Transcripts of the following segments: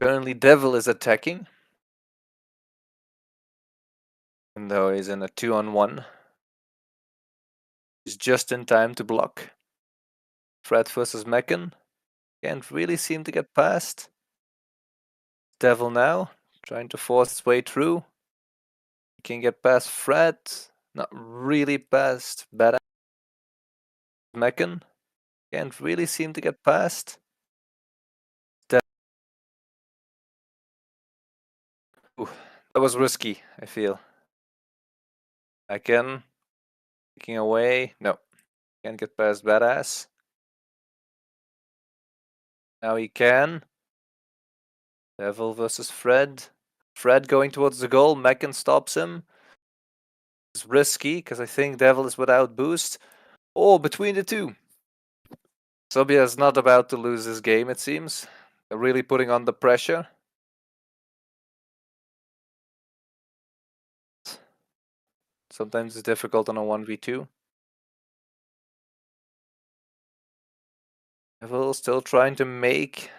Currently, Devil is attacking. Even though he's in a 2-on-1. He's just in time to block. Fred versus Mekken. Can't really seem to get past. Devil now, trying to force his way through. He can get past Fred. Not really past Badass Mekken. Can't really seem to get past. Ooh, that was risky, I feel. Mekken. Taking away. No. Can't get past Badass. Now he can. Devil versus Fred. Fred going towards the goal. Mekken stops him. It's risky because I think Devil is without boost. Oh, between the two. Sobia is not about to lose this game, it seems. They're really putting on the pressure. Sometimes it's difficult on a 1v2. Devil still trying to make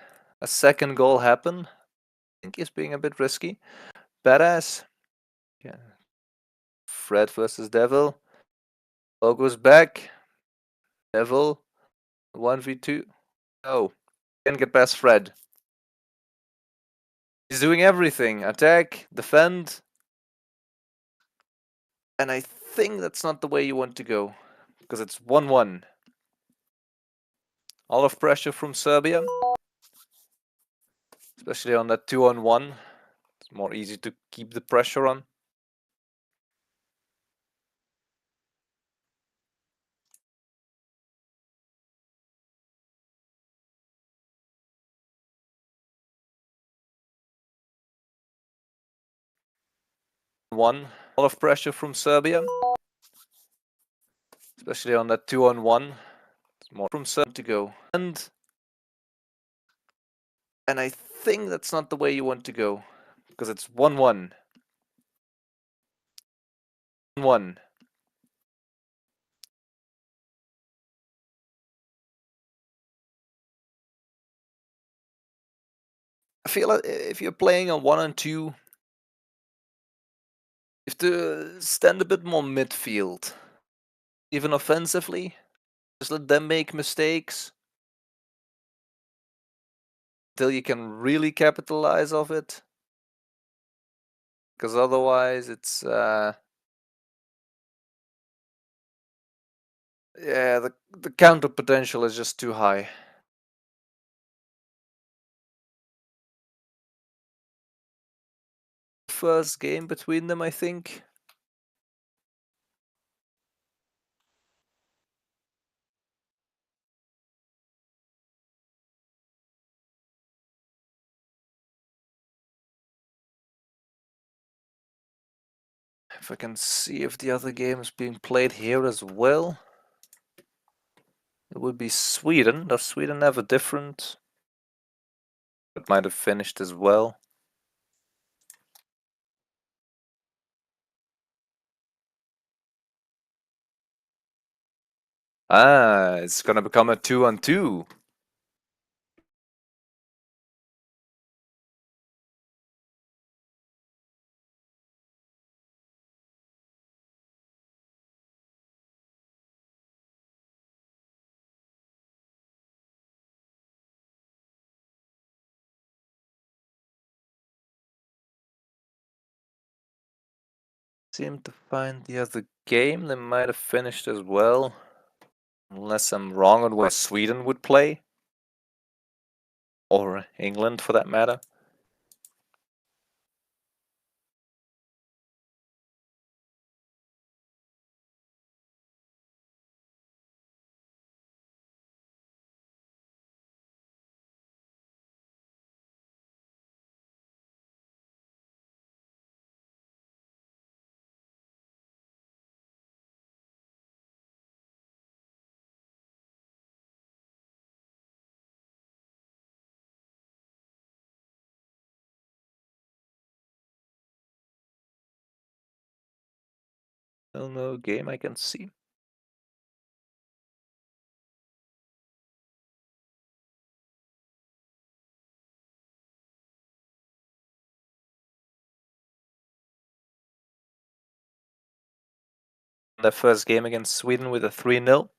a second goal happen. I think he's being a bit risky. Badass. Yeah. Fred versus Devil. Logo's back. Devil. 1v2. Oh. Can't get past Fred. He's doing everything. Attack, defend. And I think that's not the way you want to go. Because it's 1-1. All of pressure from Serbia. Especially on that 2-on-1. It's more easy to keep the pressure on. One. A lot of pressure from Serbia. Especially on that 2-on-1. It's more from Serbia to go. And I think that's not the way you want to go. Because it's 1-1. 1-1. I feel like if you're playing on 1-2, you have to stand a bit more midfield. Even offensively. Just let them make mistakes. Till you can really capitalize off it. Because otherwise it's yeah, the counter potential is just too high. First game between them, I think. If I can see if the other game is being played here as well. It would be Sweden. Does Sweden have a different? It might have finished as well. Ah, it's gonna become a 2-on-2. Seem to find the other game. They might have finished as well. Unless I'm wrong on where Sweden would play. Or England for that matter. Still no game I can see. their first game against Sweden with a 3-0.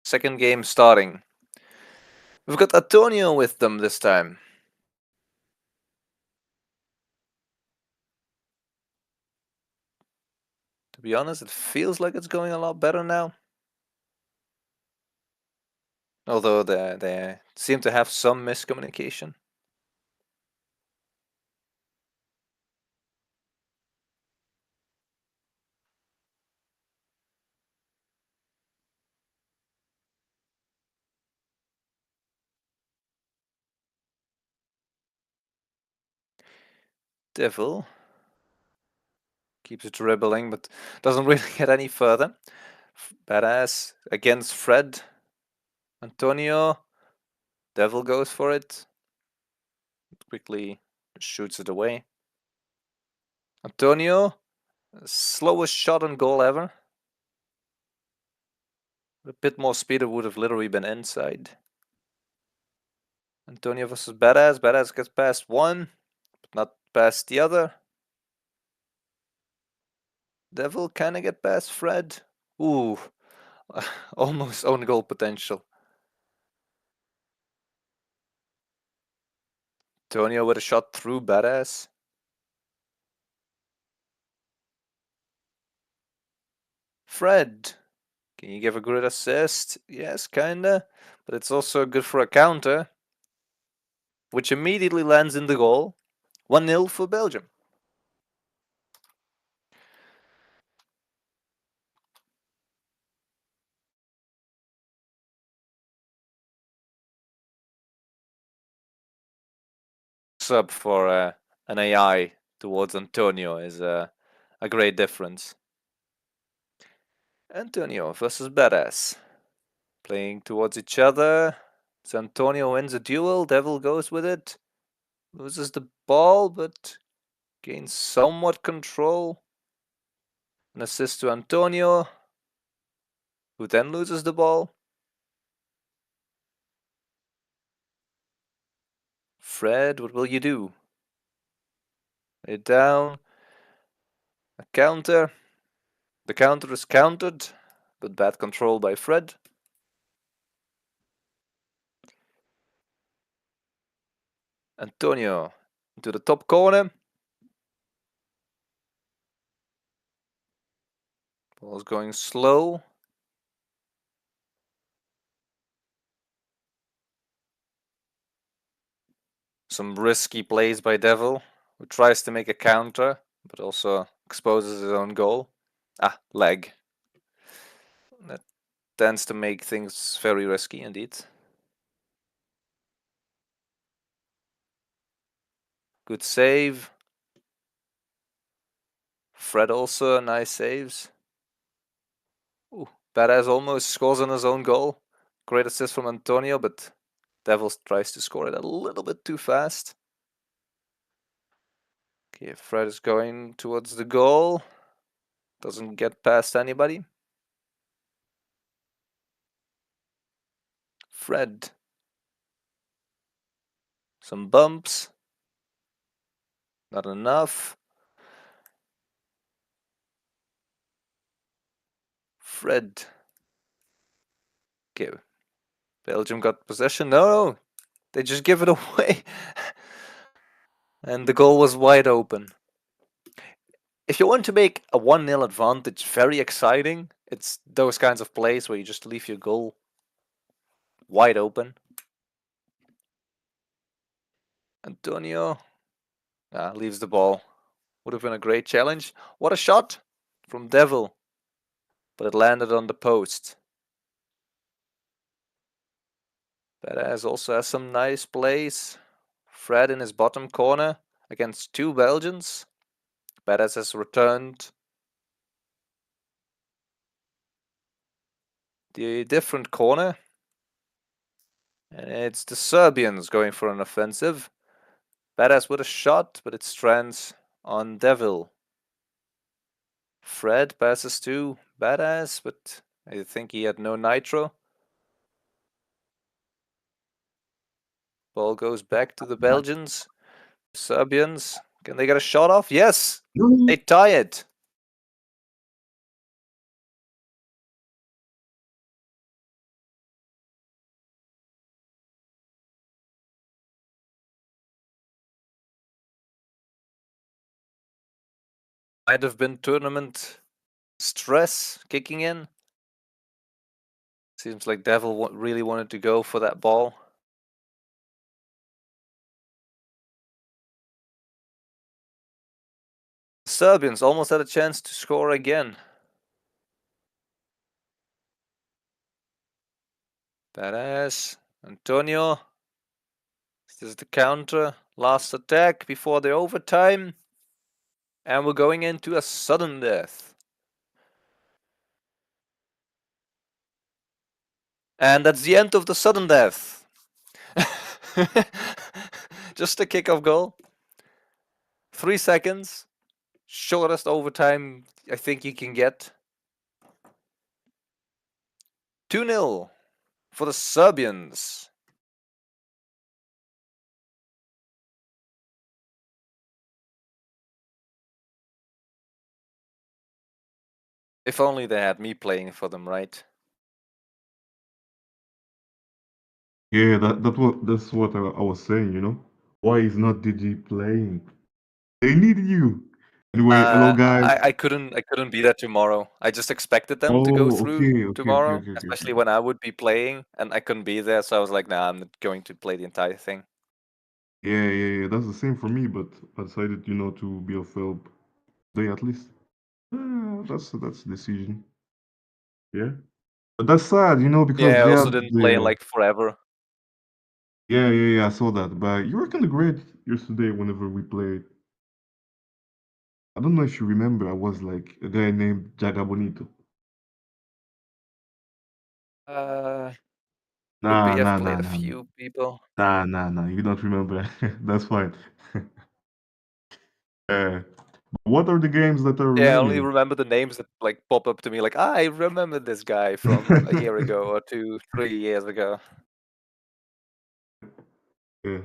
Second game starting. We've got Antonio with them this time. To be honest, it feels like it's going a lot better now. Although they seem to have some miscommunication. Devil keeps dribbling, but doesn't really get any further. Badass against Fred. Antonio. Devil goes for it. Quickly shoots it away. Antonio. Slowest shot on goal ever. With a bit more speed, it would have literally been inside. Antonio versus Badass. Badass gets past one, but not past the other. Devil kind of get past Fred. Ooh, almost own goal potential. Antonio with a shot through Badass. Fred, can you give a good assist? Yes, kinda, but it's also good for a counter, which immediately lands in the goal. 1-0 for Belgium. Sub for an AI towards Antonio is a great difference. Antonio versus Badass. Playing towards each other. So Antonio wins a duel. Devil goes with it. Loses the ball, but gains somewhat control. An assist to Antonio, who then loses the ball. Fred, what will you do? Lay it down. A counter. The counter is countered, but bad control by Fred. Antonio into the top corner. Ball's going slow. Some risky plays by Devil, who tries to make a counter, but also exposes his own goal. Leg. That tends to make things very risky indeed. Good save. Fred also nice saves. Ooh, Badass almost scores on his own goal. Great assist from Antonio, but Devils tries to score it a little bit too fast. Okay, Fred is going towards the goal. Doesn't get past anybody. Fred. Some bumps. Not enough. Fred. Okay. Belgium got possession. No, they just give it away. And the goal was wide open. If you want to make a 1-0 advantage very exciting, it's those kinds of plays where you just leave your goal wide open. Antonio leaves the ball. Would have been a great challenge. What a shot from Devil. But it landed on the post. Badass also has some nice plays. Fred in his bottom corner against two Belgians. Badass has returned. The different corner. And it's the Serbians going for an offensive. Badass with a shot, but it strands on Devil. Fred passes to Badass, but I think he had no nitro. Ball goes back to the Belgians. Serbians, can they get a shot off? Yes! They tie it. Might have been tournament stress kicking in. Seems like Devil really wanted to go for that ball. Serbians almost had a chance to score again. Badass. Antonio. This is the counter. Last attack before the overtime. And we're going into a sudden death. And that's the end of the sudden death. Just a kickoff goal. 3 seconds. Shortest overtime I think you can get. 2-0 for the Serbians. If only they had me playing for them, right? Yeah, that's what I was saying, you know? Why is not DG playing? They need you. Anyway, hello guys. I couldn't be there tomorrow. I just expected them to go Oh, through tomorrow, okay. especially when I would be playing, and I couldn't be there, so I was like, nah, I'm not going to play the entire thing. Yeah. That's the same for me, but I decided, you know, to be of help today at least. That's a decision. Yeah. But that's sad, you know, because Yeah, I they also had didn't play in the like forever. yeah, I saw that. But you were kind of great yesterday whenever we played. I don't know if you remember, I was like a guy named Jaga Bonito. Uh, Could Nah, be. I've nah, nah, played a nah, nah. few people. Nah. You don't remember. That's fine. Uh, what are the games that are Yeah, I only remaining? remember the names that like pop up to me, like I remember this guy from a year ago or 2, 3 years ago. Yeah,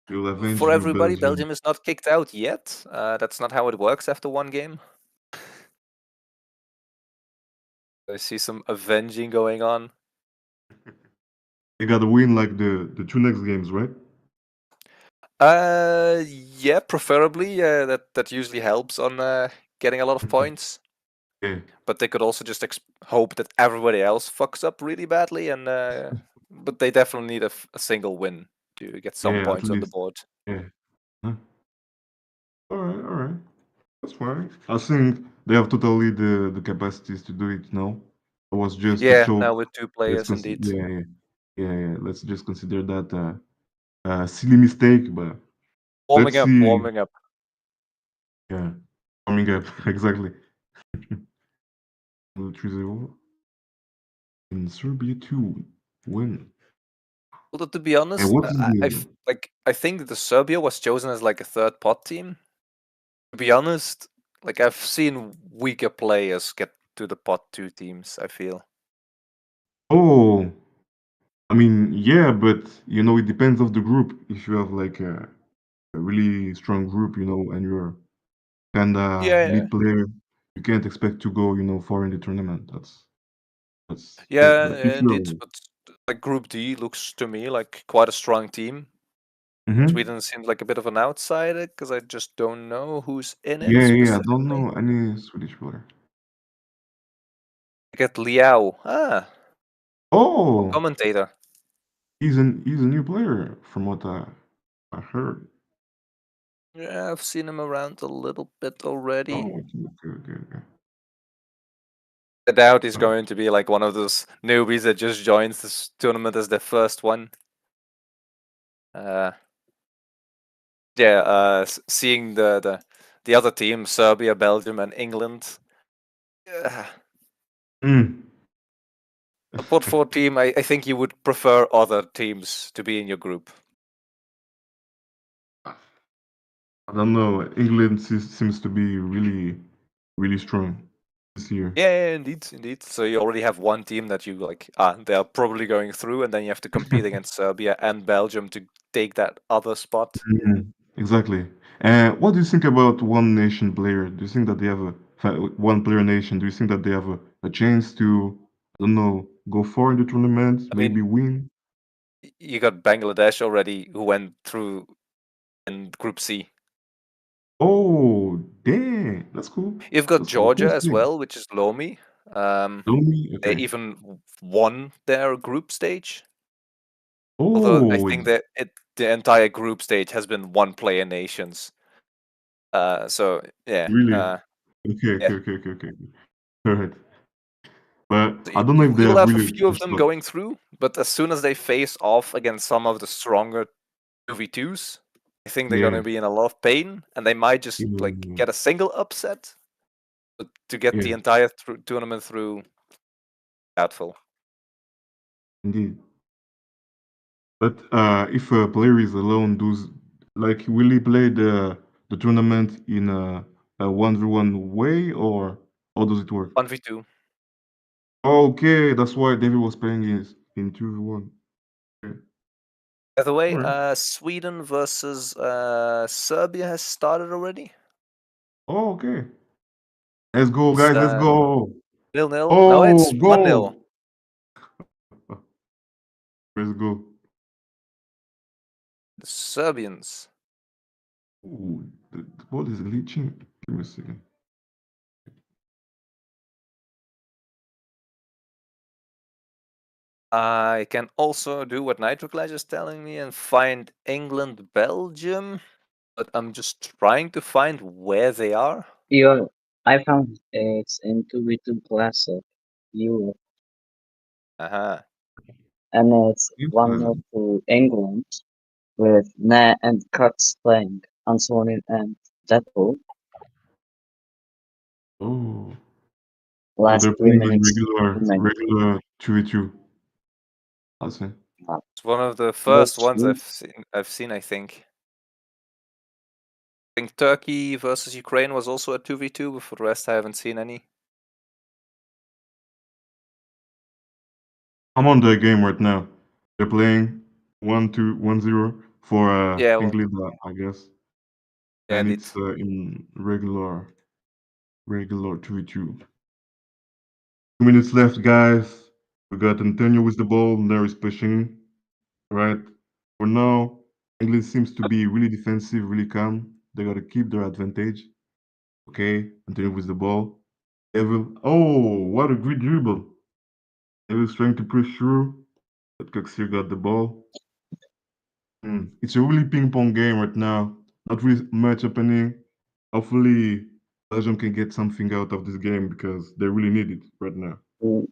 you'll avenge For your everybody, Belgium. Belgium is not kicked out yet. That's not how it works after one game. I see some avenging going on. You gotta win like the two next games, right? Yeah, preferably. That usually helps on getting a lot of points. Yeah, But they could also just hope that everybody else fucks up really badly, and but they definitely need a single win to get some yeah, at points on the least. board. Yeah. Huh? All right. That's fine. I think they have totally the capacities to do it now. It was just a Yeah, choke. now with 2 players, indeed. Yeah. Let's just consider that a silly mistake, but let's Warming up, see. warming up. Yeah, coming up exactly. 3-0 in Serbia 2 win. Although to be And honest, what is the I think that the Serbia was chosen as like a third pot team. To be honest, like I've seen weaker players get to the pot 2 teams, I feel. oh? I mean, yeah, but you know, it depends of the group. If you have like a really strong group, you know, and you're kinda Yeah, mid player, you can't expect to go, you know, far in the tournament. That's that. yeah, But if indeed. you're But like Group D looks to me like quite a strong team. hmm Sweden seems like a bit of an outsider because I just don't know who's in it I don't specifically. know any Swedish player. I get Liao. Our Oh, commentator. he's a new player from what I heard. Yeah, I've seen him around a little bit already. Oh, okay. I doubt he's Uh, going to be like one of those newbies that just joins this tournament as their first one. Uh, yeah, seeing the the other teams, Serbia, Belgium, and England. Mm. A pot 4 team, I think you would prefer other teams to be in your group. I don't know. England seems to be really, really strong this year. Yeah, indeed. So you already have one team that you like, they are probably going through, and then you have to compete against Serbia and Belgium to take that other spot. Exactly. And what do you think about one nation player? Do you think that they have one player nation? Do you think that they have a chance to, I don't know, go far in the tournament, I maybe mean, win? you got Bangladesh already, who went through in Group C. Oh, damn, that's cool. You've got That's the Georgia coolest as thing. well, which is Lomi. Only They okay. even won their group stage. Although I Oh, think that the entire group stage has been one player nations. So yeah, really? Okay, yeah. okay, okay, okay, okay. All right. But So I don't know if they you'll have have a really few of messed them up. going through, but as soon as they face off against some of the stronger 2v2s, I think they're Yeah, gonna be in a lot of pain, and they might just like yeah, get a single upset, but to get the yeah, entire tournament through, doubtful. indeed. But if a player is alone, does like will he play the tournament in a 1v1 way, or how does it work? 1v2. Okay, that's why David was playing in 2v1. Okay. By the way, All right. Sweden versus Serbia has started already. Oh, okay. Let's go, It's guys. Let's go. 0-0. No, Oh, it's 1-0. go. Let's go. The Serbians. Ooh, the ball is glitching. Give me a second. I can also do what NitroClash is telling me and find England, Belgium, but I'm just trying to find where they are. I found it's in 2v2 Classic Europe, Uh-huh. and it's Yes, 1-0 to England with Na and Cuts playing Ansonin and Deadpool. Oh, so Last they're three playing in minutes remaining. regular 2v2. I see. It's one of the But first ones I've seen, I think. I think Turkey versus Ukraine was also a 2v2, but for the rest I haven't seen any. I'm on the game right now. They're playing 1-2-1-0 for Yeah, well, England, I guess, yeah, and indeed. it's in regular 2v2. 2 minutes left, guys. We got Antonio with the ball. There is pushing. Right. For now, England seems to be really defensive, really calm. They got to keep their advantage. Okay, Antonio with the ball. Evil. Oh, what a great dribble. Evil's trying to push through, but Coxier got the ball. It's a really ping pong game right now. Not really much happening. Hopefully, Belgium can get something out of this game because they really need it right now. mm,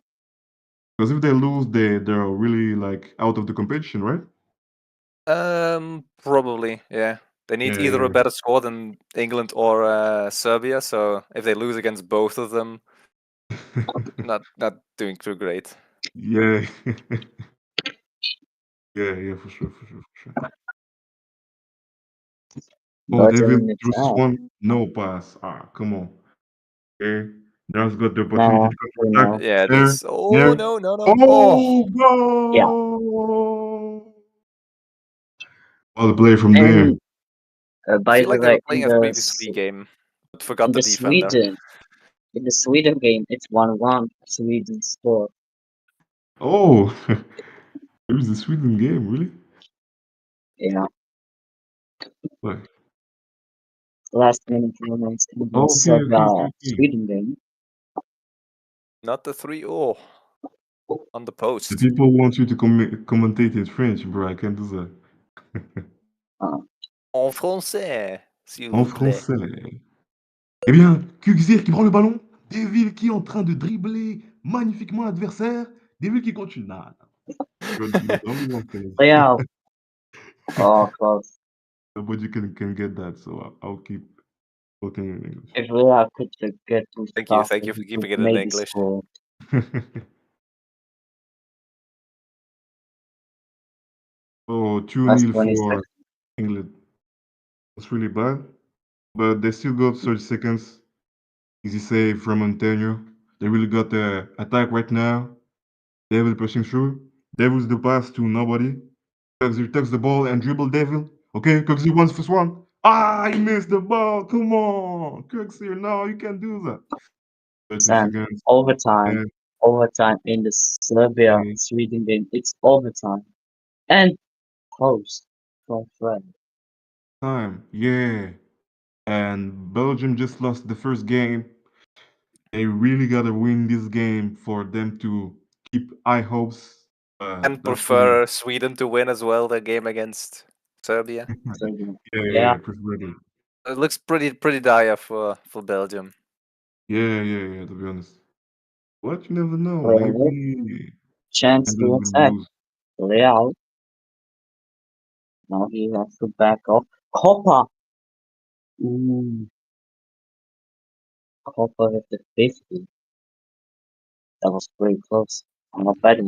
Because if they lose, they're really like out of the competition, right? Probably, yeah. They need Yeah, either a yeah. better score than England or Serbia, so if they lose against both of them, not doing too great. Yeah. Yeah, for sure, for sure, for sure. Oh, but David in the versus time, one, no pass. Ah, come on. Okay. Now's got the opportunity now to you counter attack. know, Yeah, There, this. Oh there. no, no, no! Oh, Oh, yeah. goal! All the play from there. And I by feel the like they were way, playing a 3v3 game, but forgot in the the defender. Sweden game, it's 1-1 Sweden score. Oh, it was the Sweden game, really? Yeah, Why? last minute moments in the Okay, okay, okay, okay. Sweden game. Not the 3. Oh, on the The post. people want you to commentate in French, bro. I can't do that. Uh, En français, s'il En vous plaît. français. Eh bien, Kuxir qui prend le ballon. Deville qui est en train de dribbler magnifiquement l'adversaire. Deville qui continue. Nah, you're the only one can. yeah, oh, close. Nobody can get that, so I'll keep. Talking in English. If Leao could get too Thank you fast, for he keeping could it in maybe English. score. Oh, 2 Last nil 20 for seconds. England. That's really bad. But they still got 30 seconds. Easy save from Antonio. They really got the attack right now. Devil pushing through. Devil's the pass to nobody. Coxie takes the ball and dribble Devil. Okay, Coxie wants first one. Ah, he missed the ball. Come on. Coxie, no, you can't do that. 30 And seconds. overtime, And overtime in the Serbia-Sweden game. It's overtime. And post from Fred. time. Yeah. And Belgium just lost the first game. They really gotta win this game for them to keep high hopes. And That's really prefer Sweden to win as well the game against Serbia. Serbia. yeah, prefer it. It looks pretty dire for Belgium. Yeah, to be honest. What you never know. Well, Maybe chance England to will attack. lose. Leao. Now he has to back off. Coppa. Mm, Coppa with the 50. That was pretty close. Not bad.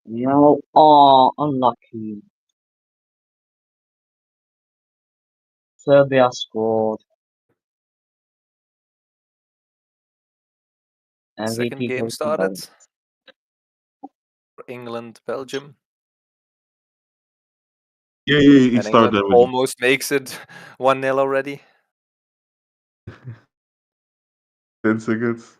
No, oh, unlucky. Serbia scored. Second MVP game goes to Belgium. started. England, Belgium. Yeah, it And started England already. almost makes it 1-0 already. 10 seconds.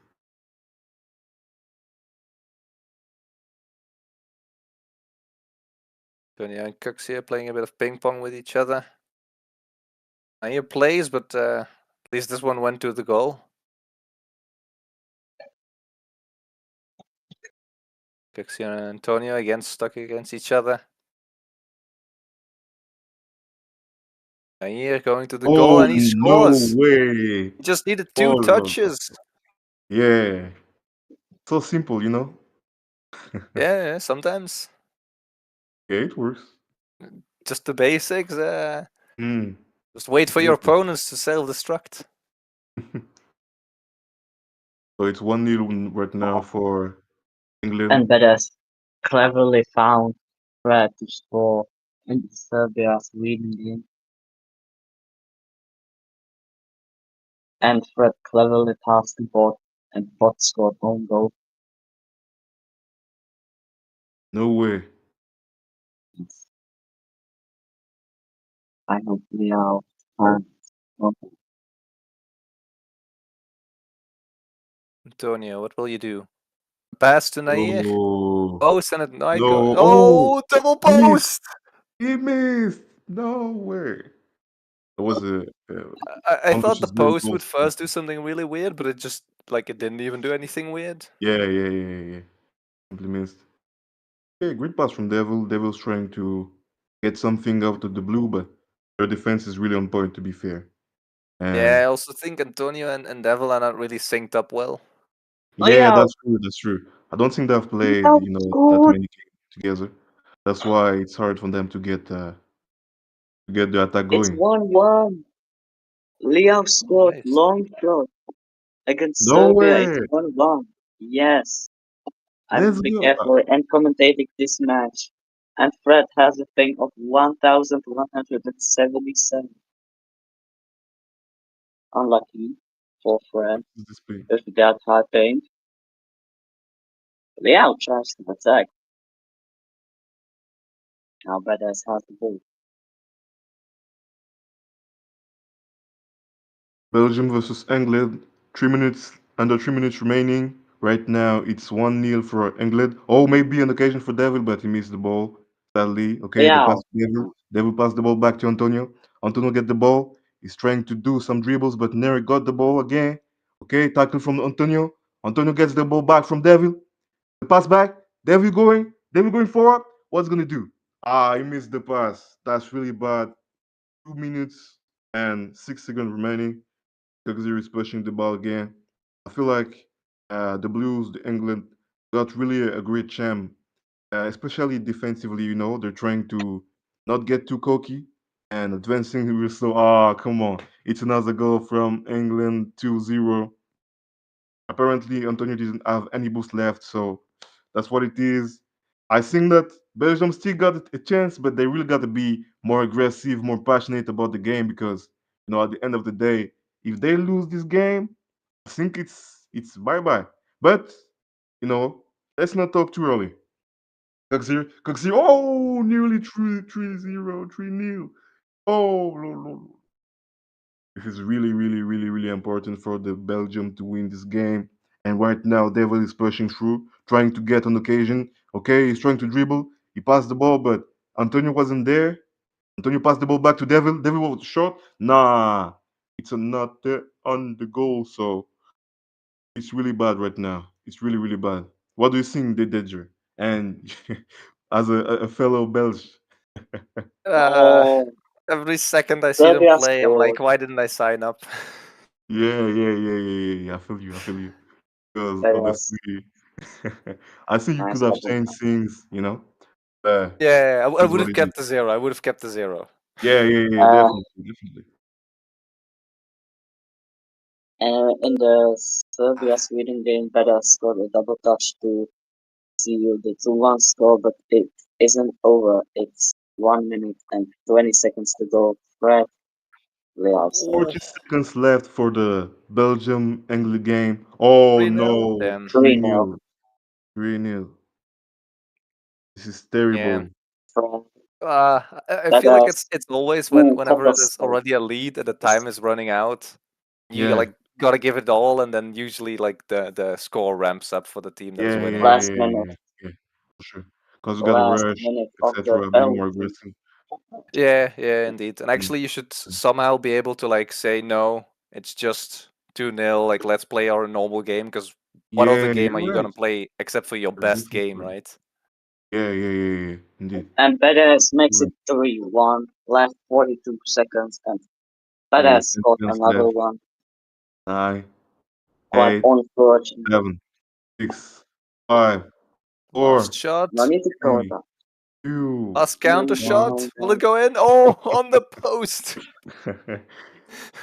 Tonya and Cooks here playing a bit of ping pong with each other. Here plays, but at least this one went to the goal. Cooks and Antonio again stuck against each other. And here going to the goal, Oh, and he no scores. way. He just needed 2 Follow. touches. Yeah. So simple, you know? Yeah, sometimes Yeah, it works. just the basics. Mm. Just wait for your Absolutely. opponents to self-destruct. So it's 1-0 right now for England. And Bedes cleverly found Fred to score in the Serbia-Sweden game. And Fred cleverly passed the ball and Bot scored own goal. No way. I hope we are fans. Antonio, what will you do? Pass to Nair. Oh. Post and it I go. No. Oh, Oh, double he missed. post! He missed. No way. It was a I thought the unconscious little post goal. would first do something really weird, but it just it didn't even do anything weird. Yeah. Simply missed. Okay, great pass from Devil. Devil's trying to get something out of the blue, but their defense is really on point, to be fair. Yeah, I And also think Antonio and Devil are not really synced up well. yeah, Leo, that's true. That's true. I don't think they've played, Leo that scored. many games together. That's why it's hard for them to get the attack It's going. 1-1. Leo Oh, scored nice. long shot against No Serbia. It's way. 1-1. Yes, Let's I've been go. carefully and commentating this match. And Fred has a ping of 1177. Unlucky for Fred This is the speed. with that high ping. Leo tries to attack. Now Bedes has the ball. Belgium versus England. 3 minutes, under 3 minutes remaining. Right now, it's 1-0 for England. Oh, maybe an occasion for Devil, but he missed the ball. Sadly. Okay, the pass Leo. to Devil. Devil passed the ball back to Antonio. Antonio get the ball. He's trying to do some dribbles, but never got the ball again. Okay, tackle from Antonio. Antonio gets the ball back from Devil. The pass back. Devil going. Devil going forward. What's gonna do? Ah, he missed the pass. That's really bad. 2 minutes and 6 seconds remaining. Kagzir is pushing the ball again. I feel like the Blues, the England, got really a great champ, especially defensively. They're trying to not get too cocky. And advancing, we were so, ah, come on. It's another goal from England, 2-0. Apparently, Antonio didn't have any boost left, so that's what it is. I think that Belgium still got a chance, but they really got to be more aggressive, more passionate about the game because, at the end of the day, if they lose this game, I think it's bye bye. But let's not talk too early. Coxie, oh, nearly 3-0, 3-0. Oh, no. This is really, really, really, really important for the Belgium to win this game. And right now, Devil is pushing through, trying to get on occasion. Okay, he's trying to dribble. He passed the ball, but Antonio wasn't there. Antonio passed the ball back to Devil. Devil was short. Nah, it's not on the goal. So it's really bad right now. It's really, really bad. What do you think, Dedger? And as a fellow Belge. Uh, Oh, every second I see them Serbia play, I'm scored. like, why didn't I sign up? Yeah. I feel you. I feel you. Because That was obviously, I think you could nice have double. changed things. Yeah, I Is would what have it is. kept the 0. I would have kept the 0. Yeah, Uh, definitely. in the Serbia-Sweden game, Beda scored a double touch to seal the 2-1 score, but it isn't over. It's 1 minute and 20 seconds to go. Fred Leao scored. Oh, 40 seconds left for the Belgium England game. Oh 3-0? no, Damn. 3-0. 3-0. 3-0. This is Yeah. terrible. Fred I feel like Beda's it's always whenever Pepper there's scored. already a lead and the time is running out, you Yeah. like gotta give it all, and then usually like the score ramps up for the team that is Yeah, winning. Last minute. yeah, for sure. Because we got to Last rush, minute of the etc. Be more penalty. aggressive. Yeah, indeed. And Mm. actually, you should somehow be able to like say no. It's just 2-0. Like let's play our normal game because what other Yeah, game are you're you right. gonna play except for your You're best definitely game, right. right? Yeah, indeed. And Perez makes Right. it 3-1, left 42 seconds, and Yeah, Perez 10 got seconds another left. one. 9, Quite 8, unfortunate. 7, 6, 5, Last 4, No shot. need to throw 3, that. 2, Last counter shot. Will it 1. go in? Oh, on the post.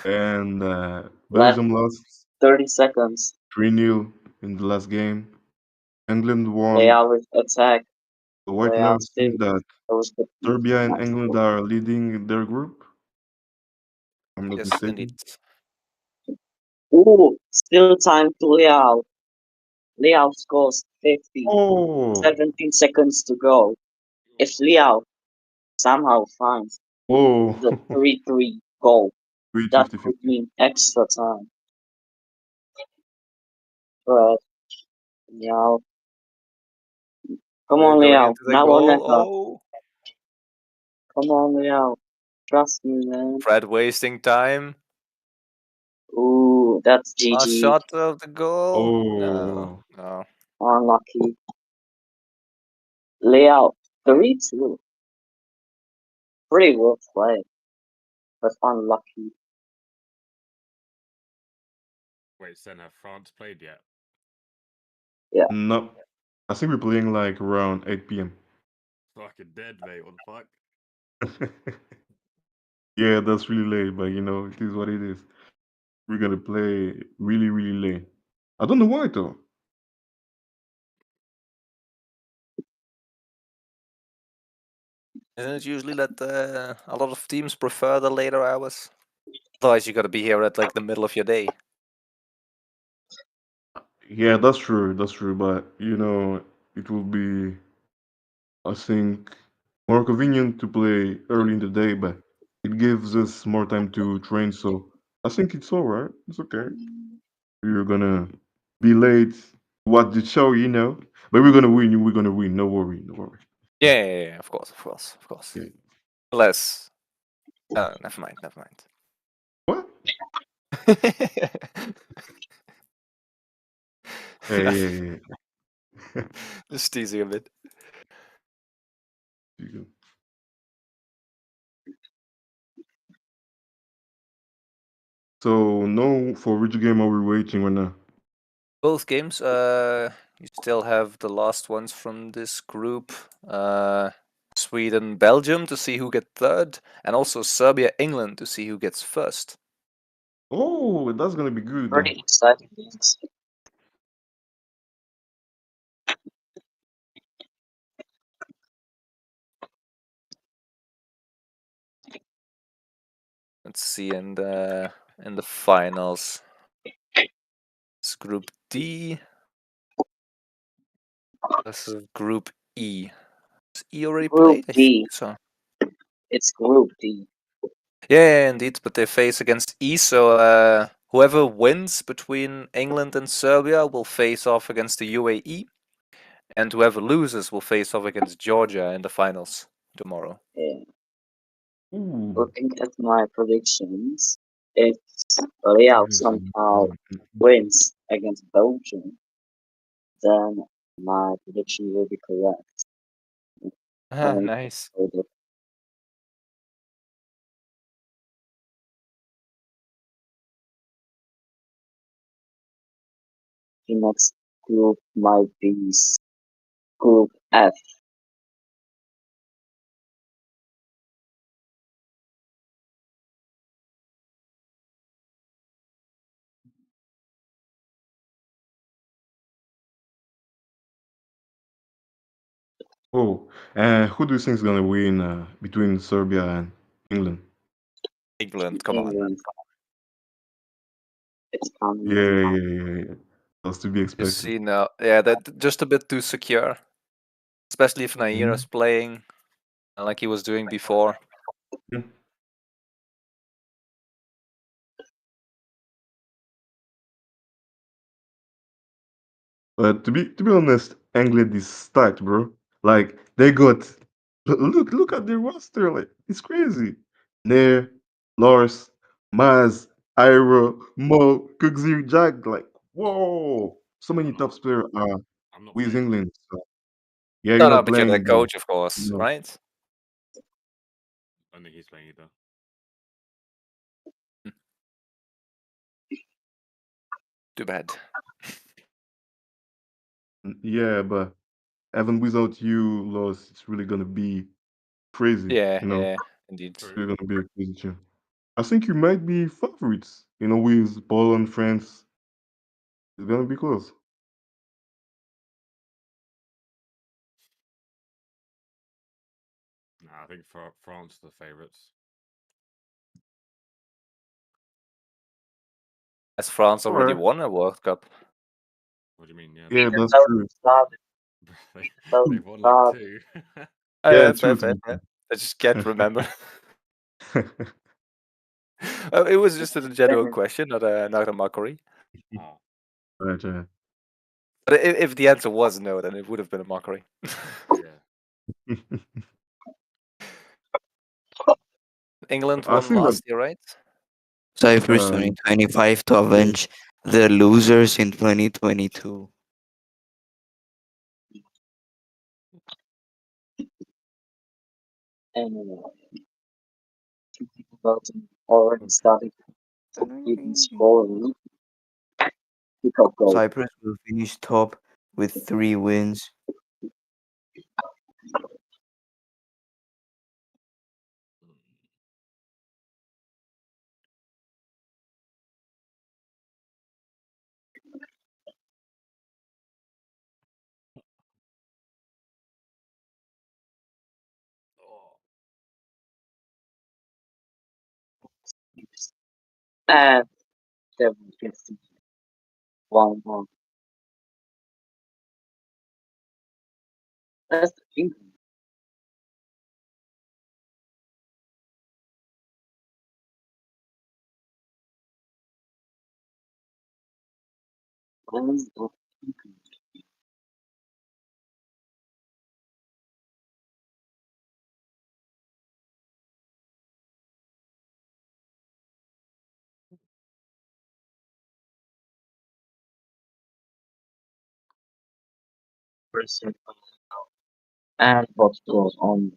And Left Belgium lost 30 seconds. 3-0 in the last game. England won. Leao with attack. So right now, Leao it still seems that goes with Serbia and nice England goal. are leading their group. If I'm not Yes, indeed. mistaken. Ooh, still time to Leao. Leao scores 50. Oh, 17 seconds to go. If Leao somehow finds oh, the 3-3 goal, Reach that 50 could 50. mean extra time. But Leao, come We're on, going Leao. into the Now or goal. never. Oh, Come on, Leao. Trust me, man. Fred wasting time. Ooh, that's Last GG. shot of the goal. No, Oh, no. Unlucky. Leao, 3-2. Pretty well played, but unlucky. Wait, Sen, have France played yet? Yeah. no. I think we're playing like around 8 p.m. Fucking dead, mate. What the fuck? Yeah, that's really late, but it is what it is. We're gonna play really, really late. I don't know why though. Isn't it usually that a lot of teams prefer the later hours? Otherwise, you gotta be here at like the middle of your day. Yeah, that's true. That's true. But it will be, I think, more convenient to play early in the day, but it gives us more time to train. So I think it's all right. It's okay. We're gonna be late to watch the show. But we're gonna win. We're gonna win. No worry. No worry. Yeah, of course. Yeah. Unless, never mind. What? Hey. Just teasing a bit. So no, for which game are we waiting right now? Both games. You still have the last ones from this group. Sweden, Belgium to see who gets third, and also Serbia, England to see who gets first. Oh, that's gonna be good. Pretty exciting games. Let's see in the finals. It's Group D. This is Group E. Is E already Group played? I D. think so. It's Group D. Yeah, indeed, but they face against E, so whoever wins between England and Serbia will face off against the UAE, and whoever loses will face off against Georgia in the finals tomorrow. Yeah. Ooh. Looking at my predictions, if Real somehow wins against Belgium, then my prediction will be correct. Ah, nice. The next group might be Group F. Oh, who do you think is gonna win between Serbia and England? England, come on. England. It's coming. Yeah. That's to be You expected. see now, yeah, that just a bit too secure, especially if Nair is playing like he was doing before. Yeah. But to be honest, England is stacked, bro. Like they got look at their roster, like it's crazy. Nair, Lars, Maz, Ira, Mo, Kugzi, Jack, like whoa, so many top players are I'm not with playing. England. So, yeah, you're No, not but you're the playing, but coach, of course, no. right? I don't think he's playing either. Too bad. Yeah, but even without you, Lars, it's really gonna be crazy. Yeah, indeed. True. You're gonna be a crazy champ. I think you might be favorites, with Poland, France. It's gonna be close. Nah, I think for France are the favourites. Has France already Alright. won a World Cup? What do you mean? Yeah, Yeah, they, that's true. they, So they've won like far, 2. Oh, Yeah, yeah, true. fair. I just can't remember. It was just a general question, not a mockery. Oh, Right. But if the answer was no, then it would have been a mockery. yeah. England I won think that last year, right? Cyprus uh, 2025 to avenge the losers in 2022. anyway, Belgium already started even scoring. Kickoff goal. Cyprus will finish top with 3 wins. Oh, And 750. 1-1. That's the England. Wins of England. Percent and what goes on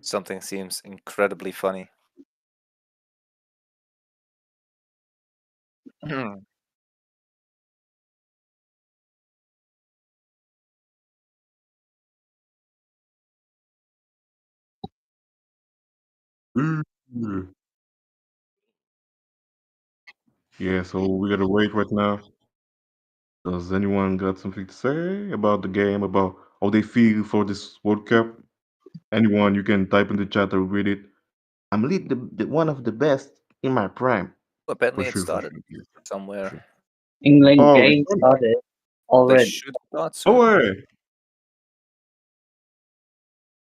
Something seems incredibly funny. Yeah, so we gotta wait right now. Does anyone got something to say about the game, about how they feel for this World Cup? Anyone, you can type in the chat or read it. I'm lead the one of the best in my prime. Apparently, For it sure, for started sure. Yeah, for somewhere. sure. England Oh, game started They already. should start no soon. way.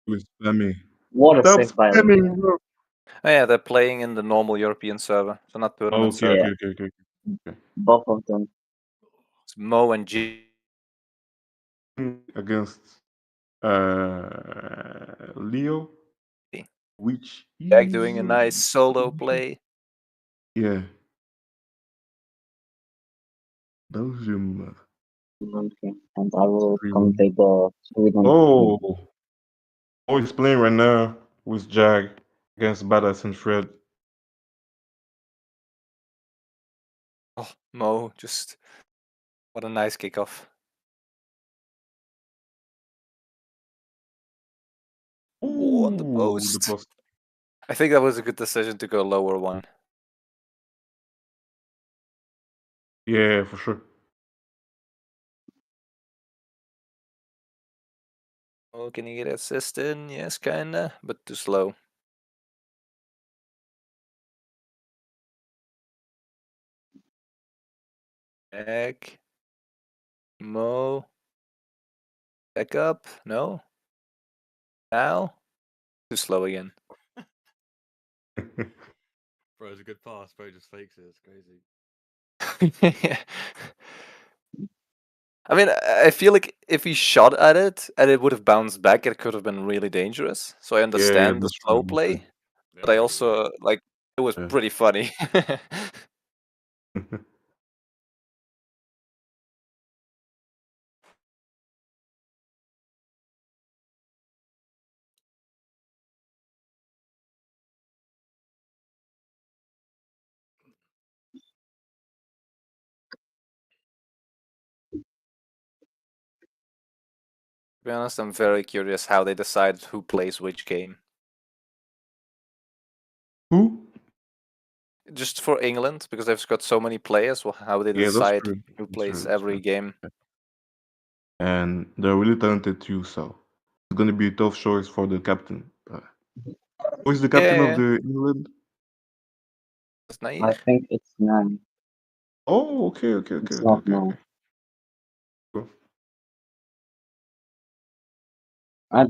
With spamming. What a Stop save by Leo. spamming, bro. Oh, yeah, they're playing in the normal European server, so not tournament Okay, server. okay, okay, okay. Both of them. It's Mo and G. Against Leo, which Jack doing a is nice solo play. yeah, Belgium. Okay. And I will 3-1. commentate the Sweden. Oh, oh, he's playing right now with Jag against Badass and Fred. Oh, Mo, just what a nice kickoff. Oh, on the Ooh, the post. post. I think that was a good decision to go lower one. Yeah, for sure. Oh, can you get assist in? Yes, kinda, but too slow. Back. Mo. Back up. No. Now. Too slow again. Bro, it's a good pass. Bro just fakes it. It's crazy. I mean, I feel like if he shot at it and it would have bounced back, it could have been really dangerous. So I Yeah, understand the that's slow true. That's play, Yeah, but I I get also like it was Yeah. pretty funny. true. To be honest, I'm very curious how they decide who plays which game. Who? Just for England, because they've got so many players, how they Yeah, that's decide true. who That's plays true. That's every true. game. And they're really talented too, so it's gonna be a tough choice for the captain. Who is the captain of Yeah, the England? it's I Nair. think it's 9. Oh, okay, okay, okay, It's okay, not okay, 9. okay. Cool.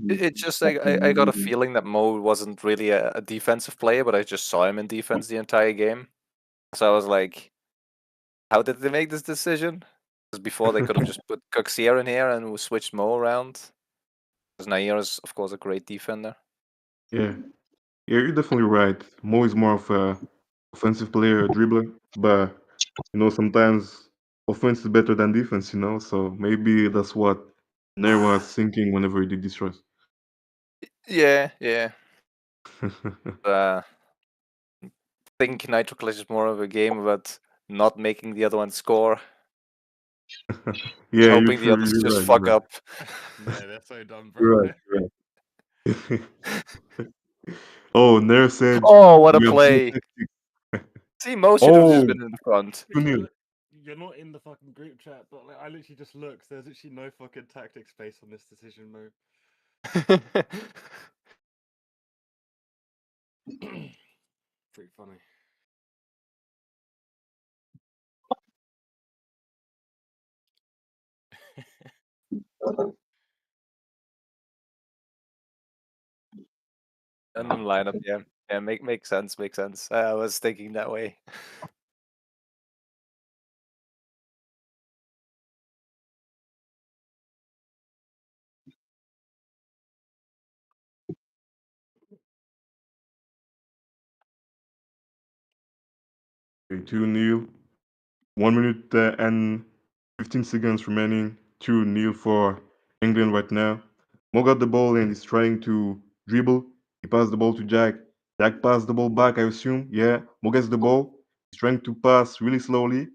It's just like I got a feeling that Mo wasn't really a defensive player, but I just saw him in defense the entire game. So I was like, how did they make this decision? Because before they could have just put Coxier in here and we switched Mo around. Because Nair is, of course, a great defender. Yeah, yeah, you're definitely right. Mo is more of a offensive player, a dribbler, but sometimes offense is better than defense. So maybe that's what Nair was thinking whenever he did this choice. Yeah, yeah. I think NitroClash is more of a game about not making the other one score, Yeah, hoping the others you're just right. You're fuck right. up. Yeah, they're so dumb, bro. You're right. You're right. Oh, Nair said Oh, what a we have no play! tactics. See, Mo should have just Oh, been in the front. 2-0. You're not in the fucking group chat, but like, I literally just looked. There's literally no fucking tactic space on this decision mode. Pretty funny. Random lineup, yeah. Yeah, makes sense, makes sense. I was thinking that way. Okay, 2-0. 1 minute and 15 seconds remaining. 2-0 for England right now. Mo got the ball and is trying to dribble. He passed the ball to Jack. Jack passed the ball back, I assume. Yeah. Mo gets the ball. He's trying to pass really slowly.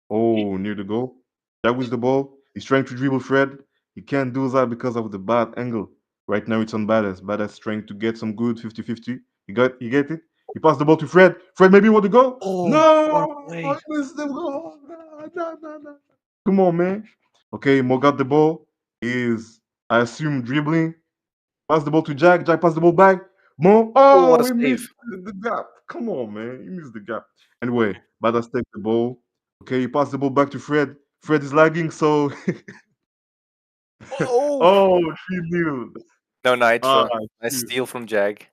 Oh, near the goal. Jack with the ball. He's trying to dribble Fred. He can't do that because of the bad angle. Right now it's on Badass. Badass trying to get some good 50-50. He get it. He passed the ball to Fred. Fred maybe want to go. Oh, far No, away. I missed the goal. No. Come on, man. Okay, Mo got the ball. Is I assume dribbling. Pass the ball to Jack. Jack pass the ball back. Mo. Oh, what a Oh, he save. missed the gap. Come on, man. He missed the gap. Anyway, Badass take the ball. Okay, he passed the ball back to Fred. Fred is lagging, so Oh, oh, 3-0. no Ah, Nitro. Nice shoot. steal from Jag.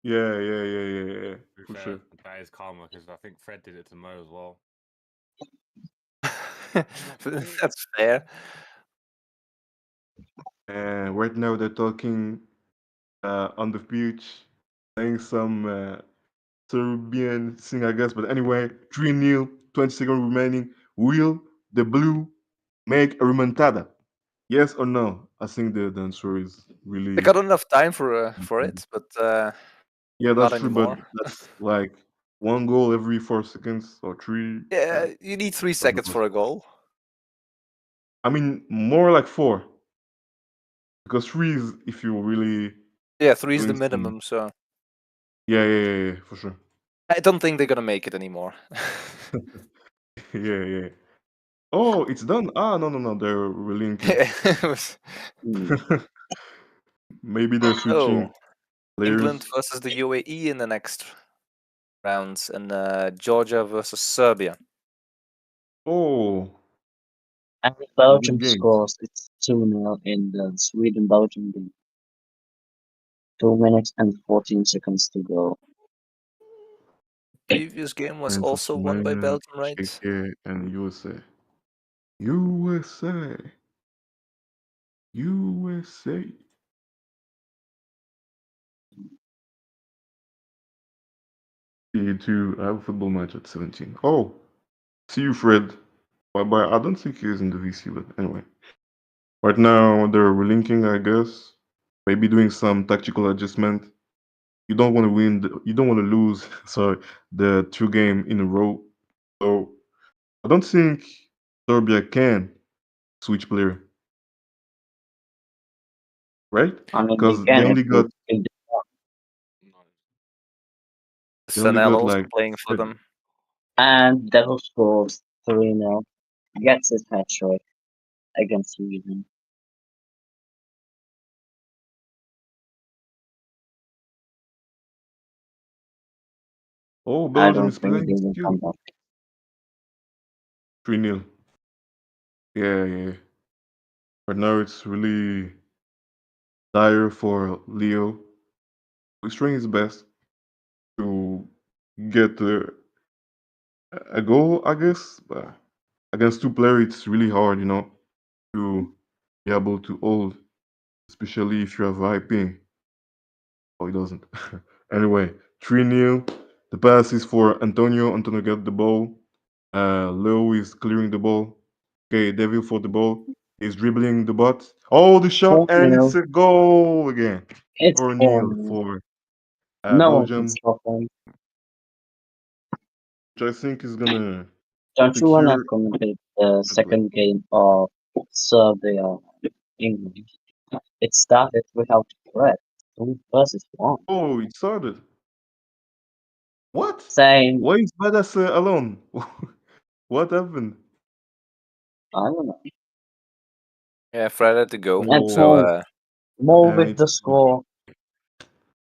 Yeah, To be for fair, sure. that is karma because I think Fred did it to Mo as well. That's fair. And right now they're talking on the pitch, playing some Serbian thing, I guess. But anyway, 3-0, 20 seconds remaining. Will the blue make a remontada? Yes or no? I think the answer is They really got enough time for it, but yeah, not that's true. But anymore. that's like one goal every 4 seconds or three. Yeah, you need 3 Not that seconds for a possible. goal. I mean, more like four because three is if you really Yeah, 3 is the doing some. minimum, so Yeah, for sure. I don't think they're gonna make it anymore. Yeah. Oh, it's done. Ah, no. They're relinking. It was- Hmm. Maybe they're switching Oh, England players. versus the UAE in the next rounds, and Georgia versus Serbia. Oh, And if some good Belgium games. scores, it's 2-0 in the Sweden-Belgium game. 2 minutes and 14 seconds to go. Previous game was France of also won by Somalia, Belgium, right? Czechia, and USA. USA. To I have a football match at 17. Oh, see you, Fred. But I don't think he's in the VC, but anyway. Right now, they're relinking, I guess. Maybe doing some tactical adjustment. You don't want to win. You don't want to lose. Sorry, the 2 game in a row. So I don't think Serbia can switch player, right? I mean, you Because can if you if they only Sanel got also like playing for Fred. them. and Devil scores 3-0, gets his hat trick against Sweden. Oh, I Belgium don't is think playing they will still come back. 3-0. Yeah. But now it's really dire for Leo. He's trying his best to get a goal, I guess. But against 2 players, it's really hard, to be able to hold, especially if you have high ping. Oh, he doesn't. Anyway, 3-0. The pass is for Antonio. Antonio got the ball. Leo is clearing the ball. Okay, Devil for the ball. He's dribbling the bot. Oh, the shot, and 4-0. it's a goal again. It's 4-0 4-0. for No one can Belgium, stop him. which I think is gonna Don't you wanna secure commentate the the play. second game of Serbia England? It started without threat. 2 versus 1. Oh, it started. What? Same, Why is Badass alone? What happened? I don't know. Yeah, Fred had to go. And So, Oh, Mo with it's the score.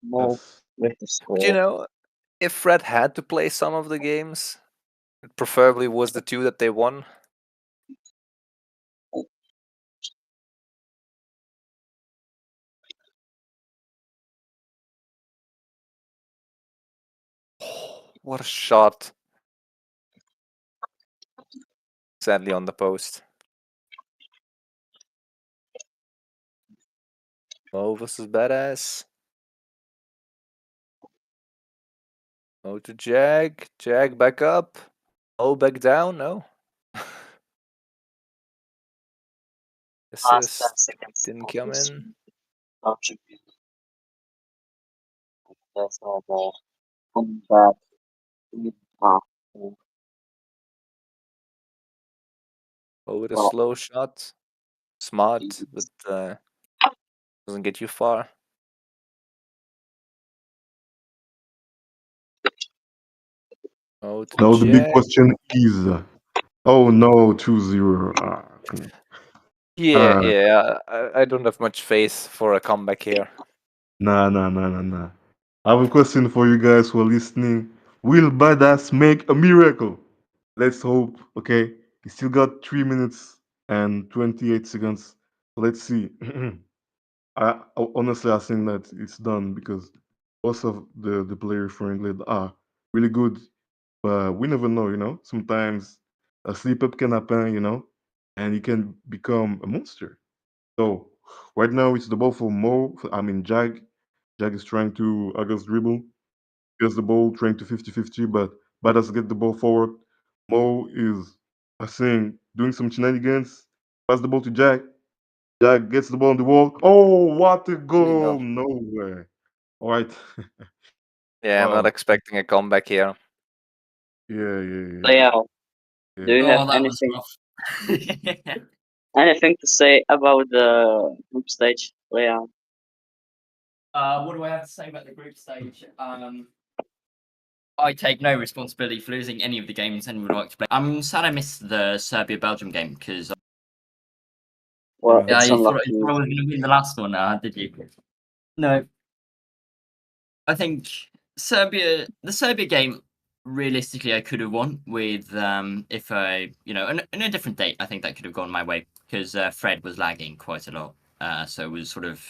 Mo that's with the but you score. know, if Fred had to play some of the games, it preferably was the 2 that they won. What a shot! Sadly on the post. Mo versus Badass. Mo to Jag. Jag back up. Mo back down. No. Last 10 Assist seconds didn't of come this in. option. There's no more coming back. Ah, Oh, with a well, slow shot. Smart, but doesn't get you far. Oh, to Now the big check. question is, oh no, 2-0. Come on. Yeah, Uh, yeah. I don't have much faith for a comeback here. Nah. I have a question for you guys who are listening. Will Badass make a miracle? Let's hope. Okay, he still got 3 minutes and 28 seconds. Let's see. Honestly, I think that it's done because most of the players for England are really good, but we never know. Sometimes a slip up can happen. And you can become a monster. So right now it's the ball for Mo. I mean Jag. Jag is trying to August dribble. Gets the ball, trying to 50-50, but Badass get the ball forward. Mo is, I think, doing some shenanigans. Pass the ball to Jag. Jag gets the ball on the wall. Oh, what a goal! No. Nowhere. All right. Yeah, I'm not Wow. expecting a comeback here. Yeah. Leo, do you Yeah. have that was anything to say about the group stage, Leo? What do I have to say about the group stage? I take no responsibility for losing any of the games anyone would like to play. I'm sad I missed the Serbia-Belgium game because Well, Yeah. it's you thought unlucky. I was going to win the last one, did you? No. I think the Serbia game, realistically, I could have won with if I, in a different date. I think that could have gone my way because Fred was lagging quite a lot, so it was sort of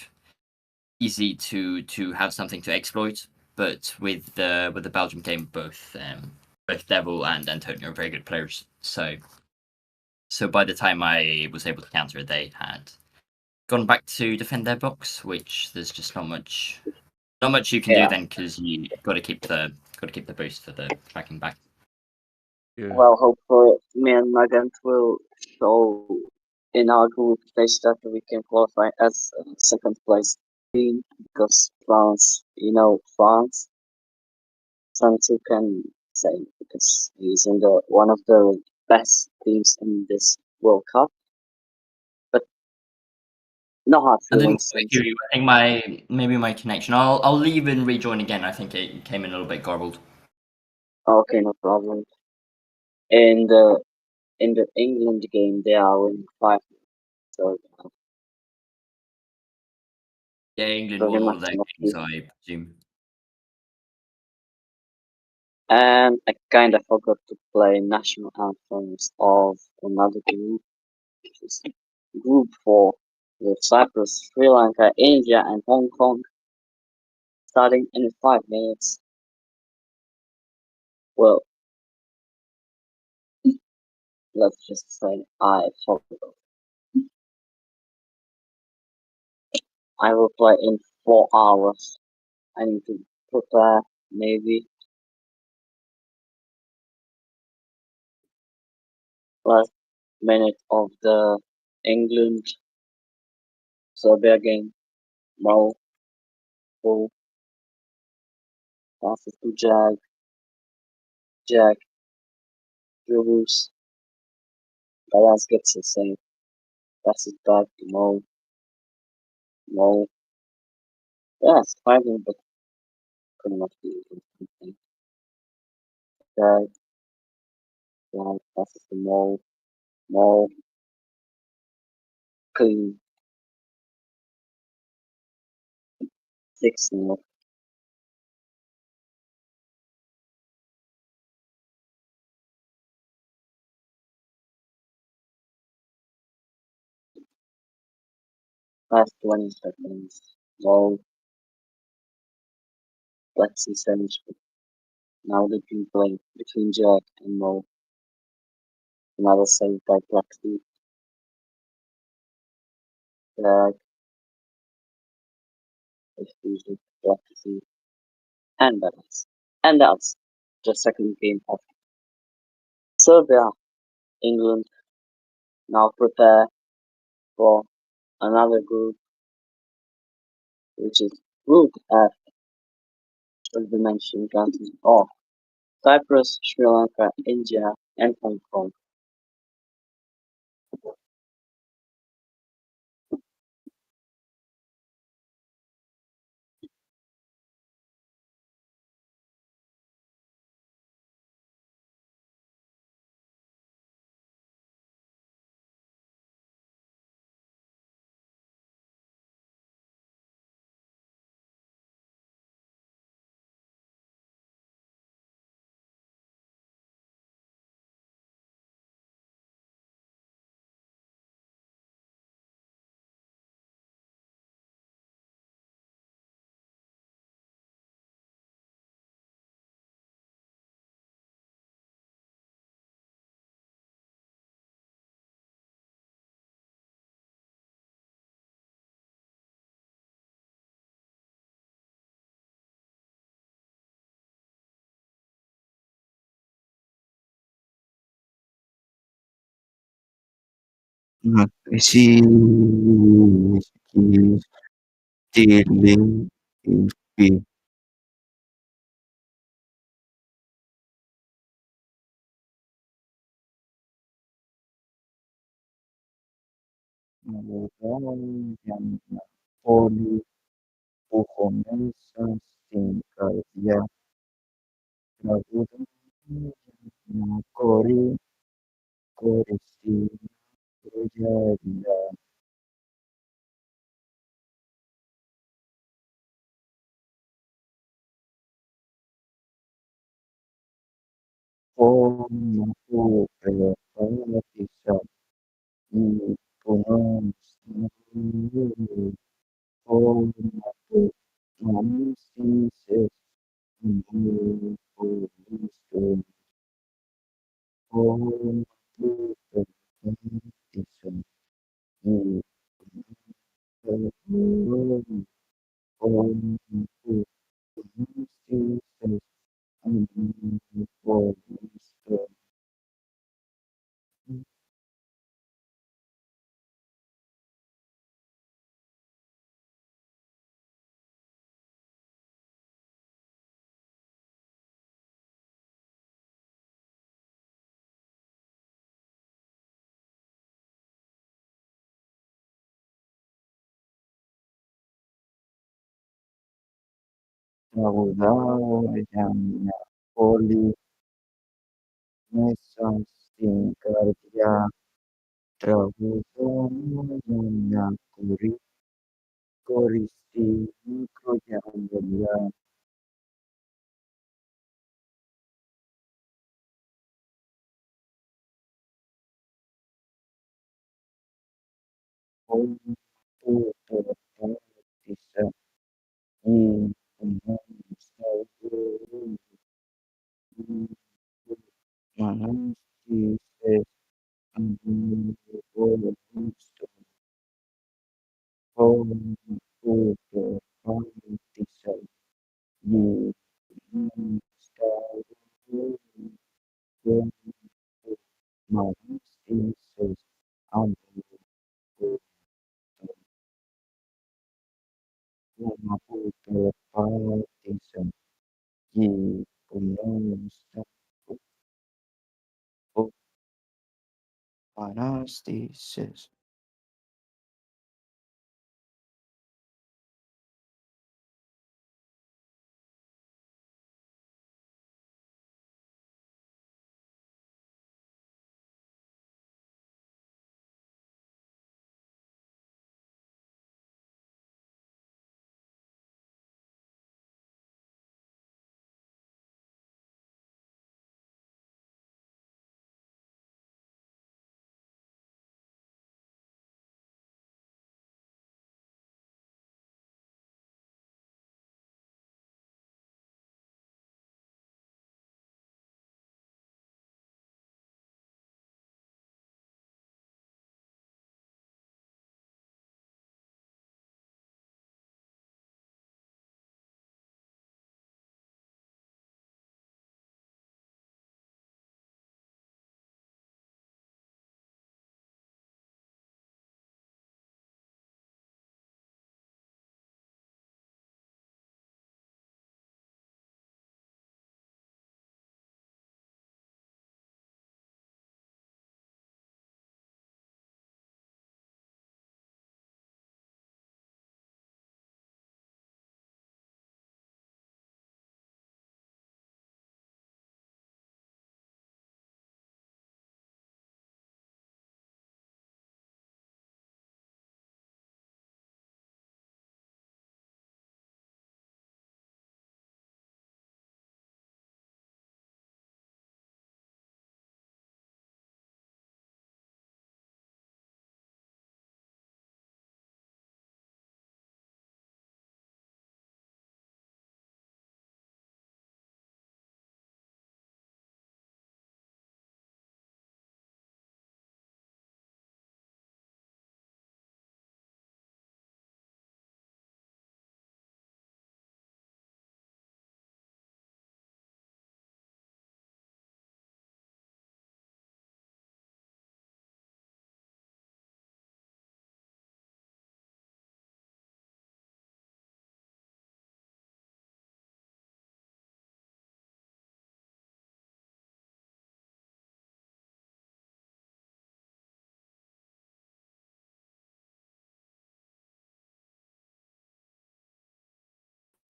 easy to have something to exploit. But with the Belgium game, both Devil and Antonio are very good players. So by the time I was able to counter it, they had gone back to defend their box, which there's just not much you can do Yeah. then because you got to keep the boost for the tracking back. Yeah. Well, hopefully me and Nagant will show in our group stage that we can qualify as a second place team because France, France, Santu can say because he's in the one of the best teams in this World Cup. But no hard I didn't feelings. quite hear you. I think maybe my connection. I'll leave and rejoin again. I think it came in a little bit garbled. Okay, no problem. In the England game, they are winning 5. So Yeah, England very won all much of their lucky. games, I presume. And I kind of forgot to play national anthems of another group, which is Group 4, with Cyprus, Sri Lanka, India, and Hong Kong, starting in 5 minutes. Well, let's just say I forgot. I will play in 4 hours. I need to prepare, maybe. Last minute of the England Serbia game. Mo, full, passes to Jag, dribbles, Gallas gets the save, passes back to Mo, yeah, it's fighting, but could not be anything. Jag, passes to Mo, clean, 6-0. Last 20 seconds, Mo, let's see sandwich. Now they can play between Jag and Mo. Another save by Plexi. Jag, Diffusion, Plexi, and balance. And that's the second game of Serbia, England. Now prepare for another group, which is Group F, will be mentioned countries of Cyprus, Sri Lanka, India, and Hong Kong. Nag-isip, dilim, isip. Nabuhay yang napoli, pukomesa, singkalya, nabuhay yang kori, korisi, kujariya, pumapu, prepatisa, ipunan, sinulu, pumapu, manisises, pulisun, pumapu, prepatisa, ipunan, pumapu, manisises, pulisun. Nabuhay ang Napoli, Mesang Singkarya, Trabuhay ang Nakuri, Koristi, Kujandaya, Om Puto, Tisa, Yin, Sabu, Manasti, Ses, Om Puto, Tisa, Yin, Sabu, Manasti, Ses, Om Puto, Tisa, Yin, Sabu, Manasti, Ses.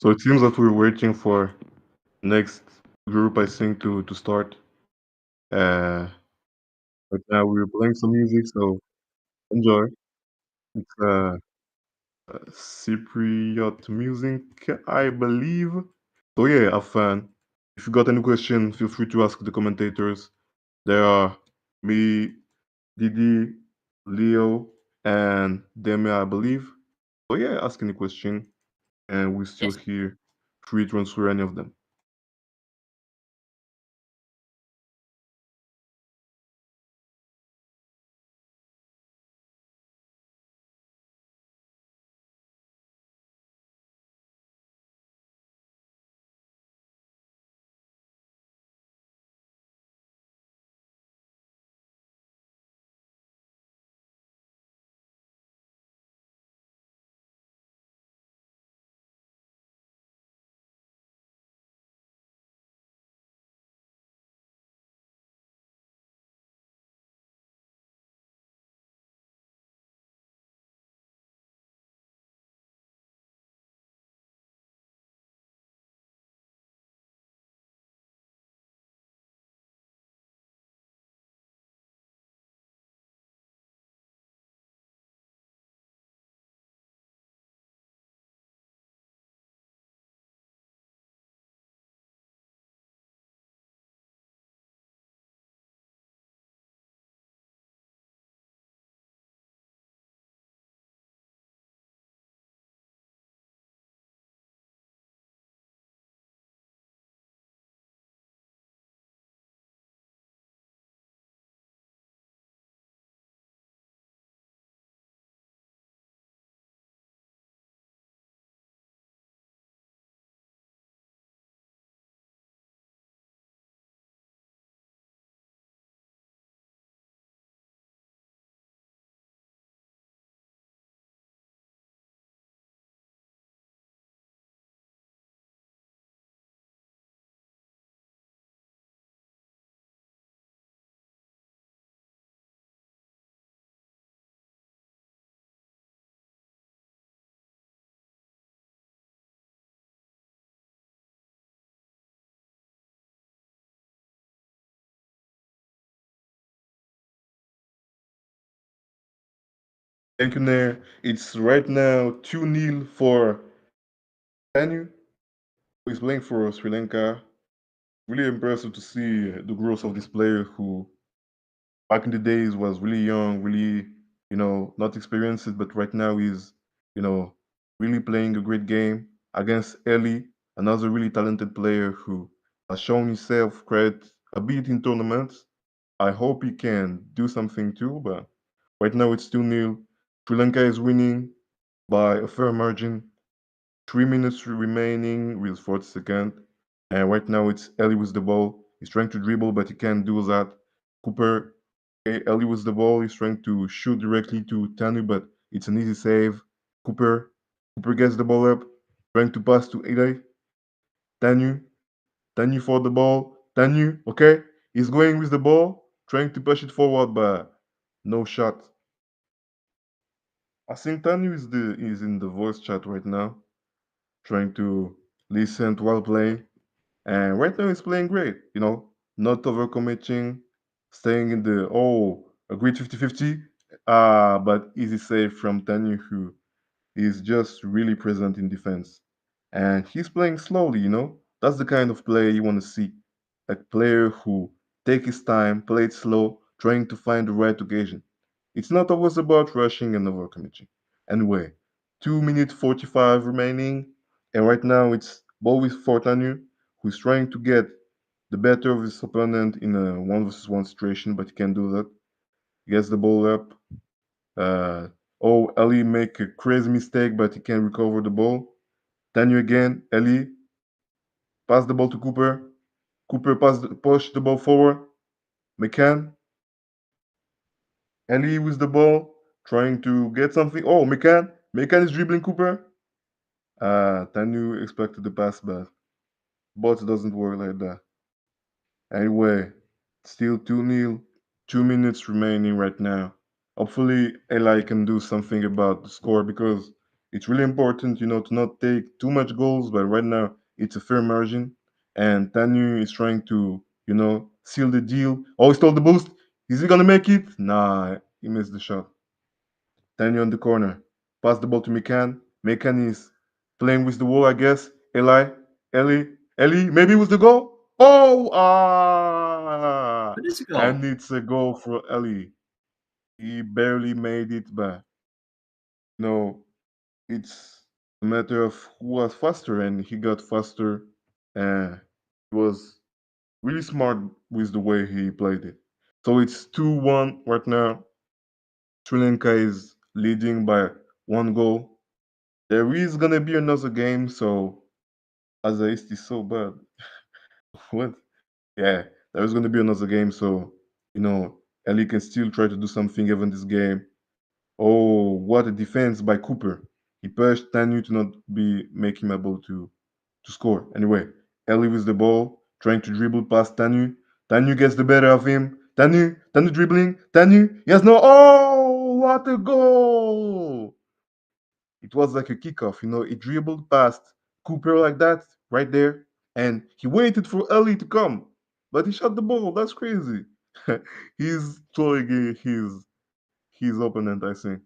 So it seems that we're waiting for next group, I think, to start. Right now we're playing some music, so enjoy. It's Cypriot music, I believe. So yeah, have fun. If you got any question, feel free to ask the commentators. There are me, Didi, Leo, and Demi, I believe. So yeah, ask any question, and we're still Yes. here, free to answer any of them. Thank you, Nair. It's right now 2-0 for Danu, who is playing for Sri Lanka. Really impressive to see the growth of this player who back in the days was really young, really, not experienced, but right now he's, really playing a great game against Ellie, another really talented player who has shown himself quite a bit in tournaments. I hope he can do something too, but right now it's 2-0. Sri Lanka is winning by a fair margin. 3 minutes remaining with 40 seconds. And right now it's Ellie with the ball. He's trying to dribble, but he can't do that. Cooper, okay, Ellie with the ball. He's trying to shoot directly to Tanu, but it's an easy save. Cooper, Cooper gets the ball up, trying to pass to Ellie. Tanu, Tanu for the ball. Tanu, okay, he's going with the ball, trying to push it forward, but no shot. I think Tanu is in the voice chat right now, trying to listen while playing. And right now he's playing great, not overcommitting, staying in the, a great 50-50, but easy save from Tanya, who is just really present in defense. And he's playing slowly. That's the kind of player you want to see. A player who take his time, play it slow, trying to find the right occasion. It's not always about rushing and overcommitting. Anyway, 2 minutes 45 remaining, and right now it's ball with Fortanu, who's trying to get the better of his opponent in a 1 versus 1 situation, but he can't do that. He gets the ball up. Uh, Ali make a crazy mistake, but he can recover the ball. Tanu again. Ali pass the ball to Cooper. Cooper push the ball forward. McCann. Ali with the ball, trying to get something. Oh, McCann. McCann is dribbling Cooper. Tanu expected the pass, but it doesn't work like that. Anyway, still 2-0. 2 minutes remaining right now. Hopefully, Eli can do something about the score because It's really important, to not take too much goals, but right now it's a fair margin. And Tanu is trying to, seal the deal. Oh, he stole the boost. Is he gonna make it? Nah, he missed the shot. Tanu on the corner. Pass the ball to Mekan. Mekan is playing with the wall, I guess. Eli, maybe it was the goal. Oh, But it's a goal. and it's a goal for Eli. He barely made it, but no, it's a matter of who was faster, and he got faster. He was really smart with the way he played it. So it's 2-1 right now. Sri Lanka is leading by one goal. There is gonna be another game, so Azaist is so bad. What? Yeah, there is gonna be another game, so Ellie can still try to do something even this game. Oh, what a defense by Cooper. He pushed Tanu to not be make him able to score. Anyway, Ellie with the ball, trying to dribble past Tanu. Tanu gets the better of him. Tanu dribbling. Tanu, yes, no. Oh, what a goal! It was like a kickoff, He dribbled past Cooper like that, right there, and he waited for Ellie to come, but he shot the ball. That's crazy. He's throwing his opponent, I think.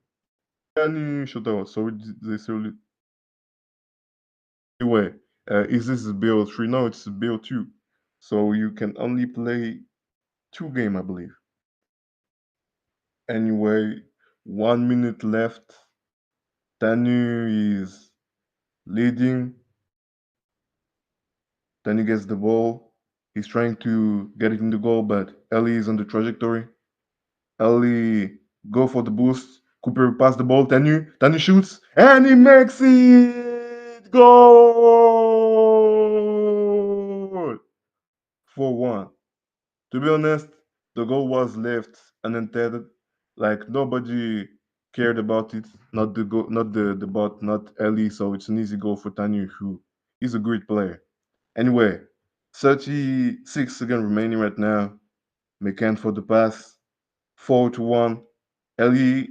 Any shootout. So they say anyway, is this BO3? No, it's BO2. So you can only play 2 games, I believe. Anyway, 1 minute left. Tanu is leading. Tanu gets the ball. He's trying to get it in the goal, but Ellie is on the trajectory. Ellie go for the boost. Cooper pass the ball. Tanu shoots and he makes it. Goal! 4-1. To be honest, the goal was left unintended. Like nobody cared about it. Not the goal, not the bot, not Ellie. So it's an easy goal for Tanu, who is a great player. Anyway, 36 seconds remaining right now. McCann for the pass. 4-1. Ellie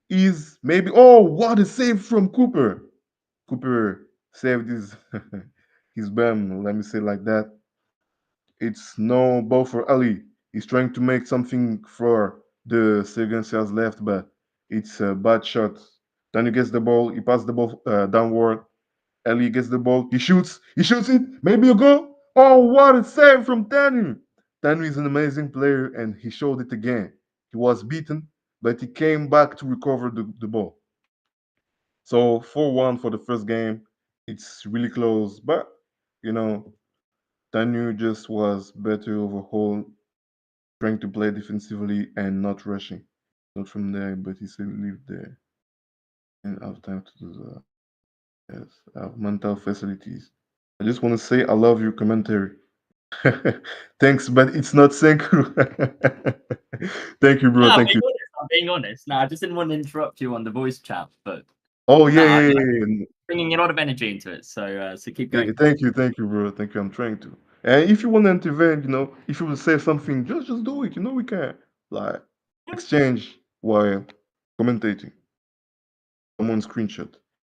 is maybe. Oh, what a save from Cooper! Cooper saved his his bum. Let me say like that. It's no ball for Ali. He's trying to make something for the seconds he has left, but it's a bad shot. Then he gets the ball. He passes the ball downward. Ali gets the ball. He shoots. He shoots it. Maybe a goal. Oh, what a save from Tanu! Tanu is an amazing player, and he showed it again. He was beaten, but he came back to recover the ball. So 4-1 for the first game. It's really close, but you know, Tanu just was better overall, trying to play defensively and not rushing. Not from there, but he still lived there and have time to do that. Yes, have mental facilities. I just want to say I love your commentary. Thanks, but it's not thank you. Thank you, bro. No, I'm Thank being you. honest. I'm being honest. No, I just didn't want to interrupt you on the voice chat, but Oh yeah, no, yeah, I'm yeah, yeah. bringing a lot of energy into it. So keep Yeah, going. thank you, bro. Thank you. I'm trying to. And if you want to intervene, if you will say something, just do it. We can like exchange while commentating. Someone screenshot.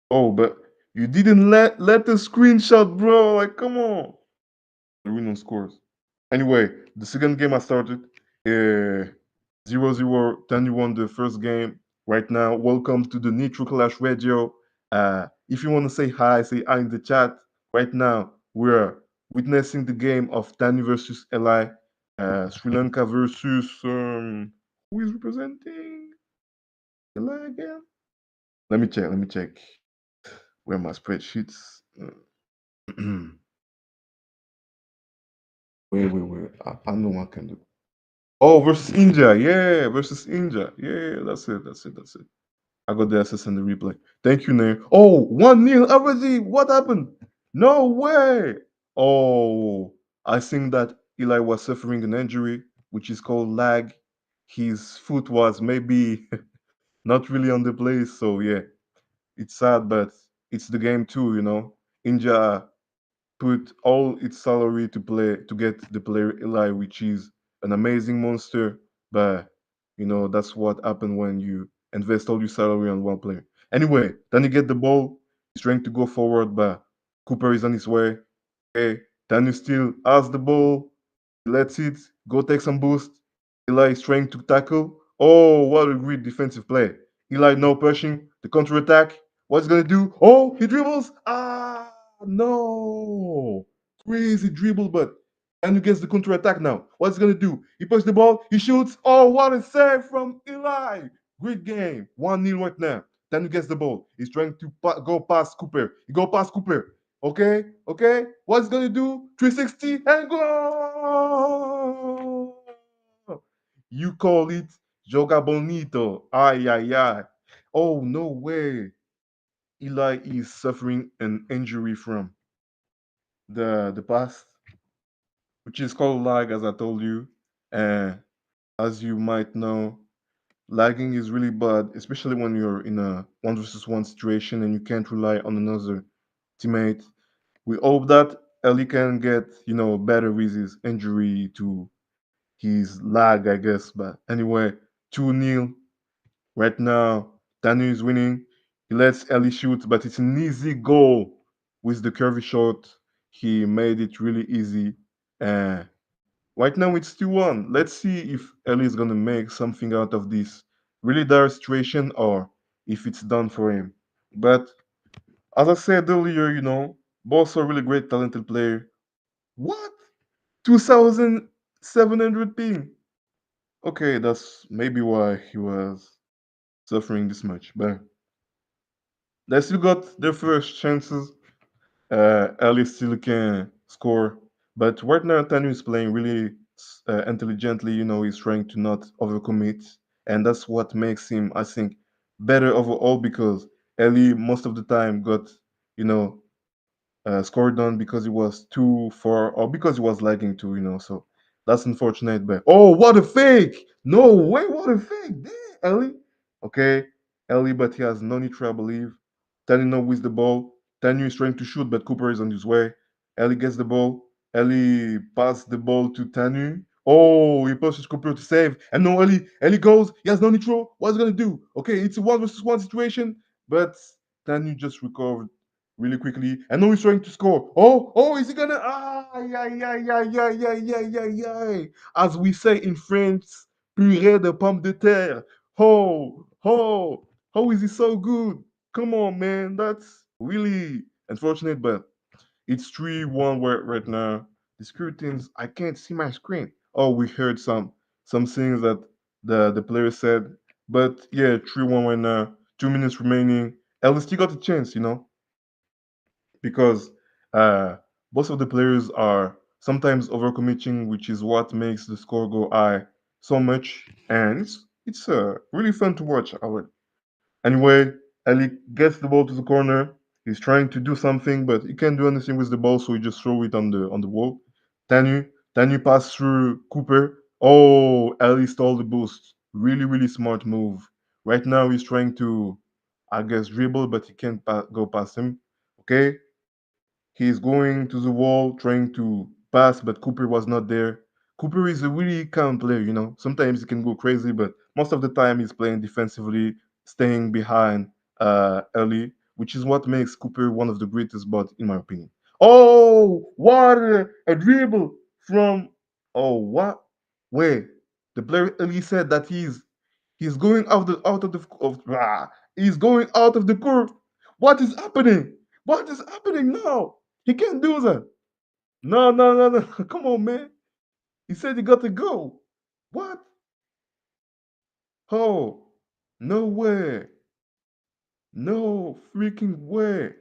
Oh, but you didn't let the screenshot, bro. Like, come on. The win on scores. Anyway, the second game I started. 0-0. Then you won the first game. Right now, welcome to the NitroClash.io. If you want to say hi in the chat. Right now, we're witnessing the game of Tani versus Eli. Sri Lanka versus who is representing Eli again? Let me check. Where are my spreadsheets? Wait. I know I can do. Oh, versus India. Yeah, versus India. Yeah, that's it. I got the access and the replay. Thank you, Nair. Oh, 1-0 already. What happened? No way. Oh, I think that Eli was suffering an injury, which is called lag. His foot was maybe not really on the place. So, yeah, it's sad, but it's the game too. India put all its salary to get the player Eli, which is an amazing monster. But that's what happened when you invest all your salary on one player. Anyway, then you get the ball. He's trying to go forward, but Cooper is on his way. Okay, then you still has the ball. He lets it go take some boost. Eli is trying to tackle. Oh, what a great defensive play. Eli now pushing the counter attack. What's he gonna do? Oh, he dribbles. Ah, no. Crazy dribble, but and he gets the counter attack now. What's he gonna do? He pushes the ball. He shoots. Oh, what a save from Eli. Great game. 1-0 right now. Then he gets the ball. He's trying to go past Cooper. He go past Cooper. Okay, okay. What's he gonna do? 360 and go. You call it joga bonito. Ay, ay, ay. Oh, no way. Eli is suffering an injury from the past, which is called lag, as I told you. And as you might know, lagging is really bad, especially when you're in a one versus one situation and you can't rely on another teammate. We hope that Ellie can get, better with his injury to his lag, I guess. But anyway, 2-0 right now. Daniel is winning. He lets Ellie shoot, but it's an easy goal with the curvy shot. He made it really easy. And right now it's 2-1. Let's see if Ellie is gonna make something out of this really dire situation or if it's done for him. But as I said earlier, both are really great, talented player. What? 2,700 ping. Okay, that's maybe why he was suffering this much. But they still got their first chances. Ellie still can score. But right now, Tanu is playing really intelligently. He's trying to not overcommit. And that's what makes him, I think, better overall because Ellie, most of the time, got, you know, scored on because it was too far or because it was lagging too. So that's unfortunate. But oh, what a fake! No way, what a fake! Damn, Ellie. Okay, Ellie, but he has no nitro, I believe. Tanu now with the ball. Tanu is trying to shoot, but Cooper is on his way. Ellie gets the ball. Ellie passes the ball to Tanu. Oh, he pushes Cooper to save. And no, Ellie goes. He has no nitro. What's he gonna do? Okay, it's a one versus one situation, but Tanu just recovered really quickly. And now he's trying to score. Oh, is he gonna? Yeah, yeah, yeah, yeah, yeah, yeah, yeah, yeah. As we say in French, purée de pomme de terre. How is he so good? Come on, man. That's really unfortunate, but it's 3-1 right now. The screens, I can't see my screen. Oh, we heard some things that the player said. But yeah, 3-1 right now. 2 minutes remaining. Ellie still got a chance, because uh, most of the players are sometimes overcommitting, which is what makes the score go high so much, and it's really fun to watch. Anyway, Ali gets the ball to the corner. He's trying to do something, but he can't do anything with the ball, so he just throw it on the wall. Tanu, Tanu pass through Cooper. Oh, Ali stole the boost. Really, really smart move. Right now, he's trying to, I guess, dribble, but he can't go past him. Okay, he's going to the wall trying to pass, but Cooper was not there. Cooper is a really calm player. Sometimes he can go crazy, but most of the time he's playing defensively, staying behind early, which is what makes Cooper one of the greatest bots, in my opinion. Oh, what a dribble from. Oh, what? Wait, the player early said that he's going he's going out of the court. What is happening? What is happening now? He can't do that. No, no, no, no. Come on, man. He said he got to go. What? Oh, no way. No freaking way.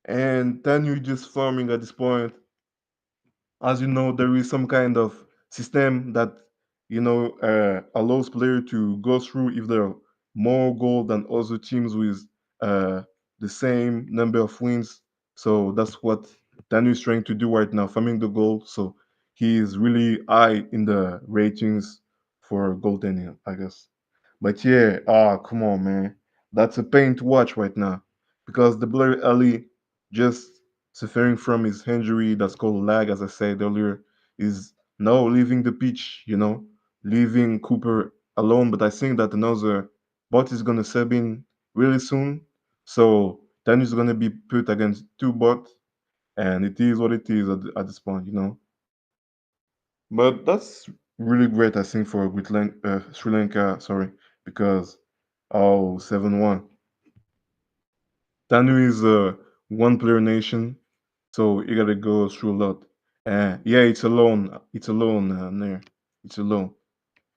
And then you're just farming at this point. As you know, there is some kind of system that allows player to go through if there are more goal than other teams with uh, the same number of wins. So that's what Daniel is trying to do right now, farming the goal. So he is really high in the ratings for goaltending, I guess. But yeah, come on, man, that's a pain to watch right now because the Blair Ali just suffering from his injury that's called lag, as I said earlier, is now leaving the pitch, leaving Cooper alone. But I think that another bot is gonna sub in really soon. So then is gonna be put against two bots, and it is what it is at this point, you know. But that's really great, I think, for Sri Lanka, sorry, because 7-1. Tanu is a one-player nation, so you gotta go through a lot. Yeah, it's alone. It's alone, there. It's alone.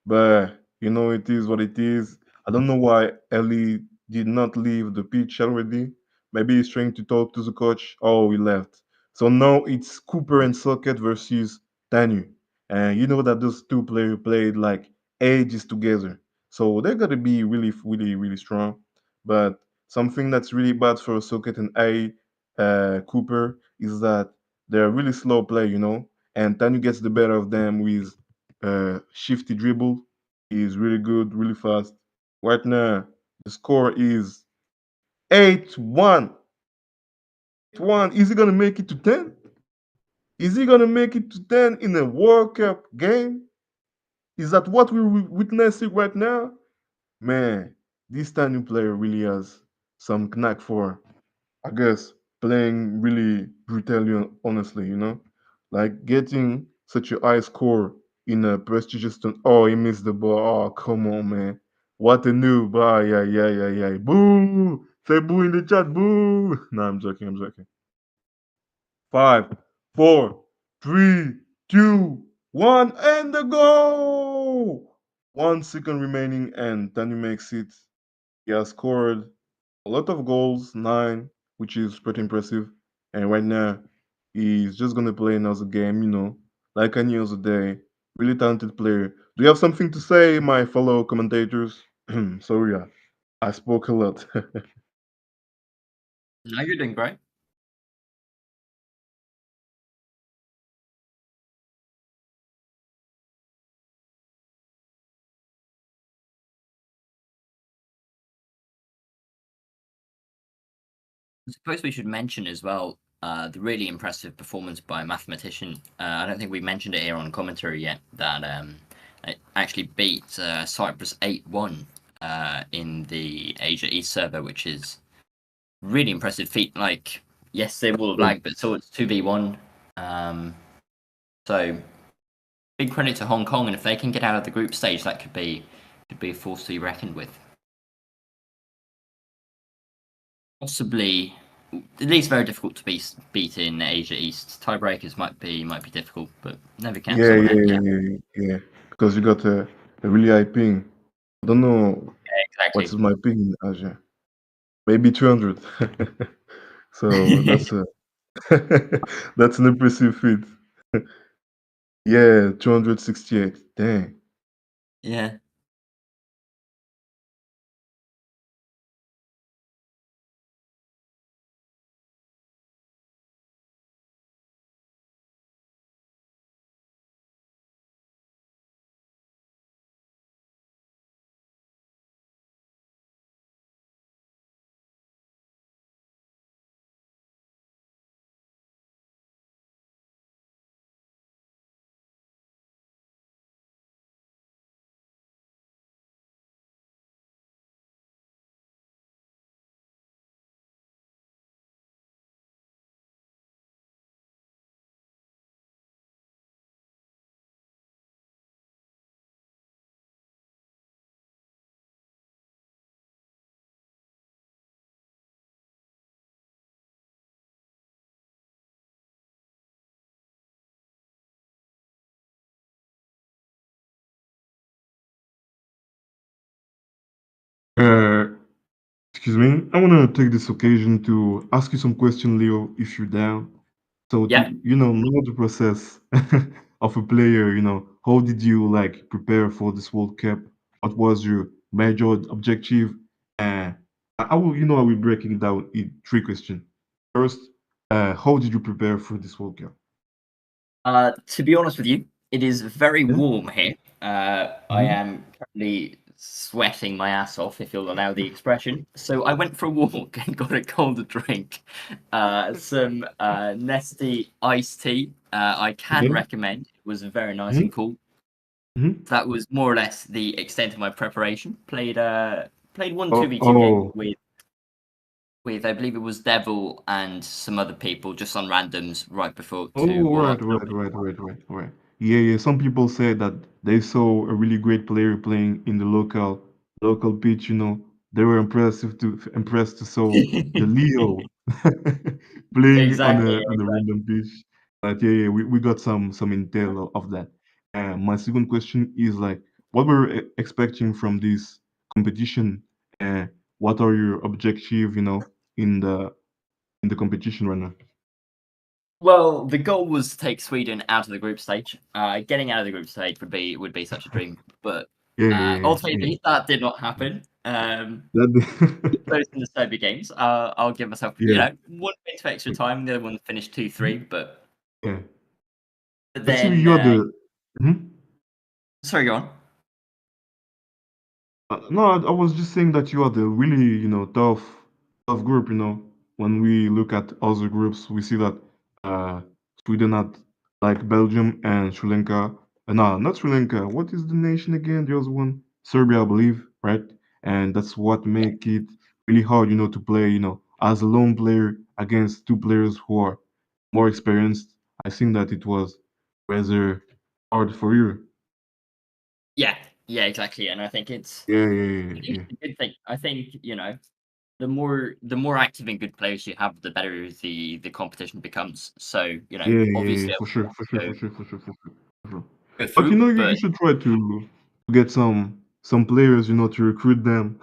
But you know, it is what it is. I don't know why Ellie did not leave the pitch already. Maybe he's trying to talk to the coach. Oh, he left. So now it's Cooper and Socket versus Danu. And you know that those two players played like ages together. So they're gonna be really, really, really strong. But something that's really bad for Socket and Cooper is that they're really slow play, you know. And Danu gets the better of them with shifty dribble. Is really good, really fast. Right now, the score is 8-1. 8-1. Is he gonna make it to 10? Is he gonna make it to 10 in a World Cup game? Is that what we're witnessing right now? Man, this Tanu player really has some knack for, I guess, playing really brutally, honestly, you know? Like getting such a high score in a prestigious Oh, he missed the ball. Oh, come on, man. What a noob. Ah, yeah, yeah, yeah, yeah. Boo! Say boo in the chat. Boo! No, I'm joking. I'm joking. 5, 4, 3, 2, 1, and the goal! 1 second remaining, and Tanu makes it. He has scored a lot of goals, 9, which is pretty impressive. And right now, he's just gonna play another game, you know, like any other day. Really talented player. Do you have something to say, my fellow commentators? Sorry, I spoke a lot. No, you're doing great. I suppose we should mention as well the really impressive performance by a mathematician. I don't think we mentioned it here on commentary yet, that it actually beat Cyprus 8-1 in the Asia East server, which is really impressive feat. Like, yes, they will have lagged, but still it's 2v1. So big credit to Hong Kong, and if they can get out of the group stage, that could be a force to be reckoned with. Possibly, at least very difficult to beat in Asia East. Tiebreakers might be difficult, but never counts Yeah, on yeah, it. yeah, Yeah, yeah, yeah. Because you got a really high ping. I don't know what is exactly. my ping in Asia. Maybe 200. So that's a that's an impressive feat. Yeah, 268. Dang. Yeah. Uh, Excuse me. I want to take this occasion to ask you some question, Leo, if you're down. So Yeah. to know the process of a player, how did you like prepare for this World Cup? What was your major objective? And I will break it down in three questions. First, how did you prepare for this World Cup? To be honest with you, it is very Yeah. warm here. I Mhm. am currently sweating my ass off, if you'll allow the expression. So I went for a walk and got a cold drink, some Nesty iced tea. I can Okay. recommend. It was very nice Mhm. and cool. Mhm. That was more or less the extent of my preparation. Played one Oh, 2v2 game oh, with with I believe it was Devil and some other people just on randoms right before Oh, to warm right, up. right. Yeah. Some people say that they saw a really great player playing in the local pitch. They were impressed to saw the Leo playing on Exactly. a random pitch. But yeah, we got some intel of that. And my second question is like, what were expecting from this competition, and what are your objective, in the competition right now? Well, the goal was to take Sweden out of the group stage. Getting out of the group stage would be such a dream, but Yeah. ultimately that did not happen. That, Both in the Serbia games, I'll give myself, yeah, one bit of extra time. The other one finished 2-3, yeah. but Actually, then you're the. Mhm. sorry, go on. No, I was just saying that you are the really, tough group. When we look at other groups, we see that uh, Sweden had like Belgium and Sri Lanka. No, not Sri Lanka. What is the nation again? The other one, Serbia, I believe, right? And that's what make it really hard, to play, as a lone player against two players who are more experienced. I think that it was rather hard for you. Yeah, exactly. And I think Yeah. it's a good thing. I think the more active and good players you have, the better the competition becomes. So Yeah, obviously I for sure, for sure, would for sure, for sure, for sure, for sure. go But through, you but should try to get some players, to recruit them.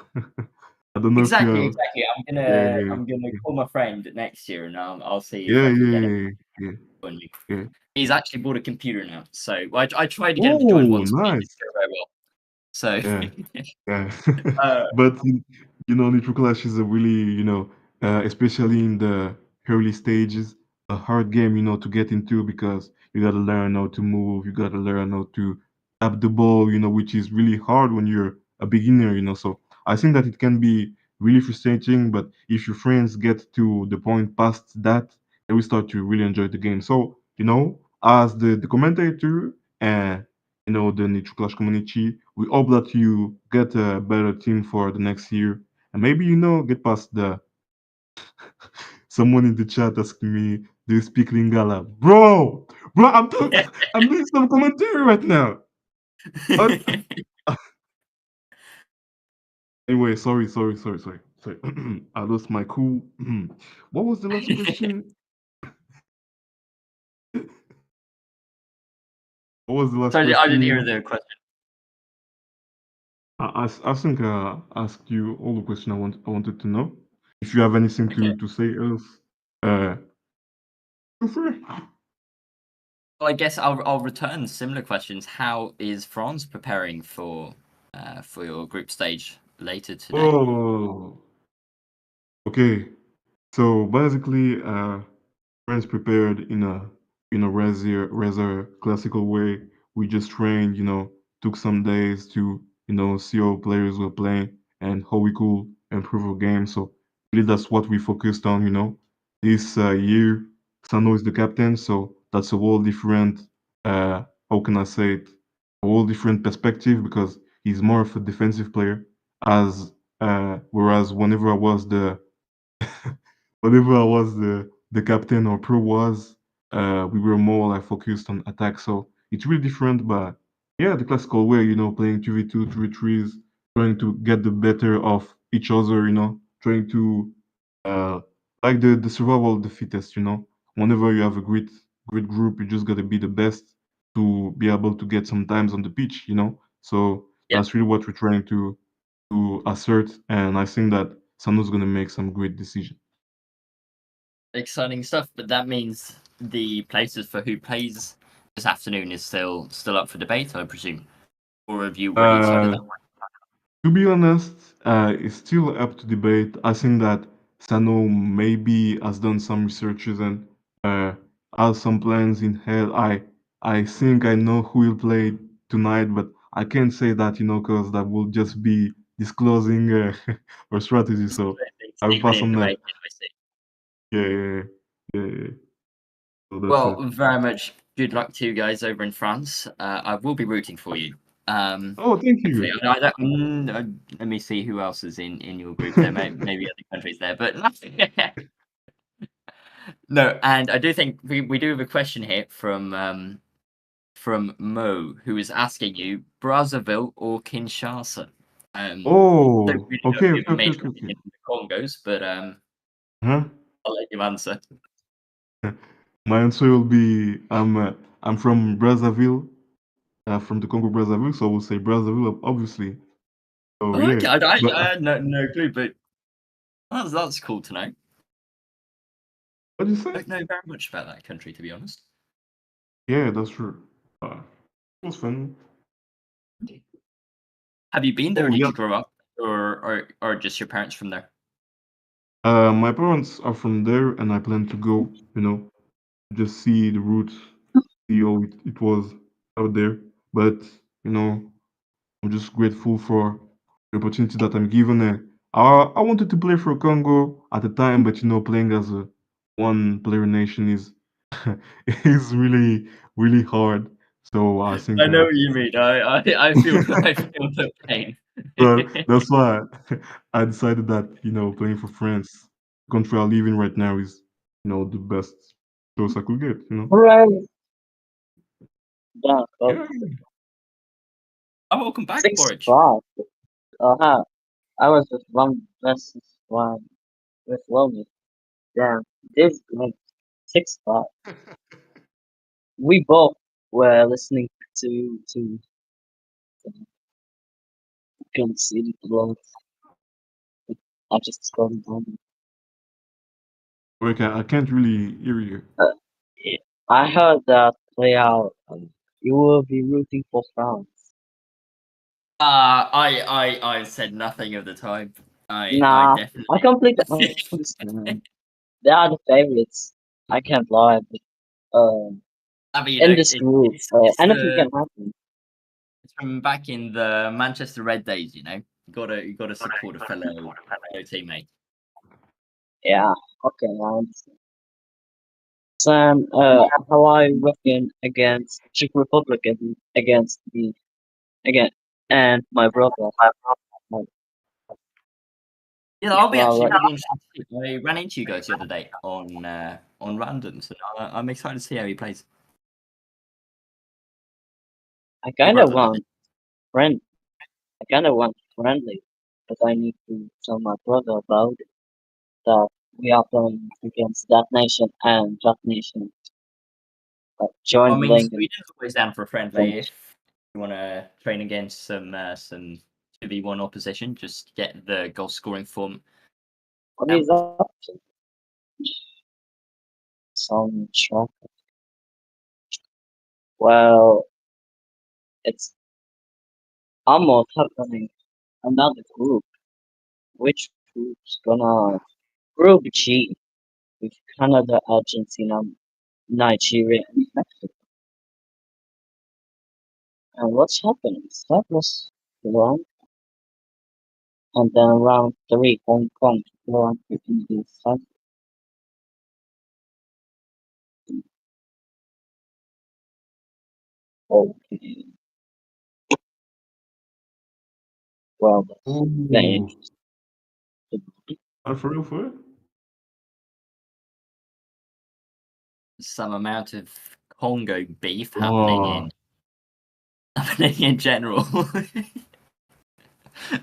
I don't know if you have. exactly. Yeah, I'm gonna call my friend next year, and I'll see if yeah, I yeah, can get him yeah, yeah, to join me. yeah. Yeah. He's actually bought a computer now, so I tried to get him to join Oh, once, but he didn't nice. go very well. So Yeah. Yeah. uh, But NitroClash is a really, especially in the early stages, a hard game, to get into because you gotta learn how to move, you gotta learn how to tap the ball, which is really hard when you're a beginner, So I think that it can be really frustrating, but if your friends get to the point past that, they will start to really enjoy the game. So, as the commentator and the NitroClash community. We hope that you get a better team for the next year, and maybe get past the. Someone in the chat asking me, "Do you speak Lingala, bro? I'm doing some commentary right now." Uh, anyway, sorry. I lost my cool. What was the last question? What was the last sorry, I didn't hear question? the question. I think I asked you all the question I wanted to know. If you have anything Okay. to say else, uh, feel free. Well, I guess I'll return similar questions. How is France preparing for your group stage later today? Oh, okay. So basically, friends prepared in a rather classical way. We just trained, took some days to see how players were playing and how we could improve our game. So really, that's what we focused on. This year, Sano is the captain, so that's a whole different. How can I say it? A whole different perspective because he's more of a defensive player. As whereas whenever I was the captain or pro was, we were more like focused on attack. So it's really different, but yeah, the classical way, playing 2v2, 3v3s, trying to get the better of each other, trying to uh like the survival of the fittest, Whenever you have a great group, you just gotta be the best to be able to get some times on the pitch, So Yeah, that's really what we're trying to assert, and I think that Sano's gonna make some great decisions. exciting stuff. But that means the places for who plays this afternoon is still up for debate, I presume, or have you already decided Uh, that? to be honest, it's still up to debate. I think that Sano maybe has done some researches and uh, has some plans in head. I think I know who will play tonight, but I can't say that, because that will just be disclosing our strategy. So I will Steven pass on that. information, I see. Yeah. So that's Well, it. very much good luck to you guys over in France. I will be rooting for you. Oh, thank Hopefully, you. I don't, let me see who else is in your group. There maybe other countries there, but no. And I do think we do have a question here from Mo, who is asking you Brazzaville or Kinshasa. Don't Oh, really know okay, if you okay, have a okay, major okay, okay. opinion on the Congos, but Huh? I'll let you answer. My answer will be I'm from Brazzaville, from the Congo Brazzaville, so we'll say Brazzaville, obviously. So Okay, yeah, but I had no clue, but that's cool to know. what did you I say? don't know very much about that country, to be honest. Yeah, that's true. It was fun. Have you been there? Oh Or did yeah. you grow up, or just your parents from there? My parents are from there, and I plan to go. Just see the roots, see how it was out there. But I'm just grateful for the opportunity that I'm given. I wanted to play for Congo at the time, but playing as a one player nation is is really really hard. So I think I know what you mean. I feel I feel the pain. but that's why I decided that playing for France, the country I live in right now, is the best choice I could get. Hooray! Yeah, Yeah. Oh, welcome back, six Porridge. five. Uh-huh. I was with one versus one with Lomi. Damn, this is like 6-5. We both were listening to conceded goals. I just scored on. Like I can't really hear you. Uh, I heard that play out. You will be rooting for France. I said nothing of the time. I Nah, definitely. I completely understand. They are the favorites. I can't lie. But, I mean, in this group, anything can happen. it's from back in the Manchester Red days. You gotta support a fellow teammate. Yeah, okay, I understand. Sam, how are you working against Czech Republic and against the again and my brother? Yeah, I'll be actually Right. really interested to see. I ran into you guys the other day on random, so I'm excited to see how he plays. I Your kind of brother, that want friend. I kind of want friendly, but I need to tell my brother about it. That we are playing against that nation and that nation. I Joint mean, Lincoln. Sweden's always down for a friendly if you want to train against some 2v1 opposition. Just get the goal scoring form. What is up? Some track. Well, it's almost happening. Another group. Which group's gonna Group G with Canada, Argentina, Nigeria, and Mexico. And what's happening? Cyprus won, and then round three, Hong Kong won in the second. Okay, well, that's very Oh, interesting. for real, for real? Some amount of Congo beef Oh, happening in general.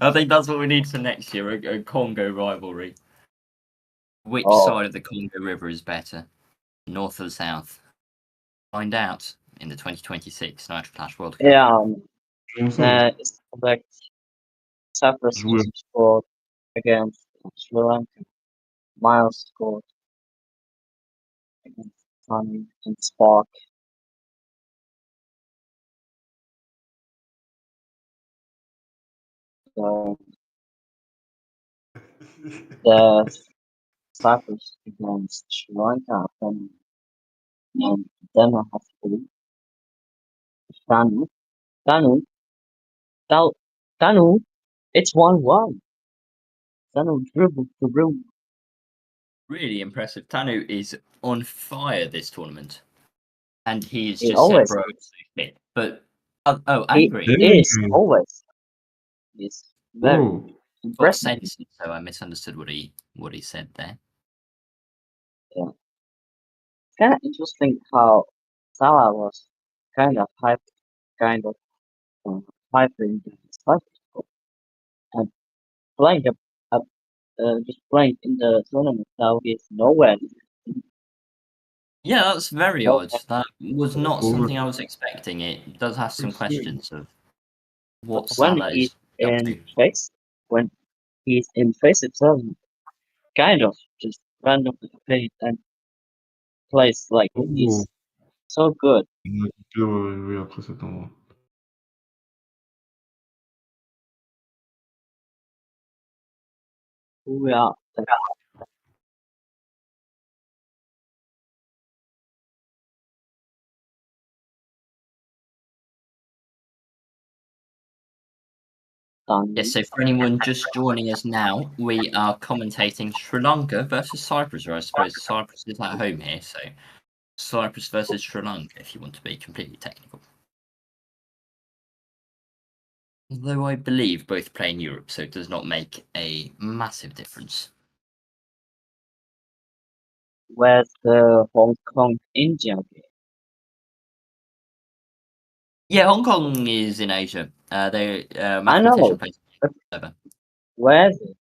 I think that's what we need for next year, a Congo rivalry. Which Oh, side of the Congo River is better? North or south? Find out in the 2026 NitroClash World Cup. yeah, I'm it's correct. Cyprus saying. just scored against Sri Lanka. Miles scored against Sunny and Spark. So the Cyprus against Sri Lanka and then I have to Tanu. Tanu. Tanu. Tanu. It's 1-1. Tanu dribbled the room. Really impressive. Tanu is on fire this tournament. And he's He just said, always bro, is. fit. But He angry. is Damn. always. He's very Bro. Got impressive. censored, so I misunderstood what he said there. Yeah. It's kind of interesting how Salah was kind of hype, kind of hyping the Cyprus and playing just playing in the tournament now he's nowhere. Yeah, that's very No, odd. That was not something I was expecting. It does ask some questions of what but when Salah he's is up in to. face, when he's in face itself, kind of just randomly plays and plays like Oh. he's so good. On a coupé, oui, après cet endroit. Who are Yes, so for anyone just joining us now, we are commentating Sri Lanka versus Cyprus, or I suppose Cyprus is at home here, so Cyprus versus Sri Lanka, if you want to be completely technical. Although I believe both play in Europe, so it does not make a massive difference. where's the Hong Kong India game? Yeah, Hong Kong is in Asia. They I know, mathematician plays but over. where's it?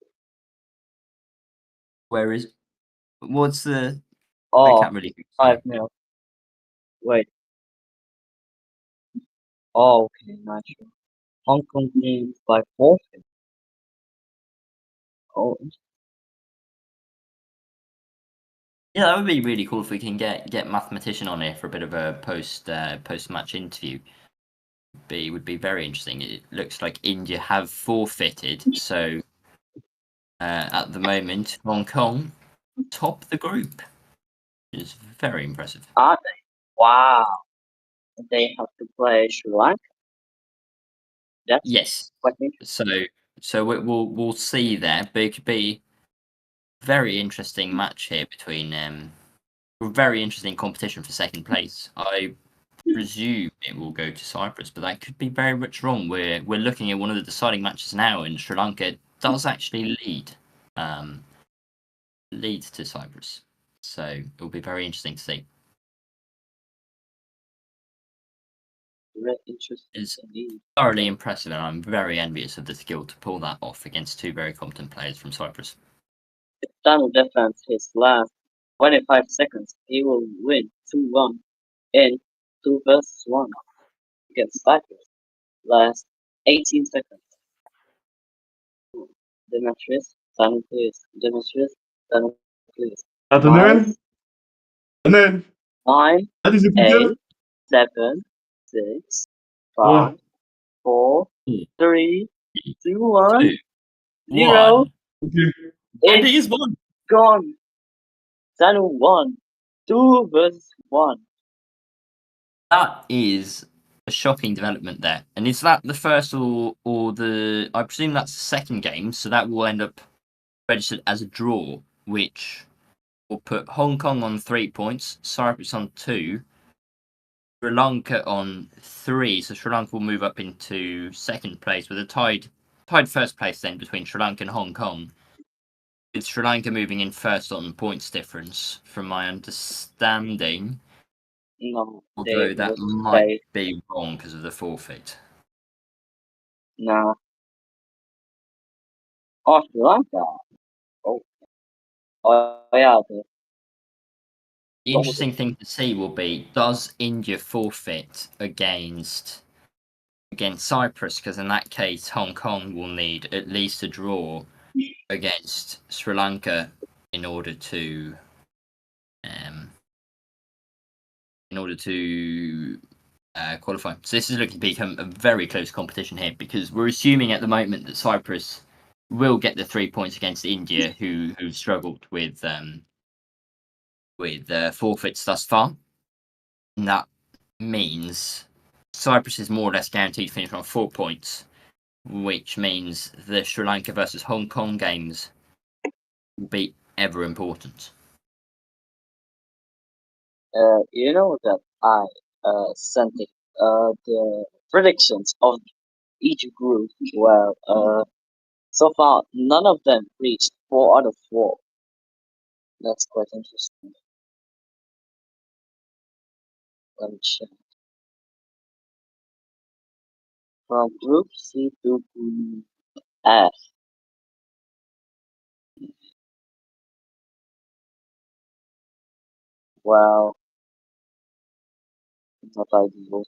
Where is what's the I Oh, can't really 5-0. Wait. Oh, okay, not sure. Hong Kong leads by 4. Oh, Yeah, that would be really cool if we can get mathematician on here for a bit of a post match interview. Would be very interesting. It looks like India have forfeited, so at the moment Hong Kong top the group, which is very impressive. are they? Wow. They have to play Sri Lanka. That's Yes, quite interesting. so we'll see there, but it could be a very interesting match here between very interesting competition for second place. I presume it will go to Cyprus, but that could be very much wrong. We're looking at one of the deciding matches now, and Sri Lanka does actually lead to Cyprus. So it will be very interesting to see. Very interesting It's indeed. thoroughly impressive, and I'm very envious of the skill to pull that off against two very competent players from Cyprus. If Daniel defends his last 25 seconds, he will win 2-1 in 2 versus 1 against Cyprus. Last 18 seconds. Demetrius, Daniel please. Demetrius, Daniel please. Gaat er nu in? Nee. 9, Het is het 8, 7, 6, 5, 4, 3, 2, 1, 0. And it is one. Gone. Daniel won. 2 versus 1. That is a shocking development there. And is that the first or the? I presume that's the second game, so that will end up registered as a draw, which will put Hong Kong on 3 points, Cyprus on 2, Sri Lanka on 3. So Sri Lanka will move up into second place with a tied first place then between Sri Lanka and Hong Kong. With Sri Lanka moving in first on points difference, from my understanding. No, Although they that will might stay. be wrong because of the forfeit. No. Oh, Sri Lanka. Oh, yeah. The interesting thing to see will be, does India forfeit against Cyprus? Because in that case, Hong Kong will need at least a draw against Sri Lanka in order to qualify. So this is looking to become a very close competition here, because we're assuming at the moment that Cyprus will get the 3 points against India, who've struggled with forfeits thus far. And that means Cyprus is more or less guaranteed to finish on 4 points, which means the Sri Lanka versus Hong Kong games will be ever important. You know that I sent the predictions of each group. Well, so far none of them reached 4 out of 4. That's quite interesting. Let me check. From Group C to Group F. Well, not ideal.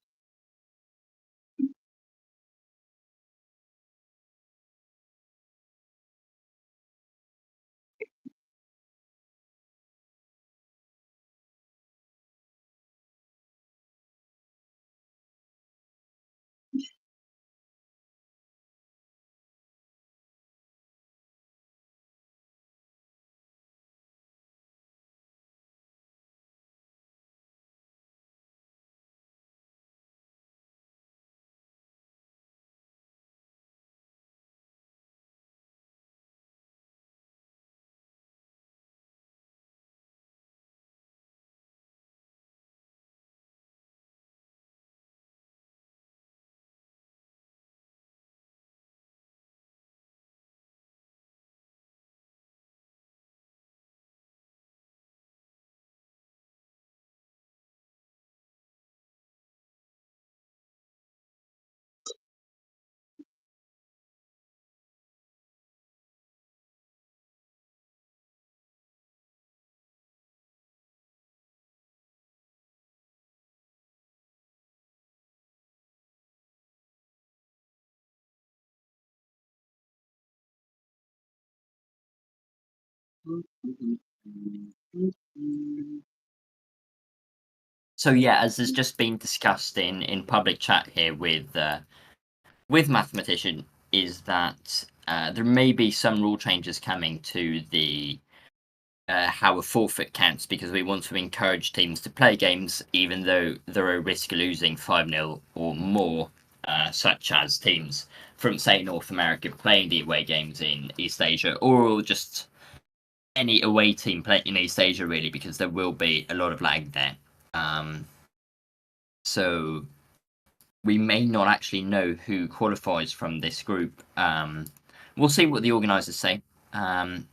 So yeah, as has just been discussed in public chat here with Mathematician, is that there may be some rule changes coming to the how a forfeit counts, because we want to encourage teams to play games even though they're at risk of losing 5-0 or more, such as teams from, say, North America playing the away games in East Asia, or just any away team playing in East Asia, really, because there will be a lot of lag there. So we may not actually know who qualifies from this group. We'll see what the organisers say.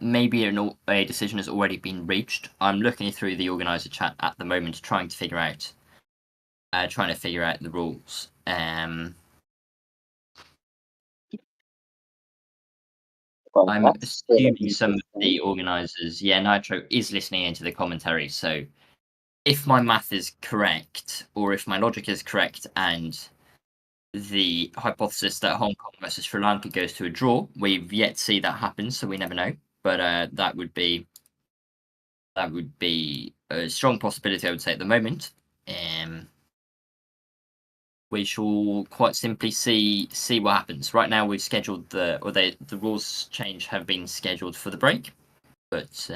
Maybe a decision has already been reached. I'm looking through the organiser chat at the moment, trying to figure out the rules. Well, I'm that's sort of assuming some of interesting. the organisers, Nitro is listening into the commentary. So if my math is correct, or if my logic is correct, and the hypothesis that Hong Kong versus Sri Lanka goes to a draw, we've yet to see that happen, so we never know. But that would be a strong possibility, I would say, at the moment. We shall quite simply see what happens. Right now, we've scheduled the rules change have been scheduled for the break, but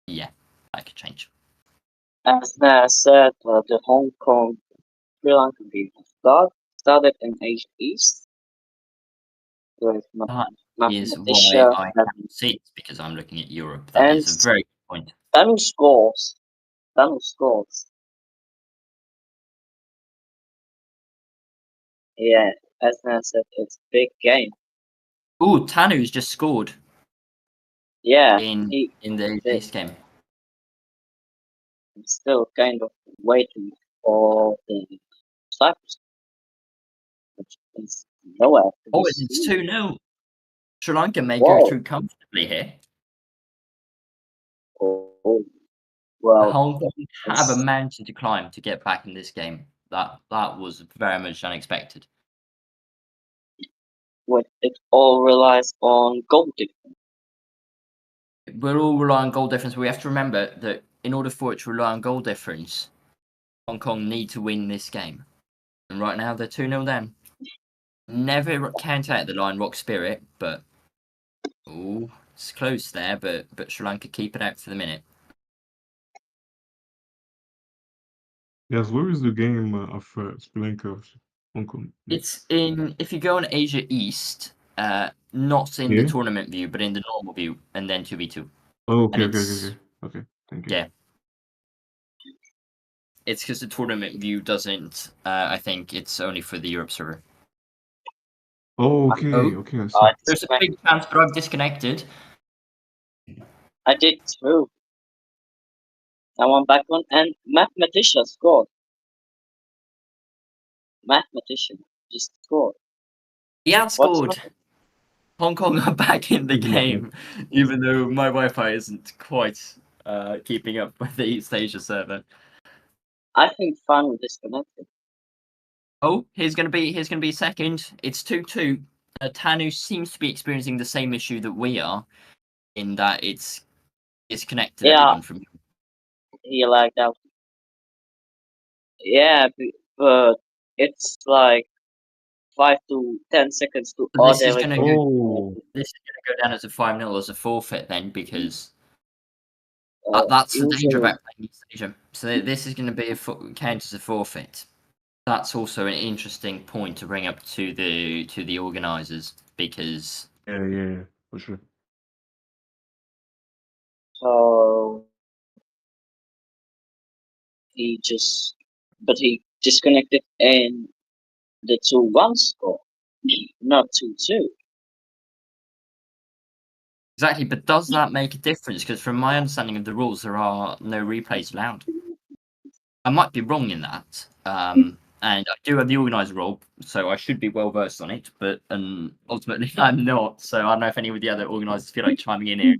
yeah, that could change. As I said, the Hong Kong Sri Lanka game started in Asia East with That is why Malaysia I can't see it, because I'm looking at Europe. That and is a very good point. Danu scores. Danu scores. Yeah, as I said, it's a big game. Ooh, Tanu's just scored Yeah, in the the- Ace game. I'm still kind of waiting for the Cyprus, which is nowhere to be Oh, it's seen. 2-0. Sri Lanka may Whoa. go through comfortably here. Oh, well, Hong Kong have a it's- mountain to climb to get back in this game. That was very much unexpected. it all relies on goal difference. We'll all rely on goal difference. We have to remember that in order for it to rely on goal difference, Hong Kong need to win this game. And right now they're 2-0 down. Never count out the Lion Rock spirit, but it's close there. But Sri Lanka keep it out for the minute. Yes, where is the game of Sri Lanka versus Hong Kong? It's in, if you go on Asia East, not in the Yeah? tournament view, but in the normal view, and then 2v2. Oh, okay, And okay, it's okay. Okay, thank you. yeah. it's because the tournament view doesn't. I think it's only for the Europe server. Oh, okay, Oh. okay, I see. There's a big chance that I've disconnected. I did too. Now I'm back on, and Mathematician scored. Mathematician just scored. He What's outscored. happened? Hong Kong are back in the Isn't that game, even though my Wi-Fi isn't quite keeping up with the East Asia server. I think Fan disconnected. Oh, here's gonna be second. It's 2-2. Tanu seems to be experiencing the same issue that we are, in that it's disconnected Yeah, everyone from. he lagged out. Yeah, but it's like 5 to 10 seconds to This is order gonna it. go. Oh, This is gonna go down as a 5-0 as a forfeit then, because Uh, that's the danger usually, about playing East Asia. So this is going to be count as a forfeit. That's also an interesting point to bring up to the organisers, because yeah, for sure. so but he disconnected in the 2-1 score, not 2-2. exactly. But does that make a difference? Because from my understanding of the rules, there are no replays allowed. I might be wrong in that. And I do have the organiser role, so I should be well versed on it. But ultimately, I'm not. So I don't know if any of the other organisers feel like chiming in here,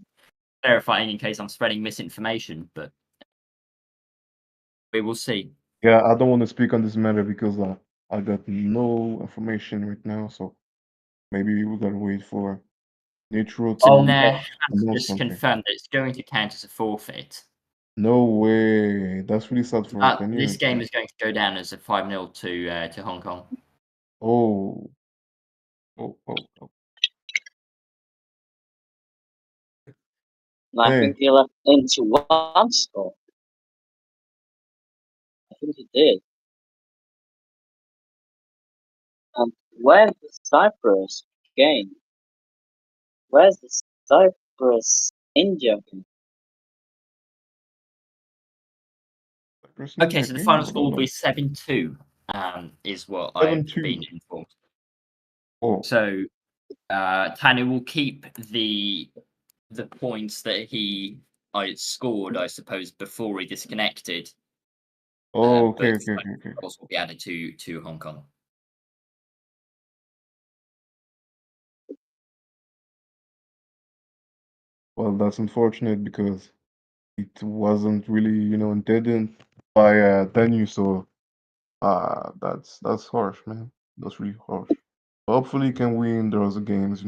verifying in case I'm spreading misinformation. But we will see. Yeah, I don't want to speak on this matter because I got no information right now, so maybe we gotta wait for Nitro to On there has announce just something. confirmed that it's going to count as a forfeit. No way. That's really sad for Tanya. This game is going to go down as a 5-0 to Hong Kong. Oh. Oh. And I Hey, think he left into 1 score. I think he did. And where's the Cyprus game? Where's the Cyprus India game? person Okay, India so the game? final I score don't will be know. 7-2, is what I've 7-2. been informed. Oh, So Tanu will keep the points that I scored, I suppose, before he disconnected. oh, But okay. goals will be added to Hong Kong. Well, that's unfortunate because it wasn't really, intended by Danu, so that's harsh, man. That's really harsh. Hopefully, he can win the other games,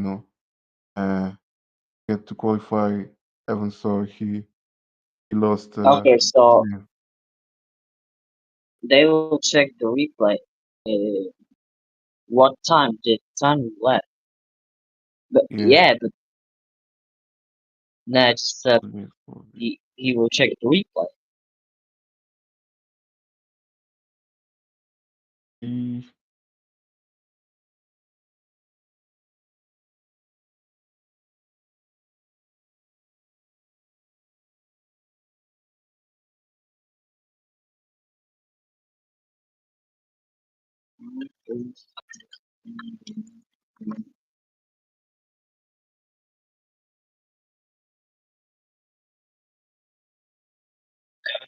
get to qualify. Evan saw he lost. Okay, so Yeah. they will check the replay. What time did Tanu left? But Yeah. yeah, but Ned said Yeah. he will check the replay. He-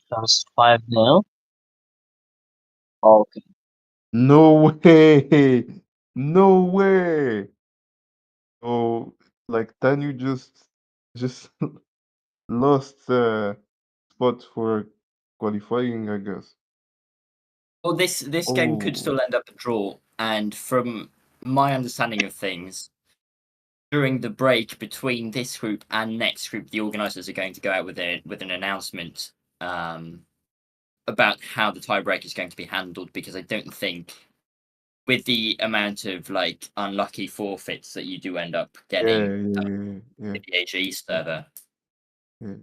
That was 5-0. Okay. No way! No way! Oh, like Danu just lost spot for qualifying, I guess. Well, this game could Oh, still end up a draw, and from my understanding of things, during the break between this group and next group, the organisers are going to go out with an announcement about how the tiebreak is going to be handled, because I don't think, with the amount of like unlucky forfeits that you do end up getting yeah. with the AG server. Yeah.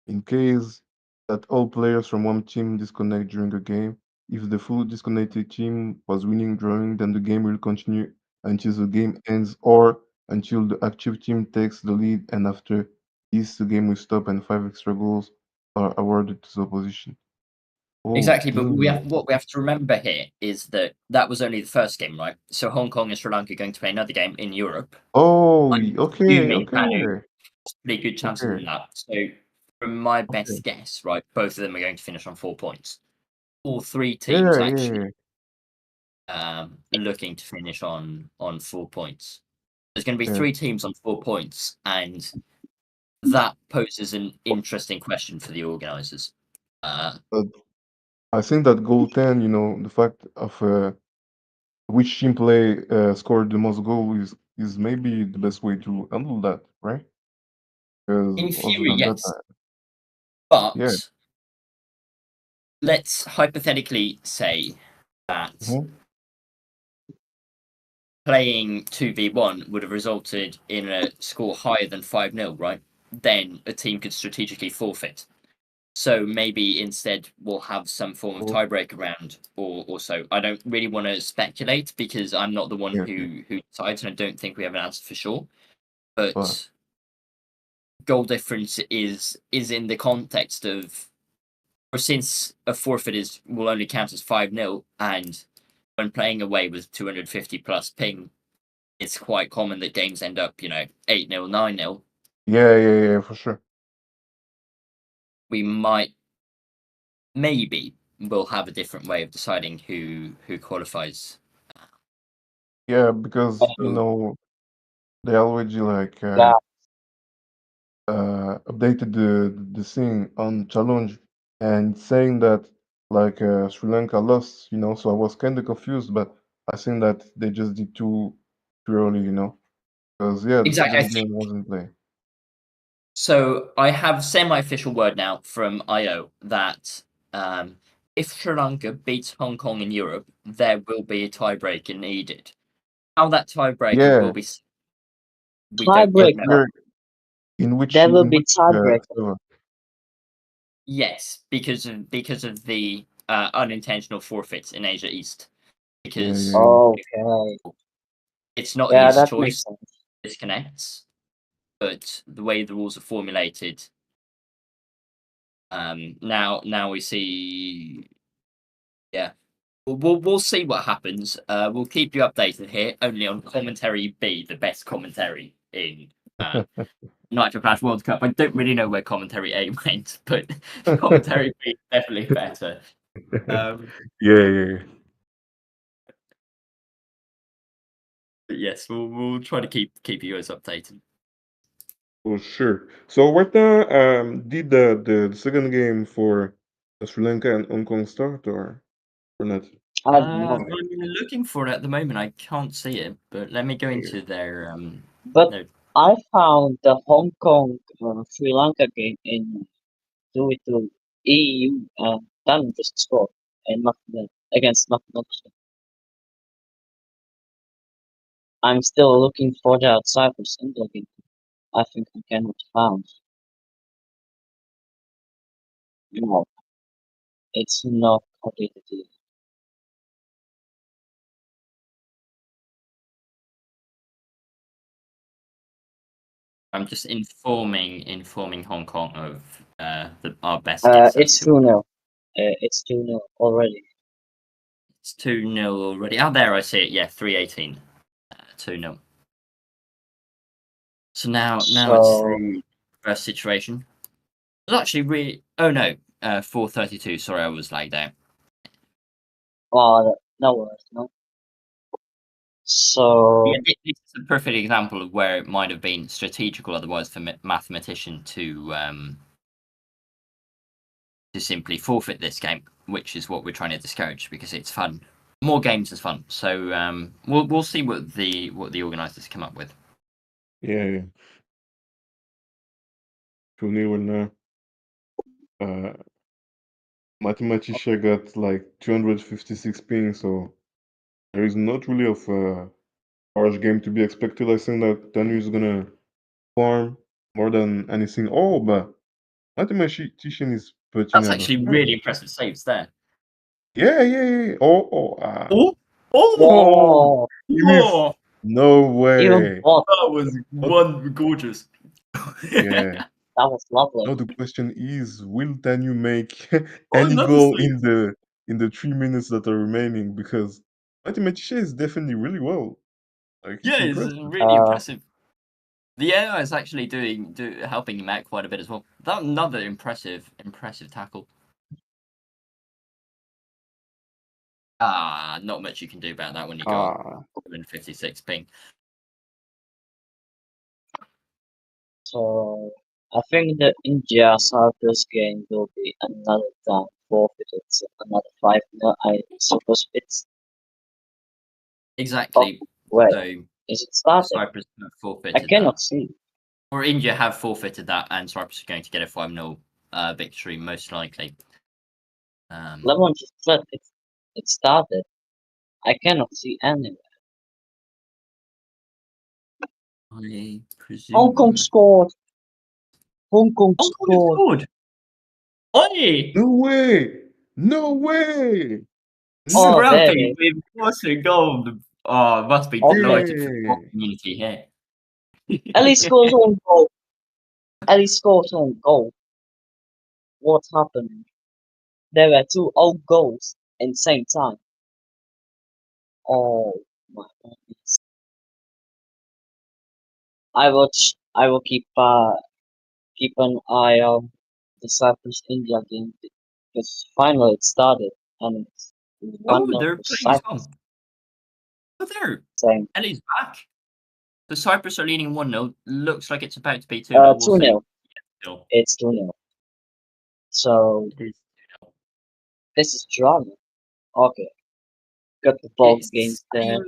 In case that all players from one team disconnect during a game, if the full disconnected team was winning, drawing, then the game will continue until the game ends or until the active team takes the lead, and after this, the game will stop and 5 extra goals are awarded to the opposition. Exactly, but Okay. what we have to remember here is that was only the first game, right? So Hong Kong and Sri Lanka are going to play another game in Europe. Oh, I'm okay, assuming Manu okay, pretty good chances okay, than that. So from my okay. best guess, right, both of them are going to finish on 4 points. All three Yeah, teams yeah, actually yeah, looking to finish on 4 points. There's going to be yeah. 3 teams on 4 points, and that poses an interesting question for the organisers. But I think that goal 10, the fact of which team scored the most goal is maybe the best way to handle that, right? Because In other theory, than that, yes, yeah. but let's hypothetically say that Mhm. playing 2v1 would have resulted in a score higher than 5-0, right? Then a team could strategically forfeit. So maybe instead we'll have some form of Oh, tiebreaker round or so. I don't really want to speculate because I'm not the one yeah, who decides, and I don't think we have an answer for sure. but But goal difference is in the context of, or since a forfeit will only count as 5-0, and when playing away with 250 plus ping, it's quite common that games end up 8-0, 9-0. yeah, for sure. We maybe will have a different way of deciding who qualifies. Yeah, because So they already like Yeah, updated the thing on challenge and saying that like Sri Lanka lost, so I was kind of confused, but I think that they just did too early, because yeah, the exactly, I second think game wasn't played. so. I have semi-official word now from IO that if Sri Lanka beats Hong Kong in Europe, there will be a tiebreaker needed. How that tiebreaker Yeah, will be, we don't but yet know. tiebreaker. where in which There will be tiebreaker. server? Yes, because of the unintentional forfeits in Asia East. Yeah, Because yeah, Okay. it's not Yeah, user that makes choice, sense. disconnects, but the way the rules are formulated, now we see, yeah, we'll see what happens. We'll keep you updated here only on commentary B, the best commentary in NitroClash World Cup. I don't really know where commentary A went, but commentary B is definitely better. Um, yeah. but yes, we'll try to keep you guys updated. For sure. So right now, did the second game for Sri Lanka and Hong Kong start or not? I don't know. I'm looking for it at the moment. I can't see it, but let me go Yeah. into their But their I found the Hong Kong Sri Lanka game in 2v2 EU talent to score and not against mathematics. I'm still looking for the outsiders in the game. I think I cannot find. No, it's not updated yet. I'm just informing Hong Kong of our best guess as It's to 2-0. It's 2-0 already. it's 2-0 already. Oh, there I see it. Yeah, 3-18, 2-0. So now it's So, the first situation. It's actually really. Oh no, 4:32. Sorry, I was lagged out. no worries, no. So, Yeah, this is a perfect example of where it might have been strategical otherwise for mathematician to simply forfeit this game, which is what we're trying to discourage because it's fun. More games is fun. So we'll see what the organisers come up with. Yeah. 2-0 now. Mathematician got like 256 ping, so there is not really of a harsh game to be expected. I think that Danu is gonna farm more than anything. Oh, but mathematician is putting That's out a actually flag. really impressive saves there. Yeah. Oh, Oh, oh, whoa, he missed. oh, No even way. bot. that was What? one gorgeous. Yeah. That was lovely. Now the question is, will Daniel make Oh, any another goal thing. in the 3 minutes that are remaining? Because Mathieu is definitely really well. Like he's Yeah, it's impressive. really impressive. The AI is actually helping him out quite a bit as well. That another impressive tackle. Not much you can do about that when you got 56 ping. So I think the India Cyprus game will be another time forfeited. So another 5-0. I suppose it's Exactly. wait. So Is it started? Cyprus have I forfeited cannot that. see. Or India have forfeited that, and Cyprus are going to get a 5-0 victory, most likely. Lemon just said it started. I cannot see anywhere. I presume. Hong Kong scored. Hong Kong scored. scored. Oi! No way! No way! Oh, there Scrappy it with Boston gold. Oh, must be Okay. delighted for the Hey! whole community here. Ellie scores on goal. Ellie scores on goal. What's happening? There were 2 own goals in the same time. Oh my goodness. I will keep an eye on the Cyprus India game because finally it started and it's Oh, 1-0 they're for playing as Cyprus. well. Oh, there. Same. Ellie's back. The Cyprus are leading 1-0. Looks like it's about to be 2-0. We'll 2-0. see. Still. It's 2-0. So It is 2-0. this is drama. Okay. Got the both games there.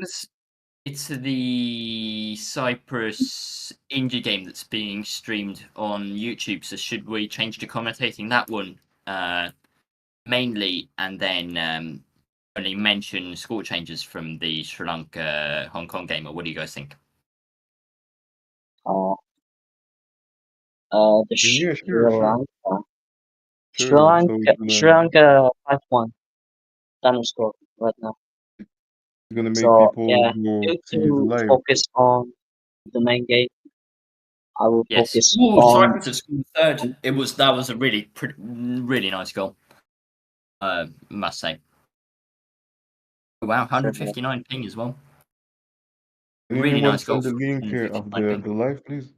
It's the Cyprus India game that's being streamed on YouTube. So should we change to commentating that one mainly, and then only mention score changes from the Sri Lanka Hong Kong game? Or what do you guys think? The Yeah, Sri sure. Lanka. Sri Sure. So Lanka. Sri Lanka 5-1. Daniel score right now. it's gonna make So people yeah, go due see it to live. focus on the main game, I will Yes. focus Ooh, on. Cyprus have scored third. That was a really nice goal. Must say. Wow, 159 ping as well. Can Really anyone nice goal. send the link of 159 ping. the live, please?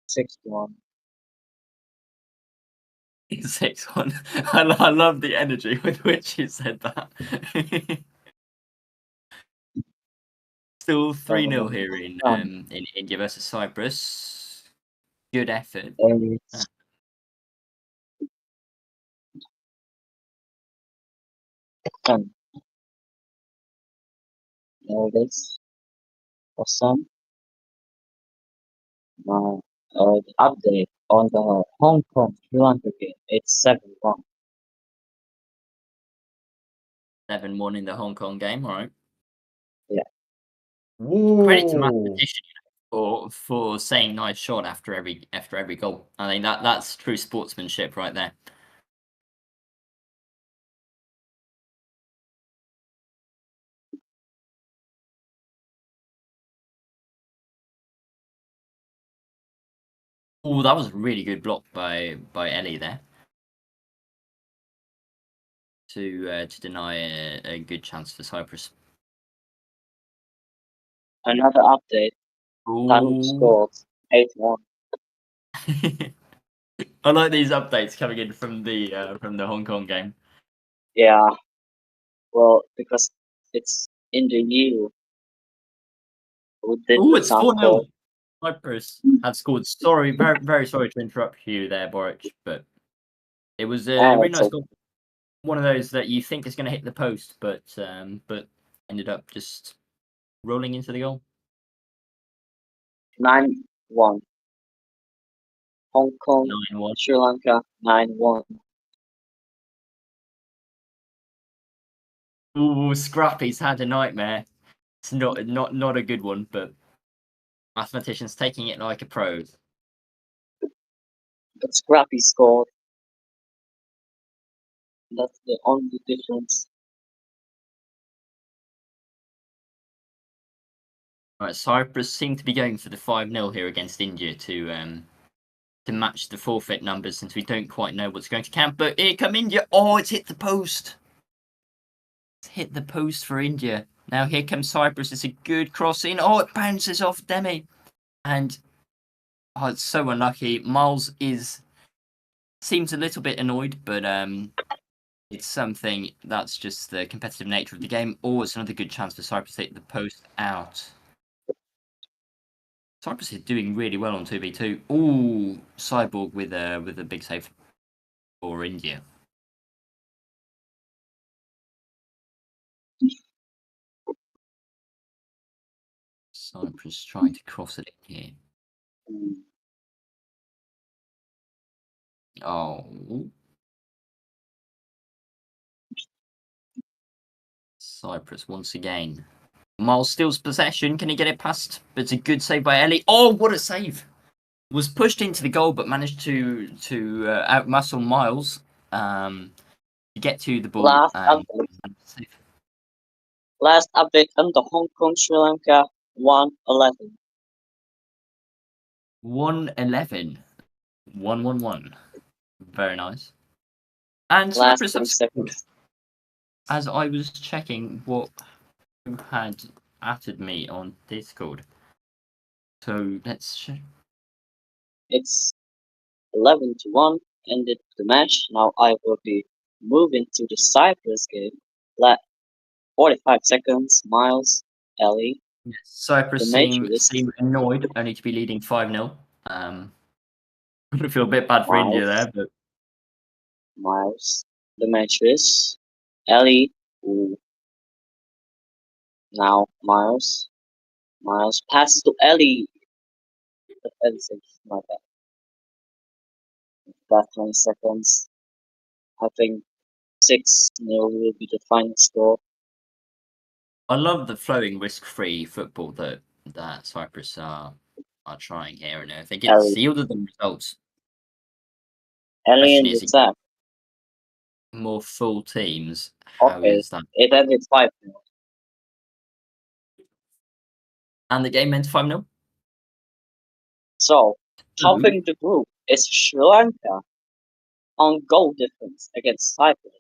Six-one. 6-1. I love the energy with which you said that. Still 3-0 here in India versus Cyprus. Good effort. And there it is. For some, the update on the Hong Kong Sri Lanka game, it's 7-1. 7-1 in the Hong Kong game, all right. Yeah. Credit to Whoa! mathematician for saying nice shot after every goal. I think that's true sportsmanship right there. Oh, that was a really good block by Ellie there to deny a good chance for Cyprus. Another update. Daniel scored 8-1. I like these updates coming in from the Hong Kong game. Yeah. Well, because it's in the year who did Oh, the it's sound 4-0. call. Cyprus had scored. Sorry, very sorry to interrupt you there, Boric, but it was a really It's nice goal. One of those that you think is going to hit the post, but ended up just rolling into the goal. 9-1. Hong Kong, 9-1. Sri Lanka 9-1. Ooh, Scrappy's had a nightmare. It's not a good one, but mathematician's taking it like a pro. But Scrappy scored. That's the only difference. Right, Cyprus seem to be going for the 5-0 here against India to match the forfeit numbers, since we don't quite know what's going to count. But here come India. Oh, it's hit the post. It's hit the post for India. Now here comes Cyprus. It's a good cross in. Oh, it bounces off Demi. And it's so unlucky. Miles seems a little bit annoyed, but it's something that's just the competitive nature of the game. Oh, it's another good chance for Cyprus to take the post out. Cyprus is doing really well on 2v2. Ooh, Cyborg with a big save for India. Cyprus trying to cross it in here. Oh. Cyprus once again. Miles steals possession. Can he get it past? But it's a good save by Ellie. Oh, what a save! Was pushed into the goal, but managed to outmuscle Miles to get to the ball. Last update on the Hong Kong Sri Lanka 1-11. 1-11. 1-1-1. Very nice. And Last Cyprus 10 have scored. seconds. As I was checking who had added me on Discord. So let's check. It's 11-1. Ended the match. Now I will be moving to the Cyprus game. 45 seconds. Miles, Ellie. Yes, Cyprus The seem Matrix. annoyed only to be leading 5-0. I feel a bit bad for India there, but Miles, Demetrius, Ellie, ooh. Now Miles passes to Ellie. Ellie saves, my bad. That 20 seconds. I think 6-0 will be the final score. I love the flowing risk-free football that Cyprus are trying here, and I think it's Ellie. yielded them results. Ellie in Question the is, attack. more full teams. How is that? It ended 5-0. And the game ends 5-0? So, topping the group is Sri Lanka on goal difference against Cyprus.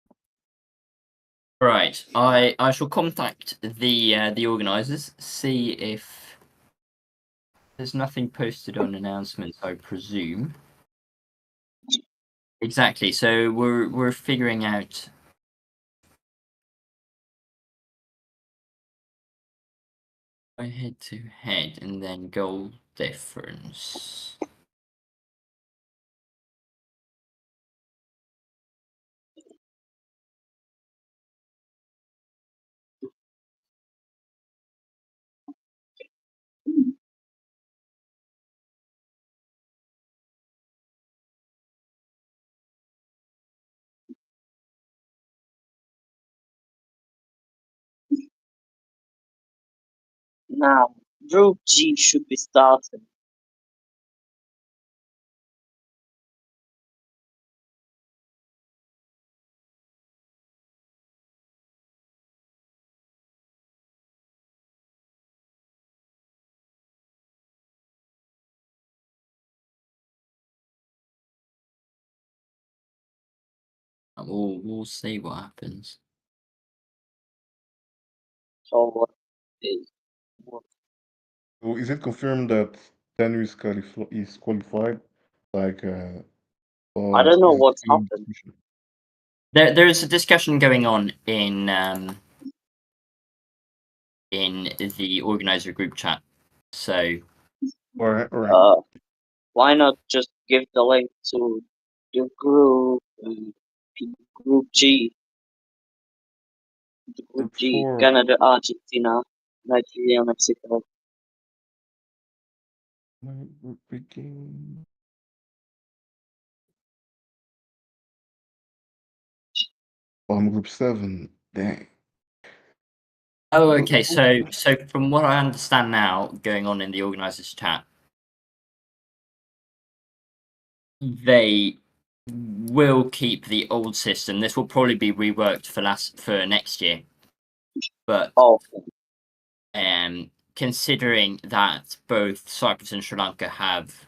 Right. I shall contact the organisers, see if there's nothing posted on announcements, I presume. Exactly. So we're figuring out head to head and then goal difference. Now, Group G should be starting. We'll see what happens. So, what is So is it confirmed that Tenu is qualified? Like, I don't know is it what's still in happened. discussion? There is a discussion going on in the organizer group chat. So All right. Why not just give the link to the group, Group G, the Group Group G, 4. Canada, Argentina, Nigeria, Mexico. My group begin. Oh, I'm group 7. Dang. oh, okay. So from what I understand now, going on in the organizers chat, the will keep the old system. This will probably be reworked for next year. But considering that both Cyprus and Sri Lanka have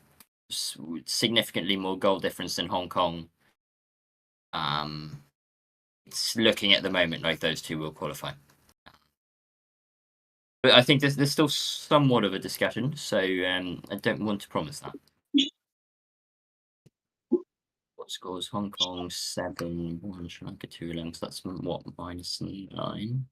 significantly more goal difference than Hong Kong, it's looking at the moment like those two will qualify. But I think there's still somewhat of a discussion, so I don't want to promise that. What scores? Hong Kong 7-1, Sri Lanka 2-11. So that's what, -9.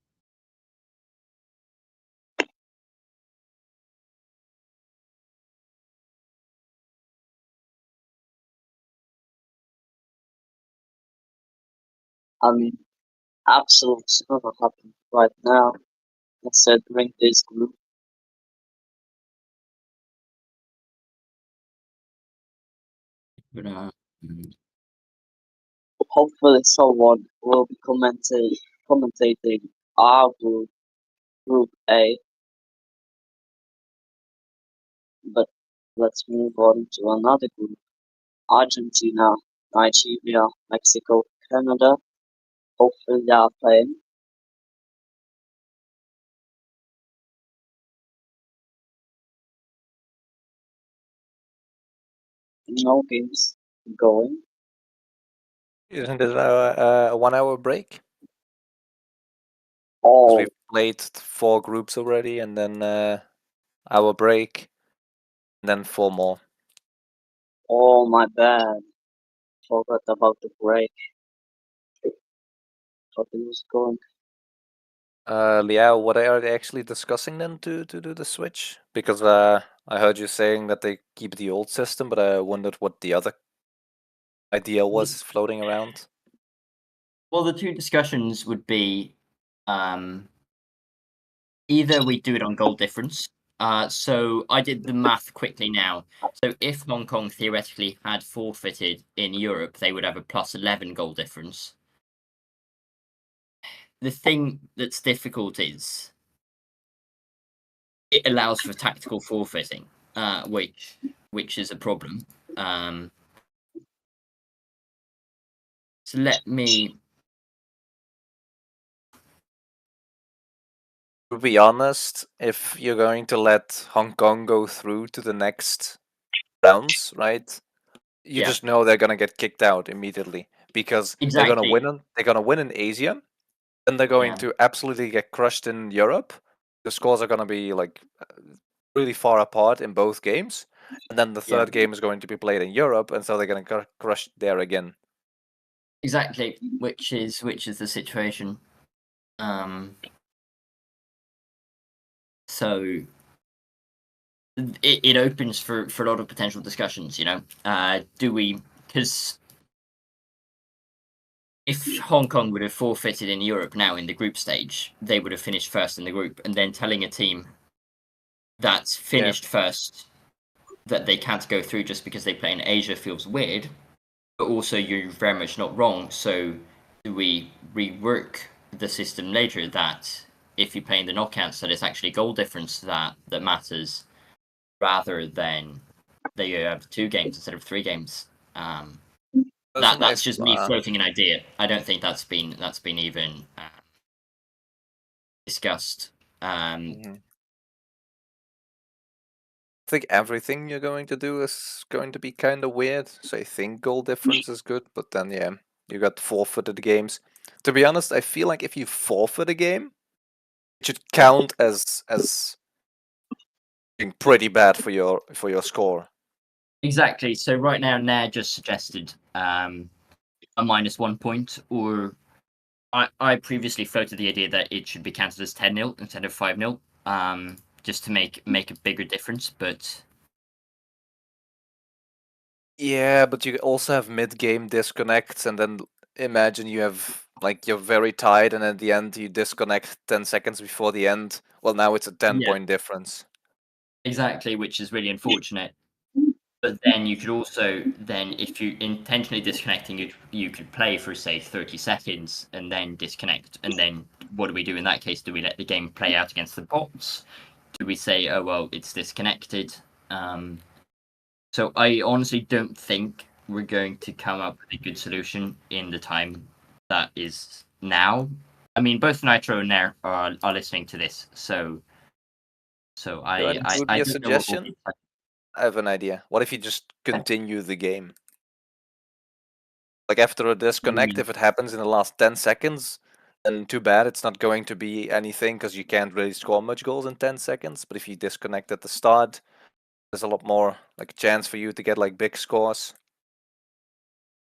I mean, absolute never happened right now. Considering this group, But hopefully someone will be commentating our group, Group A. But let's move on to another group: Argentina, Nigeria, Mexico, Canada. Hopefully they are playing. No games going. Isn't it a 1 hour break? Because Oh, we've played 4 groups already, and then hour break, and then 4 more. oh, my bad. Forgot about the break. Thought it was going. Liao, what are they actually discussing then to do the switch? Because I heard you saying that they keep the old system, but I wondered what the other idea was floating around. Well, the two discussions would be either we do it on goal difference. So I did the math quickly now. So if Hong Kong theoretically had forfeited in Europe, they would have a +11 goal difference. The thing that's difficult is it allows for tactical forfeiting, which is a problem. So let me. To be honest, if you're going to let Hong Kong go through to the next rounds, right? You just know they're gonna get kicked out immediately because they're gonna win. They're gonna win in Asia, then they're going to absolutely get crushed in Europe. The scores are gonna be like really far apart in both games, and then the third game is going to be played in Europe, and so they're gonna get crushed there again. Exactly, which is the situation. So it opens for a lot of potential discussions. You know, do we? Because if Hong Kong would have forfeited in Europe now in the group stage, they would have finished first in the group, and then telling a team that's finished first that they can't go through just because they play in Asia feels weird. But also, you're very much not wrong. So, do we rework the system later that if you play in the knockouts, that it's actually goal difference that matters, rather than that you have 2 games instead of 3 games? That's just me floating an idea. I don't think that's been even discussed. I think everything you're going to do is going to be kind of weird. So I think goal difference is good, but then you got forfeited games. To be honest, I feel like if you forfeit a game, it should count as being pretty bad for your score. Exactly. So right now, Nair just suggested a -1 point, or I previously floated the idea that it should be counted as 10-0 instead of 5-0, just to make a bigger difference. But yeah, but you also have mid-game disconnects, and then imagine you have like you're very tied, and at the end you disconnect 10 seconds before the end. Well, now it's a 10-point difference. Exactly, which is really unfortunate. But then you could also if you intentionally disconnecting, you could play for say 30 seconds and then disconnect, and then what do we do in that case? Do we let the game play out against the bots? Do we say, oh well, it's disconnected? So I honestly don't think we're going to come up with a good solution in the time that is now. I mean, both Nitro and Nair are listening to this, so I It would be a don't know what will suggestion. be. I have an idea. What if you just continue the game? Like after a disconnect, if it happens in the last 10 seconds, then too bad. It's not going to be anything because you can't really score much goals in 10 seconds. But if you disconnect at the start, there's a lot more like chance for you to get like big scores.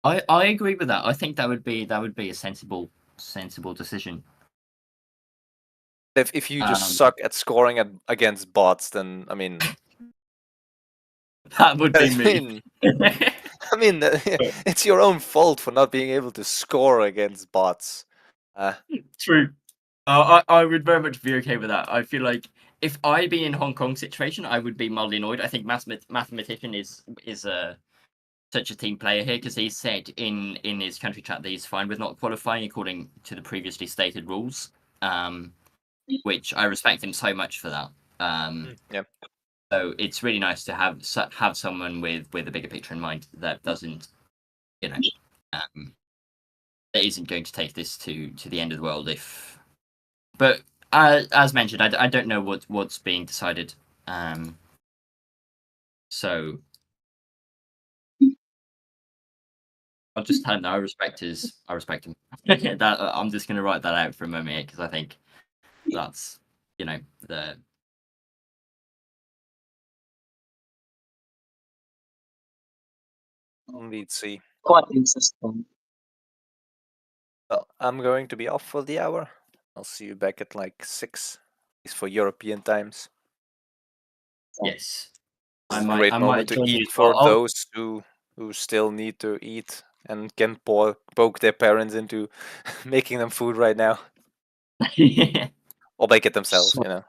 I agree with that. I think that would be a sensible decision. If you just suck at scoring against bots, then I mean, that would be I me. mean, it's your own fault for not being able to score against bots. True. I would very much be okay with that. I feel like if I be in Hong Kong situation, I would be mildly annoyed. I think Mathematician is such a team player here because he said in his country chat that he's fine with not qualifying according to the previously stated rules, which I respect him so much for that. Yeah. So it's really nice to have someone with a bigger picture in mind that doesn't, that isn't going to take this to the end of the world. But as mentioned, I don't know what's being decided. So I'll just tell him that I respect him. That I'm just gonna write that out for a moment because I think that's the. Let's see. Quite interesting. Well, I'm going to be off for the hour. I'll see you back at like 6. It's for European times. Yes, It's a I great might moment to join you eat as for well. those who still need to eat and can poke their parents into making them food right now, or make it themselves. So,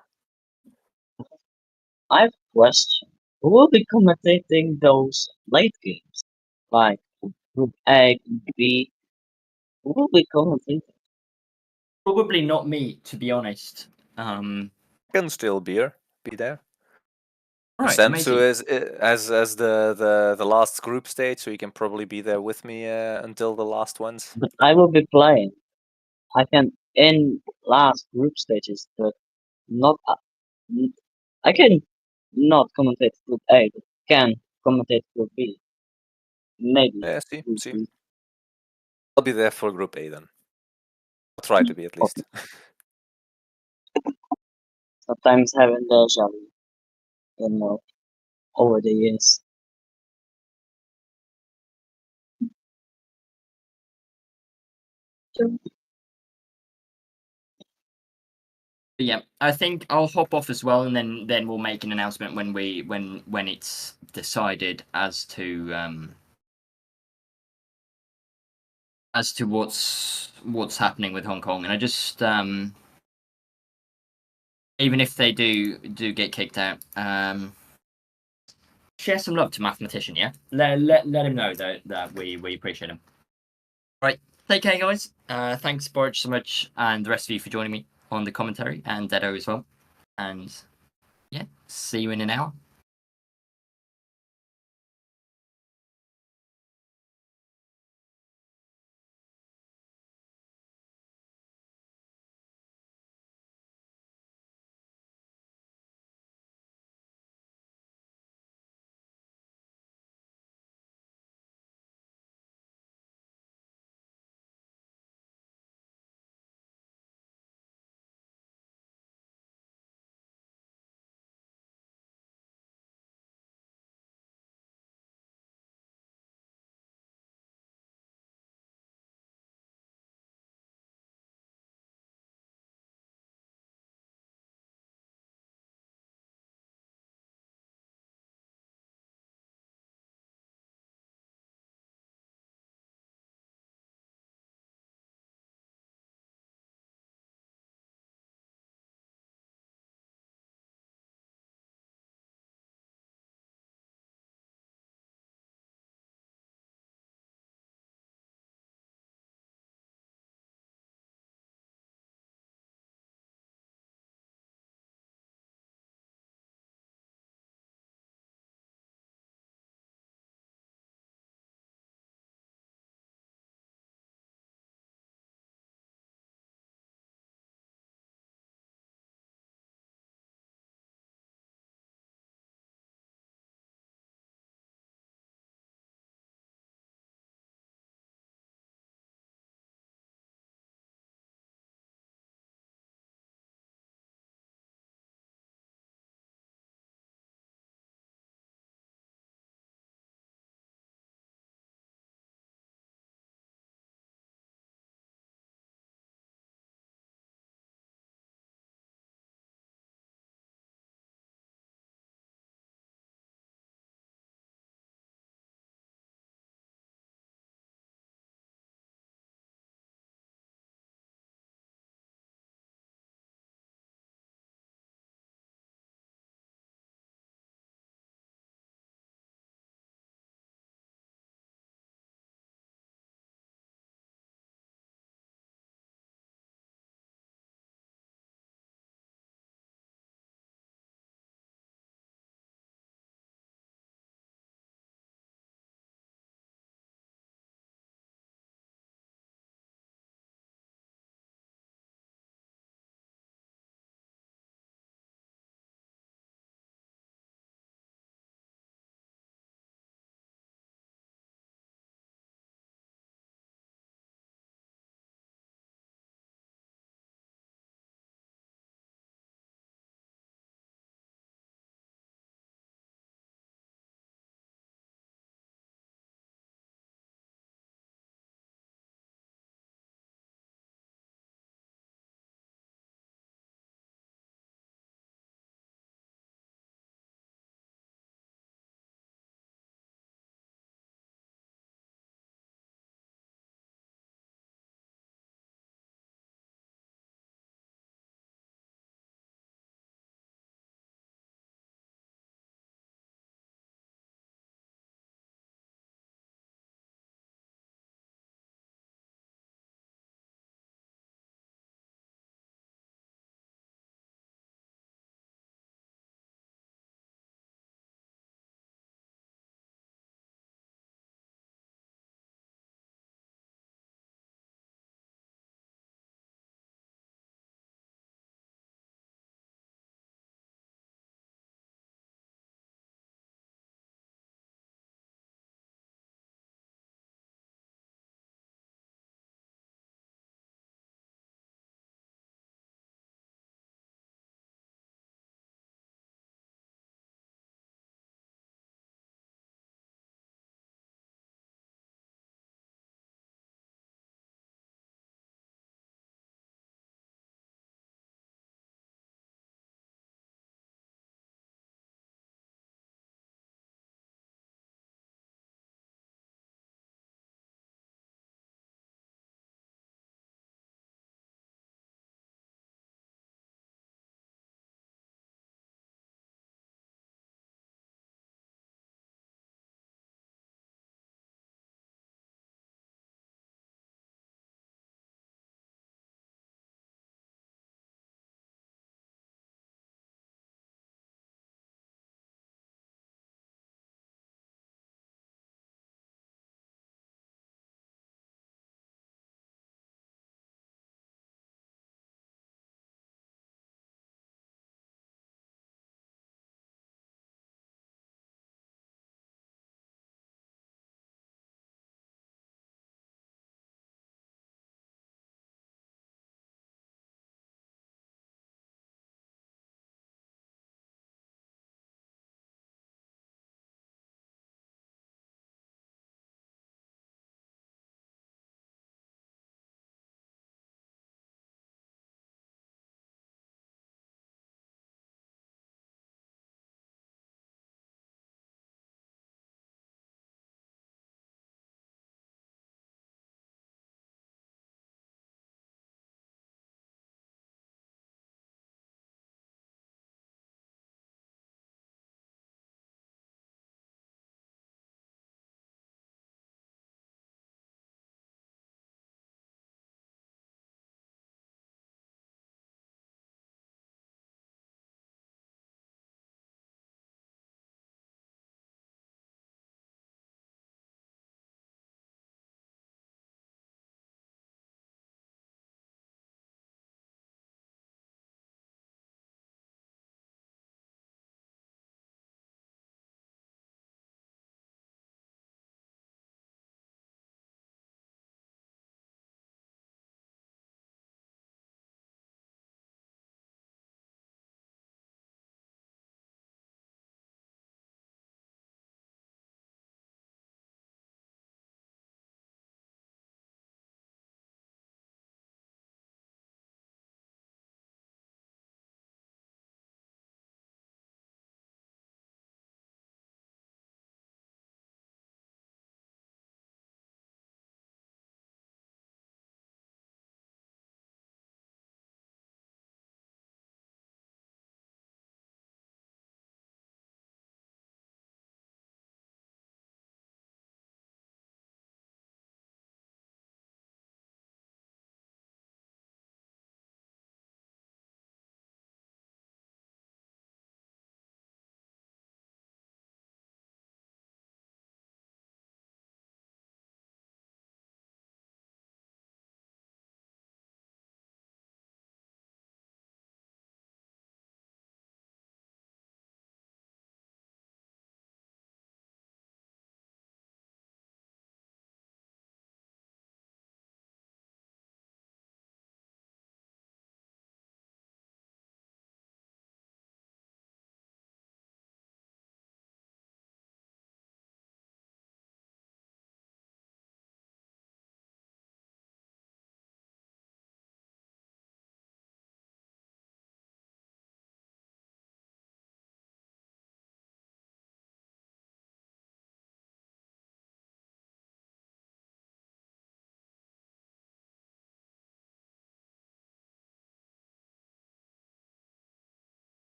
I have a question. Who will be commentating those late games? Like Group A, Group B? Who will be commentating? Probably not me, to be honest. Can still be there. Right, Sensu amazing. is as the last group stage, so you can probably be there with me until the last ones. But I will be playing. I can in last group stages, but not. I can not commentate Group A, but can commentate Group B. Maybe Yeah, Group see. B. I'll be there for Group A then. I'll try to be at least. Sometimes having deja vu, over the years. But yeah, I think I'll hop off as well, and then we'll make an announcement when it's decided as to what's happening with Hong Kong. And I just even if they do get kicked out, share some love to Mathematician. Yeah, let him know that we appreciate him. Right, take care, guys. Thanks, Borge, so much, and the rest of you for joining me on the commentary, and Dedo as well. And yeah, see you in an hour.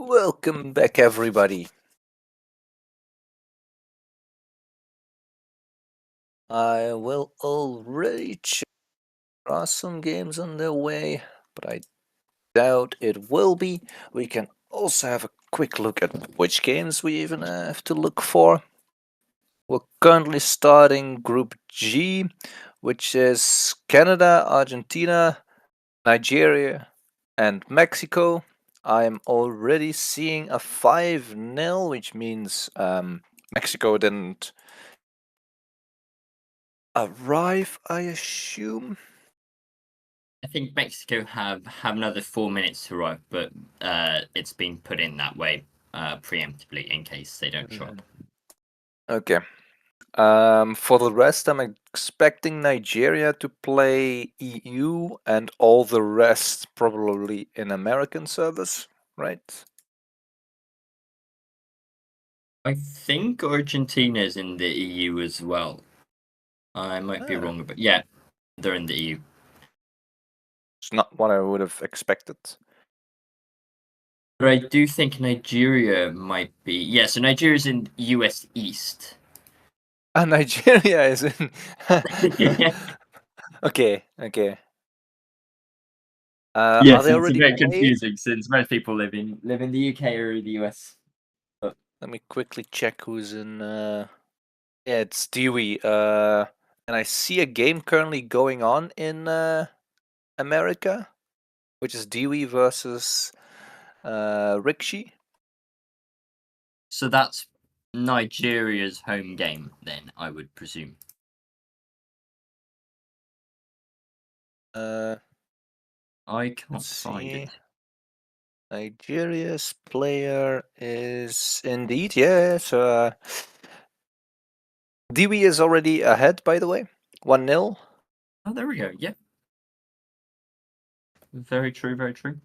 Welcome back, everybody. I will already check. There are some games on their way, but I doubt it will be. We can also have a quick look at which games we even have to look for. We're currently starting Group G, which is Canada, Argentina, Nigeria, and Mexico. I'm already seeing a 5-0, which means Mexico didn't arrive, I assume. I think Mexico have another 4 minutes to arrive, but it's been put in that way preemptively in case they don't show up. Okay. For the rest, I'm expecting Nigeria to play EU and all the rest probably in American servers, right? I think Argentina's in the EU as well. I might be Ah. wrong, but yeah, they're in the EU. It's not what I would have expected. But I do think Nigeria might be. Yeah, so Nigeria's in US East. Ah, Nigeria is in. Okay. Yes, are they it's a already bit playing? confusing since most people live in the UK or the US. Let me quickly check who's in. Yeah, it's Dewey. And I see a game currently going on in America, which is Dewey versus Rikshi. So that's Nigeria's home game, then I would presume. Uh, I can't let's find see. it. Nigeria's player is indeed, yeah. So Dewey is already ahead, by the way, 1-0. Oh, there we go. Yeah. Very true. Very true.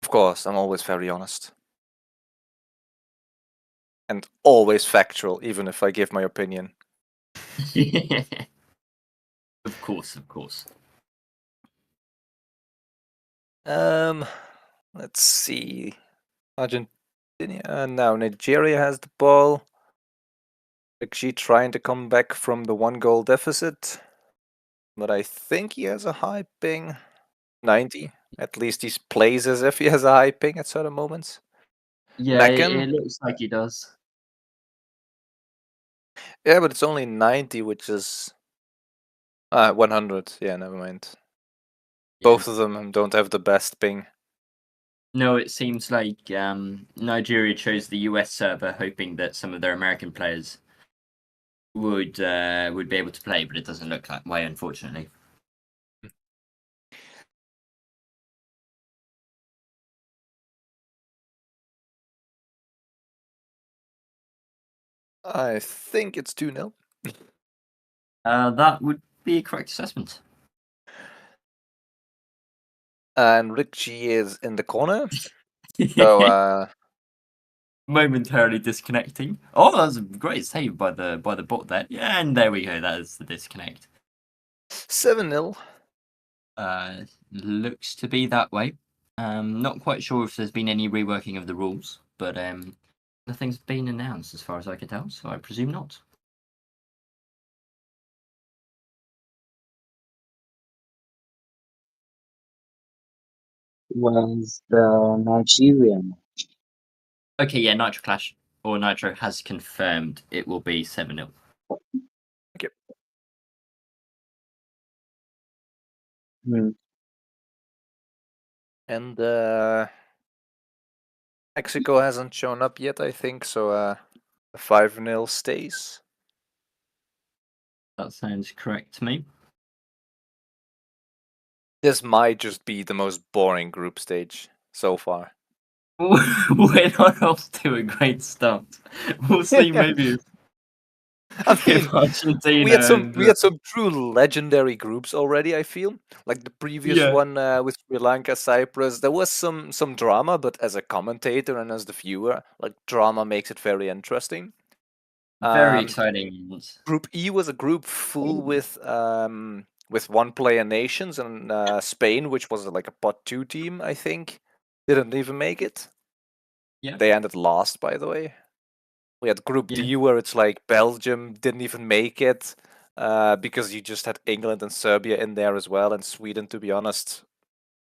Of course, I'm always very honest. And always factual, even if I give my opinion. Of course, of course. Let's see. Argentina. Now Nigeria has the ball. Actually trying to come back from the 1-goal deficit. But I think he has a high ping. 90. At least he plays as if he has a high ping at certain moments. Yeah, it Mecken. looks like he does. Yeah, but it's only 90, which is 100. Yeah, never mind. Yeah. Both of them don't have the best ping. No, it seems like Nigeria chose the US server, hoping that some of their American players would be able to play, but it doesn't look that way, unfortunately. I think it's 2-0. That would be a correct assessment. And Rikchi is in the corner. So Momentarily disconnecting. Oh, that was a great save by the bot there. Yeah, and there we go. That is the disconnect. 7-0. Looks to be that way. Not quite sure if there's been any reworking of the rules, but nothing's been announced as far as I can tell, so I presume not. Was the Nigerian? Okay, yeah, NitroClash or Nitro has confirmed it will be 7-0. Okay. And Mexico hasn't shown up yet, I think, so the 5-0 stays. That sounds correct to me. This might just be the most boring group stage so far. We're not off to a great start. We'll see, maybe. I mean, If Argentina we had and, some true legendary groups already. I feel like the previous Yeah. one with Sri Lanka, Cyprus. There was some drama, but as a commentator and as the viewer, like drama makes it very interesting. very exciting. Group E was a group full with one player nations and Spain, which was like a pot 2 team, I think. didn't even make it. Yeah. They ended last, by the way. We had Group Yeah. D, where it's like Belgium didn't even make it because you just had England and Serbia in there as well, and Sweden, to be honest,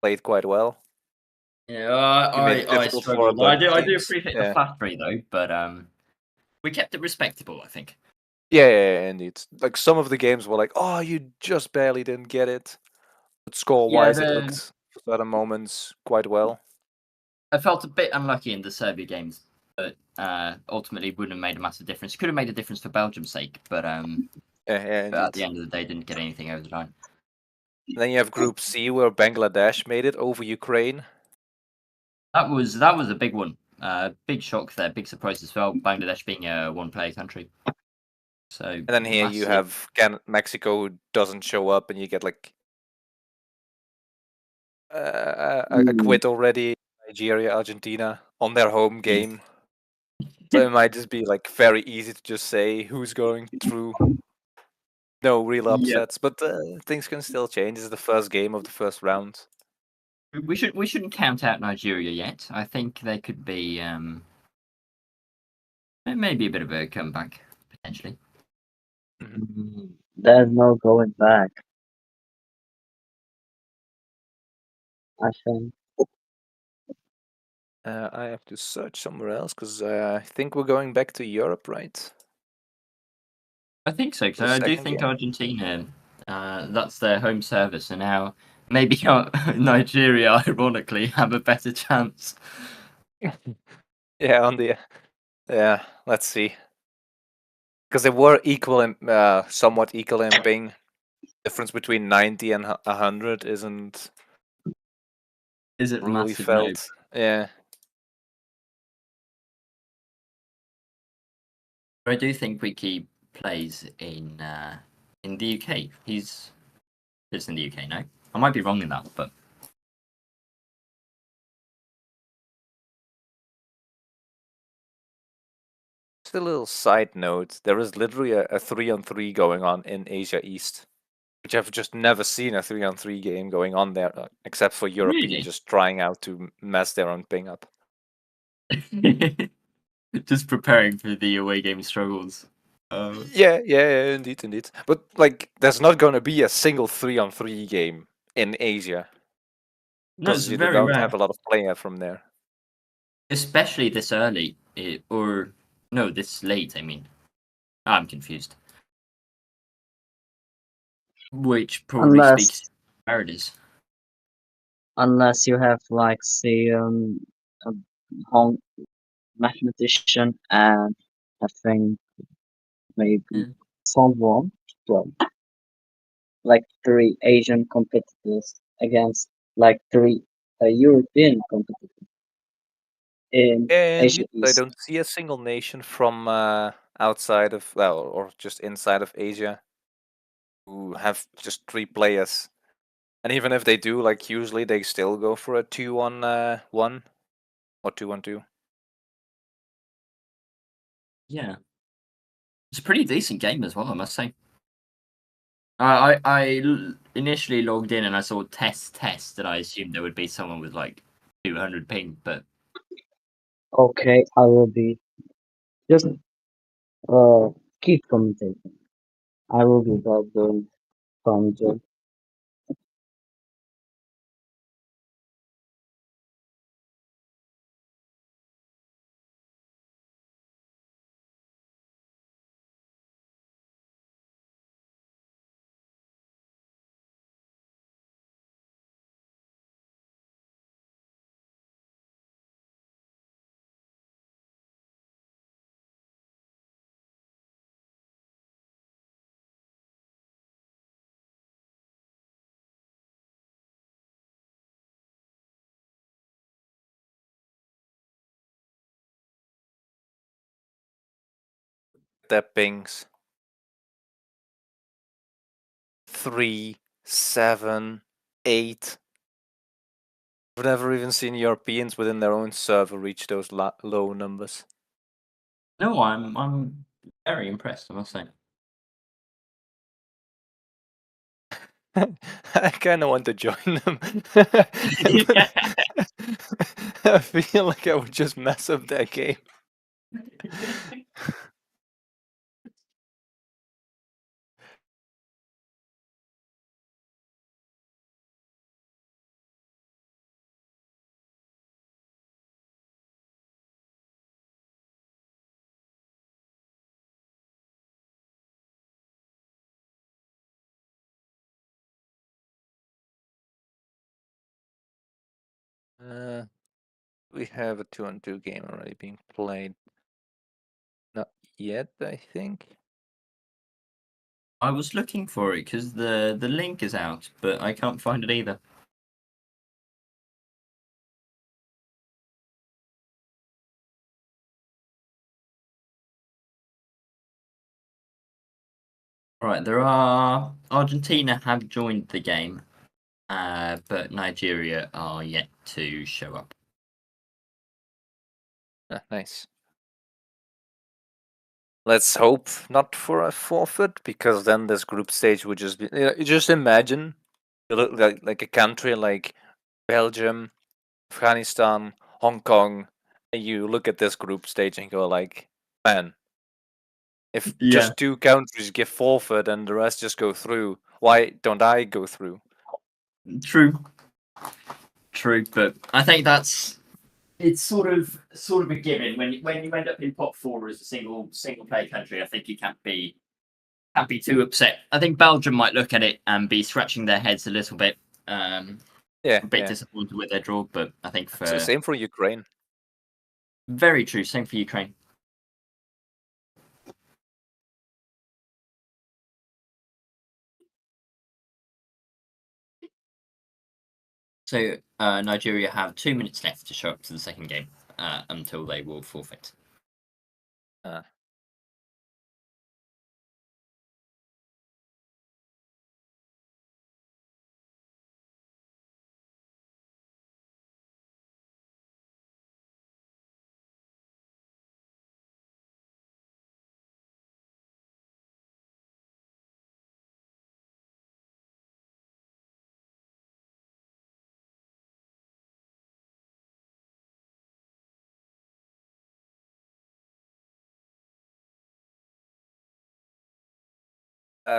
played quite well. Yeah, You made it I difficult for a struggled. I bunch of do teams. appreciate the Yeah. flattery though, but we kept it respectable, I think. Yeah, indeed. Like some of the games were like, oh, you just barely didn't get it. But score-wise, it looked for certain moments quite well. I felt a bit unlucky in the Serbia games, but ultimately wouldn't have made a massive difference. Could have made a difference for Belgium's sake, but Yeah, but at indeed. the end of the day, didn't get anything over the line. Then you have Group C, where Bangladesh made it over Ukraine. That was a big one. Big shock there, big surprise as well. Bangladesh being a one-player country. So And then here you have Mexico doesn't show up, and you get like a quit already. Nigeria, Argentina on their home game. So it might just be like very easy to just say who's going through. No real upsets, but things can still change. This is the first game of the first round. We shouldn't count out Nigeria yet. I think they could be maybe a bit of a comeback potentially. There's no going back. I think. I have to search somewhere else because I think we're going back to Europe, right? I think so, The because I do second think game? Argentina, that's their home service, and now maybe Nigeria, ironically, have a better chance. Yeah, yeah. Let's see, because they were equal in somewhat equal in ping. Difference between 90 and 100 isn't Is it really massive? No. felt. Yeah. I do think Wiki plays in the UK. He's lives in the UK now. I might be wrong in that, but Just a little side note: there is literally a 3-on-3 going on in Asia East, which I've just never seen a 3-on-3 game going on there, except for Europeans Really? just trying out to mess their own ping up. just preparing for the away game struggles. Yeah, indeed. But like, there's not going to be a single 3-on-3 game in Asia No, it's because you very don't rare, have a lot of player from there. especially this early, or no, this late. I mean, I'm confused. Which probably speaks to where it is. Unless you have like say a Hong mathematician and I think maybe someone, well, like 3 Asian competitors against like 3 European competitors in Yeah, Asia indeed. I East. don't see a single nation from outside of, well, or just inside of Asia who have just 3 players. And even if they do, like, usually they still go for a 2-on-1 or 2-on-2. Yeah, it's a pretty decent game as well, I must say. I initially logged in and I saw test, and I assumed there would be someone with like 200 ping, but Okay, I will be just keep commentating. I will be back doing some job. Their pings 3, 7, 8. I've never even seen Europeans within their own server reach those low numbers. no, I'm very impressed, I must say. I kind of want to join them. I feel like I would just mess up their game. We have a 2-on-2 game already being played. Not yet, I think. I was looking for it because the link is out, but I can't find it either. Right, Argentina have joined the game, but Nigeria are yet to show up. Nice. Let's hope not for a forfeit, because then this group stage would just be. Just imagine, you look like a country like Belgium, Afghanistan, Hong Kong, and you look at this group stage and go like, man, if just 2 countries give forfeit and the rest just go through, why don't I go through? True, but I think it's sort of a given when you end up in pot 4 as a single player country. I think you can't be too upset. I think Belgium might look at it and be scratching their heads a little bit. A bit disappointed with their draw, but I think Same for Ukraine. Very true. Same for Ukraine. So Nigeria have 2 minutes left to show up to the second game until they will forfeit.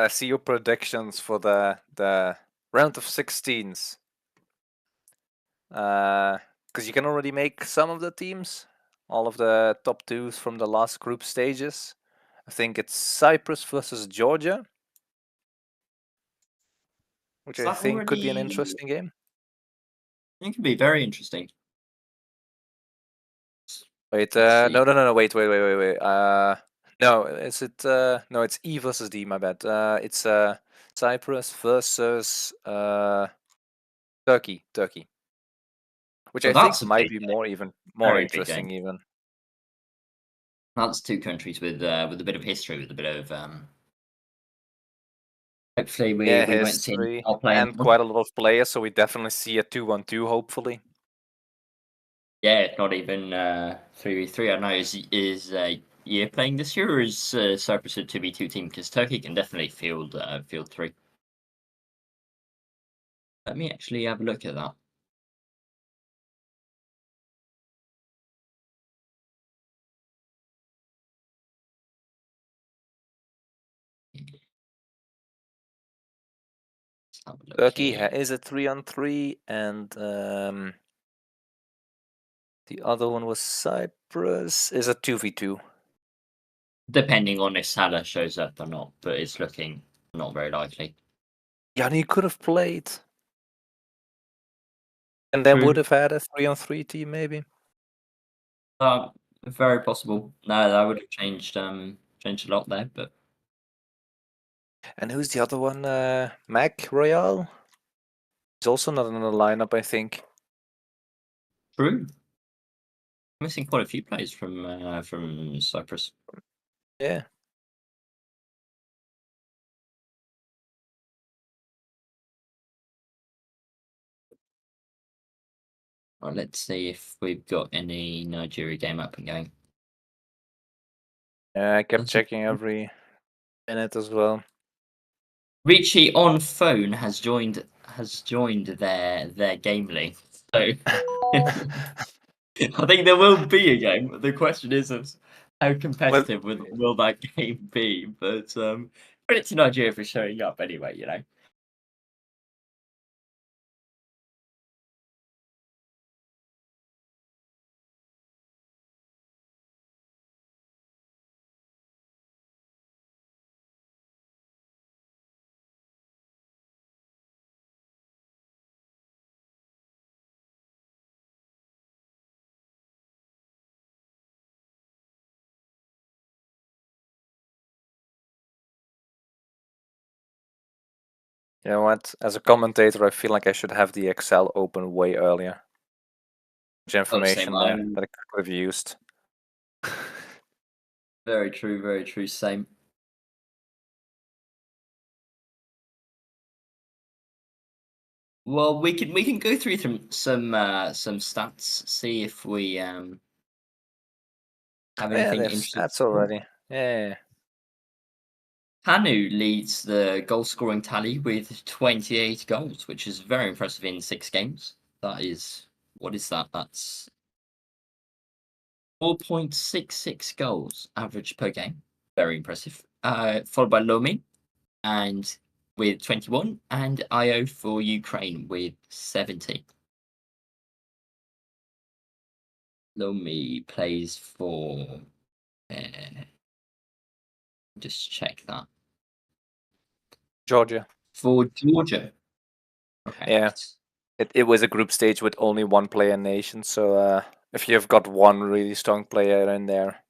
See your predictions for the round of 16s. Because you can already make some of the teams, all of the top 2s from the last group stages. I think it's Cyprus versus Georgia, which I think could be an interesting game. I think it could be very interesting. Wait, no, wait. No, is it? No, it's E versus D. My bad. It's Cyprus versus Turkey, which I think might be more interesting even. That's 2 countries with a bit of history, with a bit of hopefully we won't see and quite a lot of players, so we definitely see a 2-on-2 hopefully. Yeah, not even 3v3. I don't know, is Year playing this year, or is Cyprus a 2v2 team? Because Turkey can definitely field 3. Let me actually have a look at that. Turkey is a 3-on-3, and the other one was Cyprus is a 2v2. Depending on if Salah shows up or not, but it's looking not very likely. Yanni could have played, and then would have had a 3-on-3 team maybe. Very possible. No, that would have changed a lot there, but. And who's the other one? Mac Royale? He's also not in the lineup, I think. True. Missing quite a few players from Cyprus. Yeah. Right, let's see if we've got any Nigeria game up and going. I kept checking every minute as well. Richie on phone has joined their game link. So I think there will be a game. The question is of how competitive will that game be? But credit to Nigeria for showing up anyway, you know. You know what? As a commentator, I feel like I should have the Excel open way earlier. Much information there that I could have used. Very true, same. Well, we can go through some stats, see if we have anything interesting. That's already. Yeah. Hanu leads the goal scoring tally with 28 goals, which is very impressive in 6 games. That is, what is that? That's 4.66 goals average per game. Very impressive. Followed by Lomi and with 21, and IO for Ukraine with 70. Lomi plays for. Just check that. Georgia. For Georgia. Okay. Yeah. It was a group stage with only one player nation, so if you've got one really strong player in there.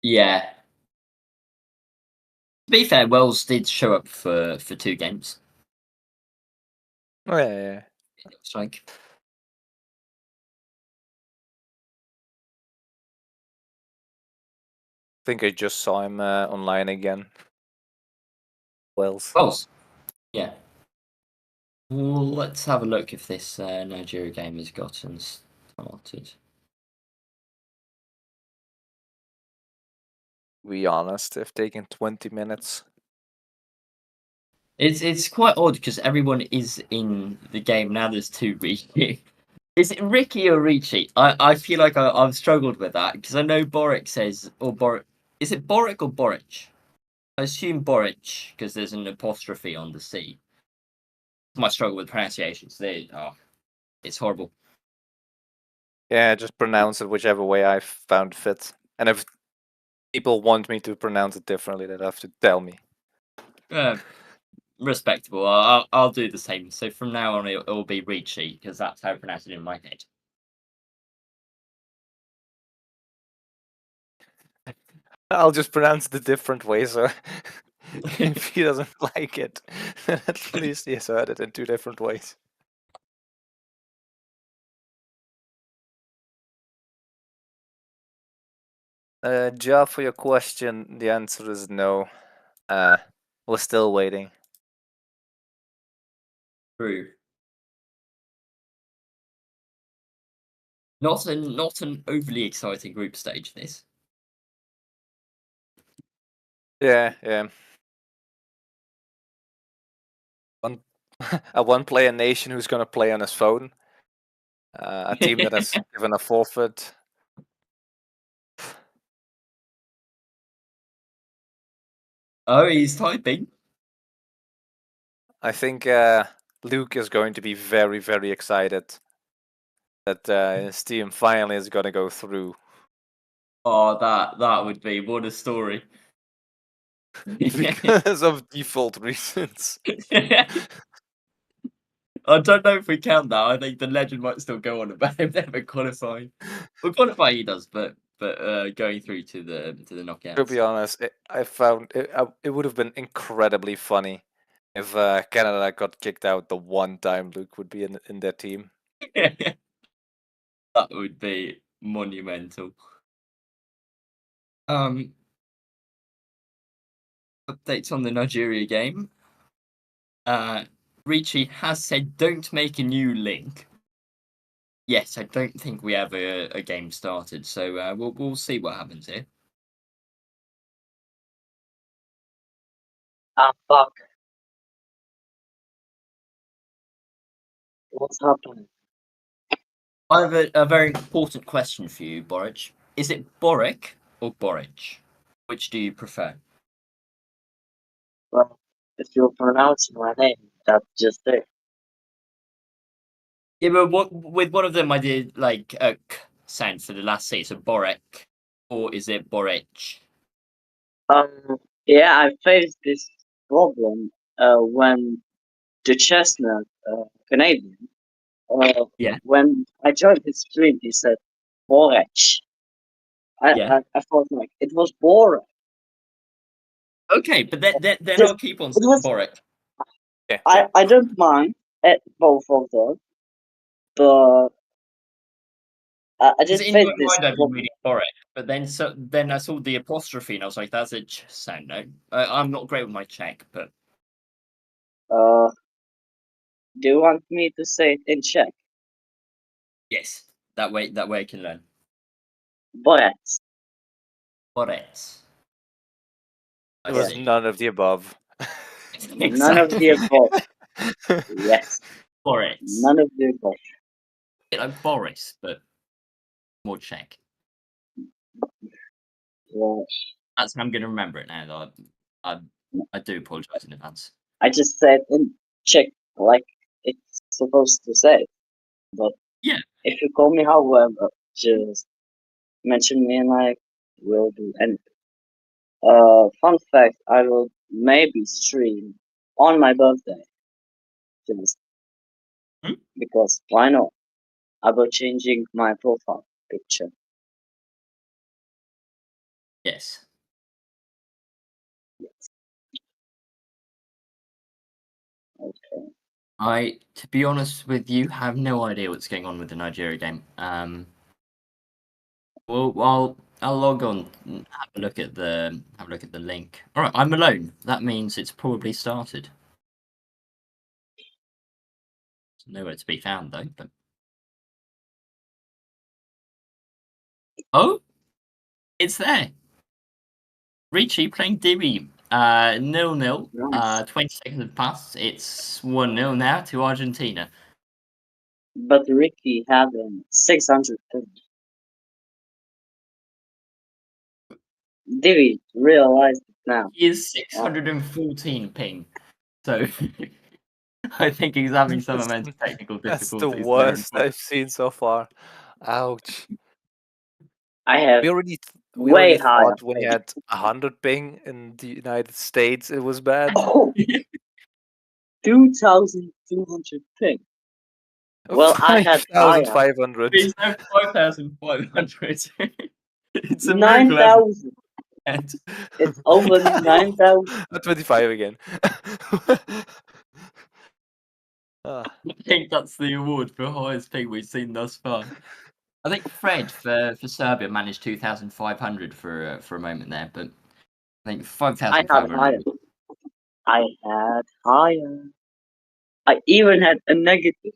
Yeah. To be fair, Wells did show up for 2 games. Oh, yeah. It looks like. I think I just saw him online again. Wells. Yeah. Well, let's have a look if this Nigeria game has gotten started. To be honest, if taking 20 minutes. It's quite odd because everyone is in the game now. There's 2 Ricky. Is it Ricky or Ricci? I feel like I've struggled with that because I know Boric says Is it Boric or Boric? I assume Boric because there's an apostrophe on the C. My struggle with pronunciations. It's horrible. Yeah, just pronounce it whichever way I found fit. And if people want me to pronounce it differently, they'd have to tell me. Respectable. I'll do the same. So from now on, it will be Ricci because that's how I pronounce it in my head. I'll just pronounce it a different way, so if he doesn't like it, then at least he has heard it in 2 different ways. Ja, for your question, the answer is no. We're still waiting. True. Not an overly exciting group stage, this. Yeah. A one-player nation who's going to play on his phone. A team that has given a forfeit. Oh, he's typing. I think Luke is going to be very, very excited that his team finally is going to go through. Oh, that would be what a story. Because of default reasons. I don't know if we count that. I think the legend might still go on about him never qualifying. Well, qualify he does, but going through to the knockouts. To be honest, I found it would have been incredibly funny if Canada got kicked out the one time Luke would be in their team. That would be monumental. Updates on the Nigeria game. Ricci has said don't make a new link. Yes, I don't think we have a game started, so we'll see what happens here. Ah, fuck. What's happening? I have a very important question for you, Boric. Is it Boric or Boric? Which do you prefer? Well, if you're pronouncing my name, that's just it. Yeah, but with one of them I did like a k sound for the last C, so Boric, or is it Boric? Yeah, I faced this problem when the chestnut Canadian, Yeah. when I joined his stream, he said Borech. Yeah. I thought like it was Borech. Okay, but then Just I'll keep on it saying was. Boric. Yeah, I don't mind at both of them, but I Because just in faced my this mind I've been problem. reading Boric, but then I saw the apostrophe and I was like, that's a ch sound. No, I'm not great with my Czech, but Uh, do you want me to say it in Czech? yes, that way I can learn. Borec. Boric. it I was see. none of the above. None of the above. Yes, Boric. none of the above. Bit like Boris, but more Czech. Well, That's how I'm going to remember it now. Though I do apologise in advance. I just said in Czech like it's supposed to say. But Yeah. if you call me however, just mention me and I will do anything. Fun fact, I will maybe stream on my birthday. Just Hmm? because why not? I will changing my profile picture. Yes. Okay. To be honest with you, have no idea what's going on with the Nigeria game. Well, I'll log on, and have a look at the link. All right, I'm alone. That means it's probably started. It's nowhere to be found though. But oh, it's there. Richie playing Dibby. 0-0. Nice. 20 seconds have passed. It's 1-0 now to Argentina. But Ricky having 600 points. Did we realize it now? He is 614 ping. So I think he's having some immense technical That's the difficulties. worst I've seen so far. Ouch. I have We already way higher thought when he ping. had 100 ping in the United States it was bad. Oh, 2,200 ping. Well, I had higher. 5,500. He's now 5,500. It's a miracle. 9,000. And It's over 9,000. 25 again. Ah, I think that's the award for highest ping we've seen thus far. I think Fred for Serbia managed 2,500 for a moment there, but I think I had 5,500. higher. I had higher. I even had a negative.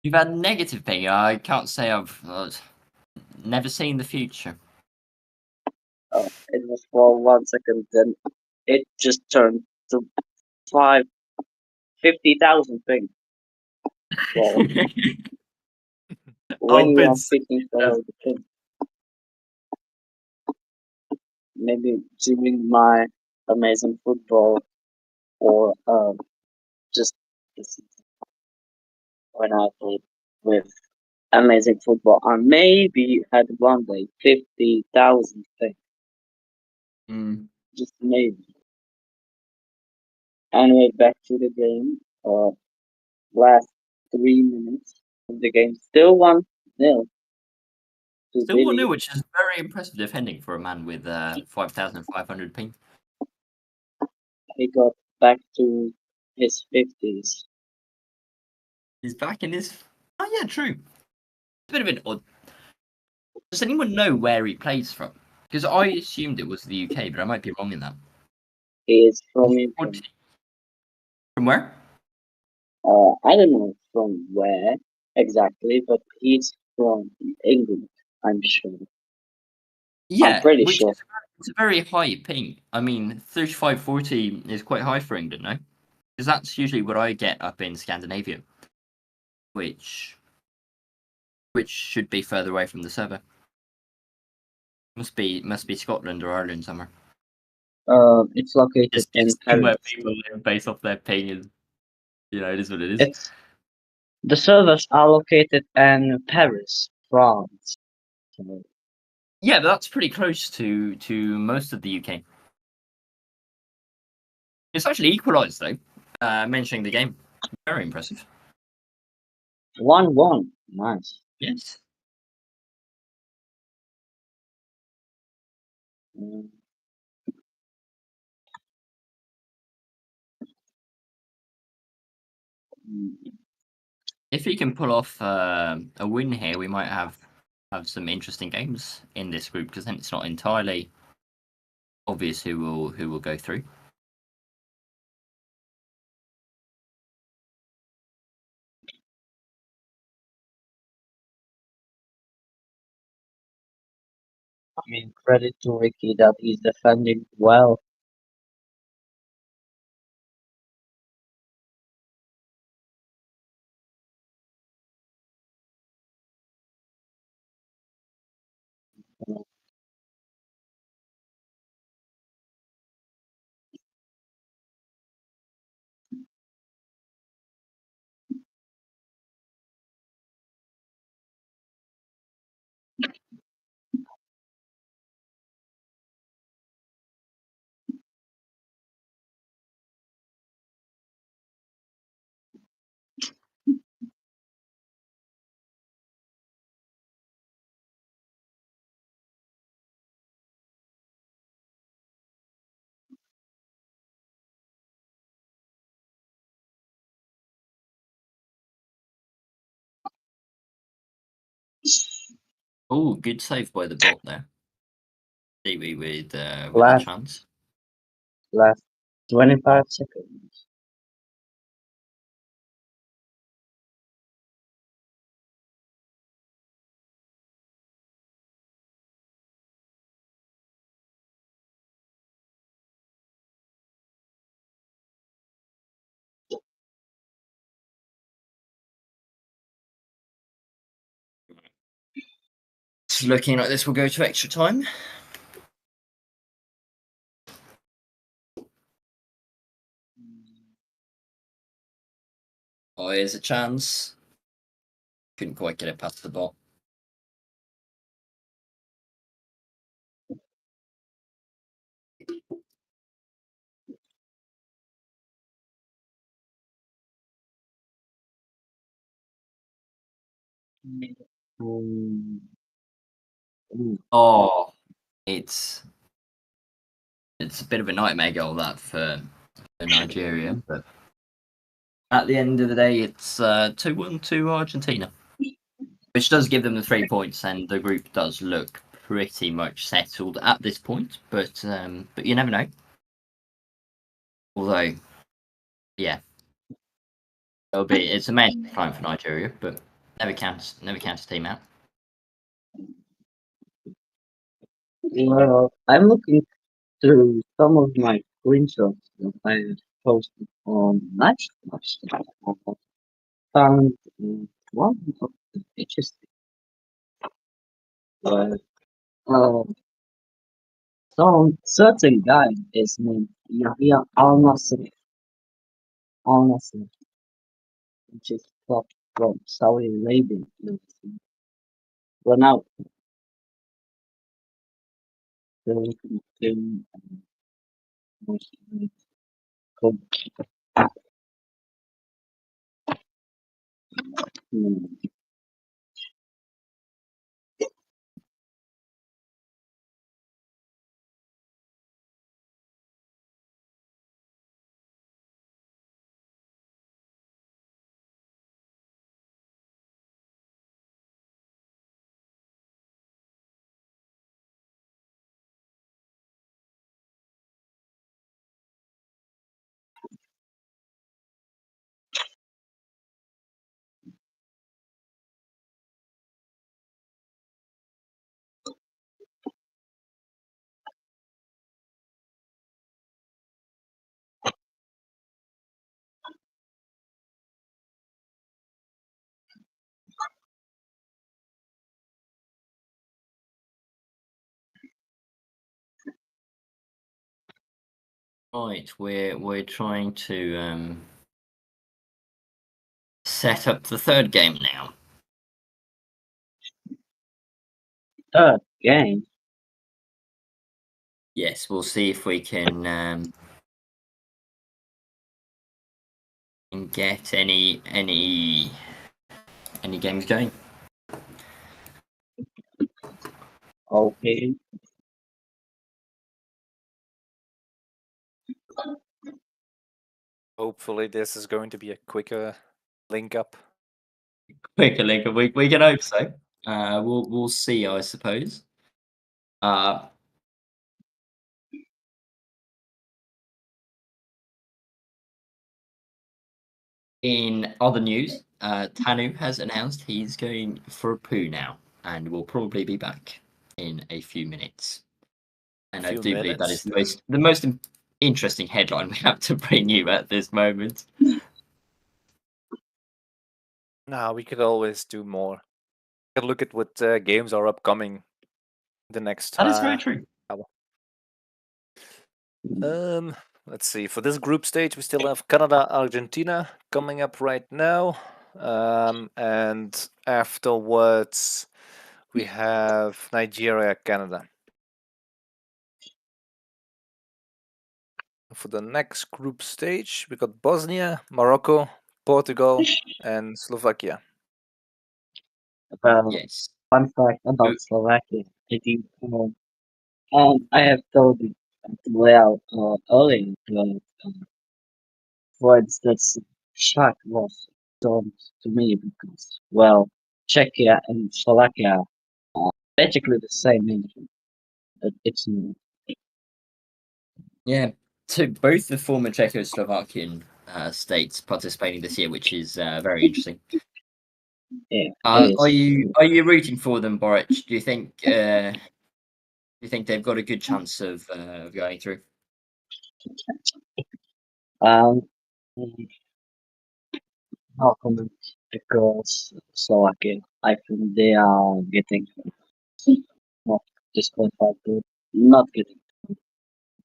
You've had negative ping. I can't say I've never seen the future. It was for 1 second, then it just turned to 50,000 ping. Well, when you are speaking for the ping. Maybe during my amazing football or just this season when I played with amazing football, I maybe had one day 50,000 things, just maybe. Anyway, back to the game. Last 3 minutes of the game, still 1-0 to Still 1-0, Billy. which is very impressive defending for a man with 5,500 ping. He got back to his 50s. He's back in his. Oh yeah, true. It's a bit of an odd. Does anyone know where he plays from? Because I assumed it was the UK, but I might be wrong in that. He is from UK. From where? I don't know from where exactly, but he's from England, I'm sure. Yeah, I'm pretty which sure. is It's a very high ping. I mean, 3540 is quite high for England, no? Because that's usually what I get up in Scandinavia, which should be further away from the server. Must be Scotland or Ireland somewhere. It's located in It's where Paris. people live based off their ping, and it is what it is. It's the servers are located in Paris, France. So, Yeah, but that's pretty close to most of the UK. It's actually equalised though. Mentioning the game, very impressive. 1-1. Nice. Yes. Mm. If he can pull off a win here, we might have some interesting games in this group, because then it's not entirely obvious who will go through. I mean, credit to Ricky that he's defending well. Oh, good save by the bot there. Maybe with a Last chance. last 25 seconds. It's looking like this will go to extra time. Oh, here's a chance. Couldn't quite get it past the bot. Um, ooh, Oh, it's a bit of a nightmare goal that for Nigeria, but at the end of the day, it's 2-1 to Argentina, which does give them the 3 points, and the group does look pretty much settled at this point. But you never know. Although, yeah, it's a major time for Nigeria, but never counts a team out. well, I'm looking through some of my screenshots that I posted on NitroClash.io. Found one of the interesting. But some certain guy is named Yahya Al Nasser, which is from Saudi Arabia. Ronaldo, the looking film, coach. Right, we're trying to set up the third game now. Third game. Yes, we'll see if we can get any games going. Okay. Hopefully, this is going to be a quicker link up. Quicker link, we can hope so. We'll see, I suppose. In other news, Tanu has announced he's going for a poo now, and will probably be back in a few minutes. And I Few do believe that minutes. is the most interesting headline we have to bring you at this moment. Nah, we could always do more. We could look at what games are upcoming the next That is very true. hour. Let's see. For this group stage, we still have Canada, Argentina coming up right now, and afterwards we have Nigeria, Canada. For the next group stage, we got Bosnia, Morocco, Portugal, and Slovakia. Yes. Fun fact about Slovakia. I have told you well earlier that words that shock was told to me because well Czechia and Slovakia are basically the same nation. It's Yeah. So both the former Czechoslovakian states participating this year, which is very interesting. yeah. Are you rooting for them, Boric? Do you think they've got a good chance of going through? Um, no comment because Slovakia. I think they are getting not disqualified, but not getting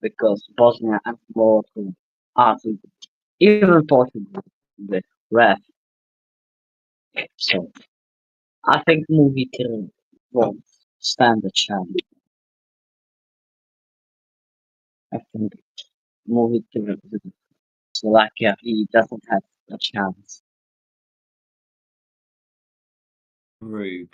because Bosnia and Morocco are even Portugal the ref. So I think movie can won't stand a chance. I think movie can Slovakia he doesn't have a chance. True.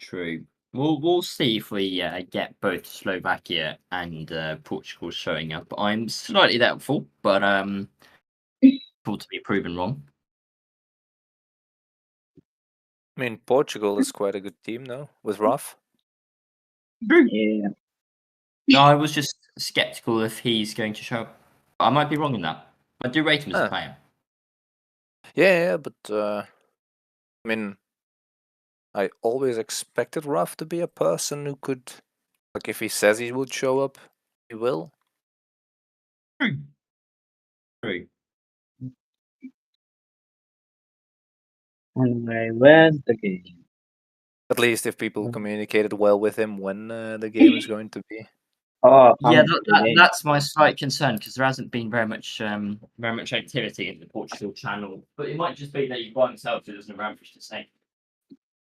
We'll see if we get both Slovakia and Portugal showing up. I'm slightly doubtful, but thought to be proven wrong. I mean, Portugal is quite a good team now with Raf. True. Yeah. No, I was just skeptical if he's going to show up. I might be wrong in that. I do rate him as a player. Yeah, but I mean, I always expected Raf to be a person who could, like, if he says he would show up, he will. True. Anyway, where's the game? At least if people communicated well with him when the game is going to be. Oh, Yeah, that's my slight concern because there hasn't been very much activity in the Portugal channel. But it might just be that he's by himself, so there's no Ramfish to say.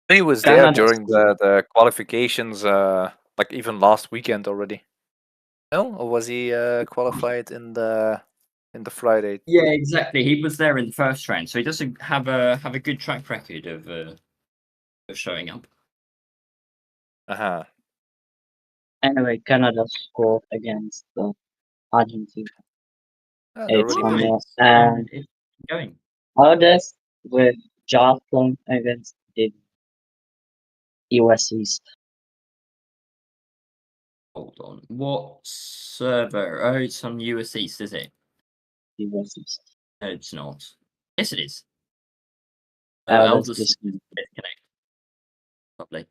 He was there during the qualifications, like even last weekend already. No, or was he qualified in the Friday? Yeah, exactly. He was there in the first round, so he doesn't have a good track record of showing up. Anyway, Canada scored against Argentina. It's and going. others with Jocelyn against the US East. Hold on. What server? Oh, it's on US East, is it? US East. No, it's not. Yes, it is. Elders disconnect. Lovely.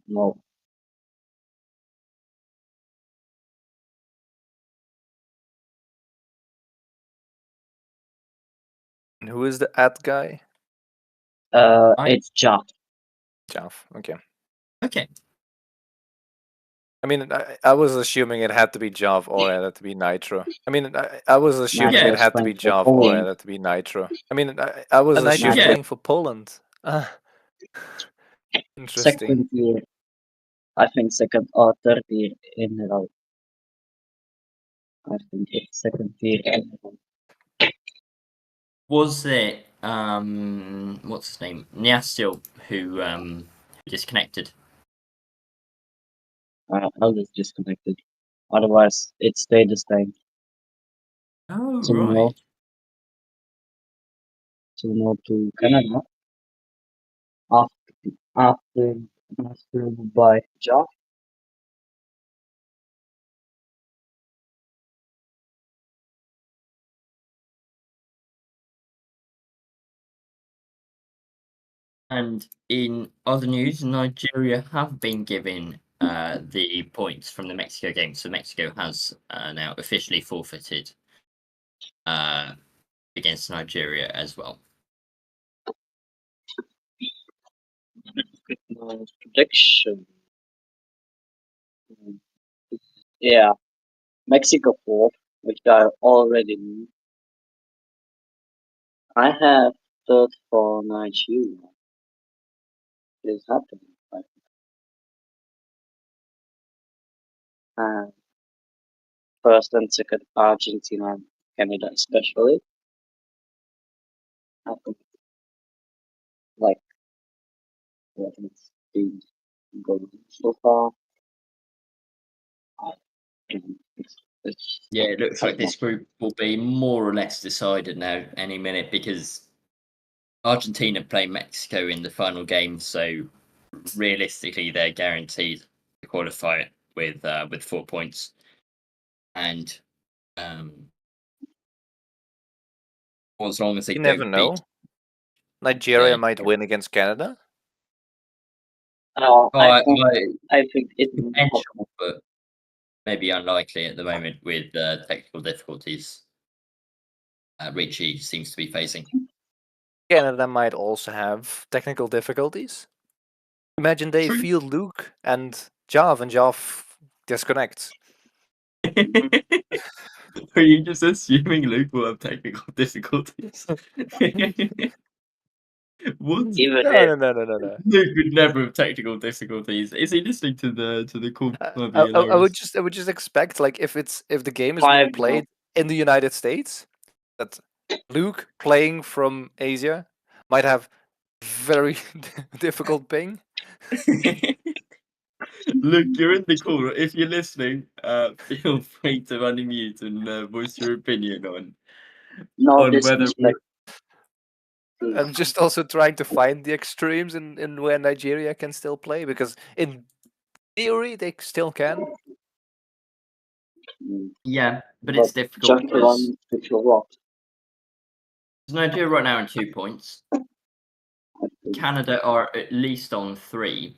No. And who is the ad guy? It's Jaff. Jaff. Okay. Okay. I mean, I was assuming it had to be Jav or it had to be Nitro. I mean, I was assuming Yeah. it had to be Nitro's playing for Jav or it Poland. had to be Nitro. I mean, I was Nitro, assuming yeah. playing for Poland. Interesting. Second year, I think second or third year in a row. I think it's second year in a row. Was it what's his name? Niastil who disconnected? I was disconnected. Otherwise, it stayed the same. Oh To right. to Canada after after by job. And in other news, Nigeria have been given the points from the Mexico game, so Mexico has now officially forfeited against Nigeria as well. My prediction. Yeah, Mexico 4, which I already knew. I have third for Nigeria. It's happening. Right? And first and second Argentina and Canada especially. I think like what it's been going so far. It's Yeah, it looks like this not group will be more or less decided now any minute because Argentina play Mexico in the final game, so realistically they're guaranteed to qualify with 4 points. And as long as they You never don't know. beat Nigeria might win against Canada. no, I I think it will be potential, but maybe unlikely at the moment with technical difficulties Richie seems to be facing. Canada might also have technical difficulties. Imagine they True. field Luke and Jav disconnects. Are you just assuming Luke will have technical difficulties? What? even No, if no. Luke would never have technical difficulties. Is he listening to the call? That'd be I hilarious. would just expect, like, if the game is being 5 played in the United States, that Luke playing from Asia might have very difficult ping. Luke, you're in the call. If you're listening, feel free to unmute and voice your opinion no on whether disrespect. I'm just also trying to find the extremes in where Nigeria can still play, because in theory they still can. yeah, but it's difficult Just because one picture what? Nigeria right now on 2 points. I think. Canada are at least on 3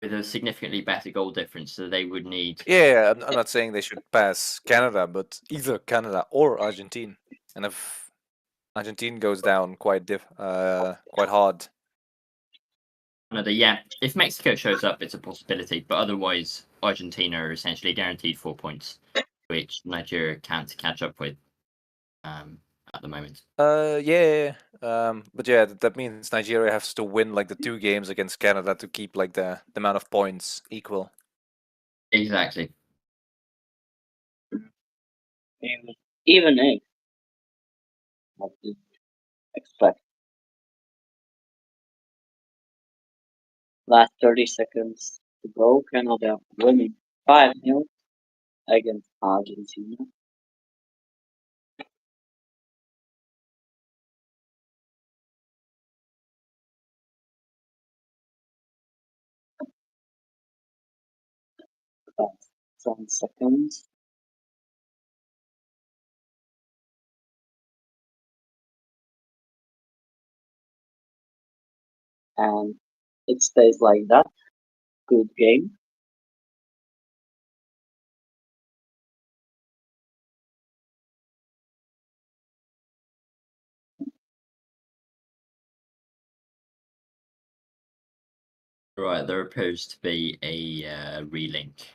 with a significantly better goal difference, so they would need. Yeah, I'm not saying they should pass Canada, but either Canada or Argentina. And if Argentina goes down quite hard, Canada, yeah. If Mexico shows up, it's a possibility, but otherwise, Argentina are essentially guaranteed 4 points, which Nigeria can't catch up with at the moment. yeah. But yeah, that means Nigeria has to win like the 2 games against Canada to keep like the amount of points equal. Exactly. Even if what do you expect? Last 30 seconds to go. Canada winning 5-0 against Argentina. Last 7 seconds. And it stays like that. Good game. Right, there appears to be a relink.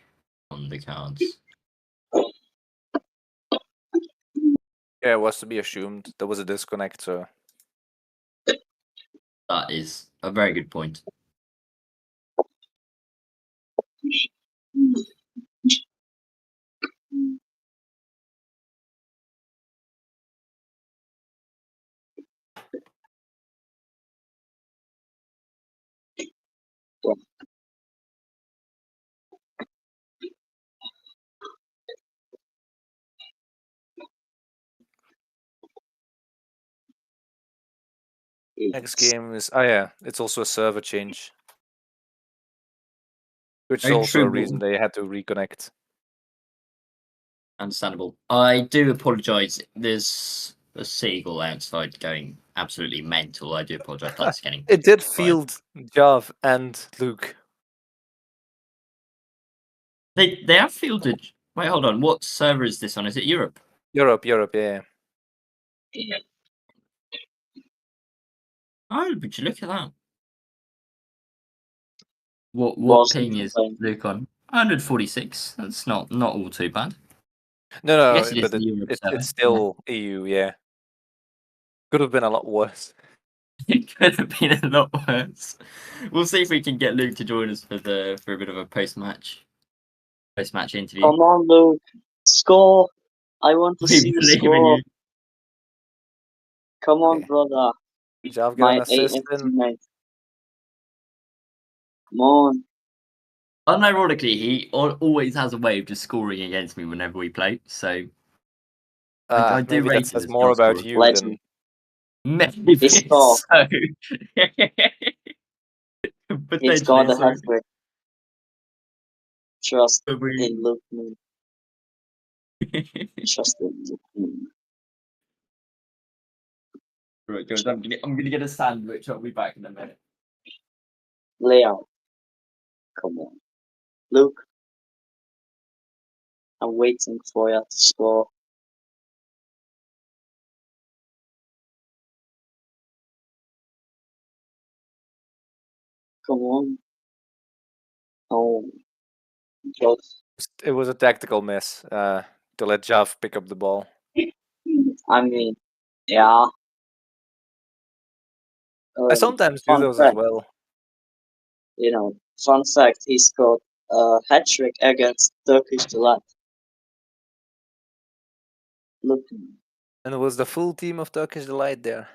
on the cards. Yeah, it was to be assumed. There was a disconnect, so That is a very good point. next game is it's also a server change, which is Very also a true. reason they had to reconnect. Understandable. I do apologise. There's a seagull outside going absolutely mental. I do apologise. That's getting. It did quiet. field Jav and Luke. They have fielded. Wait, hold on. What server is this on? Is it Europe? Europe, yeah. Oh, would you look at that? What Wasn't ping is playing. Luke on? 146. That's not all too bad. No, Yes, it is but the Europe server. it's still EU, yeah. Could have been a lot worse. It could have been a lot worse. We'll see if we can get Luke to join us for a bit of a post-match interview. Come on, Luke. Score. I want to We see you believe in score. you. Come on, Okay. brother. Jav got My an assist AM in. teammate. Come on. Unironically, he always has a way of just scoring against me whenever we play. So I do Maybe that rate says him as more goal about scorer. you Legend. than Maybe He scored. so. He's got Potentially a so. hat trick. Trust But we- in Luke. Trust in Luke. Right, guys, I'm gonna get a sandwich. I'll be back in a minute. Layout. Come on. Luke. I'm waiting for you to score. Come on. Oh. Close. it was a tactical miss to let Jav pick up the ball. I mean, yeah. I sometimes do Fun those as fact, well. fun fact, he scored a hat trick against Turkish Delight. Look, And it was the full team of Turkish Delight there.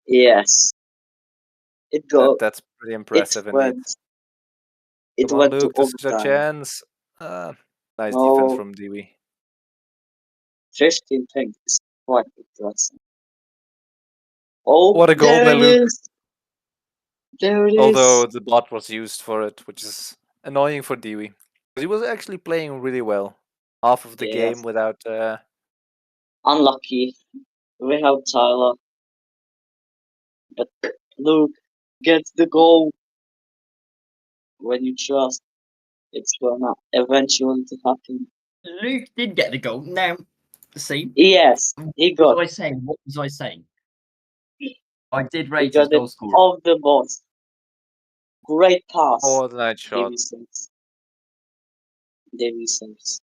yes, it go, That's pretty it impressive indeed. went, it Come on, went to Luke, this is your overtime. chance. Nice defense Oh, from Dewey. 15 pings, quite impressive. Oh, What a goal there by it Luke. is. There it Although is. the bot was used for it, which is annoying for Dewey. He was actually playing really well. Half of the Yes. game without Unlucky. We have Tyler, but Luke gets the goal. When you trust, it's gonna eventually to happen. Luke did get the goal. Now, see, Yes, he what got. was I saying? What was I saying? I did He rate his got it goal scorer. off the box. Great pass. oh the night shot. Davy says. Davy says.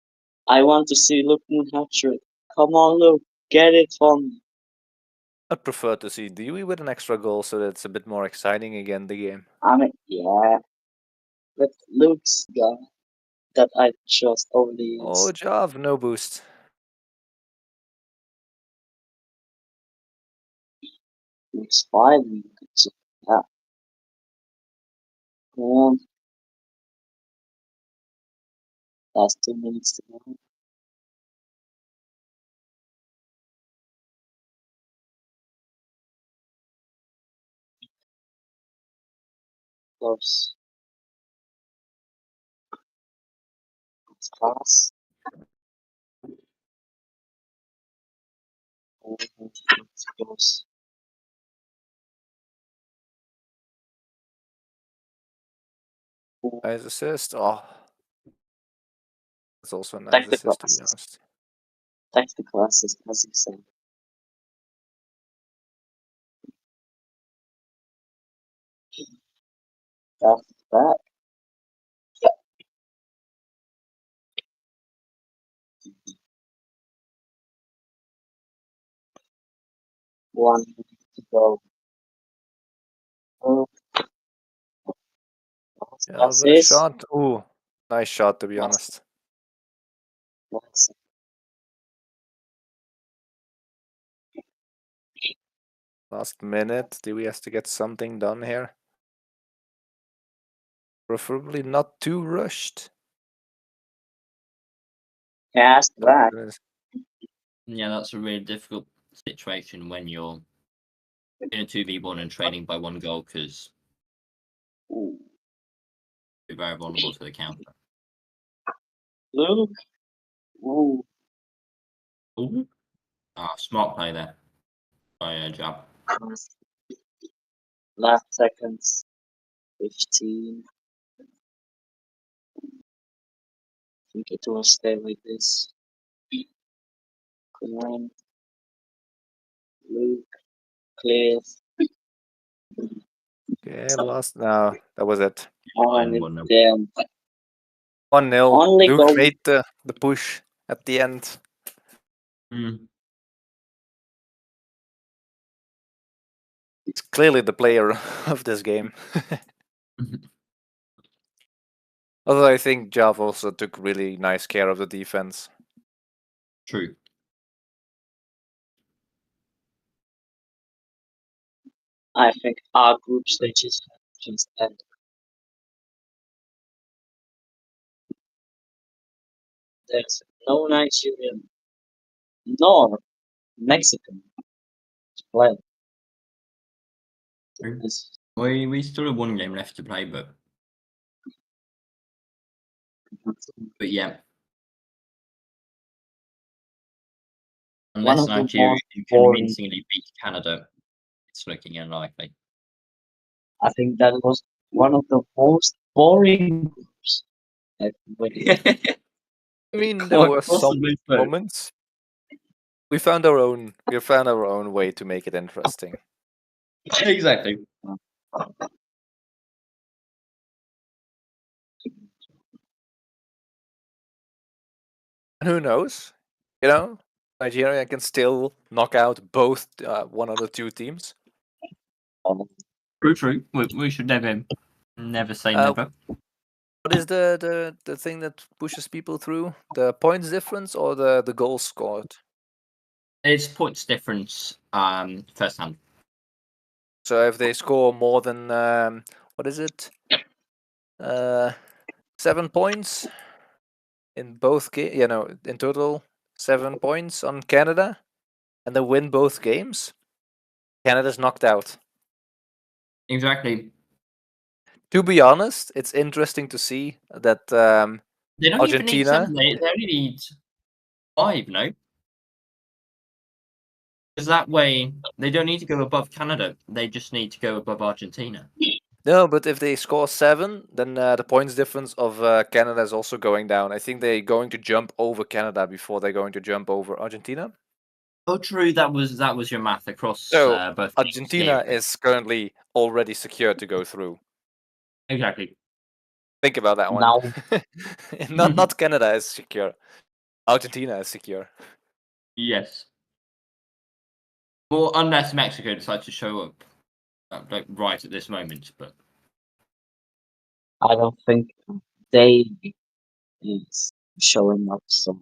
I want to see Luke Moon hat trick. Come on, Luke. Get it for me. I'd prefer to see Dewey with an extra goal so that it's a bit more exciting again the game. I mean, yeah. But Luke's guy that I trust over the years. Oh, Jav, no boost. Luke's 5. Yeah. Come on. Last 2 minutes to go. Close. It's pass. It's close. Nice assist. Oh, that's also a nice Tactical assist to be assist. honest. Tactical assist, as you said. Back. 1 to go. Oh, Yeah, that's with a it. shot. Ooh, nice shot to be Nice. honest. Nice. Last minute, do we have to get something done here? Preferably not too rushed. Cast Oh, back. goodness. Yeah, that's a really difficult situation when you're in a 2v1 and trailing by 1 goal because Ooh. you're very vulnerable to the counter. Luke. Ooh. Ooh. Smart play there by Jab. Last seconds. 15. I think it will stay like this. Come on. Luke. Clear. Okay, last. No, that was it. Oh, and And it's 1-0. 1-0. Only Luke goal. made the push at the end. Mm. He's clearly the player of this game. Although I think Jav also took really nice care of the defense. True. I think our group stages just end. There's no Nigerian nor Mexican to play. True. It's We still have 1 game left to play, but yeah. one Unless of the Nigeria most can boring. convincingly beat Canada, it's looking unlikely. I think that was one of the most boring groups I've witnessed. I mean, there Quite were some possibly so. moments. We found our own way to make it interesting. Exactly. And who knows? You know, Nigeria can still knock out both one of the two teams. True. We should never say Uh, never. What is the thing that pushes people through? The points difference or the goals scored? It's points difference first hand. So if they score more than what is it? 7 points in both games. You know, in total 7 points on Canada, and they win both games. Canada's knocked out. Exactly. To be honest, it's interesting to see that They don't even need Argentina. 7, they only need 5, no? Because that way they don't need to go above Canada. They just need to go above Argentina. No, but if they score 7, then the points difference of Canada is also going down. I think they're going to jump over Canada before they're going to jump over Argentina. Oh, true. That was your math across So both. Argentina is currently already secure to go through. Exactly. Think about that one. Now, not Canada is secure. Argentina is secure. Yes. Well, unless Mexico decides to show up like right at this moment, but I don't think they is showing up. So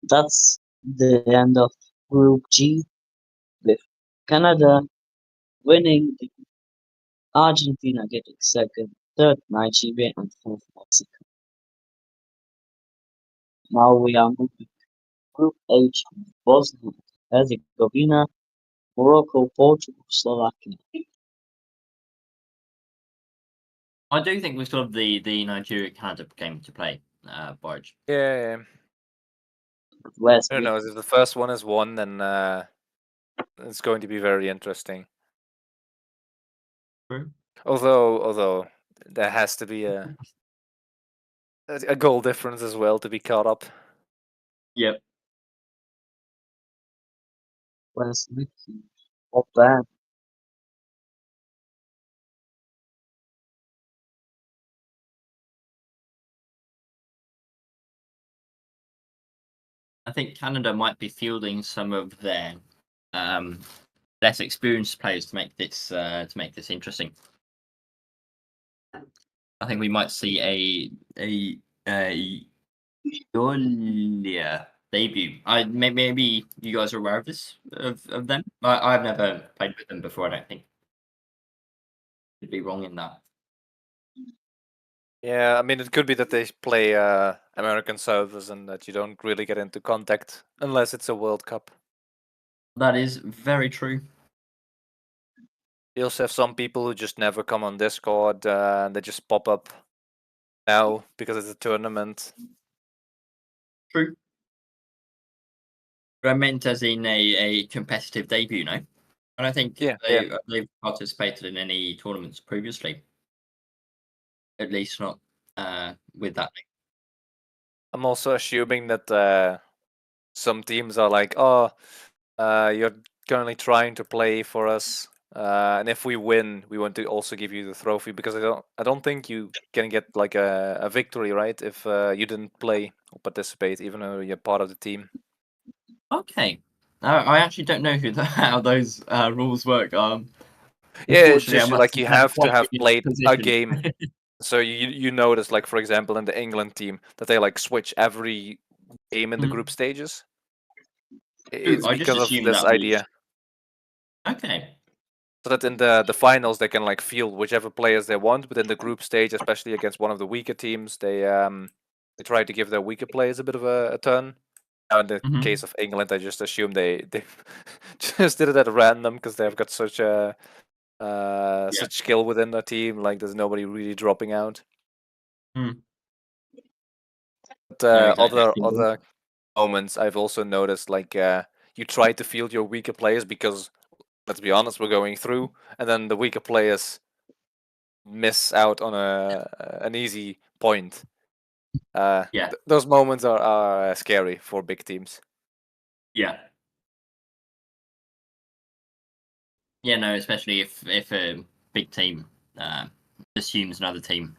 that's the end of Group G with Canada winning, Argentina getting second, third Nigeria, and fourth Mexico. Now we are moving to Group H: Bosnia and Herzegovina, Morocco, Portugal, Slovakia. I do think we still have the Nigeria Canada game to play, Barge. Yeah. Where's Who knows? If the first one is won, then it's going to be very interesting. True. Although there has to be a goal difference as well to be caught up. Yep. Where's Mickey? Not bad. I think Canada might be fielding some of their less experienced players to make this interesting. I think we might see a Yolia debut. Maybe you guys are aware of this of them. I've never played with them before. I don't think. Could be wrong in that. Yeah, I mean, it could be that they play American servers and that you don't really get into contact unless it's a World Cup. That is very true. You also have some people who just never come on Discord and they just pop up now because it's a tournament. True. But I meant as in a competitive debut, no? I don't think they've participated in any tournaments previously. At least not with that name. I'm also assuming that some teams are like, oh, you're currently trying to play for us, and if we win, we want to also give you the trophy, because I don't think you can get like a victory, right, if you didn't play or participate, even though you're part of the team. Okay. I actually don't know how those rules work. Yeah, it's Unfortunately, I just must like you have to have played a position. game. So you notice, like, for example, in the England team, that they like switch every game in the group stages. It's I just because of assumed this that was idea. okay. So that in the finals they can like field whichever players they want, but in the group stage, especially against one of the weaker teams, they try to give their weaker players a bit of a turn. Now in the case of England, I just assume they just did it at random because they've got such a such skill within their team. Like there's nobody really dropping out. But other moments I've also noticed, like you try to field your weaker players because, let's be honest, we're going through, and then the weaker players miss out on an easy point. Those moments are scary for big teams. Yeah. Yeah, no, especially if a big team assumes another team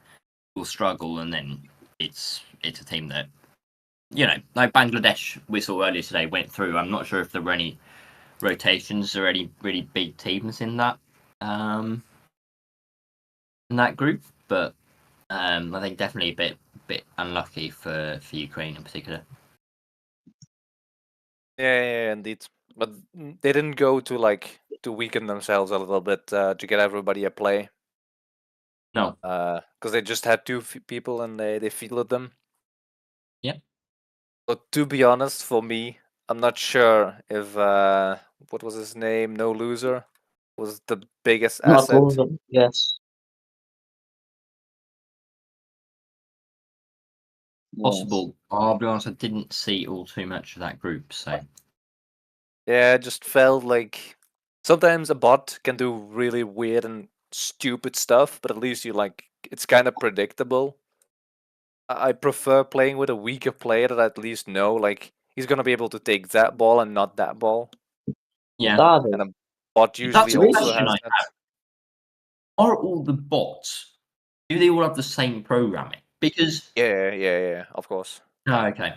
will struggle, and then it's a team that, you know, like Bangladesh we saw earlier today went through. I'm not sure if there were any rotations or any really big teams in that group, but I think definitely a bit unlucky for Ukraine in particular. Yeah, indeed. But they didn't go to weaken themselves a little bit to get everybody a play. No. Because they just had two people and they fielded them. Yeah. But to be honest, for me, I'm not sure if what was his name? No Loser was the biggest asset. Yes. Possible. I'll be honest, I didn't see all too much of that group, so. Yeah, it just felt like sometimes a bot can do really weird and stupid stuff, but at least it's kind of predictable. I prefer playing with a weaker player that I at least know, like, he's gonna be able to take that ball and not that ball. Yeah. And a bot usually also has that. Are all the bots, do they all have the same programming? Because Yeah, of course. Oh, okay.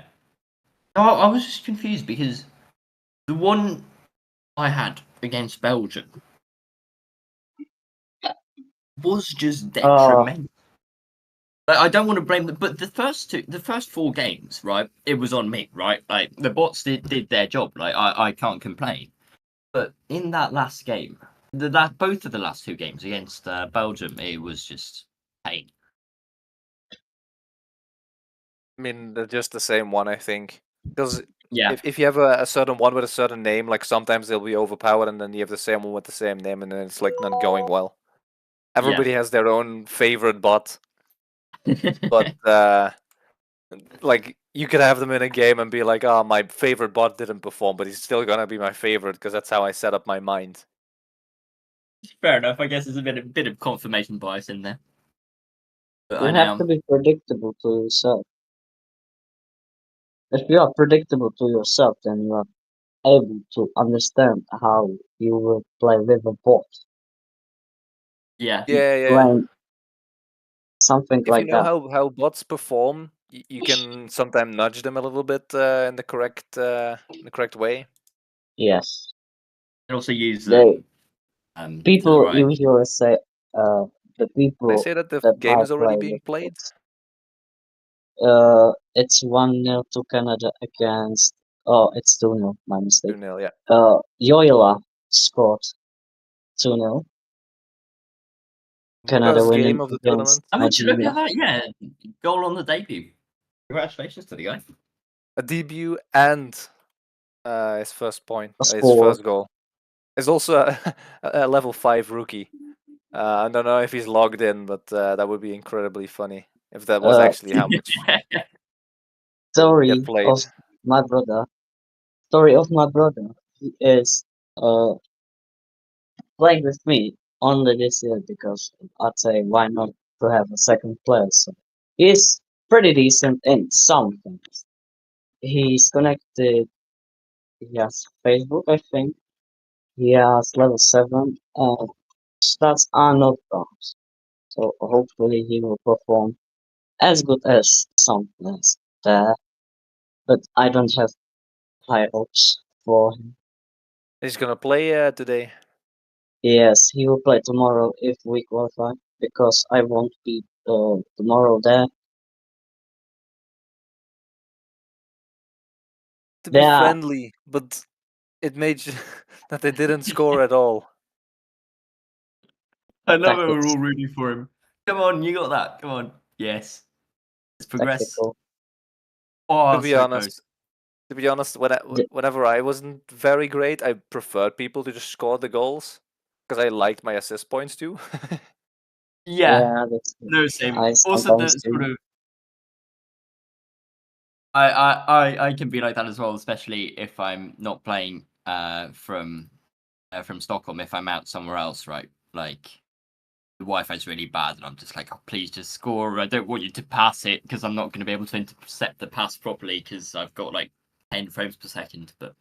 No, I was just confused because the one I had against Belgium was just detrimental. I don't want to blame them, but the first 4 games, right? It was on me, right? Like the bots did their job. Like I can't complain. But in that last game, both of the last 2 games against Belgium, it was just pain. I mean, they're just the same one, I think. Because Yeah. if you have a certain one with a certain name, like sometimes they'll be overpowered, and then you have the same one with the same name, and then it's like not going well. Everybody has their own favorite bot, but like you could have them in a game and be like, "Oh, my favorite bot didn't perform, but he's still gonna be my favorite because that's how I set up my mind." Fair enough. I guess there's a bit of confirmation bias in there. But you have to be predictable to yourself. If you are predictable to yourself, then you are able to understand how you will play with a bot. Yeah. Playing something If like you know that. how bots perform, you can sometimes nudge them a little bit in the correct way. Yes. can also use They to the people right. usually say the They people say that the that game I is already play being with. played. It's 1-0 to Canada against. Oh, it's 2-0. My mistake. 2-0, yeah. Yoila scored 2-0. Canada First winning game of the against tournament. I mean, look Nigeria. at that. Yeah, goal on the debut. Congratulations to the guy. A debut and his first point, A his score. first goal. He's also a level 5 rookie. I don't know if he's logged in, but that would be incredibly funny if that was actually how much Story get played. of my brother. Story of my brother. He is playing with me only this year because I'd say why not to have a second player. So he's pretty decent in some things. He's connected. He has Facebook, I think. He has level 7 and stats are not bad. So hopefully he will perform as good as some players there. But I don't have high hopes for him. He's gonna play today. Yes, he will play tomorrow if we qualify because I won't be tomorrow there. To be There are friendly, but it made that they didn't score at all. I love it. We're tactics, all rooting for him. Come on, you got that. Come on. Yes. Let's progress. tactical. Oh, To be so honest, The- whenever I wasn't very great, I preferred people to just score the goals because I liked my assist points too. Yeah. Yeah, that's No, same. I Also, the sometimes sort do. of I can be like that as well, especially if I'm not playing from Stockholm. If I'm out somewhere else, right? Like the Wi-Fi's really bad, and I'm just like, oh, please just score. I don't want you to pass it because I'm not going to be able to intercept the pass properly because I've got like 10 frames per second. But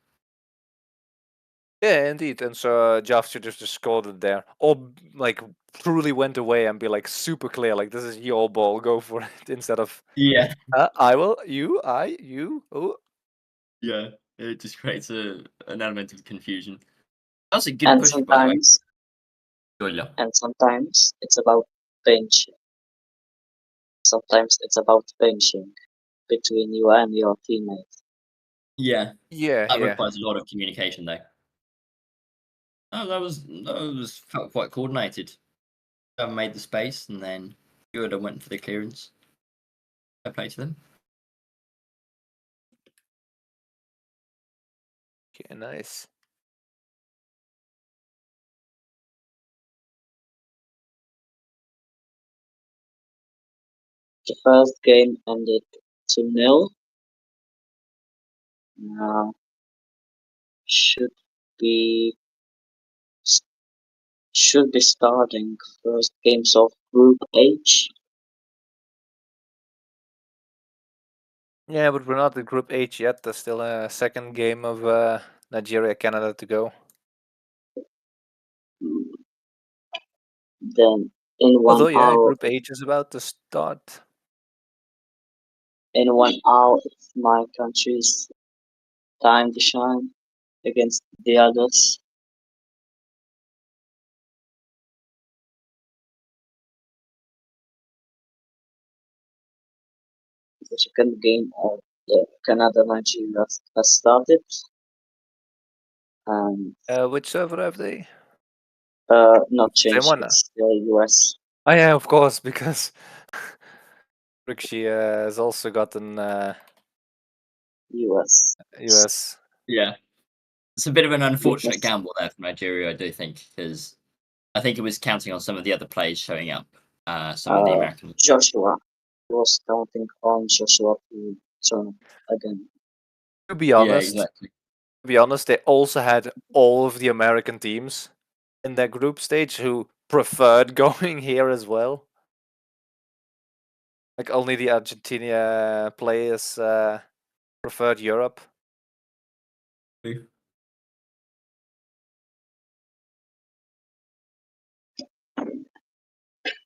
Yeah, indeed. And so Joff should have just scored it there, or like truly went away and be like super clear, like this is your ball, go for it, instead of yeah, I will, you, I, you. Oh, yeah, it just creates an element of confusion. That's a good And push, by the way. sometimes, Good luck. and sometimes it's about benching. Sometimes it's about benching between you and your teammate. Yeah, yeah, that yeah. requires a lot of communication, though. Oh, that was felt quite coordinated. Made the space, and then Yoda went for the clearance. I play to them. Okay, nice. The first game ended 2-0. Now should be should be starting first games of Group H. Yeah, but we're not at Group H yet. There's still a second game of Nigeria, Canada to go. Then in Although, 1 yeah, hour, Group H is about to start. it's my country's time to shine against the others. The second game of the Canada Nigeria has started, and Which server have they? not Same changed. one. It's the US. Oh yeah, of course, because Rixie has also gotten US. US. Yeah, it's a bit of an unfortunate Because gamble there for Nigeria, I do think, because I think it was counting on some of the other players showing up. Some of the American. Joshua was counting on Joshua to turn again. To be Yeah, honest, exactly. they also had all of the American teams in their group stage who preferred going here as well. Like only the Argentina players preferred Europe.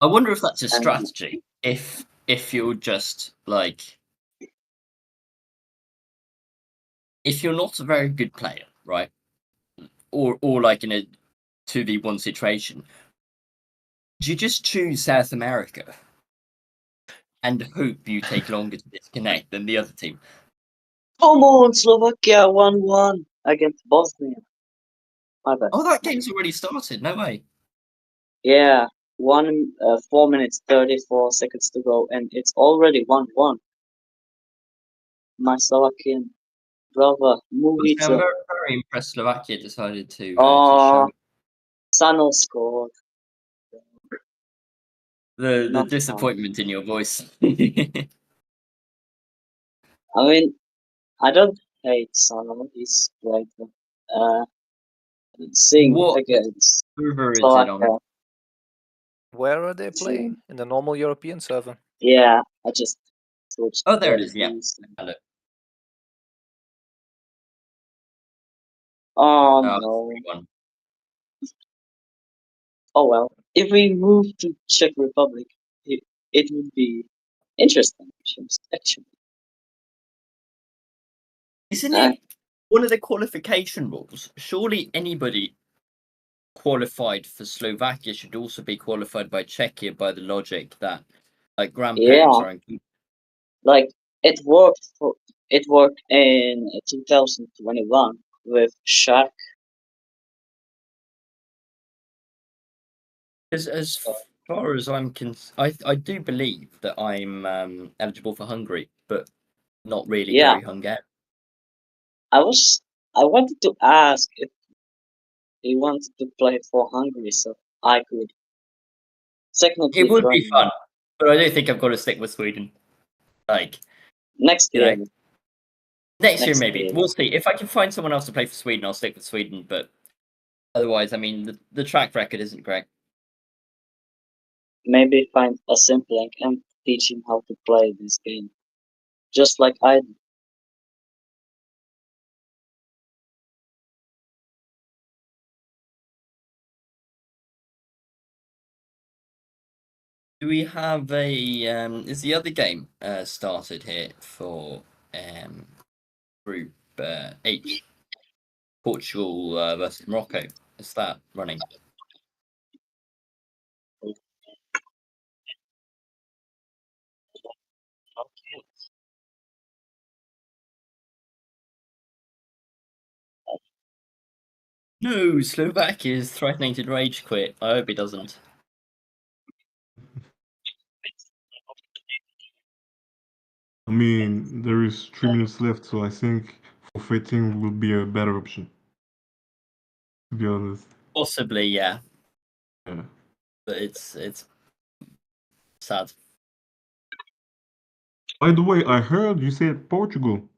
I wonder if that's a And strategy. If you're just like, if you're not a very good player, right? or like in a 2v1 situation, do you just choose South America and hope you take longer to disconnect than the other team? Come on, Slovakia 1-1 against Bosnia. My bad. Oh, that game's already started. No way. Yeah, 4 minutes 34 seconds to go, and it's already 1-1. My Slovakian brother, move it I'm up. very, very impressed Slovakia decided to show Oh, Sano scored. the Not fun. disappointment in your voice. I mean, I don't hate Sano. He's great. Seeing What against server is it on? Slovakia. Where are they playing? In the normal European server? Yeah, I just switched. Oh, there it is. Yeah. these. Hello. Oh Oh, no. 3-1. Oh well. If we move to Czech Republic, it would be interesting, actually. Isn't Uh, it one of the qualification rules? Surely anybody qualified for Slovakia should also be qualified by Czechia by the logic that like grandparents yeah, are included. like it worked for it worked in 2021 with Shark. As far as I'm I do believe that I'm eligible for Hungary, but not really Yeah, very Hungarian. I wanted to ask if he wanted to play for Hungary, so I could technically It would join be him fun, but I do think I've got to stick with Sweden. Like, next you know, year. next year Next maybe. year, We'll see. If I can find someone else to play for Sweden, I'll stick with Sweden, but otherwise, I mean, the track record isn't great. maybe find a Simplink and teach him how to play this game, just like I did. Do we have a is the other game started here for group H, Portugal versus Morocco? Is that running? No, Slovakia is threatening to rage quit. I hope it doesn't. I mean, there is 3 minutes left, so I think forfeiting will be a better option. To be honest. Possibly, yeah, Yeah. but it's sad. By the way, I heard you said Portugal.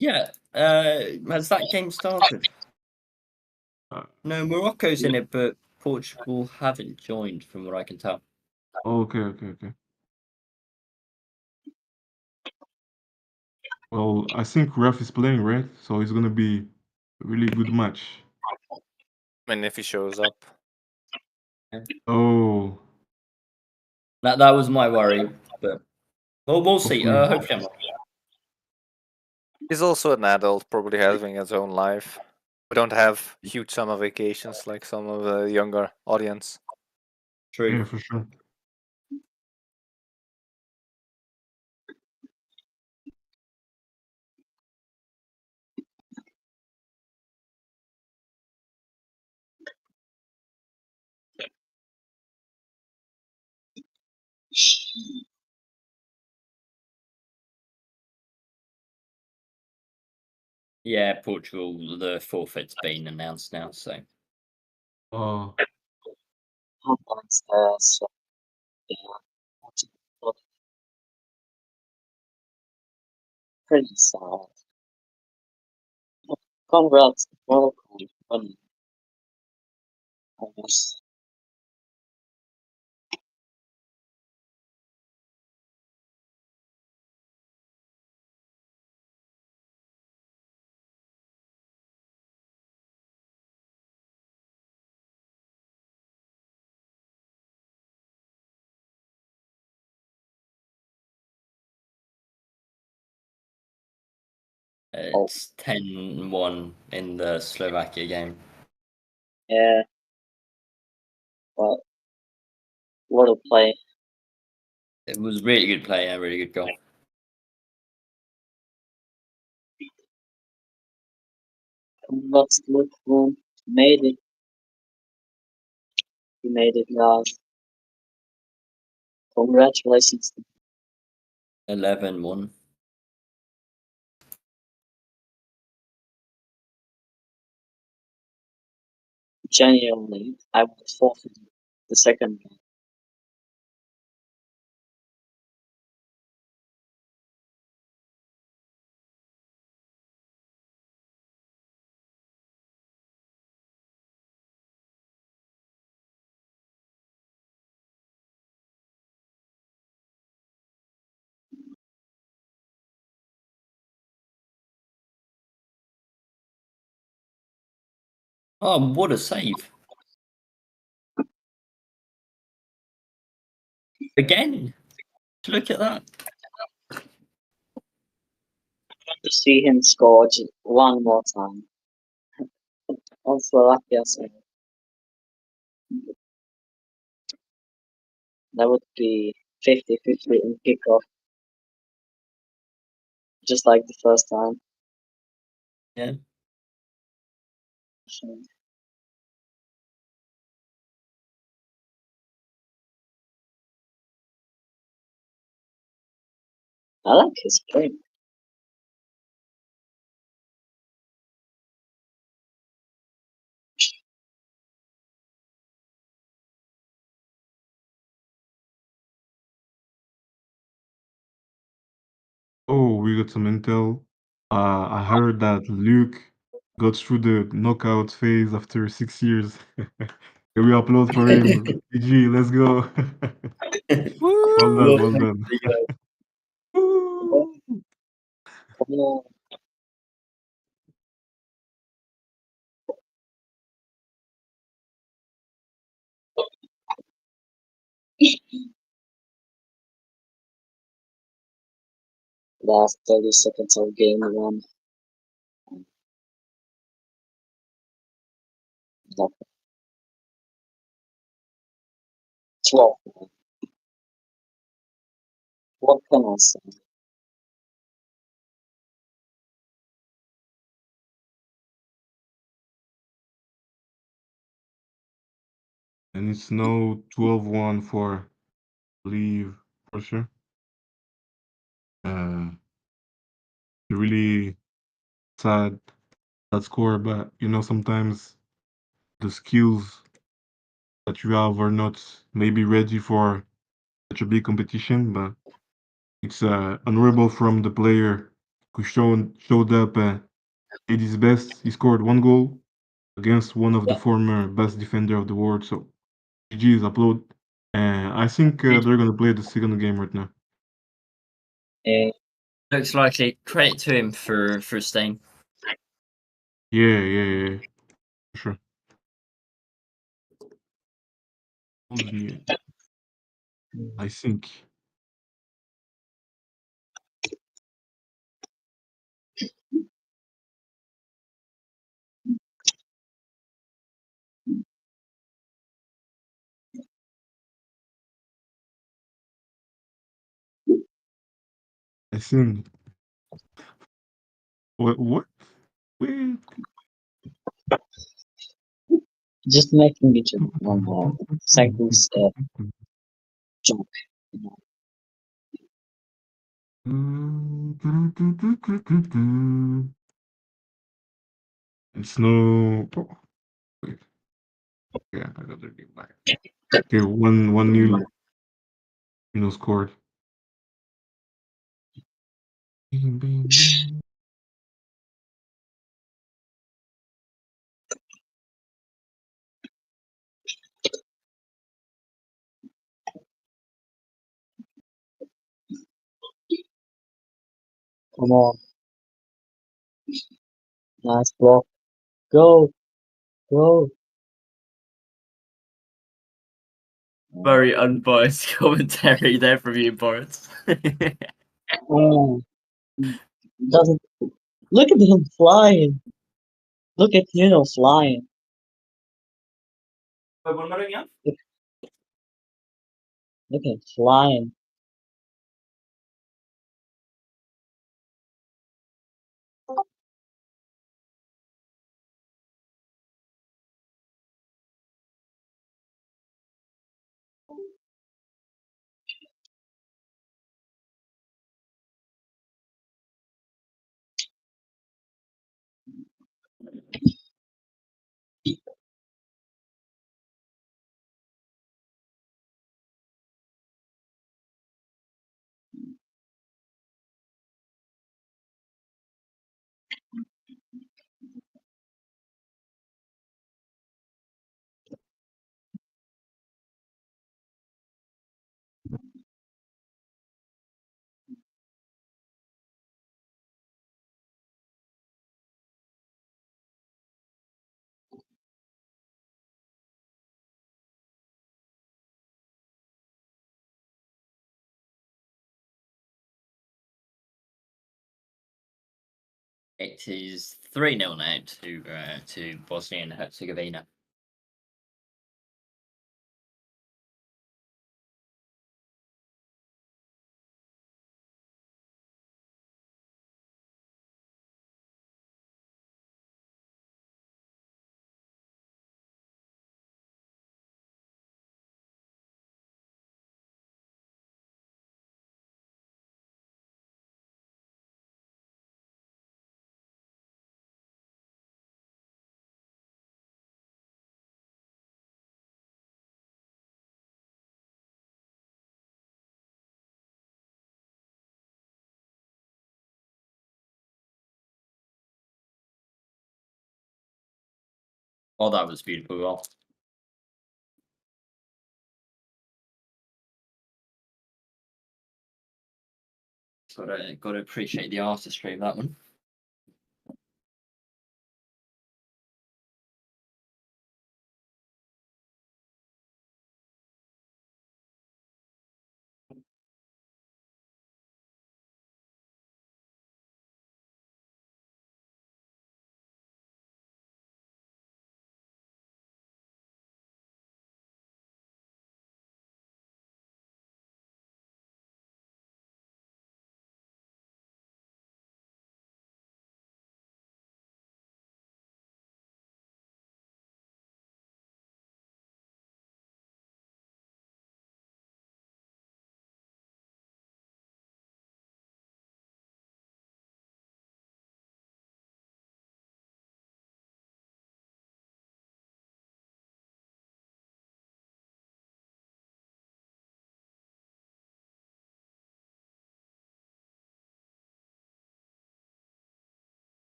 Yeah, has that game started? Uh, No, Morocco's in it, but Portugal haven't joined, from what I can tell. okay, okay, okay. Well, I think Ref is playing, right? So it's gonna be a really good match. I mean, if he shows up. Oh, That was my worry, but well, we'll see. hopefully. Hopefully, I'm not. He's also an adult, probably having his own life. We don't have huge summer vacations like some of the younger audience. True. Yeah, for sure. Yeah, Portugal, the forfeit's been announced now, so Uh, Sometimes, so yeah, pretty sad. Congrats, Morocco, funny. I guess. It's 10-1 in the Slovakia game. Yeah. Well, what a play. It was really good play, yeah, really good goal. Congrats to Liverpool. Made it. He made it, guys. Congratulations. 11-1. Genuinely, I would forfeit the second game. Oh, what a save. Again. Look at that. To see him score just one more time. On Slovakia side. That would be 50-50 in kickoff. Just like the first time. Yeah. So, I like his play. Oh, we got some intel. I heard that Luke got through the knockout phase after 6 years. Here we upload for him. GG, let's go. Well done, well done. Woo! Come on. Last 30 seconds of game one. No. 12. What can I say? And it's now 12-1 for leave for sure. Really sad that score, but you know, sometimes the skills that you have are not maybe ready for such a big competition, but it's honorable from the player who showed up did his best. He scored one goal against one of the former best defender of the world. So GG's upload. I think they're gonna play the second game right now. Looks likely. Credit to him for staying. Yeah, for sure. I think. I think. What? Wait. Just making it one more. Cycles joke. You know. It's no. Oh, wait. Yeah, I gotta get back. Okay, one new, scored. Bing, bing, bing. Come on. Nice block. Go. Go. Very unbiased commentary there from you, Boris. Oh. Doesn't Look at him flying. Look at flying. Wait, what am I doing now? Look at him flying. It is 3-0 now to Bosnia and Herzegovina. Oh, that was beautiful goal. Got to appreciate the artistry of that one.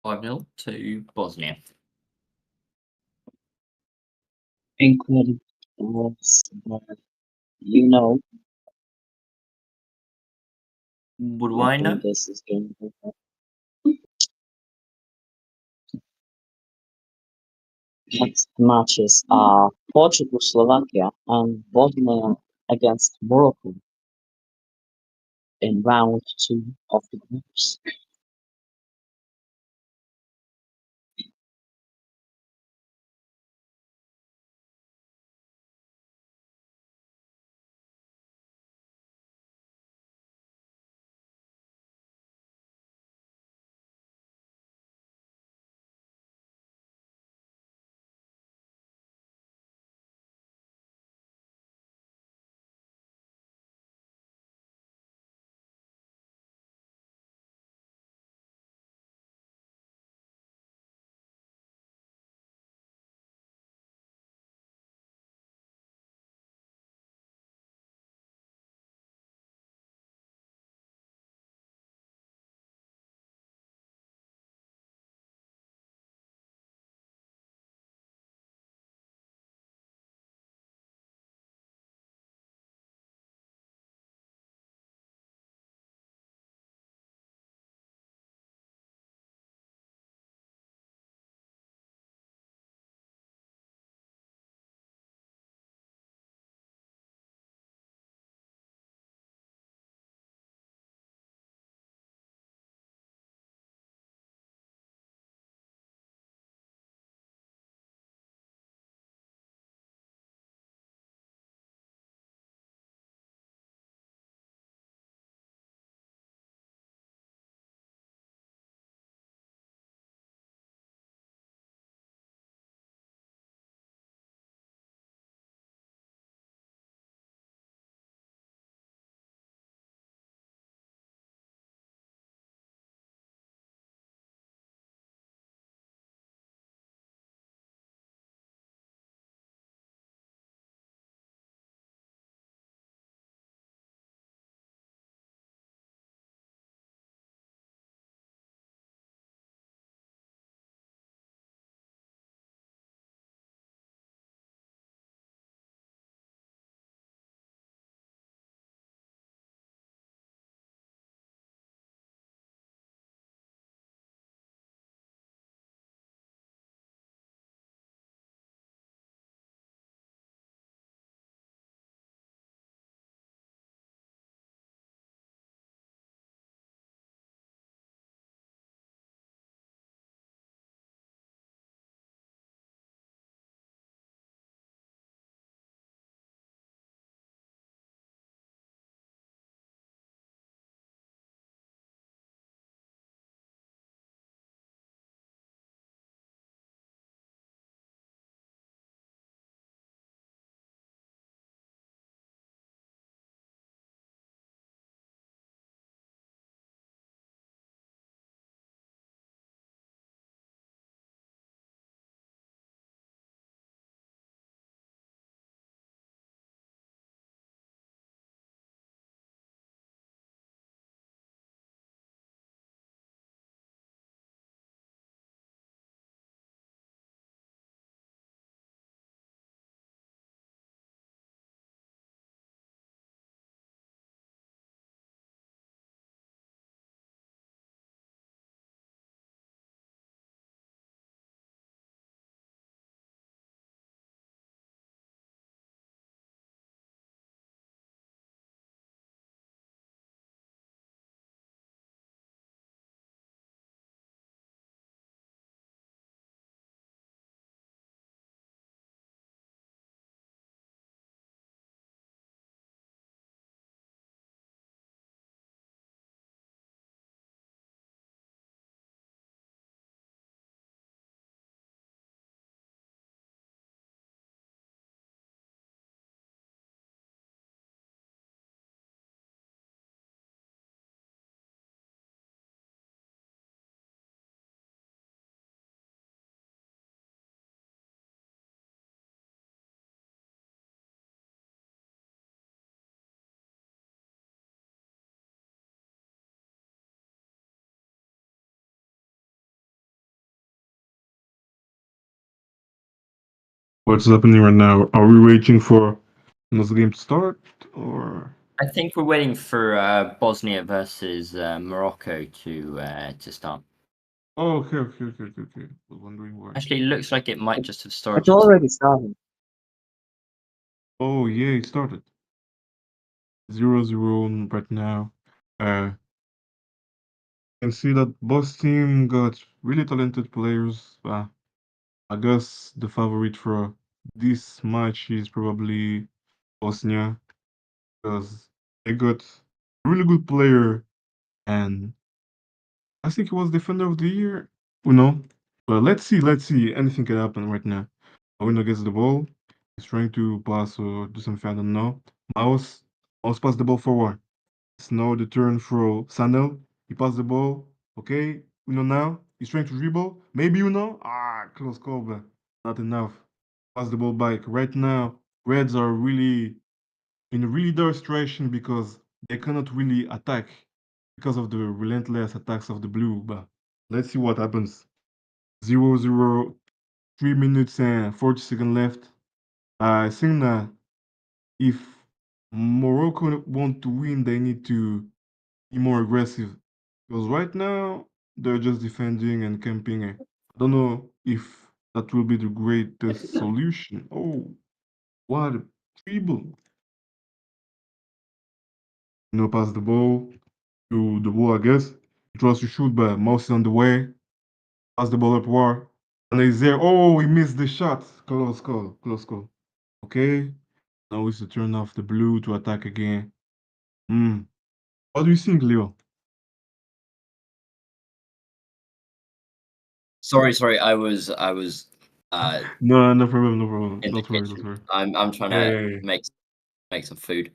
Five 0 to Bosnia. Incredible. You know, What do I I know? think this is going to be. Next matches are Portugal, Slovakia, and Bosnia against Morocco in round 2 of the groups. What's happening right now? Are we waiting for another game to start, or? I think we're waiting for Bosnia versus Morocco to start. Oh, okay. I was wondering why. Actually, it looks like it might just have It's started. already started. Oh yeah, it started. 0-0 right now. You can see that boss team got really talented players. I guess the favorite for this match is probably Bosnia because they got a really good player, and I think he was defender of the year. But let's see. Anything can happen right now. Winner gets the ball. He's trying to pass or do something. I don't know. Mouse pass the ball forward. It's now the turn for Sanel. He passed the ball. Okay, now he's trying to dribble. Maybe close call, but not enough. Pass the ball back. Right now, Reds are really in a really dire situation because they cannot really attack because of the relentless attacks of the blue. But let's see what happens. 0-0, 3 minutes and 40 seconds left. I think that if Morocco want to win, they need to be more aggressive. Because right now, they're just defending and camping. I don't know if that will be the greatest solution. Oh, what a dribble. Pass the ball to the wall, I guess. He tries to shoot, but Mouse is on the way. Pass the ball up war. And he's there. Oh, he missed the shot. Close call. Close call. Okay. Now it's the turn of the blue to attack again. Hmm. What do you think, Leo? Sorry. I was No, no problem, no problem. in the Don't worry, don't kitchen. worry. I'm trying Yeah, to yeah, yeah. make some food.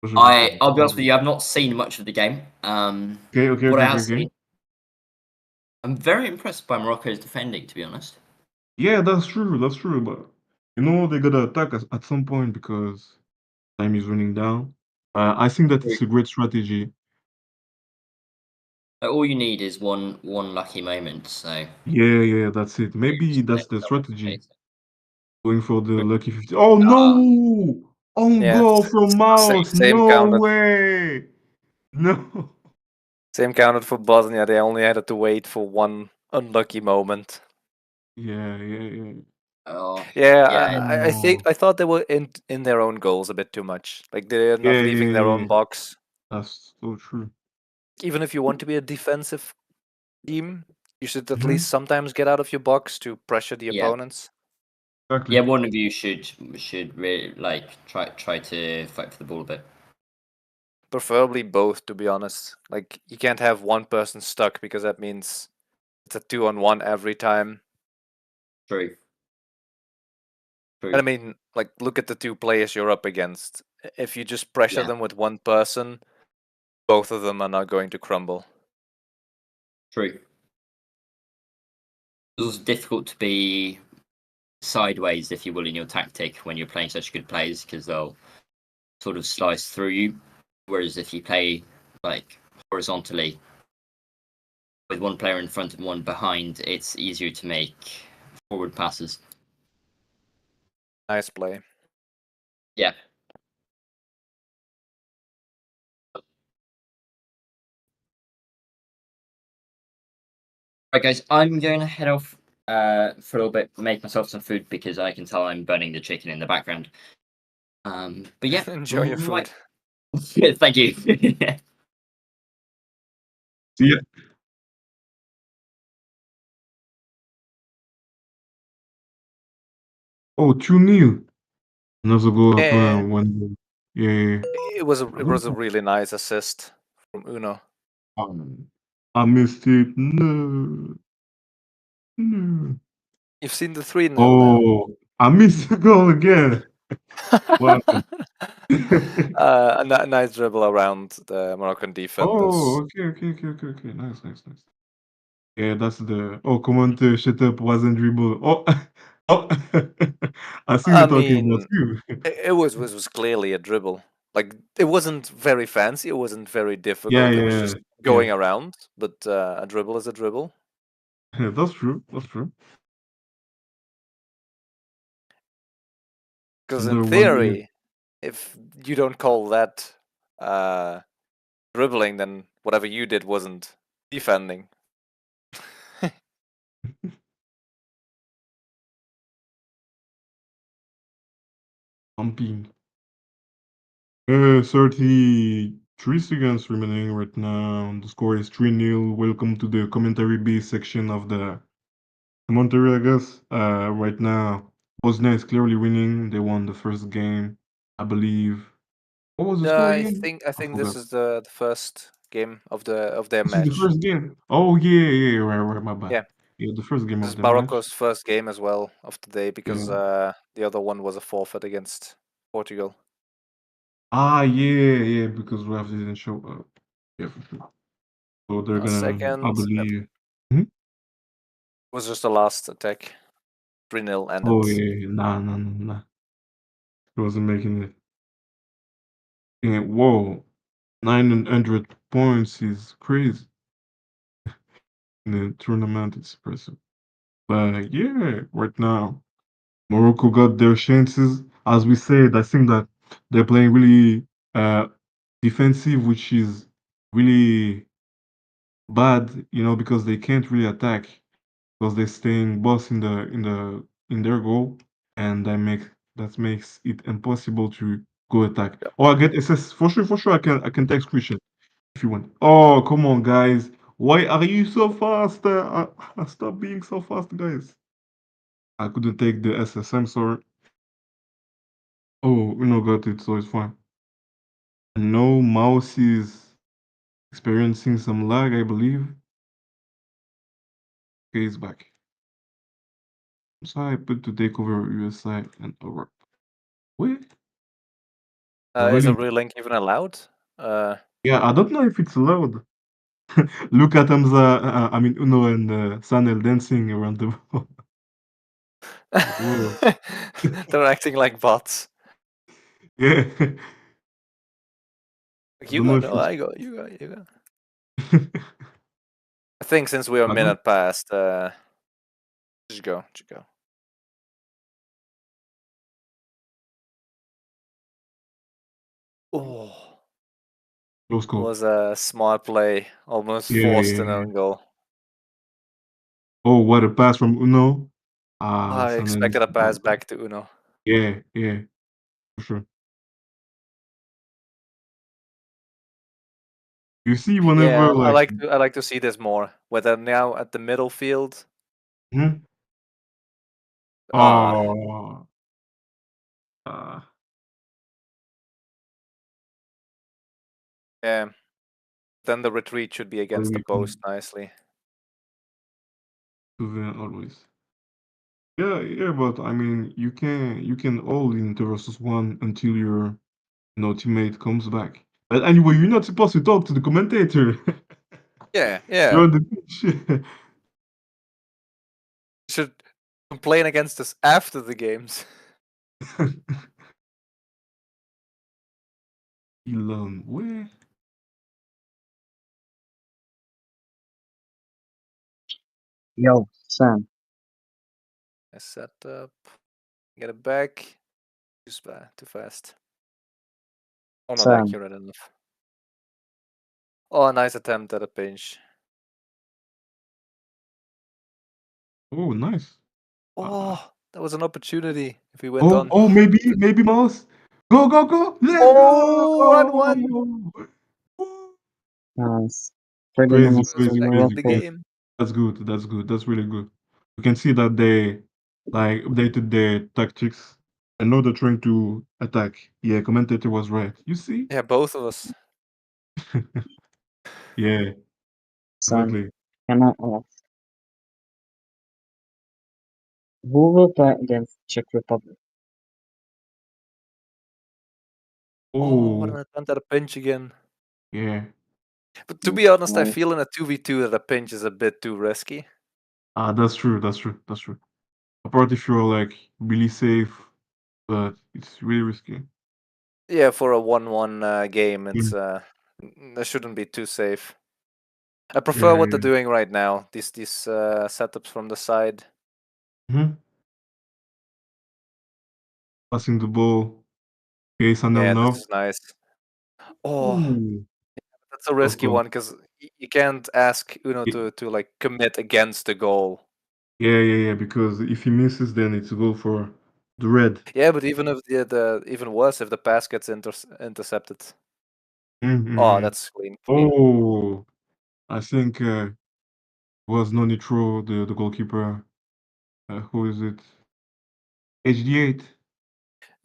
For sure, for sure. I'll be honest with you. I've not seen much of the game. What I have Okay. seen, I'm very impressed by Morocco's defending. To be honest, Yeah, that's true, but they gotta attack us at some point because time is running down. I think that it's a great strategy. all you need is one lucky moment. So Yeah, that's it. Maybe just that's let the someone strategy. chase it. Going for the lucky 50. Oh Ah, no! On Yeah, goal from same, Mouse. same No counted. way. No. Same counted for Bosnia. They only had to wait for one unlucky moment. Yeah. oh, Yeah, yeah. I thought they were in their own goals a bit too much. Like they're not leaving their own Yeah. box. That's so true. Even if you want to be a defensive team, you should at Mhm. least sometimes get out of your box to pressure the Yeah. opponents. Exactly. Yeah, one of you should really try to fight for the ball a bit. Preferably both, to be honest. Like you can't have one person stuck because that means it's a 2-on-1 every time. True. And I mean, like look at the two players you're up against. If you just pressure Yeah. them with one person, both of them are not going to crumble. True. It's also difficult to be sideways, if you will, in your tactic when you're playing such good players because they'll sort of slice through you. Whereas if you play like horizontally with one player in front and one behind, it's easier to make forward passes. Nice play. Yeah. Right, guys, I'm going to head off for a little bit, make myself some food because I can tell I'm burning the chicken in the background. But yeah, Enjoy your food. Yeah, thank you. See ya. Oh, 2-0. Another goal up Yeah, one. Yeah. it was a really nice assist from Uno. I missed it. No. No. You've seen the 3-0 now. Oh, I missed the goal again. What happened? A nice dribble around the Moroccan Oh, defenders. okay. Nice. Yeah, that's the. Oh, comment shut up wasn't dribble. Oh, oh. I think I they're talking about mean, you. it was clearly a dribble. Like it wasn't very fancy. It wasn't very Yeah, difficult. It was just yeah. going around. But a dribble is a dribble. That's true. That's true. Because And in the one theory, if you don't call that dribbling, then whatever you did wasn't defending. pumping. 33 seconds remaining right now. The score is 3-0. Welcome to the commentary B section of the commentary, I guess. Right now, Bosnia is clearly winning. They won the first game, I believe. What was the score I again? think I this forgot. is the first game of their This is the match. first game. Oh yeah, right, my bad. Yeah. Yeah, the first game This of is the match. Morocco's first game as well of the day because the other one was a forfeit against Portugal. Ah, yeah, because Raf didn't show up. Yeah, for sure. So they're gonna, Second, I believe. Mhm. was just the last attack. 3-0 ended. Oh yeah, nah. He wasn't making it. Yeah, whoa, 900 points is crazy in the tournament. It's impressive. But yeah, right now Morocco got their chances. As we said, I think that they're playing really defensive, which is really bad, because they can't really attack because they're staying boss in their goal, and that makes it impossible to go attack. Yep. Oh, I get SS for sure. For sure, I can text Christian if you want. Oh, come on, guys! Why are you so fast? Stop being so fast, guys. I couldn't take the SS. I'm sorry. Oh, got it, so it's fine. No, mouse is experiencing some lag, I believe. Okay, it's back. So I put to take over USI and Europe. Wait, Is a already? relink even allowed? Yeah, I don't know if it's allowed. Look at Hamza, Uno and Sanel dancing around the wall. Whoa. They're acting like bots. Yeah. Like, I you don't know go, if no, it's. I go, you go, you go. I think since we're a I don't. minute past, just go. Oh, Close call. was a smart play, almost forced an Yeah. own goal. Oh, what a pass from Uno. I Sanel is. expected a pass back to Uno. Yeah, for sure. You see, Yeah, whenever like. I like to see this more. Whether now at the middle field. Hmm? Ah, Oh. yeah. Then the retreat should be against the Really cool. post nicely. Always. Yeah, but I mean, you can all in two versus one until your teammate comes back. But anyway, you're not supposed to talk to the commentator. Yeah, You're yeah. on the pitch. Should complain against us after the games. Elon, where? Yo, Sam. I set up. Get it back. Too fast. Oh, not Sam. accurate enough. Oh, nice attempt at a pinch. Oh, nice. Oh, that was an opportunity if we went on. Maybe Mouse. Go, go, go! Let's Oh, go! 1-1. Nice. 30 Crazy, minutes Almost to crazy, back in crazy, the Morocco. crazy. game. That's good. That's good. That's really good. You can see that they updated their tactics. I know they're trying to attack. Yeah, commentator was right. You see? Yeah, both of us. Yeah, Sam, exactly. can I ask, who will play against Czech Republic? Oh, what Oh, an attempt at a pinch again. yeah. But to be honest, I Nice. feel in a 2v2 that a pinch is a bit too risky. That's true. That's true. That's true. Apart if you're like really safe, but it's really risky. Yeah, for a 1-1 game, it's Mm. that shouldn't be too safe. I prefer Yeah, what they're yeah. doing right now. These setups from the side. Mhm. passing the ball. Okay, Sanel Yeah, this now. is nice. Oh, Ooh, that's a that was risky close. one because you can't ask Uno Ye- to like commit against the goal. Yeah, because if he misses, then it's a goal for the red. Yeah, but even if the even worse if the pass gets intercepted. Oh, Mm-hmm. that's clean. Oh, I think was no Nitro, the goalkeeper. Who is it? HD8.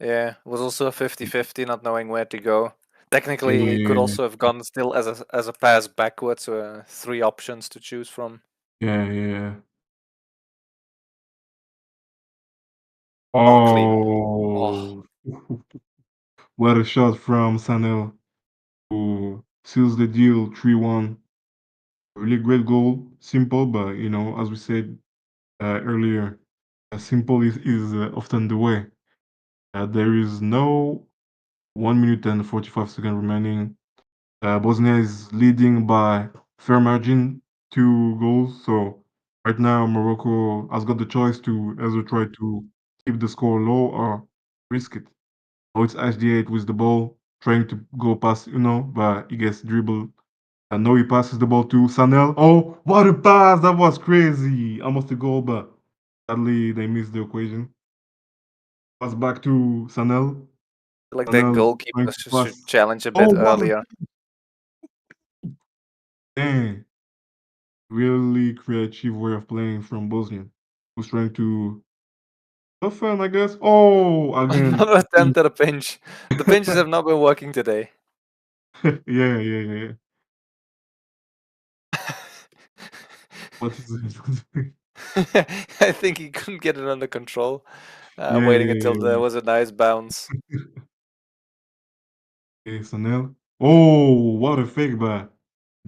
Yeah, it was also a 50-50, not knowing where to go. Technically, it could Yeah, also have gone still as a pass backwards, so 3 options to choose from. yeah. Oh, clean. Oh, Oh, what a shot from Sanel, who seals the deal 3-1. Really great goal. Simple, but as we said earlier, simple is often the way. There is no 1 minute and 45 seconds remaining. Bosnia is leading by fair margin, 2 goals. So right now, Morocco has got the choice to either try to keep the score low or risk it. Oh, it's HD8 with the ball, trying to go past, but he gets dribbled. And now he passes the ball to Sanel. Oh, what a pass! That was crazy. Almost a goal, but sadly they missed the equation. Pass back to Sanel. like the Sanel goalkeeper trying to should pass. challenge a bit Oh, what a earlier. man. Really creative way of playing from Bosnia. Who's trying to have fun, I guess. Oh, again. Another attempt at a pinch. The pinches have not been working today. Yeah. What is it? I think he couldn't get it under control, Yeah, waiting yeah, until there yeah. was a nice bounce. Okay, Sanel. Oh, what a fake, but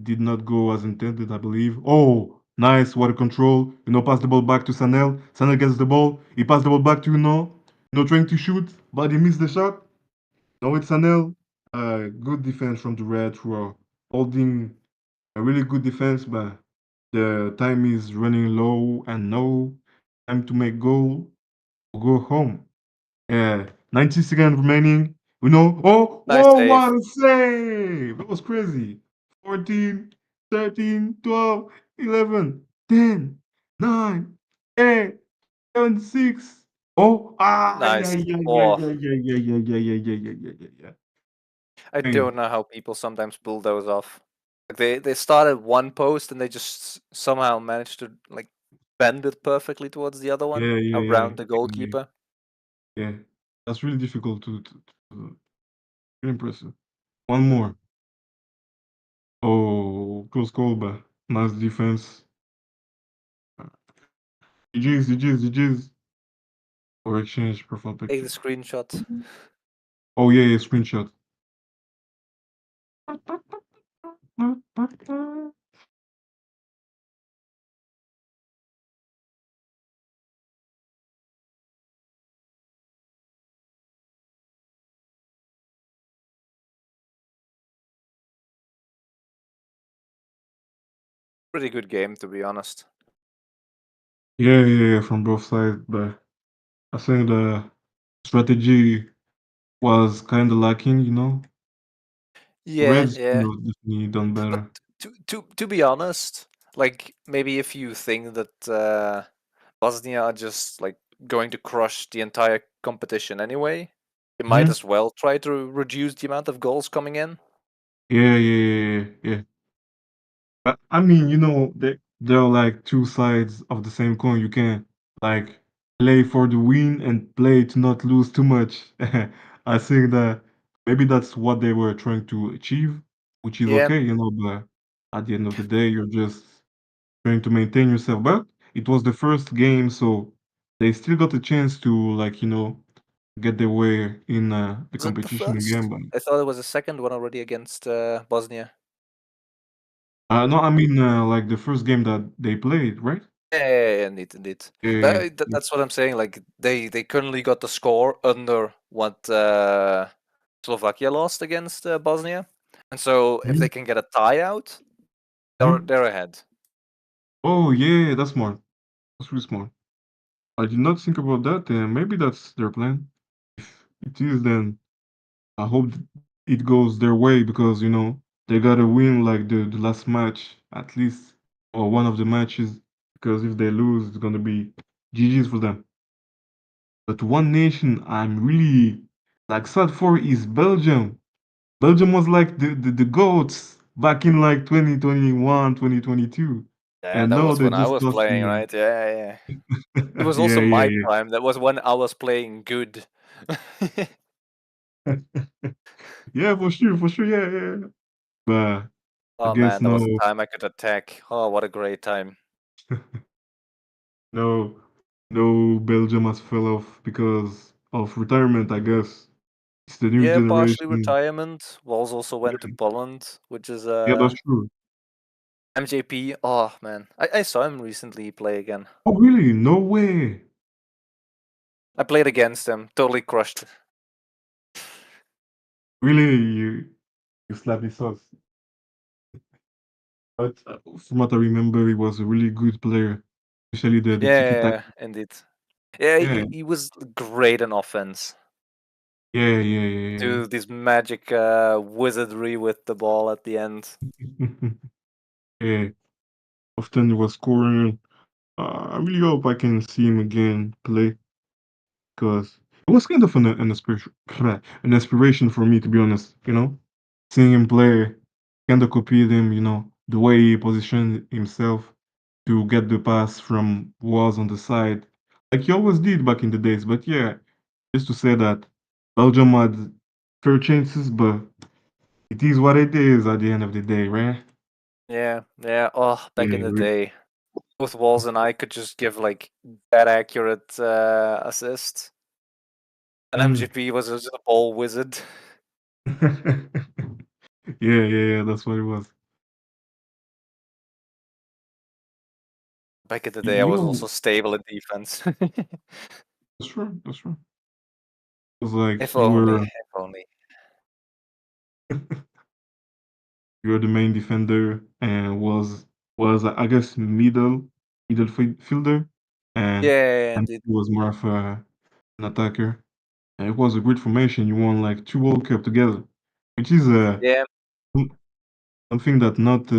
did not go as intended, I believe. Oh, nice water control. Pass the ball back to Sanel. Sanel gets the ball. He passed the ball back to trying to shoot, but he missed the shot. Now it's Sanel. Good defense from the Reds who are holding a really good defense, but the time is running low and no time to make goal or go home. 90 seconds remaining. Oh, Nice whoa, save. what a save! That was crazy. 14, 13, 12, 11, 10, 9, 8, 7, 6. Oh, Nice. yeah, Oh, yeah, yeah, yeah, yeah, yeah, yeah, yeah, yeah, yeah, yeah, yeah. I Hey, don't know how people sometimes pull those off. Like they started one post and they just somehow managed to like bend it perfectly towards the other one yeah, around the yeah, goalkeeper. yeah. That's really difficult to really impressive. One more. Oh, close call, but nice defense. GG's. Or exchange profile Take the picture. screenshot. Oh yeah, screenshot. Pretty good game, to be honest. Yeah, from both sides, but I think the strategy was kind of lacking. Yeah, Reds yeah. definitely done But better. to be honest, like maybe if you think that Bosnia are just like going to crush the entire competition anyway, you might Hmm. as well try to reduce the amount of goals coming in. Yeah. But I mean, they're like two sides of the same coin. You can like play for the win and play to not lose too much. I think that maybe that's what they were trying to achieve, which is Yeah, okay. But at the end of the day, you're just trying to maintain yourself. But it was the first game, so they still got a chance to get their way in the was it the competition again. first? But I thought it was the second one already against Bosnia. no, I mean like the first game that they played, right? Yeah, indeed. But Yeah. that's what I'm saying. Like they currently got the score under what Slovakia lost against Bosnia, and so if Mhm. they can get a tie out, Mhm. they're ahead. Oh yeah, that's smart. That's really smart. I did not think about that. Maybe that's their plan. it is, then I hope it goes their way because they gotta win like the last match at least, or one of the matches, because if they lose, it's gonna be GG's for them. But one nation I'm really like sad for is Belgium. Belgium was like the goats back in like 2021, 2022, Yeah, and that now was they when I just was lost playing, in. right? Yeah, yeah. It was Yeah, also yeah, my yeah. prime. That was when I was playing good. Yeah, for sure, yeah, yeah. But I Oh guess man, that no, was the time I could attack. Oh, what a great time. no, no. Belgium has fell off because of retirement. I guess it's the new Yeah, partially generation. retirement. Walls also went to Yeah, Poland, which is yeah, that's true. MJP. Oh man, I saw him recently play again. Oh, really? No way. I played against him, totally crushed. Really, you slapped his sauce. But from what I remember, he was a really good player, especially the tiki taka. Yeah, indeed. Yeah, Yeah, he was great in offense. yeah, yeah, yeah, Do this magic wizardry with the ball at the end. yeah. Yeah, often he was scoring. I really hope I can see him again play because it was kind of an inspiration, an inspiration for me, to be honest. Seeing him play, kind of copied him. The way he positioned himself to get the pass from walls on the side, like he always did back in the days. But yeah, just to say that Belgium had fair chances, but it is what it is at the end of the day, right? Yeah, yeah. Oh, back in Yeah, the day, both Walls and I could just give like that accurate assists. And mm. MGP was just a ball wizard. Yeah, yeah, yeah, that's what it was. Back in the You, day, I you was know, also stable in defense. that's true, that's true. It was like If you only, were if only. you were the main defender and was I guess middle fielder, and Yeah, and indeed. he was more of an attacker. And it was a great formation. You won like two World Cup together, which is Yeah, some- something that not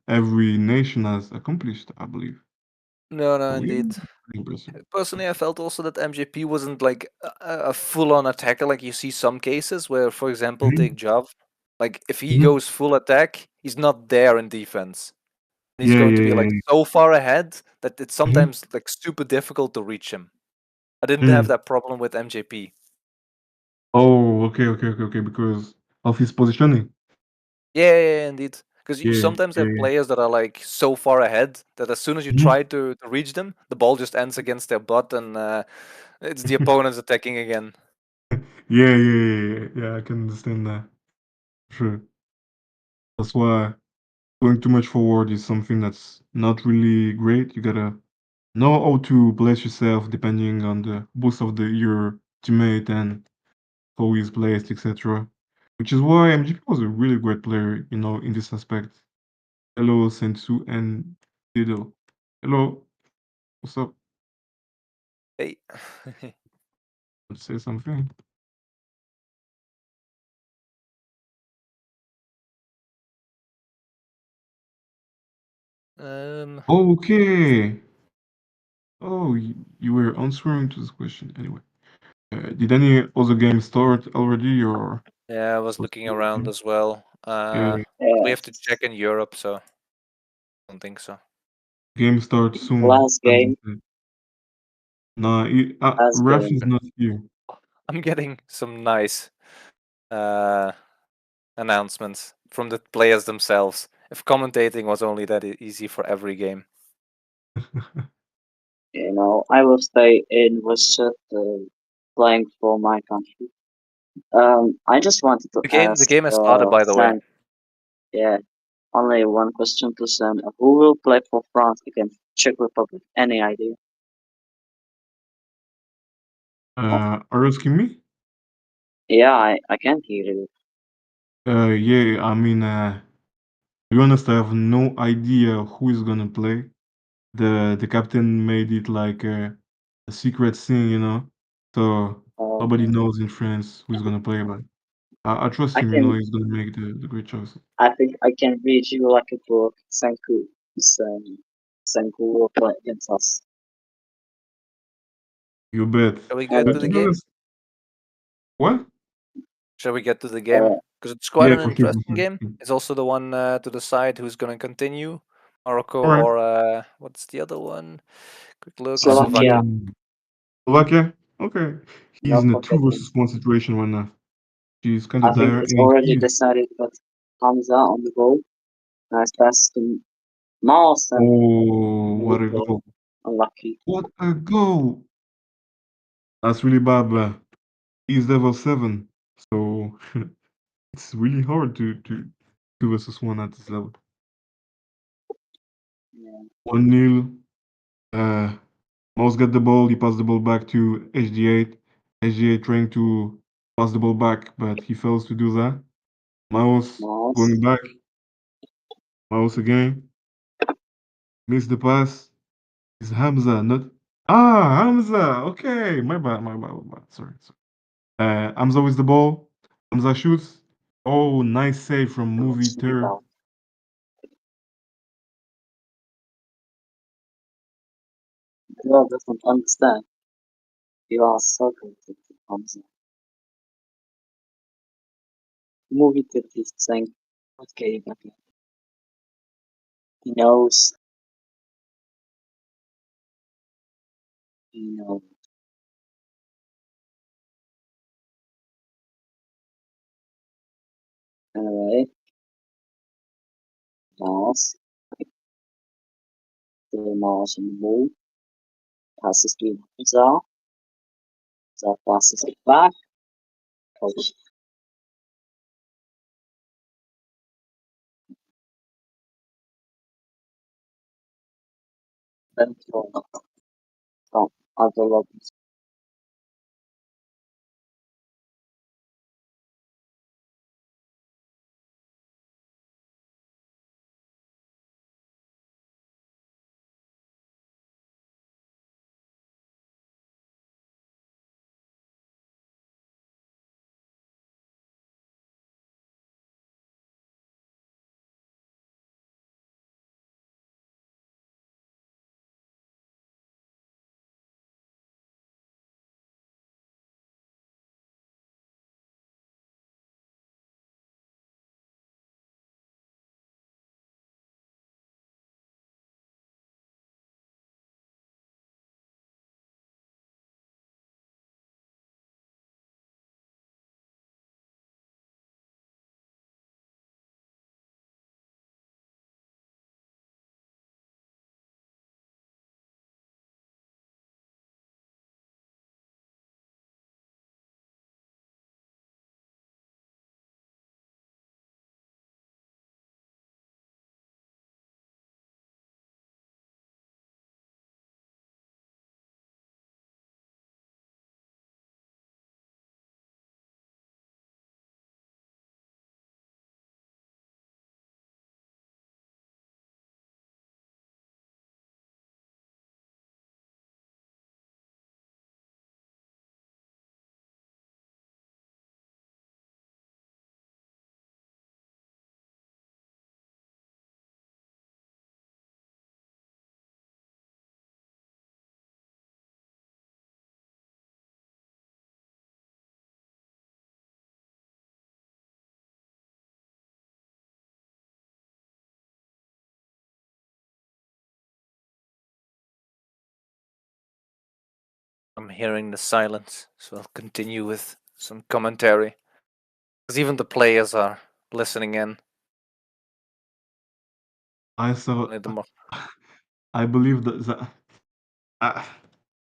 every nation has accomplished, I believe. no, So yeah, indeed. pretty impressive. Personally, I felt also that MJP wasn't like a full-on attacker. Like you see some cases where, for example, Mhm, take Jav. Like if he mhm. goes full attack, he's not there in defense. He's Yeah, going to yeah, be yeah, like yeah. so far ahead that it's Mhm. sometimes like super difficult to reach him. I didn't have Mm. that problem with MJP. Oh, okay, okay, okay, okay, because of his positioning. Yeah, indeed. Because you Yeah, sometimes yeah, have yeah. players that are like so far ahead that as soon as you Mhm. try to reach them, the ball just ends against their butt and it's the opponents attacking again. Yeah, yeah, yeah, yeah, yeah. I can understand that. Sure. That's why going too much forward is something that's not really great. You gotta know how to place yourself depending on the boost of your teammate and how he's placed, etc. Which is why MGP was a really great player, in this aspect. Hello, Sensu and Dido. Hello, what's up? Hey. Let's say something. um, Okay. Oh, you were answering to this question anyway. Did any other game start already, or yeah, I was what's looking the around game? as well. Yeah, But we Yeah, have to check in Europe, so I don't think so. game starts soon, last as game, they say. Nah, last Ref is game. not here. I'm getting some nice uh, announcements from the players themselves. If commentating was only that easy for every game. I will stay in Worcester, playing for my country. I just wanted to The ask game has started, by the way. Sam. Yeah, only one question to Sam. Who will play for France against Czech Republic? Any idea? Are you asking me? Yeah, I can't hear you. Yeah, I mean, to be honest, I have no idea who is gonna play. The captain made it like a secret thing. So Nobody knows in France who's gonna play, but I trust I him. can He's gonna make the great choice. I think I can read you like a book. Senku will play against us. You bet. Shall we Uh, get But to to the be game? honest, what? Shall we get to the game? Because it's quite Yeah, an for sure, for interesting sure. game. It's also the one to decide who's going to continue, Morocco All right. or what's the other one? Quick look, Slovakia. Slovakia. Slovakia. Okay. He's Not in a two forgetting. versus one situation right now. She's kind I of think dire, it's and already he's decided, but Hamza on the goal. Nice pass to Miles and what a Luke, goal! unlucky. What a goal! That's really bad, but he's level 7, so it's really hard to two versus one at this level. Yeah. 1-0. Mouse got the ball. He passed the ball back to HG8. HG8 trying to pass the ball back, but he fails to do that. Mouse Miles. going back. Mouse again. Missed the pass. It's Hamza, not Hamza. Okay, my bad, my bad. Sorry, sorry. Hamza with the ball. Hamza shoots. Oh, nice save from Movie Ter. Girl doesn't understand. You are so connected to Hamza. Movie to this thing. Okay, okay. He knows. He knows. Alright. Miles. The Miles on the ball. Passes to Hamza. Hamza passes it back. Coach. Then from other lobbies. I'm hearing the silence, so I'll continue with some commentary. Because even the players are listening in. I saw. Only the mo- I believe that. I,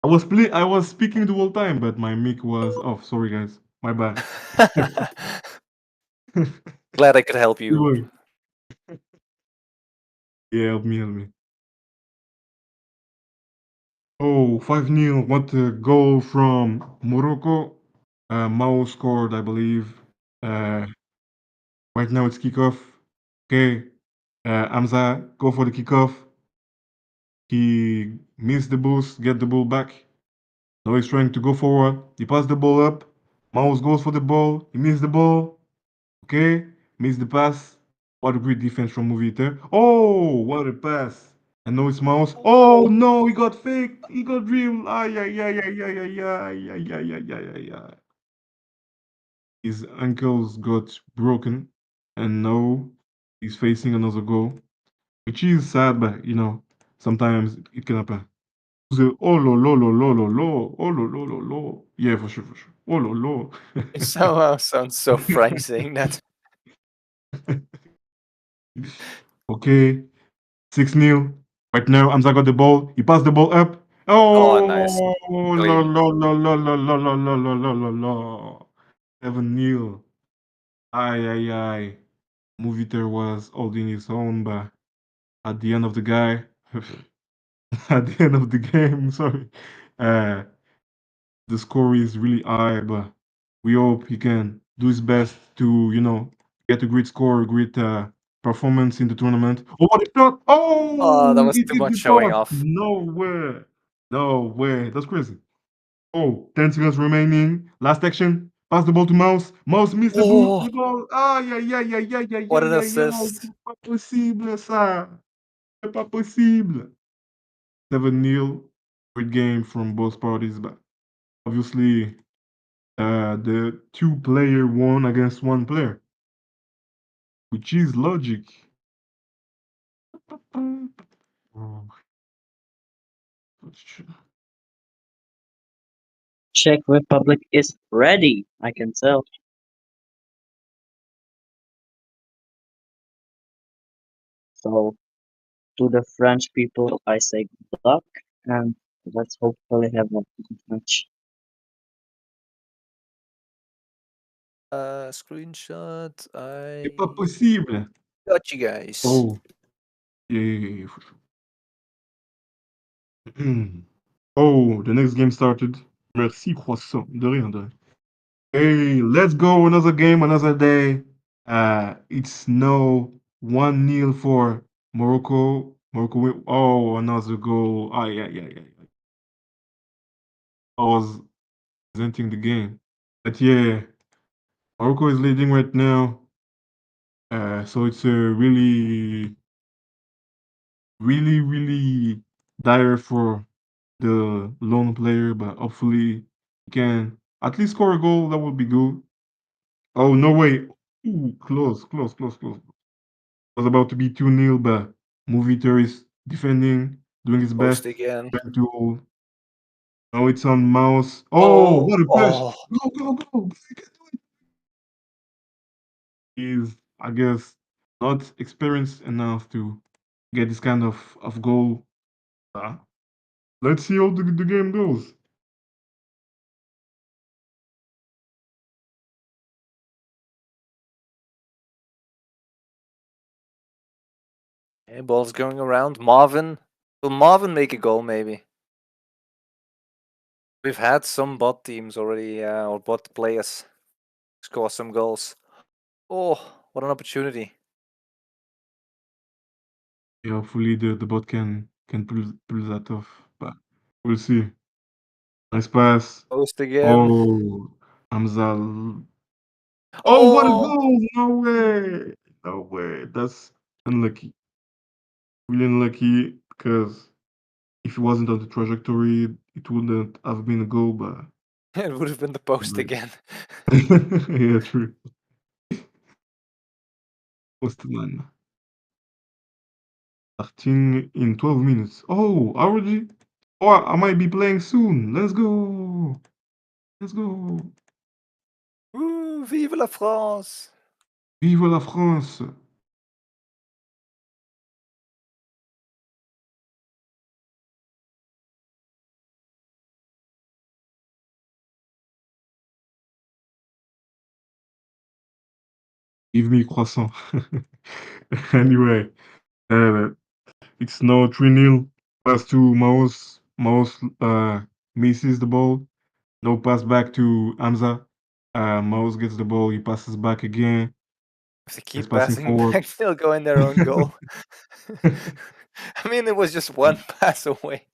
I was speaking the whole time, but my mic was off. Sorry, guys. My bad. Glad I could help you. Anyway. Yeah, help me, help me. Oh, 5-0. What a goal from Morocco. Mao scored, I believe. Uh, right now it's kickoff. Okay. Hamza, go for the kickoff. He missed the boost, get the ball back. Now he's trying to go forward. He passes the ball up. Mouse goes for the ball. He missed the ball. Okay, missed the pass. What a great defense from Moviter. Oh, what a pass. And now it's Mouse. Oh no, he got faked. He got dribbled. Ay, ay, ay, ay, ay, ay, ay, ay, ay, ay, ay, ay, ay. His ankles got broken. And now he's facing another goal. Which is sad, but sometimes it can happen. Oh lo lo lo lo lo lo. Oh lo lo lo lo. Yeah, for sure, for sure. Oh lo lo. It somehow sounds so Frank saying that. Okay, 6-0. Right now, Amza got the ball. He passed the ball up. Oh, nice. Oh, la Clean. la la la la la la la la la la la. 7-0. Ay, ay, ay. Moviter was holding his own, but at the end of the guy, at the end of the game, sorry, uh, the score is really high, but we hope he can do his best to, get a great score, a great performance in the tournament. Oh, what a shot! Oh, that Oh, was it too hit much the showing post. off. No way. No way. That's crazy. Oh, 10 seconds remaining. Last action. Pass the ball to Mouse. Mouse missed Oh, the ball. Aïe, aïe, aïe, aïe, aïe, aïe, what an aïe, aïe, aïe. assist. C'est pas possible, ça. C'est pas possible. 7-0. Great game from both parties, but obviously the two-player won against one player, which is logic. Oh, Czech Republic is ready, I can tell. So to the French people, I say good luck, and let's hopefully have a good match. Screenshot. C'est pas I possible. got you guys. Oh, yeah, for sure. Oh, the next game started. Merci, croissant. De rien, de rien. Hey, let's go. Another game, another day. It's no 1-0 for Morocco. Morocco win. Oh, another goal. Ah, yeah, yeah, yeah. I was presenting the game. But yeah, Morocco is leading right now. So it's a really, really, really dire for the lone player, but hopefully he can at least score a goal. That would be good. Oh, no way. Ooh, close, close, close, close. Was about to be 2-0, but Moviter is defending, doing his Post best. again. Trying to. Now it's on Mouse. Oh, Oh, what a push! oh. Go, go, go! You can do it. He's, I guess, not experienced enough to get this kind of goal. Uh, let's see how the game goes. Hey, ball's going around. Marvin. Will Marvin make a goal, maybe? We've had some bot teams already, or bot players score some goals. Oh, what an opportunity. Yeah, hopefully the bot can pull that off, but we'll see. Nice pass. Post again. Oh, Hamza. Oh, what a Oh! goal! No way! No way. That's unlucky. Really unlucky because if it wasn't on the trajectory, it wouldn't have been a goal, but It would have been the post right. again. Yeah, true. Postman. Starting in 12 minutes. Oh, already? Oh, I might be playing soon. Let's go. Let's go. Ooh, vive la France! Vive la France. Give me croissant. Anyway, uh, it's now 3-0. Pass to Maus. Maus misses the ball. No pass back to Hamza. Maus gets the ball. He passes back again. If they He's keep passing passing forward. back, they'll go in their own goal. I mean, it was just one pass away.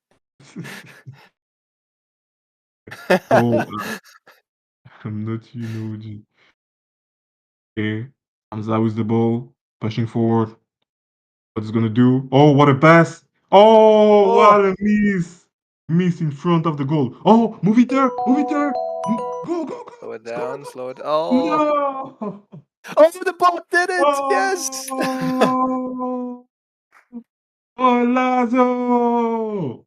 Oh, I'm not you, no G. Okay, Hamza with the ball, pushing forward. What is gonna do? Oh, what a pass! Oh, Oh, what a miss! Miss in front of the goal. Oh, move it there, move it there. Go, go, go! slow it Score! down, slow it. Oh, No! oh, the ball did it! Yes. Oh, oh, Lazo!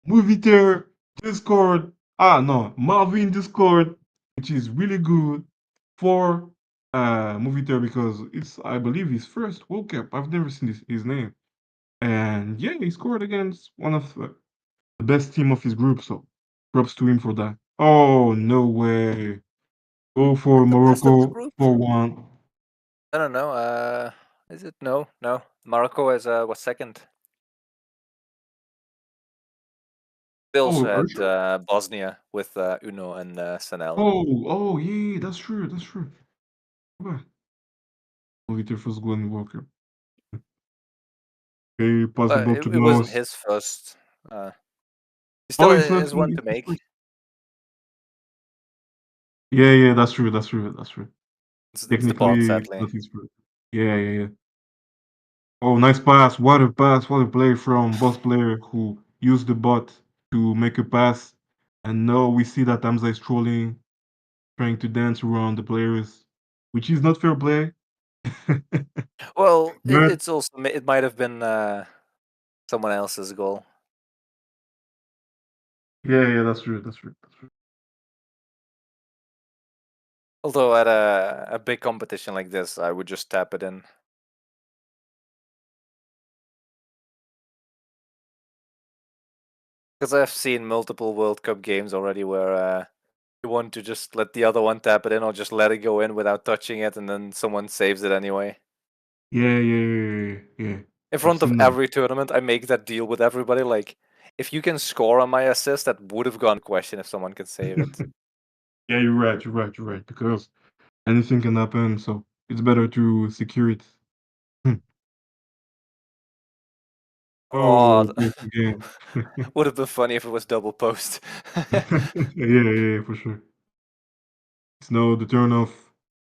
Movie there Discord. Ah, no, Marvin Discord, which is really good for movie there because it's, I believe, his first World Cup. I've never seen his name. And yeah, he scored against one of the best team of his group. So props to him for that. Oh, no way. Go for The best of the Morocco group. 4-1. I don't know. Is it? No, no. Morocco was second. They also Oh, are you had sure? Bosnia with Uno and Sanel. Oh, yeah, that's true. That's true. Okay. Movie there first goal in the World Cup. Okay, pass the But ball it, to it wasn't Mouse. his first. He Oh, still it's not. is one to It's make. first. Yeah, yeah, that's true. That's true. That's true. It's the bot, Technically, it's sadly. not his first. Yeah, yeah, yeah. Oh, nice pass. What a pass. What a play from boss player who used the bot to make a pass. And now we see that Hamza is trolling, trying to dance around the players, which is not fair play. Well, But it's also it might have been someone else's goal. yeah, yeah, that's true. That's true. That's true. Although at a big competition like this, I would just tap it in. Because I've seen multiple World Cup games already where you want to just let the other one tap it in or just let it go in without touching it and then someone saves it anyway. Yeah, yeah, yeah, yeah, yeah. In I've front of seen that. every tournament, I make that deal with everybody. Like, if you can score on my assist, that would have gone to question if someone can save it. Yeah, you're right. You're right. You're right. Because anything can happen, so it's better to secure it. Hmm. Oh, Oh, post again. would have been funny if it was double post. Yeah, yeah, yeah, for sure. It's now the turn of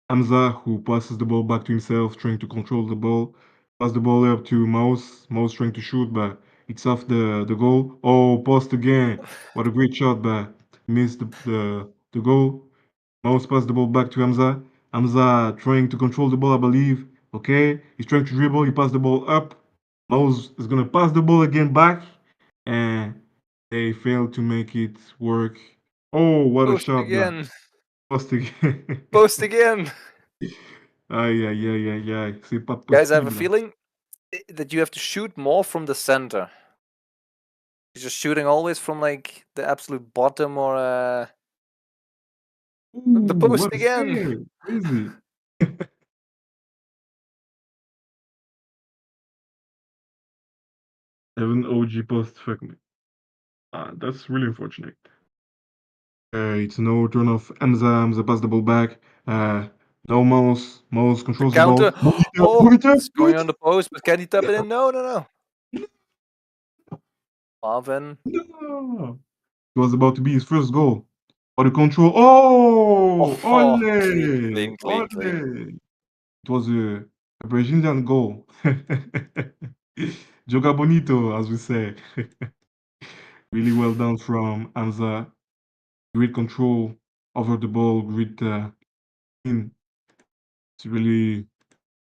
Hamza, who passes the ball back to himself, trying to control the ball. Pass the ball up to Mouse. Mouse trying to shoot, but it's off the goal. Oh, post again. What a great shot, but missed the goal. Mouse pass the ball back to Hamza. Hamza trying to control the ball, I believe. Okay, he's trying to dribble. He passed the ball up. Mouse is gonna pass the ball again back, and they failed to make it work. Oh, what a Post shot, but again. post again. Post again. Aïe, aïe, aïe, aïe, aïe. C'est pas Guys, I have a possible. feeling that you have to shoot more from the center. You're just shooting always from like the absolute bottom or the Ooh, post what a again. save. Crazy. Even OG post, fuck me. That's really unfortunate. It's no turn of Hamza. Hamza pass the ball back. No Mouse. Mouse The controls the counter. ball. Move it up, Oh, move it up, it's move going it on the post, but can he tap it up. in? No, no, no. Marvin. No. It was about to be his first goal. Or the control. Oh! Oh, clean, Ole! clean, clean, clean. Ole! It was a Brazilian goal. Joga bonito, as we say. Really well done from Hamza. Great control over the ball. Great in. It's really,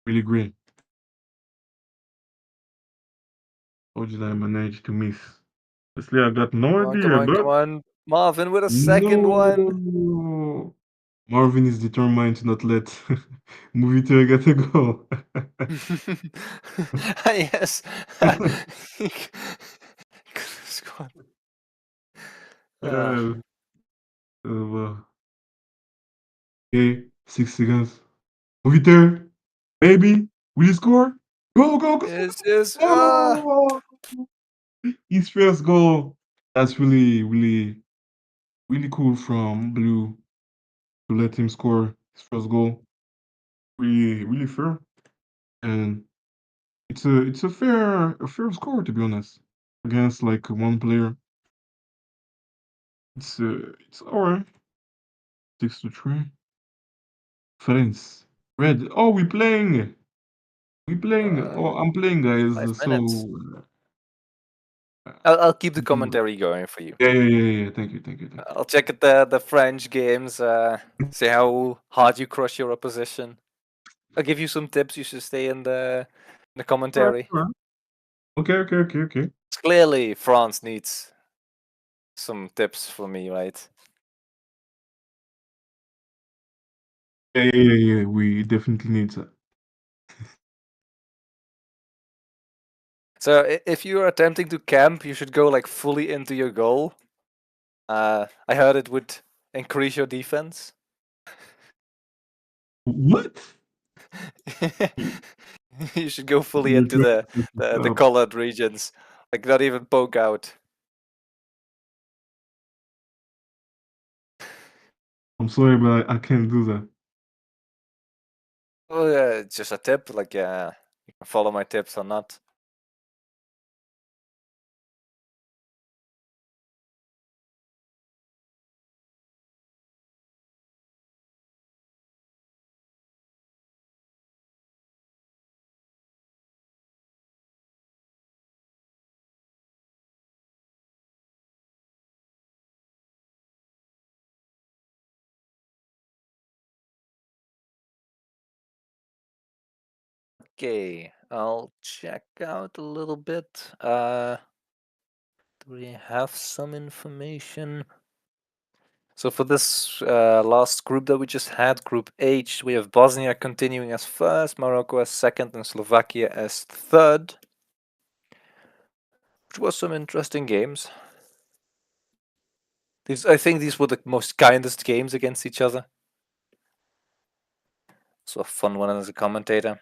really great. How did I manage to miss? Honestly, I got no Come on, come idea, on, come but on. Marvin with a second one. no. Marvin is determined to not let Movito get a goal. Yes. Squad. Uh, well, okay, 6 seconds. Movito, maybe. Will you score? Go, go, go! Yes, yes. Oh! His first goal. That's really, really, really cool from Blue to let him score his first goal. Really, really fair. And it's a fair score, to be honest, against like one player. It's alright. 6-3. Friends. Red. Oh, we playing. We playing. Oh, I'm playing, guys. 5 minutes. So. I'll keep the commentary going for you. Yeah. Thank you. I'll check at the French games, see how hard you crush your opposition. I'll give you some tips. You should stay in the commentary. Alright. Okay. It's clearly France needs some tips for me, right? Yeah. We definitely need that. So if you are attempting to camp, you should go like fully into your goal. I heard it would increase your defense. What? You should go fully You're into trying the to set this up. colored regions, like not even poke out. I'm sorry, but I can't do that. Oh yeah, it's just a tip. Like you can follow my tips or not. Okay, I'll check out a little bit. Do we have some information? So for this last group that we just had, Group H, we have Bosnia continuing as first, Morocco as second, and Slovakia as third. Which was some interesting games. I think these were the most kindest games against each other. So a fun one as a commentator.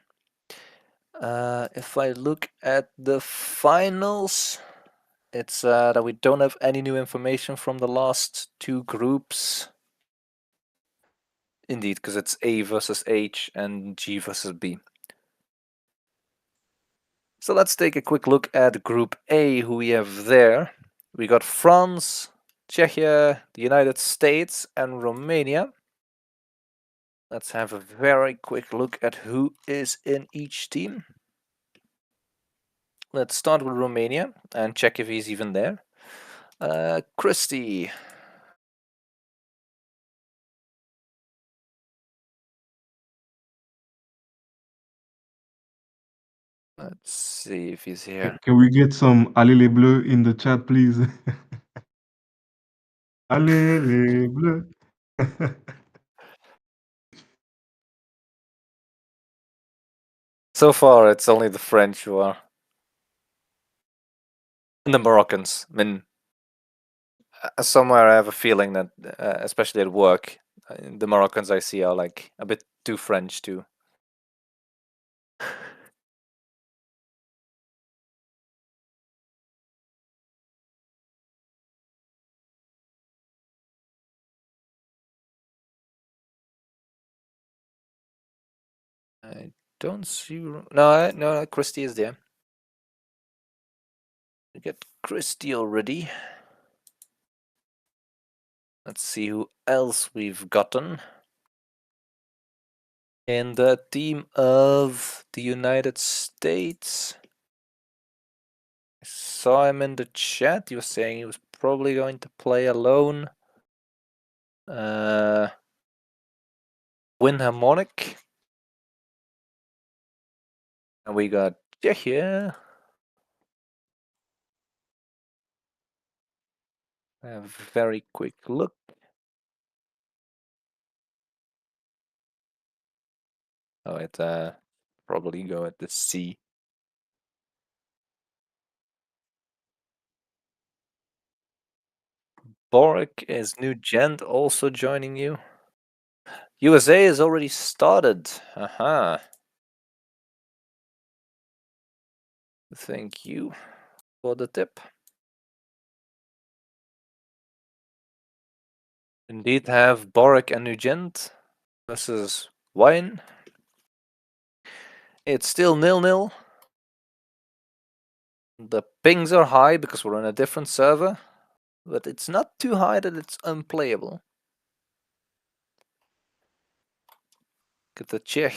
If I look at the finals, it's that we don't have any new information from the last two groups. Indeed, because it's A versus H and G versus B. So let's take a quick look at Group A, who we have there. We got France, Czechia, the United States, and Romania. Let's have a very quick look at who is in each team. Let's start with Romania and check if he's even there. Christy. Let's see if he's here. Can we get some Allez les Bleus in the chat, please? Allez les Bleus. So far, it's only the French who are. And the Moroccans. I mean, somewhere I have a feeling that, especially at work, the Moroccans I see are like a bit too French too. I don't see. No, Christy is there. We get Christy already. Let's see who else we've gotten. In the team of the United States. I saw him in the chat. He was saying he was probably going to play alone. Win Harmonic. And we got Czechia. A very quick look. Oh, it probably go at the C. Boric is new gent also joining you. USA is already started. Aha. Thank you for the tip. Indeed have Boric and Nugent versus Wine. It's still 0-0. The pings are high because we're on a different server. but it's not too high that it's unplayable. Look at the Czech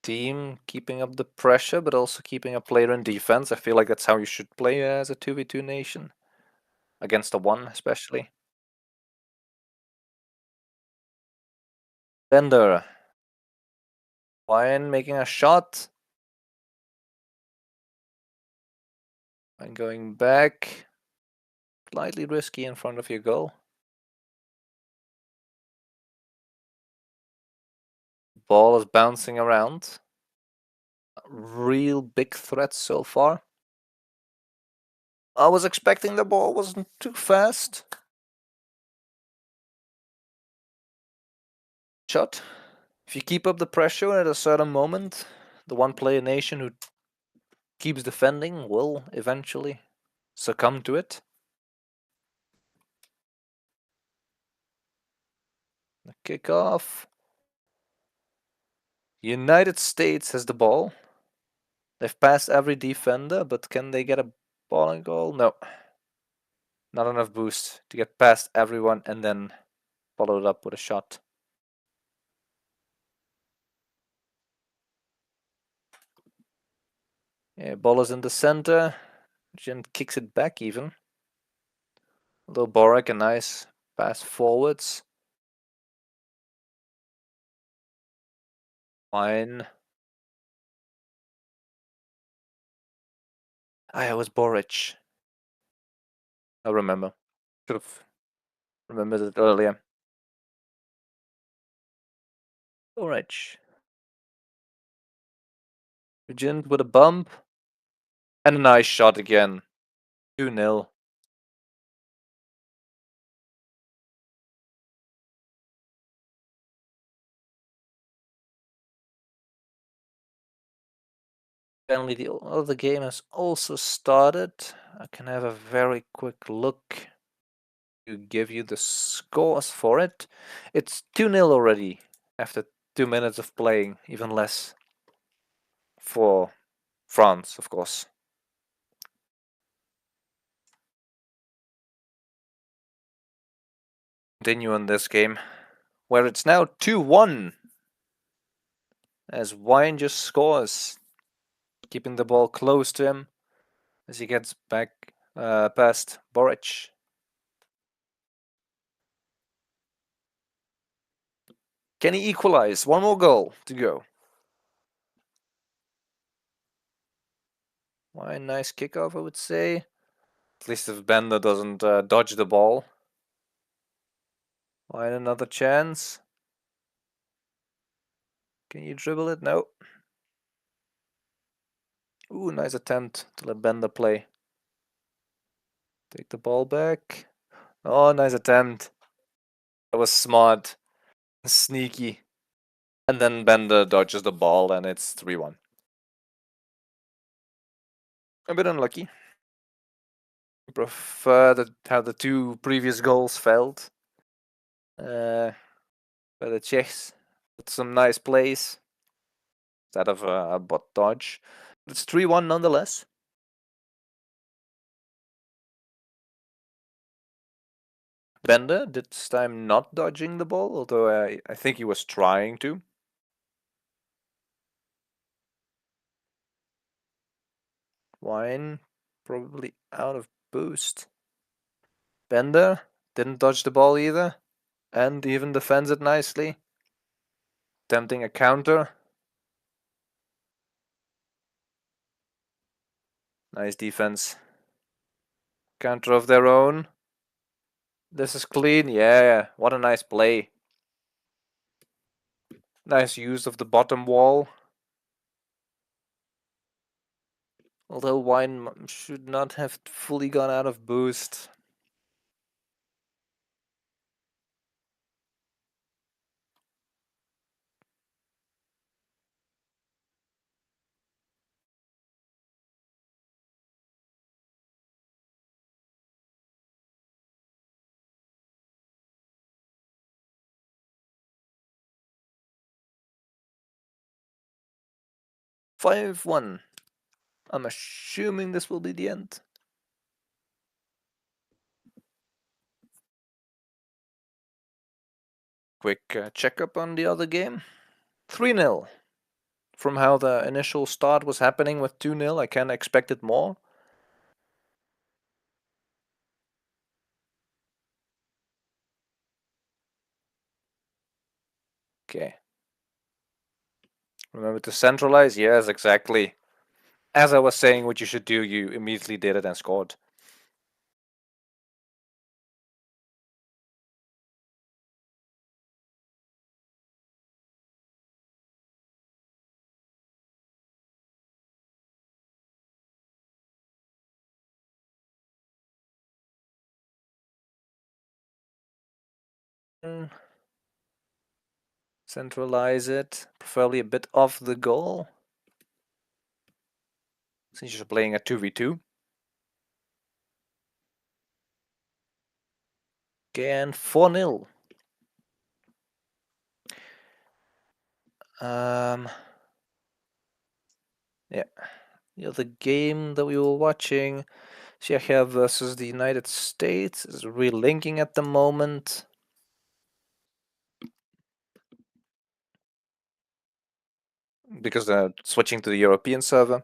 team keeping up the pressure, but also keeping a player in defense. I feel like that's how you should play as a 2v2 nation. Against the one, especially. Bender. Wine making a shot. And going back. Slightly risky in front of your goal. Ball is bouncing around. Real big threat so far. I was expecting the ball wasn't too fast. Shot. If you keep up the pressure at a certain moment, the one player nation who keeps defending will eventually succumb to it. The kickoff. United States has the ball. They've passed every defender, but can they get a ball and goal? No. Not enough boost to get past everyone and then follow it up with a shot. Yeah, ball is in the center. Jen kicks it back even. Although Borak, a nice pass forwards. Fine. It was Boric. I remember. Should have remembered it earlier. Boric. Regent with a bump. And a nice shot again. 2-0. Apparently the other game has also started. I can have a very quick look to give you the scores for it. It's 2-0 already after 2 minutes of playing, even less for France, of course. Continue on this game, where it's now 2-1 as Wine just scores, keeping the ball close to him as he gets back past Boric. Can he equalize? One more goal to go. Wine, nice kickoff, I would say. At least if Bender doesn't dodge the ball. Wine, another chance. Can you dribble it? No. Ooh, nice attempt to let Bender play. Take the ball back. Oh, nice attempt. That was smart. Sneaky. And then Bender dodges the ball and it's 3-1. A bit unlucky. Prefer how the two previous goals felt. By the Czechs. With some nice plays. Instead of a bot dodge. But it's 3-1 nonetheless. Bender this time not dodging the ball, although I think he was trying to. Wine probably out of boost. Bender didn't dodge the ball either, and even defends it nicely. Attempting a counter. Nice defense. Counter of their own. This is clean. Yeah, what a nice play. Nice use of the bottom wall. Although Wine should not have fully gone out of boost. (5-1). I'm assuming this will be the end. Quick checkup on the other game. 3-0. From how the initial start was happening with 2-0, I kinda expected more. Okay. Remember to centralize? Yes, exactly. As I was saying what you should do, you immediately did it and scored. Centralize it, preferably a bit off the goal. Since you're playing a 2v2. Again, 4-0. Yeah. The other game that we were watching, Czechia versus the United States, is relinking at the moment. Because they're switching to the European server.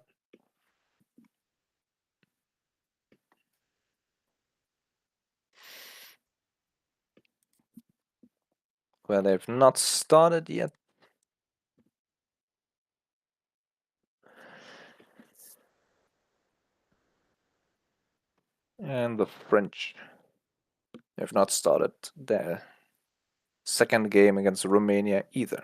Where they've not started yet. And the French have not started their second game against Romania either.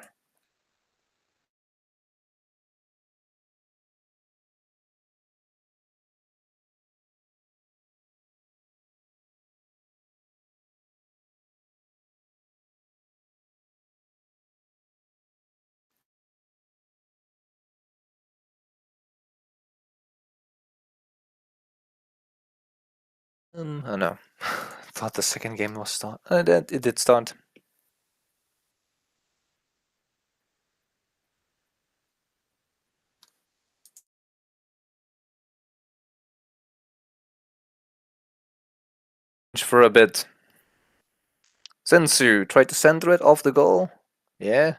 Oh no. Thought the second game was start. It did start. For a bit. Sensu tried to center it off the goal. Yeah.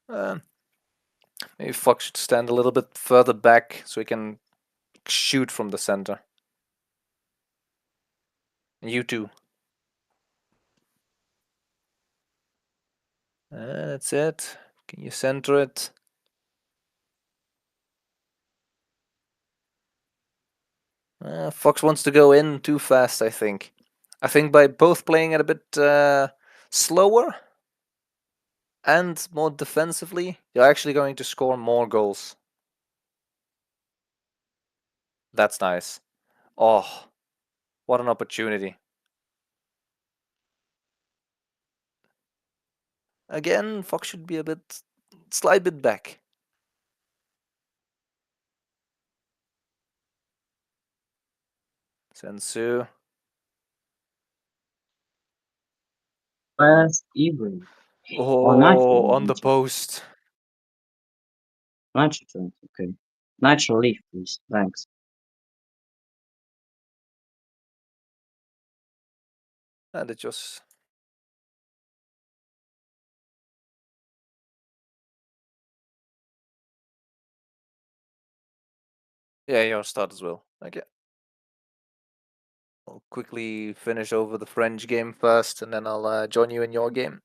Maybe Fox should stand a little bit further back so he can shoot from the center. And you too. That's it. Can you center it? Fox wants to go in too fast, I think. I think by both playing it a bit slower and more defensively, you're actually going to score more goals. That's nice. Oh, what an opportunity. Again, Fox should be slight bit back. Sensu. Fast even. Oh, on the post. Nitro Trent, okay. Nitro Leaf, please. Thanks. And it just... Yeah, your start as well. Okay. I'll quickly finish over the French game first, and then I'll join you in your game.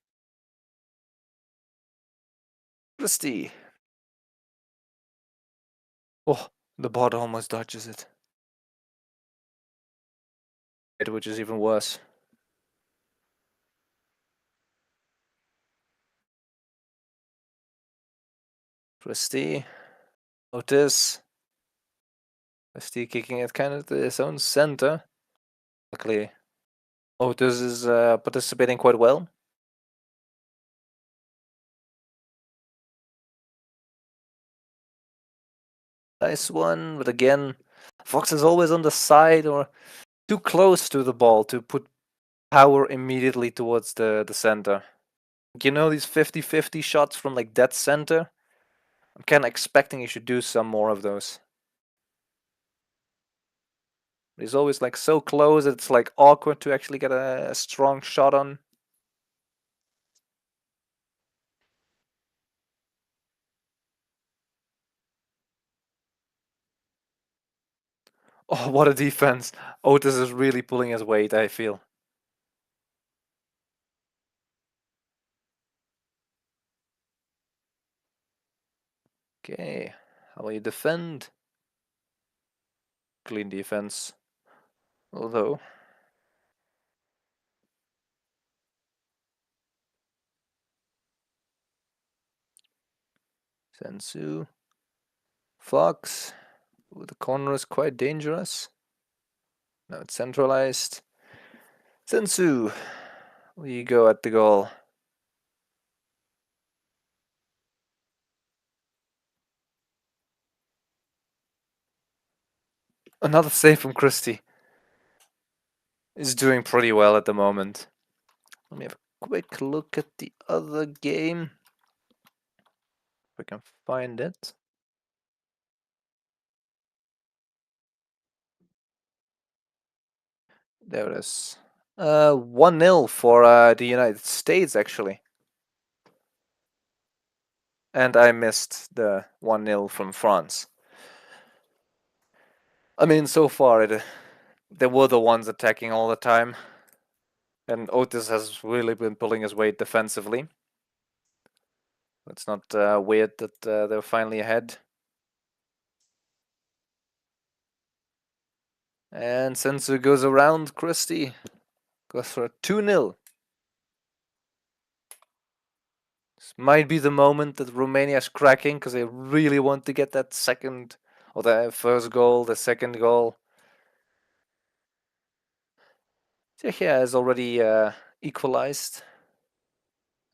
Christy. Oh, the bot almost dodges it. Which is even worse. Christy. Otis. Christy kicking it kind of to his own center. Luckily, Otis is participating quite well. Nice one, but again, Fox is always on the side or too close to the ball to put power immediately towards the center. You know, these 50-50 shots from like dead center? I'm kind of expecting he should do some more of those. He's always like so close, it's like awkward to actually get a strong shot on. Oh, what a defense. Otis is really pulling his weight, I feel. Okay, how will you defend? Clean defense. Although... Sensu. Fox. Ooh, the corner is quite dangerous. Now it's centralized. Sensu. We go at the goal. Another save from Christie. He's doing pretty well at the moment. Let me have a quick look at the other game. If I can find it. There it is. 1-0 for the United States, actually. And I missed the 1-0 from France. I mean, so far, they were the ones attacking all the time. And Otis has really been pulling his weight defensively. It's not weird that they're finally ahead. And Sensu goes around Christie. Goes for a 2-0. This might be the moment that Romania's cracking because they really want to get that second or the first goal, the second goal. Czechia has already equalized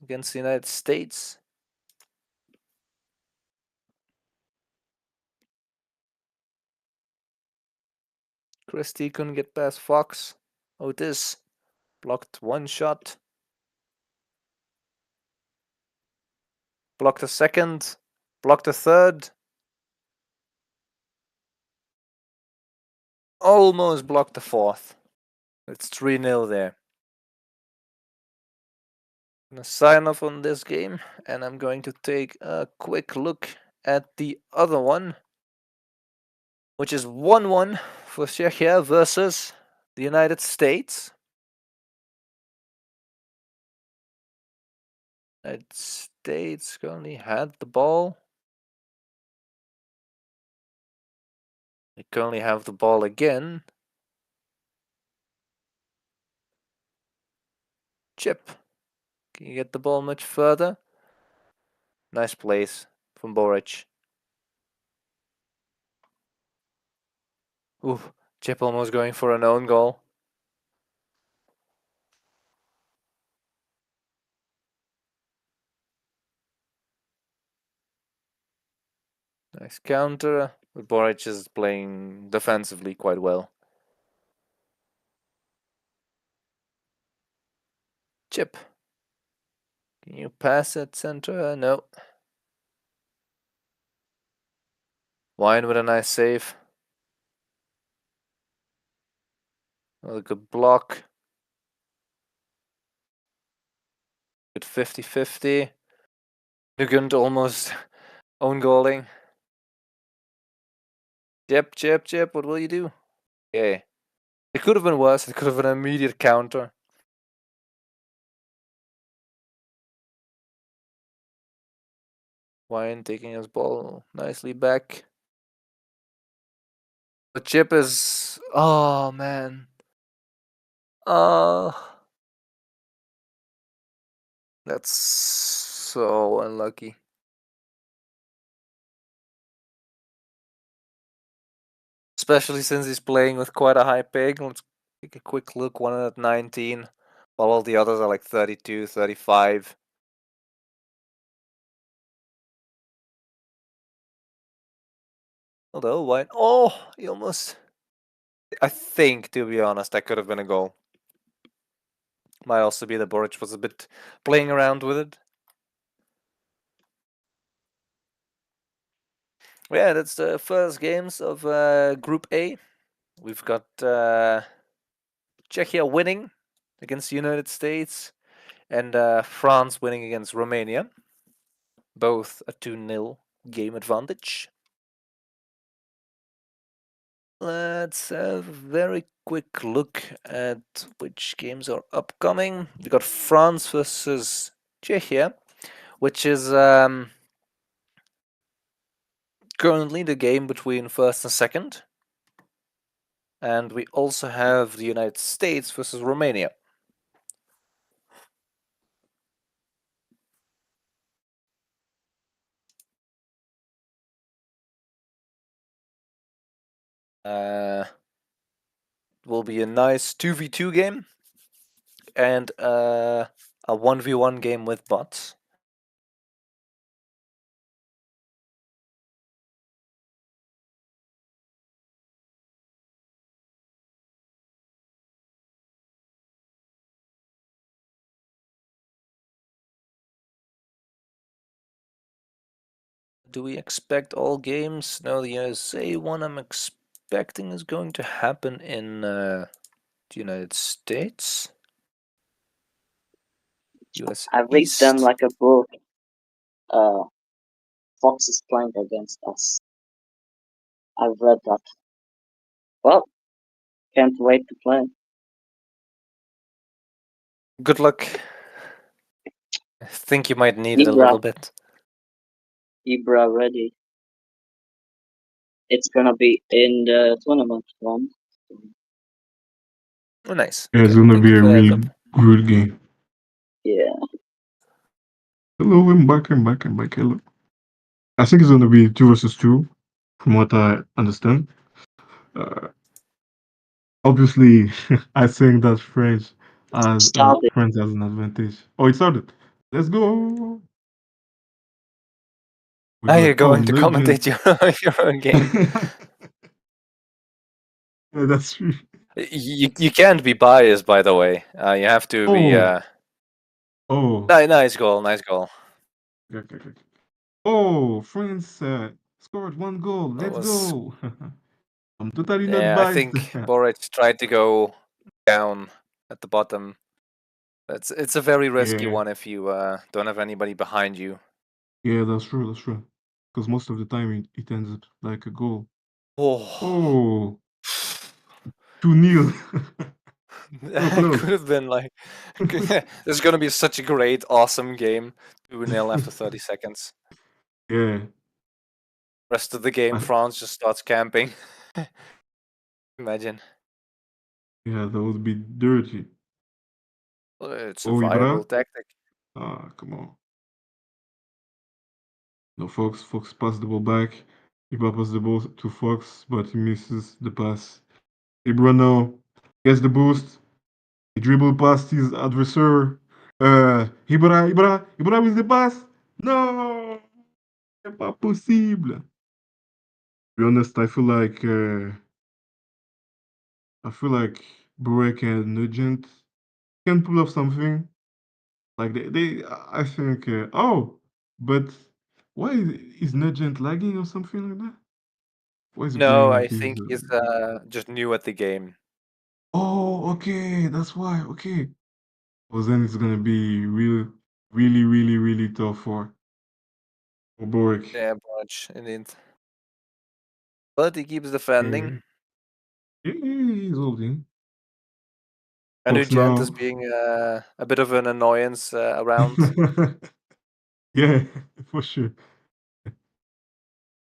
against the United States. Christie couldn't get past Fox. Otis blocked one shot. Blocked a second. Blocked a third. Almost blocked the fourth. It's 3-0 there. I'm going to sign off on this game, and I'm going to take a quick look at the other one, which is 1-1 for Czechia versus the United States. United States currently had the ball. They currently have the ball again. Chip. Can you get the ball much further? Nice place from Boric. Ooh, Chip almost going for an own goal. Nice counter. But Boric is playing defensively quite well. Chip. Can you pass at center? No. Wine with a nice save. Another good block. Good 50-50. Nugent almost own goaling. Chip, what will you do? Okay. It could have been worse. It could have been an immediate counter. Wine taking his ball nicely back. The Chip is... Oh, man. That's so unlucky. Especially since he's playing with quite a high peg. Let's take a quick look. One at 19, while all the others are like 32, 35. Although, Wine... Oh, he almost... I think, to be honest, that could have been a goal. Might also be that Boric was a bit playing around with it. Yeah, that's the first games of Group A. We've got Czechia winning against the United States and France winning against Romania. Both a 2-0 game advantage. Let's have a very quick look at which games are upcoming. We got France versus Czechia, which is currently the game between first and second. And we also have the United States versus Romania. Will be a nice 2v2 game and a 1v1 game with bots. Do we expect all games? No, the USA one I'm expecting is going to happen in the United States. US I read East. them like a book. Fox is playing against us. I read that. Well, can't wait to play. Good luck. I think you might need it a Ibra, little bit. Ibra ready. It's gonna be in the tournament one. Oh, nice. Yeah, it's Okay, gonna thank be you a for the heads really up. good game. Yeah. Hello, I'm back. Hello. I think it's gonna be 2 versus 2, from what I understand. Uh, Obviously, I think that Started. France has an advantage. Oh, it started. Let's go. We Are got you going to Legend. commentate your own game? Yeah, that's true. You can't be biased, by the way. You have to be. Oh, Nice goal, nice goal. okay. Oh, France scored 1 goal. That Let's was. go. I'm totally not Yeah, I biased. think Boric tried to go down at the bottom. It's a very risky Yeah, one if you don't have anybody behind you. yeah, that's true. That's true. Because most of the time it ends up like a goal. Oh, Oh, 2-0. So that close. could have been like. This is gonna be such a great, awesome game. 2-0 after 30 seconds. Yeah. Rest of the game, I, France just starts camping. Imagine. yeah, that would be dirty. It's a Oh, viable Ibra? tactic. Ah, come on. No, Fox passed the ball back. Ibra passed the ball to Fox, but he misses the pass. Ibra now gets the boost. He dribbled past his adversary. Ibra with the pass. No, c'est pas possible. To be honest, I feel like Burek and Nugent can pull off something. Like I think. But why is Nugent lagging or something like that? Why is it No, playing like I he's? think he's just new at the game. Oh, okay, that's why. Okay, well then it's gonna be really tough for Boric. Yeah, Boric, indeed. But he keeps Yeah, defending. he's holding. Fox Nugent is now. being a bit of an annoyance around. Yeah, for sure.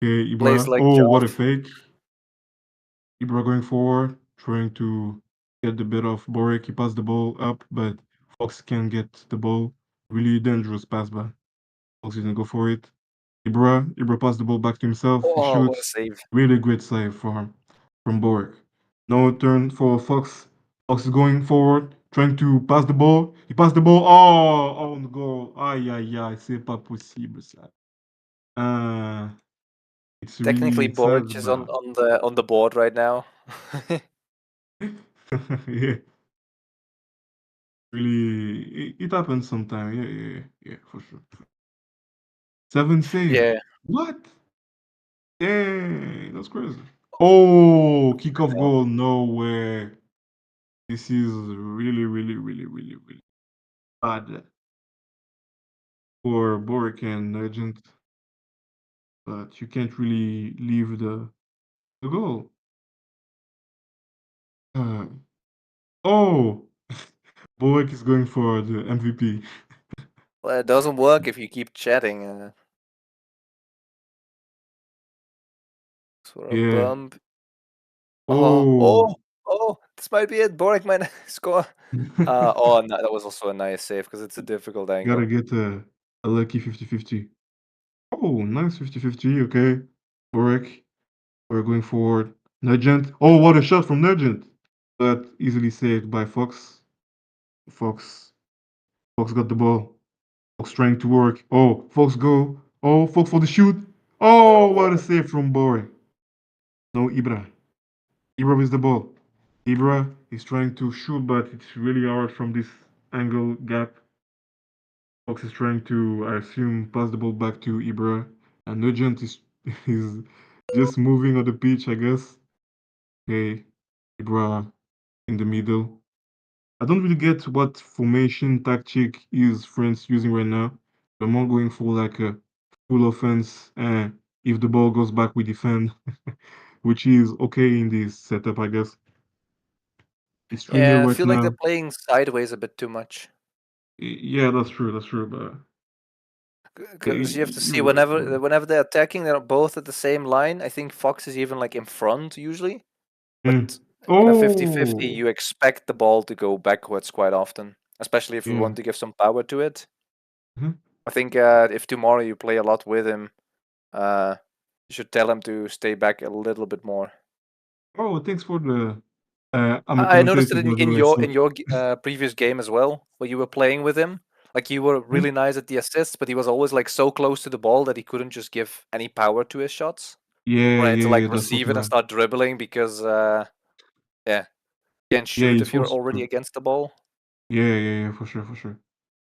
Okay, Plays Ibra. like Oh, what a Joff. fake. Ibra going forward, trying to get the bit of Boric. He passed the ball up, but Fox can get the ball. Really dangerous pass by. Fox didn't go for it. Ibra passed the ball back to himself. He Oh, what a shoots. save. Really great save from Boric. No turn for Fox. Fox is going forward, trying to pass the ball. He passed the ball. Oh, on goal. Aïe, aïe, aïe. C'est pas possible, ça. Uh, it's Technically, really Boric sad, is but on the board right now. yeah, really, it happens sometimes. Yeah, for sure. 7 save. Yeah, What? Dang, that's crazy. Oh, kickoff no. goal. No way. This is really bad for Boric and Legend, but you can't really leave the goal. Uh, oh, Boek is going for the MVP. Well, it doesn't work if you keep chatting. For a Yeah. bump. Oh. This might be it. Boric might score. Oh, no, that was also a nice save because it's a difficult angle. Gotta get a lucky 50-50. Oh, nice 50-50. Okay. Borek. We're going forward. Nugent. Oh, what a shot from Nugent. But easily saved by Fox. Fox. Fox got the ball. Fox trying to work. Oh, Fox go. Oh, Fox for the shoot. Oh, what a save from Borek. No, Ibra. Ibra with the ball. Ibra is trying to shoot, but it's really hard from this angle gap. Fox is trying to, I assume, pass the ball back to Ibra, and Nugent is is just moving on the pitch, I guess. Okay, Ibra in the middle. I don't really get what formation tactic is France using right now. They're more going for like a full offense, and if the ball goes back, we defend, which is okay in this setup, I guess. It's 3-0 Yeah, I right feel like they're now. playing sideways a bit too much. Yeah, that's true. That's true. But Because you have to see you're right. You're right. whenever they're attacking, they're both at the same line. I think Fox is even like in front usually. But in a 50-50, Oh, you expect the ball to go backwards quite often, especially if you yeah. want to give some power to it. Mhm. I think if tomorrow you play a lot with him, you should tell him to stay back a little bit more. Oh, thanks for the. I'm a I noticed it commentator, by the in way. your So, previous game as well, where you were playing with him. Like you were Mhm. really nice at the assists, but he was always like so close to the ball that he couldn't just give any power to his shots. Yeah, Or I had to yeah, like yeah. That's what. receive it and start dribbling because yeah, you can't Yeah, shoot it's if you're also already true. against the ball. Yeah, yeah, yeah. For sure, for sure.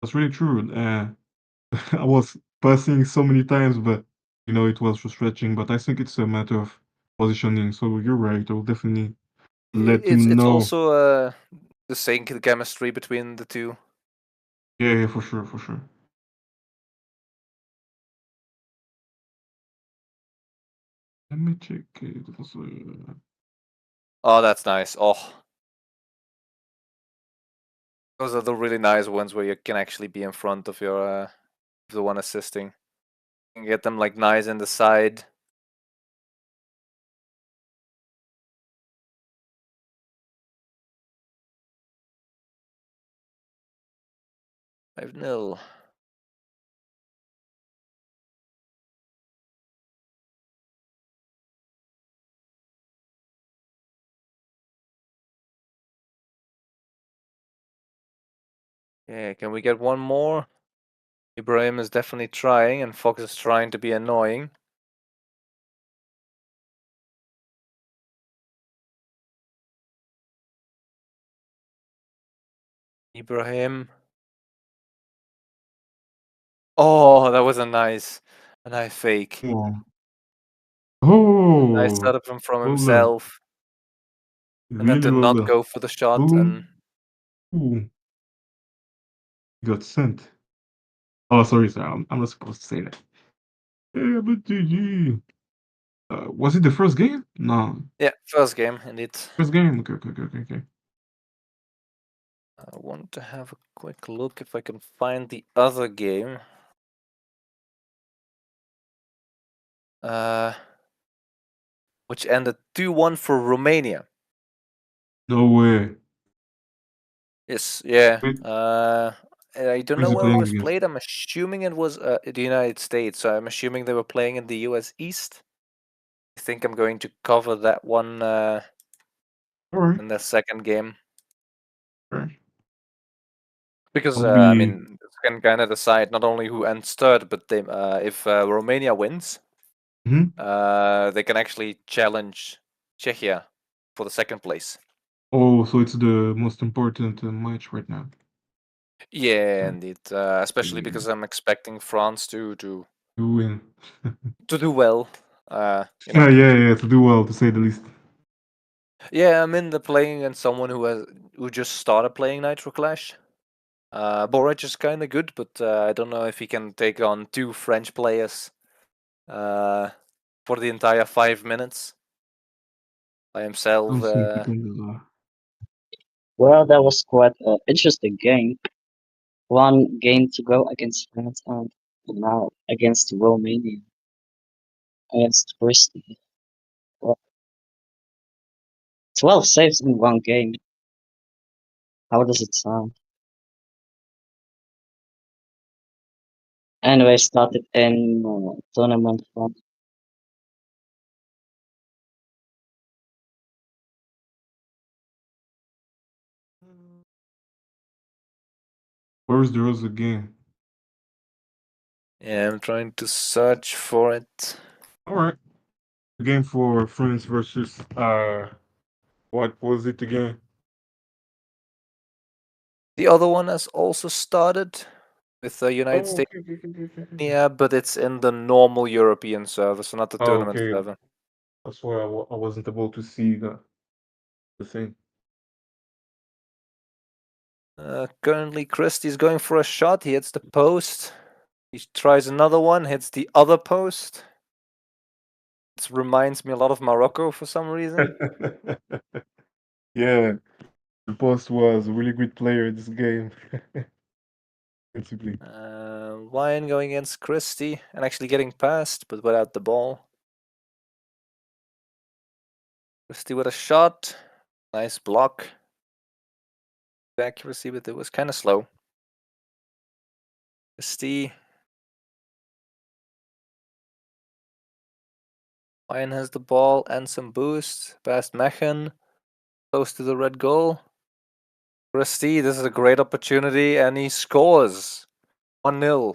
That's really true. I was passing so many times, but it was frustrating. But I think it's a matter of positioning. So you're right. I will definitely let It's him it's know. also the sync, the chemistry between the two. Yeah, yeah, for sure, for sure. Let me check it. Also, Oh, that's nice. Oh, those are the really nice ones where you can actually be in front of your the one assisting. You can get them like nice in the side. Five 0. Yeah, can we get one more? Ibrahim is definitely trying, and Fox is trying to be annoying. Ibrahim. Oh, that was a nice fake. oh, A nice oh, setup from well done. himself, and then Really to well not done. go for the shot and Boom. Ooh, got sent. Oh, sorry, sir. I'm not supposed to say that. Yeah, but GG. Was it the first game? No, yeah, first game indeed. first game. Okay, okay, okay, okay, okay. I want to have a quick look if I can find the other game. Uh, which ended 2-1 for Romania. No way. Yes, yeah. Wait, I don't who is know he where it playing was against? played. I'm assuming it was the United States. So I'm assuming they were playing in the US East. I think I'm going to cover that one All right. in the second game. All right. Because I'll I be. mean, it can kind of decide not only who ends third, but they, if Romania wins, Mhm. they can actually challenge Czechia for the second place. Oh, so it's the most important match right now. Yeah, So indeed. Especially you because I'm expecting France win. to do well. You Yeah, know. yeah, yeah. To do well, to say the least. Yeah, I'm in the playing against someone who just started playing NitroClash. Boric is kind of good, but I don't know if he can take on two French players for the entire 5 minutes by himself. Don't think he can do that. Well, that was quite an interesting game. One game to go against France and now against Romania, against Christie. Well, 12 saves in one game. How does it sound? Anyway, started in tournament one. Where's the other game? Yeah, I'm trying to search for it. All right. The game for France versus what was it again? The other one has also started with the United Oh, States. okay. Yeah, but it's in the normal European server, so not the Oh, tournament okay. server. That's why I wasn't able to see the thing. Currently, Christie's going for a shot. He hits the post. He tries another one, hits the other post. It reminds me a lot of Morocco for some reason. Yeah, the post was a really good player in this game. Principally. Wine going against Christie and actually getting past, but without the ball. Christie with a shot. Nice block. Accuracy, but it was kind of slow. Christie. Wine has the ball and some boost. Past Machen. Close to the red goal. Christie, this is a great opportunity, and he scores. 1-0.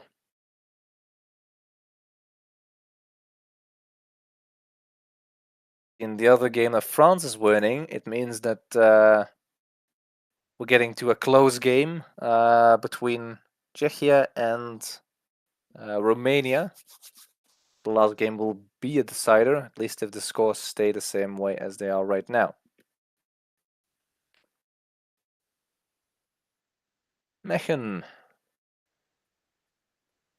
In the other game that France is winning, it means that we're getting to a close game between Czechia and Romania. The last game will be a decider, at least if the scores stay the same way as they are right now. Machen.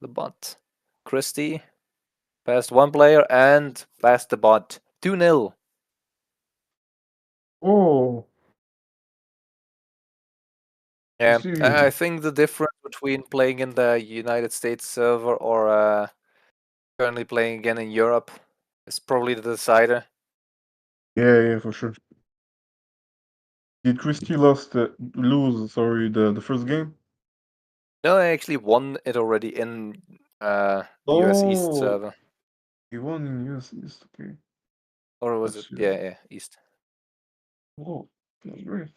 The bot. Christie. Past one player and past the bot. 2-0. Oh, Yeah, I see. think the difference between playing in the United States server or currently playing again in Europe is probably the decider. Yeah, for sure. Did Christie lose, sorry, the first game? No, I actually won it already in US East Oh, server. he won in US East, okay. Or was it? That's Yeah, East. Oh, that's great.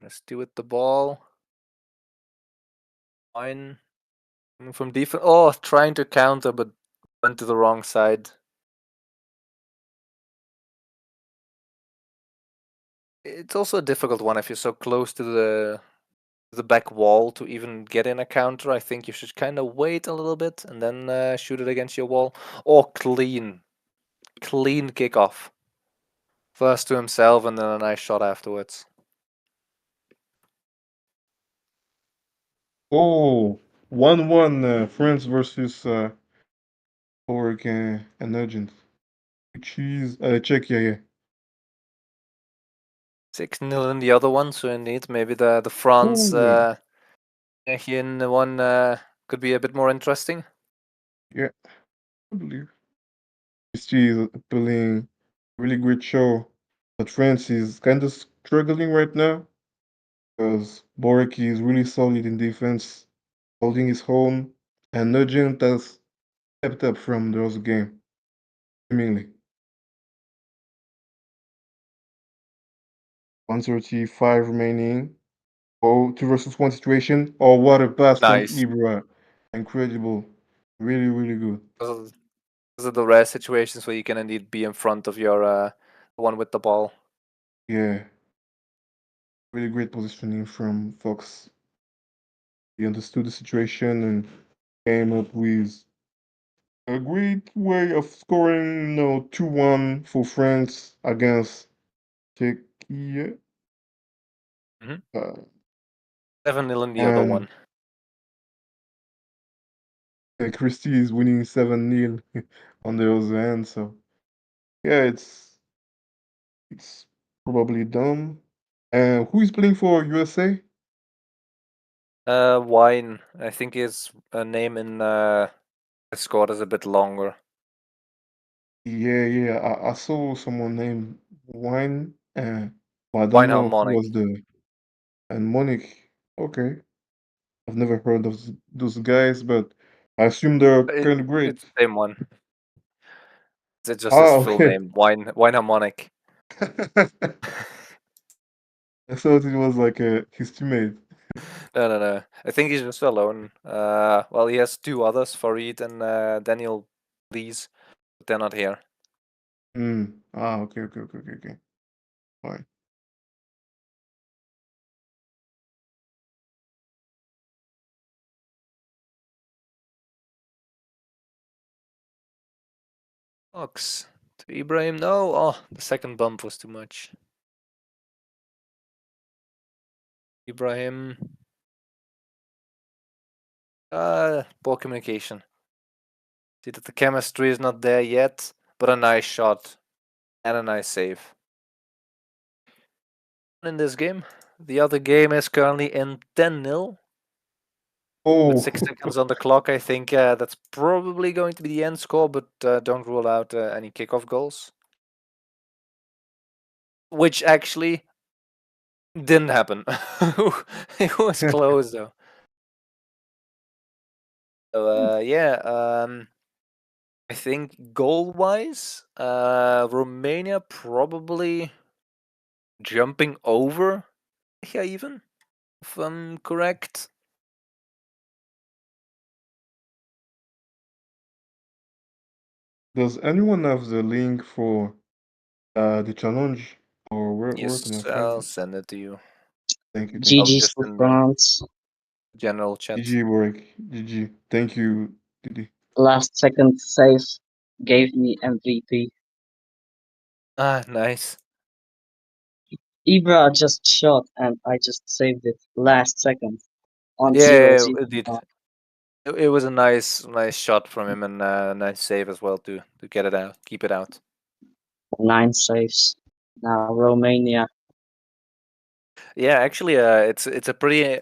Let's do it the ball. Fine. Coming from defense. Oh, trying to counter, but went to the wrong side. It's also a difficult one if you're so close to the back wall to even get in a counter. I think you should kind of wait a little bit and then shoot it against your wall. Or clean kickoff. First to himself and then a nice shot afterwards. Oh, 1-1 France versus Ulrich and Nugent. Which is Czechia, yeah. 6-0 in the other one, so indeed maybe the France Oh, Czechian one could be a bit more interesting. yeah, I believe. Christie is playing a really great show, but France is kind of struggling right now because Borek is really solid in defense, holding his own, and Nugent has stepped up from the other game, seemingly. 135 remaining. Oh, 2 versus 1 situation. Oh, what a pass from Nice. Ibra. Incredible. Really, really good. Those are the rare situations where you can indeed be in front of your one with the ball. Yeah. Really great positioning from Fox. He understood the situation and came up with a great way of scoring, 2-1 for France against Czechia. Mhm. 7-0 in the other And one. Christie is winning 7-0 on the other end. So yeah, it's probably dumb. And who is playing for USA? Wine. I think his name in Discord is a bit longer. Yeah, I saw someone named Wine, but I don't Wine know who Harmonic. was and Monique. Okay, I've never heard of those guys, but I assume they're kind of great. It's the same one. It's just his Ah, full okay. name. Wine Harmonic. I thought it was like his teammate. No. I think he's just alone. Well, he has two others, Farid and Daniel Lees, but they're not here. Ah, okay. Fine. Ox to Ibrahim. No, oh, the second bump was too much. Ibrahim. Poor communication. See that the chemistry is not there yet, but a nice shot and a nice save. In this game, the other game is currently in 10-0. Oh, With 6 seconds on the clock, I think that's probably going to be the end score, but don't rule out any kickoff goals. Which actually didn't happen. It was close though. So I think goal-wise, Romania probably jumping over here even, if I'm correct. does anyone have the link for the challenge, or where can I Yes, find I'll it? send it to you. Thank you. GG's Just to in the France. general chat. GG work. GG. Thank you, Didi. Last second save gave me MVP. Ah, nice. Ibra just shot and I just saved it last second on Yeah, 0-0. it did. It was a nice shot from him and a nice save as well to get it out, keep it out. 9 saves. Now Romania. Yeah, actually, it's a pretty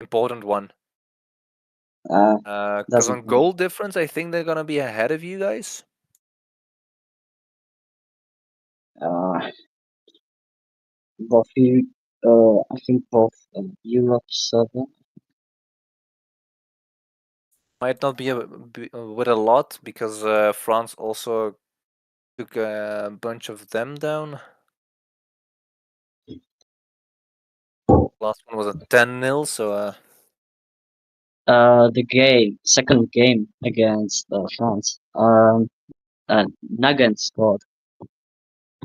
important one. Because Doesn't on goal difference, I think they're gonna be ahead of you guys. both I think both Europe 7. Might not be with a lot because France also took a bunch of them down. Last one was a 10-0, so The second game against France. Nugget scored.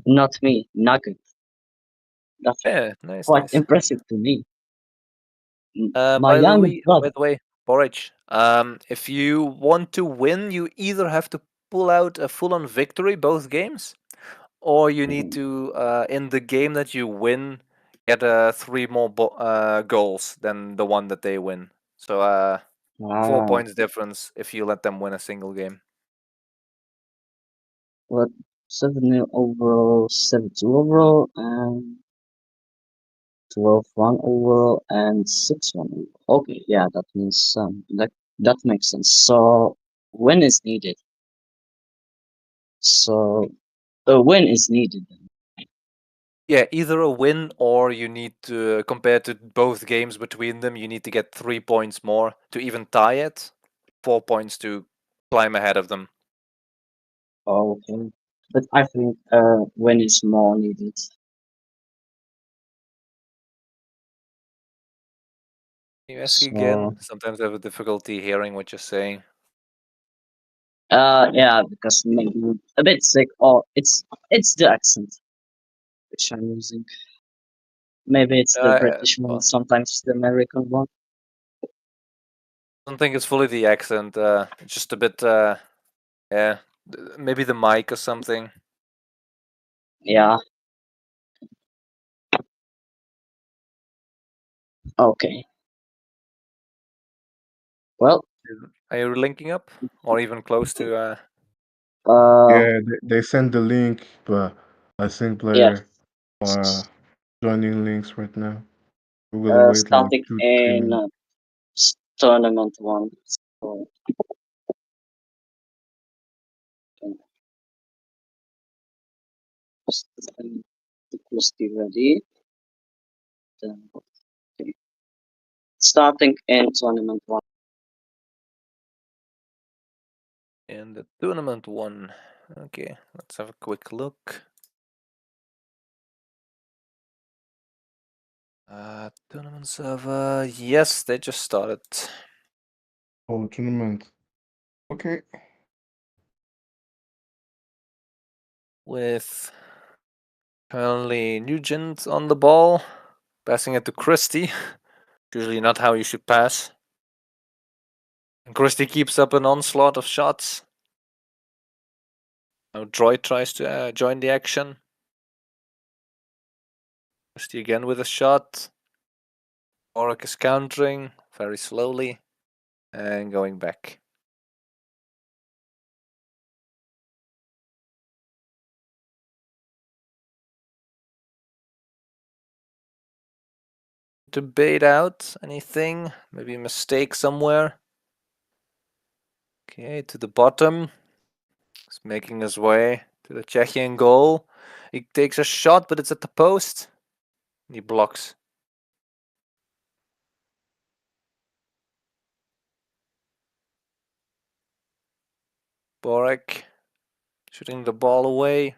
Not me, Nugget. That's yeah, nice. quite impressive to me. My By the young brother. way, Boric, if you want to win, you either have to pull out a full-on victory both games, or you need to in the game that you win get 3 more goals than the one that they win. So 4 Ah, points difference if you let them win a single game. what 7-0 overall, 7-2 overall, and 12-1 overall, and 6-1 overall. Okay, yeah, that means that makes sense. So when is needed? So a win is needed. Yeah, either a win or you need to, compared to both games between them, you need to get 3 points more to even tie it, 4 points to climb ahead of them. Okay, but I think win is more needed. Can you ask So again? Sometimes I have a difficulty hearing what you're saying. yeah, because maybe a bit sick, or it's the accent which I'm using. Maybe it's the British one, Well, sometimes the American one. I don't think it's fully the accent. It's just a bit, yeah, maybe the mic or something. Yeah. Okay. Well, Are you linking up? Or even close to Yeah, they sent the link, but I think yes. player are joining links right now. We're gonna wait like Starting 2 to 3 in minutes. tournament 1. So, Christy ready. Then, okay. Starting in tournament 1. in the tournament 1? Okay, let's have a quick look. Tournament server. Yes, they just started. Oh, tournament. Okay. With currently Nugent on the ball, passing it to Christie. Usually not how you should pass. And Christie keeps up an onslaught of shots. Now Droid tries to join the action. Christie again with a shot. Oric is countering very slowly and going back. To bait out anything, maybe a mistake somewhere. Okay, to the bottom. He's making his way to the Czechian goal. He takes a shot, but it's at the post. He blocks. Borek shooting the ball away.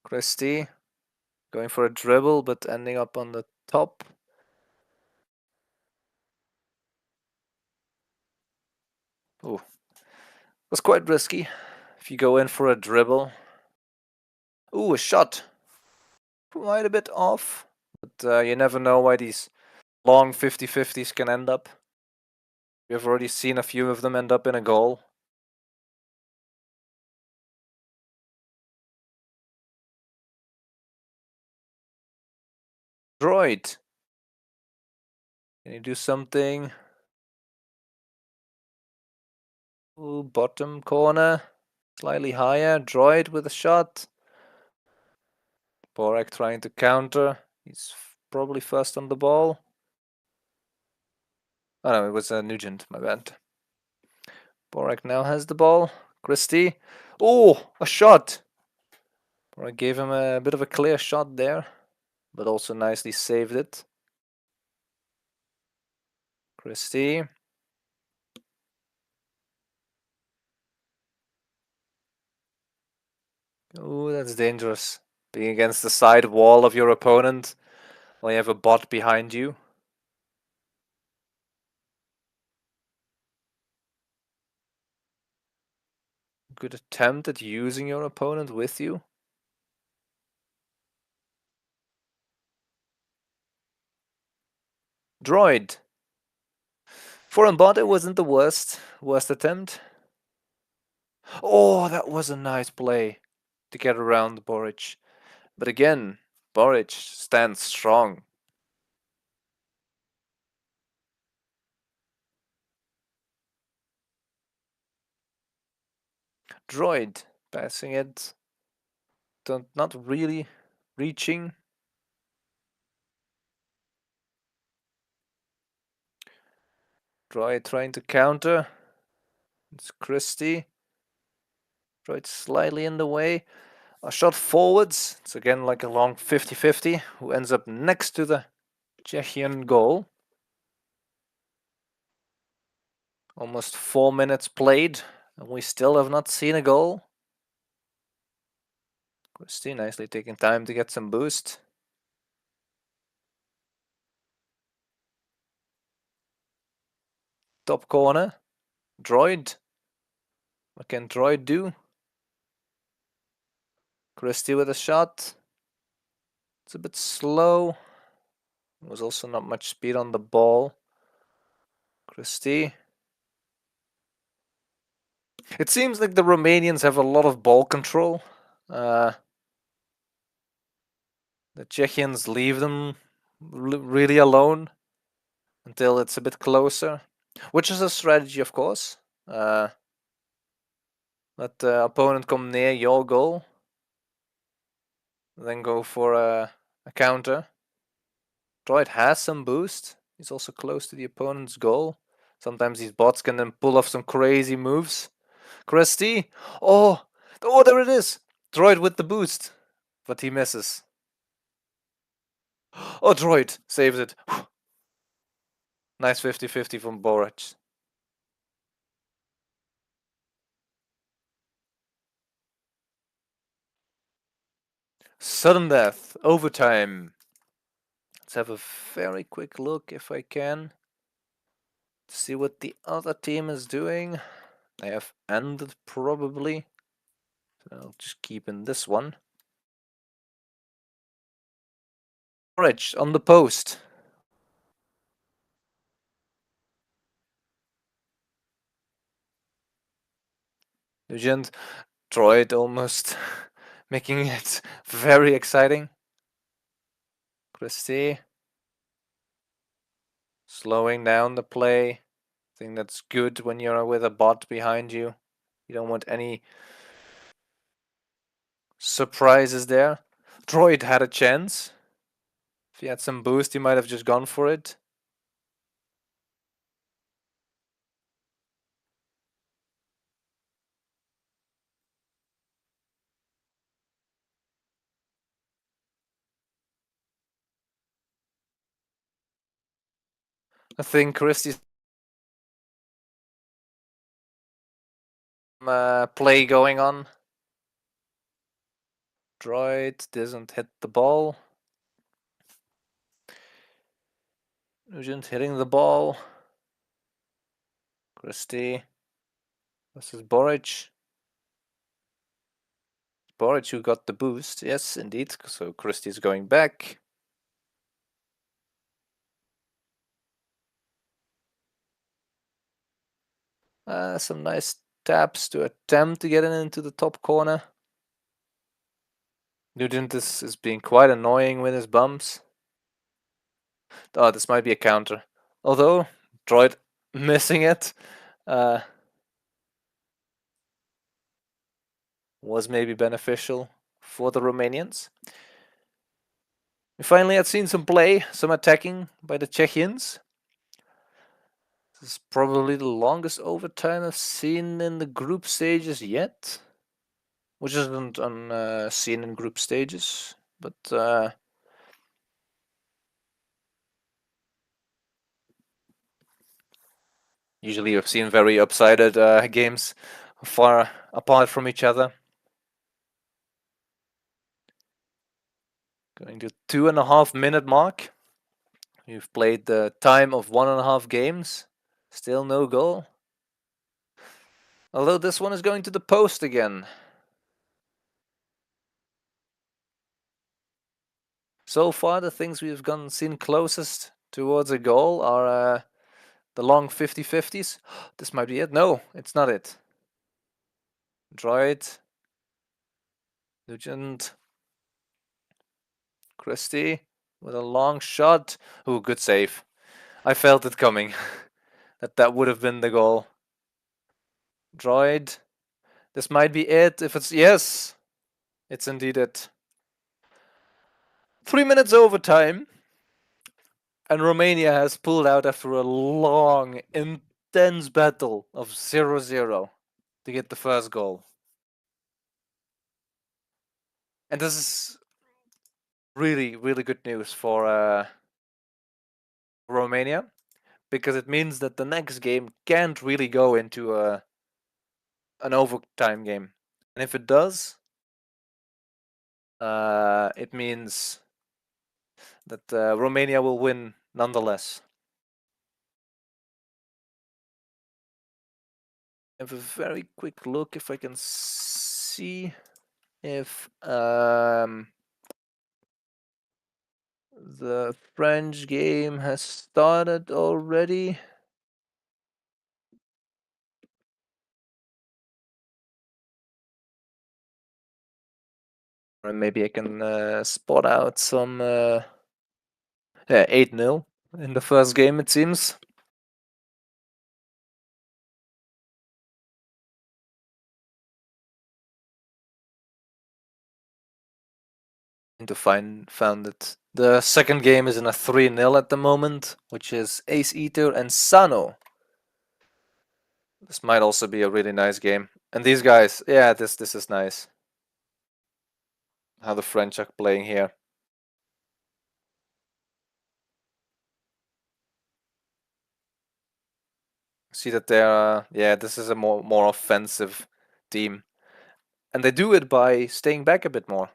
Christie going for a dribble, but ending up on the top. Ooh, was quite risky. If you go in for a dribble. Ooh, a shot. Quite a bit off, but you never know why these long 50-50s can end up. We've already seen a few of them end up in a goal. Droid. Can you do something? Ooh, bottom corner. Slightly higher. Droid with a shot. Borek trying to counter. He's probably first on the ball. Oh no, it was Nugent, my bad. Borek now has the ball. Christie. Oh, a shot! Borek gave him a bit of a clear shot there, but also nicely saved it. Christie. Oh, that's dangerous. Being against the side wall of your opponent while you have a bot behind you. Good attempt at using your opponent with you. Droid. For a bot, it wasn't the worst attempt. Oh, that was a nice play to get around Boric. But again, Boric stands strong. Droid passing it. Not really reaching. Droid trying to counter. It's Christie. Droid slightly in the way. A shot forwards. It's again like a long 50-50. Who ends up next to the Czechian goal. Almost 4 minutes played, and we still have not seen a goal. Christie nicely taking time to get some boost. Top corner. Droid. What can Droid do? Christie with a shot. It's a bit slow. There was also not much speed on the ball. Christie. It seems like the Romanians have a lot of ball control. The Czechians leave them really alone until it's a bit closer, which is a strategy, of course. Let the opponent come near your goal, then go for a counter. Droid has some boost. He's also close to the opponent's goal. Sometimes these bots can then pull off some crazy moves. Christy! Oh, there it is! Droid with the boost, but he misses. Oh, Droid saves it. Nice 50-50 from Borach. Sudden death, overtime. Let's have a very quick look if I can. See what the other team is doing. They have ended probably. So I'll just keep in this one. Rich on the post. Nugent, Droid almost making it very exciting. Christie slowing down the play. I think that's good when you're with a bot behind you. You don't want any surprises there. Droid had a chance. If he had some boost, he might have just gone for it. I think Christie's play going on. Droid doesn't hit the ball. Nugent hitting the ball. Christie versus Boric. Boric who got the boost. Yes, indeed. So Christie's going back. Some nice taps to attempt to get it into the top corner. Nugent is being quite annoying with his bumps. Oh, this might be a counter. Although, Droid missing it was maybe beneficial for the Romanians. We finally had seen some play, some attacking by the Czechians. This is probably the longest overtime I've seen in the group stages yet. Which isn't seen in group stages, but usually I've seen very upsided games far apart from each other. Going to 2.5 minute mark. You've played the time of 1.5 games. Still no goal. Although this one is going to the post again. So far, the things we've seen closest towards a goal are the long 50-50s. This might be it. No, it's not it. Droid. Nugent. Christie with a long shot. Ooh, good save. I felt it coming. that would have been the goal. Droid. This might be it. If it's... Yes! It's indeed it. 3 minutes overtime. And Romania has pulled out after a long, intense battle of 0-0 to get the first goal. And this is really, really good news for Romania, because it means that the next game can't really go into an overtime game. And if it does, it means that Romania will win nonetheless. Have a very quick look if I can see if the French game has started already. Or maybe I can spot out some... Yeah, 8-0 in the first game, it seems. To found it. The second game is in a 3-0 at the moment, which is Ace Eater and Sano. This might also be a really nice game. And these guys, yeah, this is nice. How the French are playing here. See that they're yeah, this is a more offensive team. And they do it by staying back a bit more.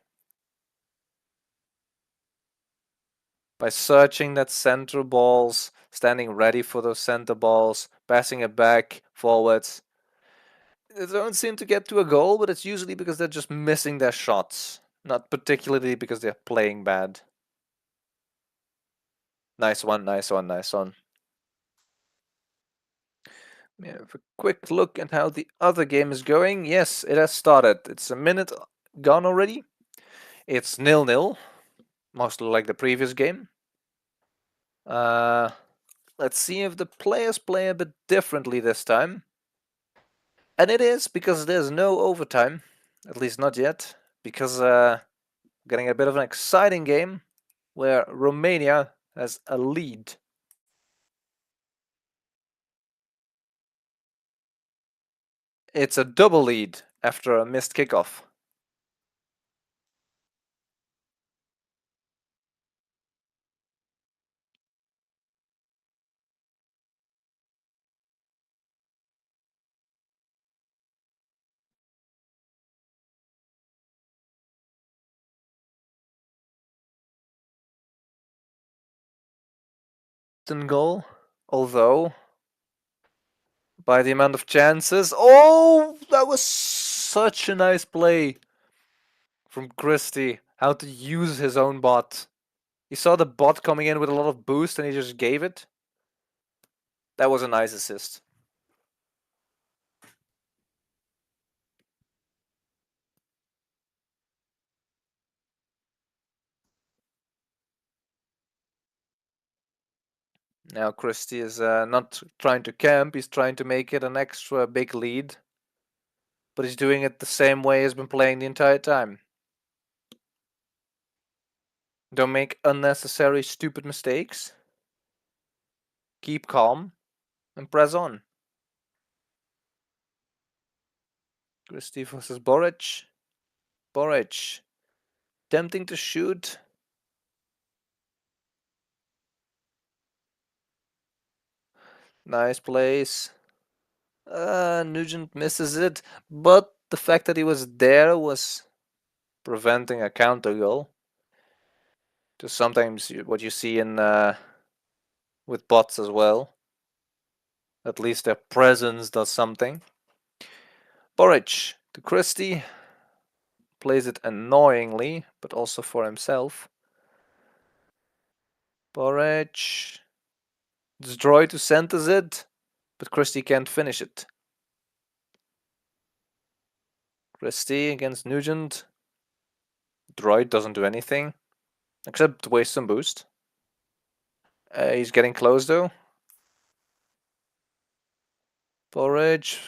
By searching that center balls, standing ready for those center balls, passing it back, forwards. They don't seem to get to a goal, but it's usually because they're just missing their shots. Not particularly because they're playing bad. Nice one, nice one, nice one. Yeah, have a quick look at how the other game is going. Yes, it has started. It's a minute gone already. It's 0-0, mostly like the previous game. Let's see if the players play a bit differently this time. And it is because there's no overtime, at least not yet, because getting a bit of an exciting game where Romania has a lead. It's a double lead after a missed kickoff. Goal, although by the amount of chances. Oh, that was such a nice play from Christie. How to use his own bot. He saw the bot coming in with a lot of boost and he just gave it. That was a nice assist. Now Christie is not trying to camp, he's trying to make it an extra big lead. But he's doing it the same way he's been playing the entire time. Don't make unnecessary stupid mistakes. Keep calm and press on. Christie versus Boric. Boric. Tempting to shoot. Nice place. Nugent misses it, but the fact that he was there was preventing a counter goal. Just sometimes what you see in with bots as well. At least their presence does something. Boric to Christie. Plays it annoyingly, but also for himself. Boric. Destroy to centers it, but Christie can't finish it. Christie against Nugent. Droid doesn't do anything, except waste some boost. He's getting close though. Boric.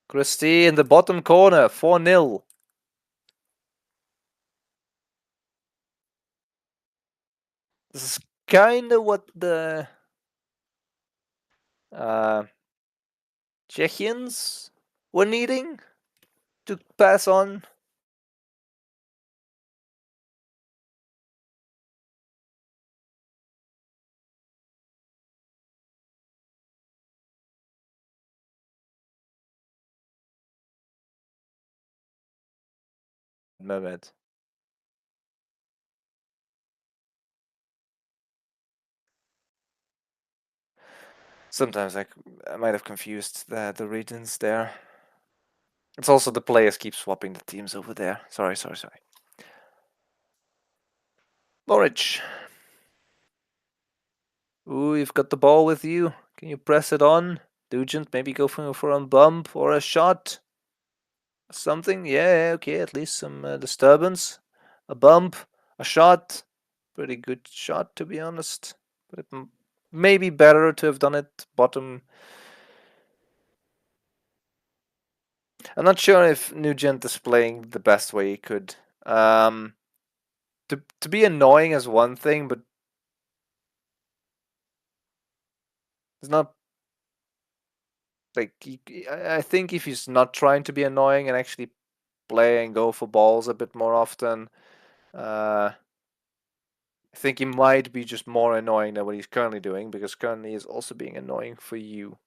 Christie in the bottom corner, 4-0. This is kind of what the Czechians were needing to pass on. Mehmet. Sometimes I might have confused the regions there. It's also the players keep swapping the teams over there. Sorry. Boric. Ooh, you've got the ball with you. Can you press it on? Dugent, maybe go for a bump or a shot. Something? Yeah, okay, at least some disturbance. A bump, a shot. pretty good shot, to be honest. But it may be better to have done it bottom. I'm not sure if Nugent is playing the best way he could. To be annoying is one thing, but it's not like I think if he's not trying to be annoying and actually play and go for balls a bit more often, I think he might be just more annoying than what he's currently doing, because currently he's also being annoying for you.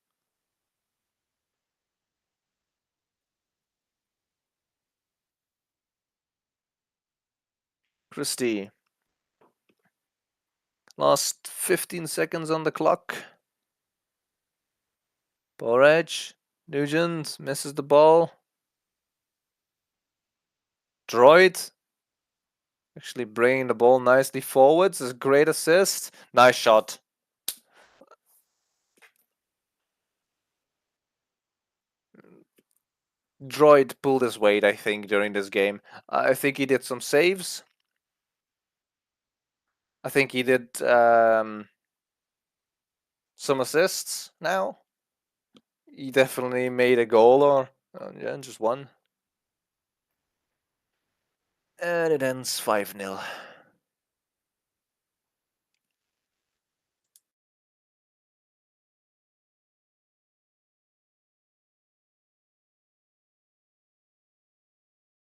Christie. Last 15 seconds on the clock. Ball edge. Nugent misses the ball. Droid. Actually bringing the ball nicely forwards. Is a great assist. Nice shot. Droid pulled his weight, I think, during this game. I think he did some saves. I think he did some assists now. He definitely made a goal, or yeah, just one. And it ends 5-0.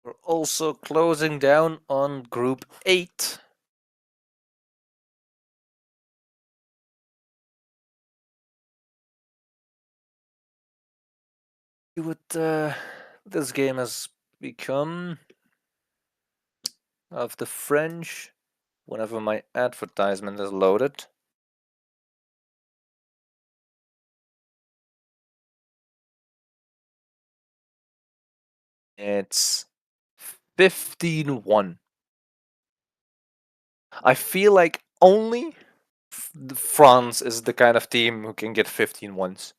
We're also closing down on Group 8. What this game has become of the French whenever my advertisement is loaded. It's 15-1. I feel like only France is the kind of team who can get 15 ones.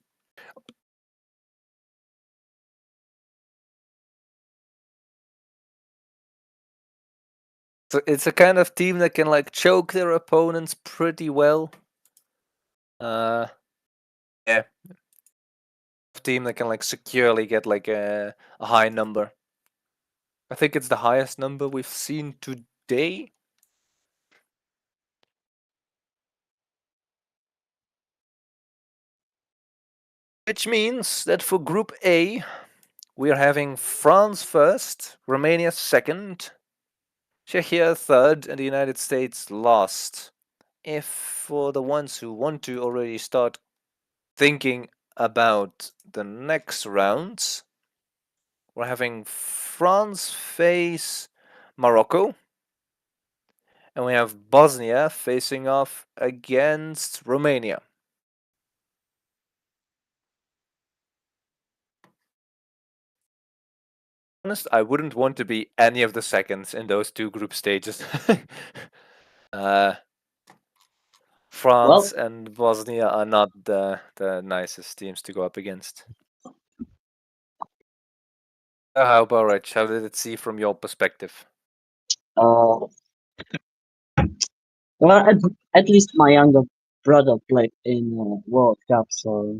So it's a kind of team that can like choke their opponents pretty well. Yeah. Team that can like securely get like a high number. I think it's the highest number we've seen today. Which means that for Group A, we're having France first, Romania second, Czechia third, and the United States last. If for the ones who want to already start thinking about the next rounds, we're having France face Morocco, and we have Bosnia facing off against Romania. Honest, I wouldn't want to be any of the seconds in those two group stages. France and Bosnia are not the nicest teams to go up against. How about Rich? How did it see from your perspective? Well, at least my younger brother played in World Cup, so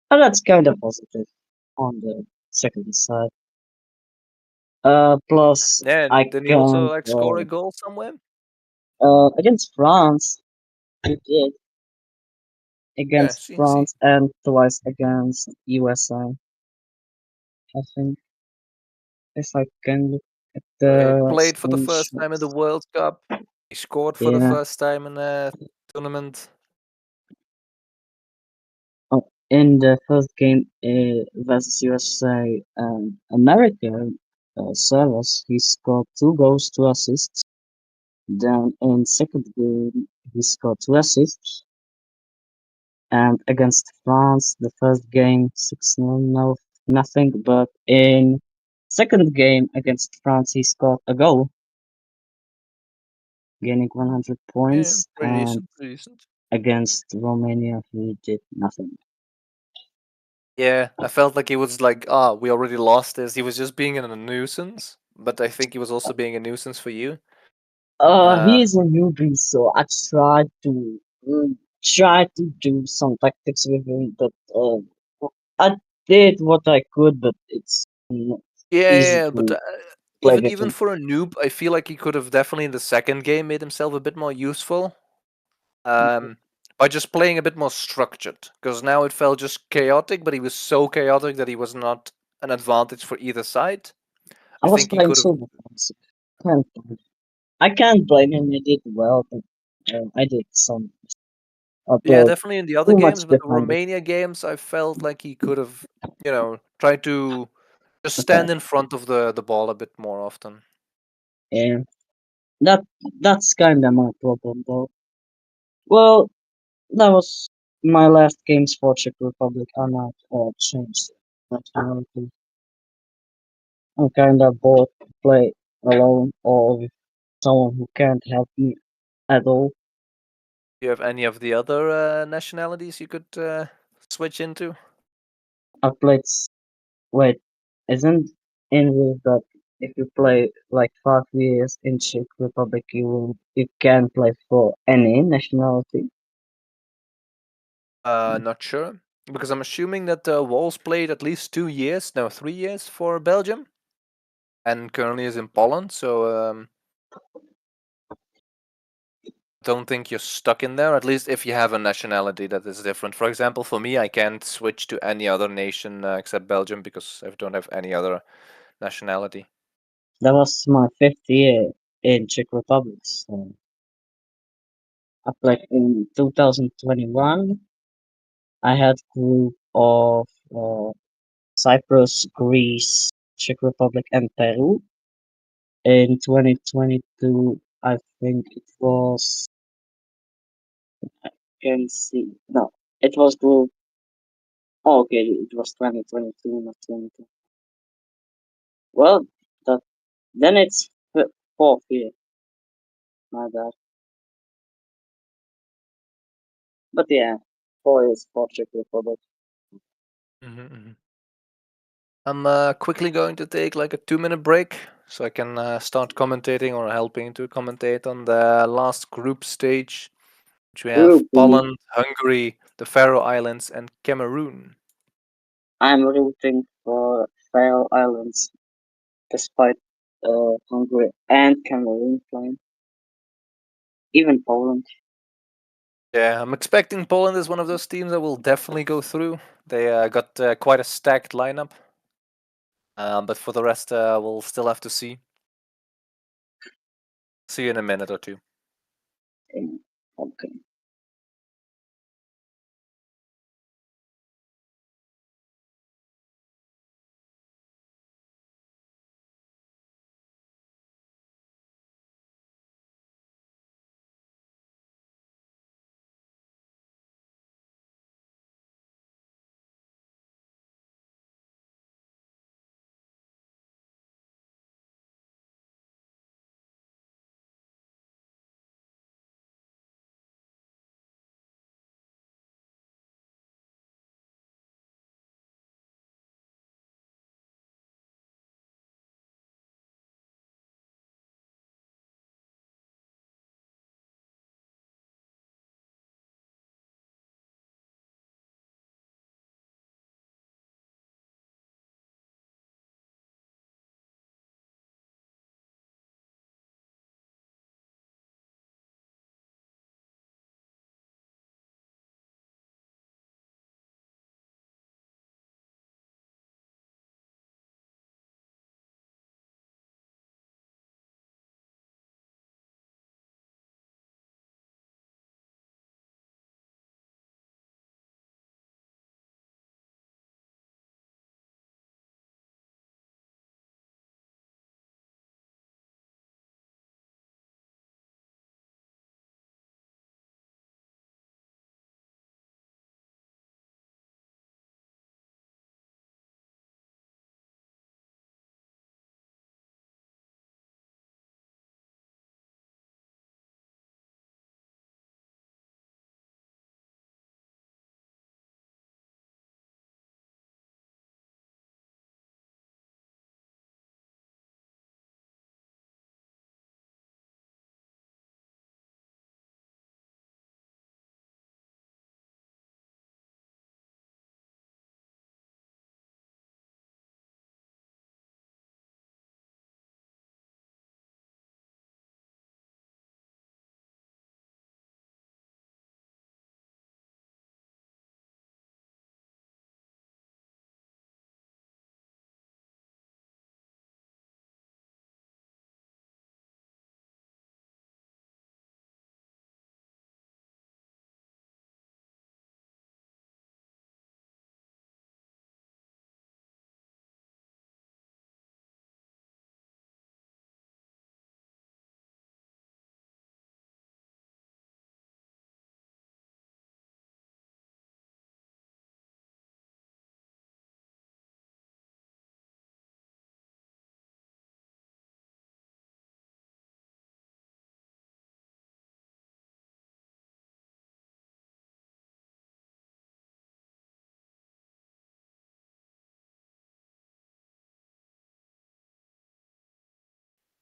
that's kind of positive on the second side. Plus, Yeah, I didn't he also can like score a goal somewhere? against France, he did against see. France and twice against USA. I think if I can look at He the played for the first time in the screenshots. World Cup. He scored for the Yeah. first time in a tournament. Oh, in the first game versus USA and America service, he scored 2 goals, 2 assists. Then in second game, he scored 2 assists. And against France, the first game 6-0, no nothing. But in second game against France, he scored a goal, gaining 100 points. Pretty And decent. against Romania, he did nothing. Yeah, I felt like he was like, we already lost this. He was just being a nuisance, but I think he was also being a nuisance for you. He is a newbie, so I tried to do some tactics with him, but I did what I could, but it's not easy Yeah, but to play with even him. for a noob, I feel like he could have definitely in the second game made himself a bit more useful. By just playing a bit more structured, because now it felt just chaotic, but he was so chaotic that he was not an advantage for either side. I I was think he playing could have. so defensive. I can't blame him. He did well, but I did some. Yeah, But definitely in the other too much games, but the defending. Romania games, I felt like he could have, tried to just Okay, stand in front of the ball a bit more often. and that that's kind of my problem, though. Well, that was my last games for Czech Republic. I'm not changed nationality. I'm kind of bored to play alone or with someone who can't help me at all. Do you have any of the other nationalities you could switch into? I played. Wait, isn't in with that if you play like 5 years in Czech Republic, you can play for any nationality? Not sure. Because I'm assuming that Walls played at least 2 years, no, 3 years for Belgium, and currently is in Poland. So don't think you're stuck in there. At least if you have a nationality that is different. For example, for me, I can't switch to any other nation except Belgium because I don't have any other nationality. That was my 5th year in Czech Republic. So I played in 2021. I had group of Cyprus, Greece, Czech Republic, and Peru. In 2022, I think it was. Can see no, it was group. Oh, okay, it was 2022, not 22. Well, that then it's 4th year. My bad. But yeah, 4 years for Czech Republic. I'm quickly going to take like a 2-minute break so I can start commentating or helping to commentate on the last group stage, which we have Group B, Poland, Hungary, the Faroe Islands, and Cameroon. I'm rooting for Faroe Islands, despite Hungary and Cameroon playing. Even Poland. Yeah, I'm expecting Poland is one of those teams that will definitely go through. They got quite a stacked lineup, but for the rest, we'll still have to see. See you in a minute or two. Okay.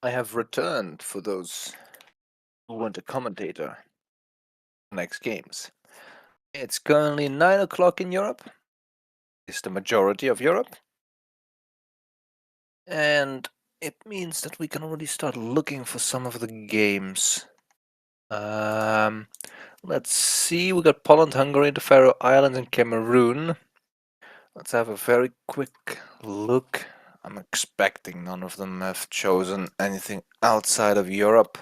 I have returned for those who want a commentator next games. It's currently 9 o'clock in Europe. It's the majority of Europe. And it means that we can already start looking for some of the games. Let's see, we got Poland, Hungary, the Faroe Islands, and Cameroon. Let's have a very quick look. I'm expecting none of them have chosen anything outside of Europe.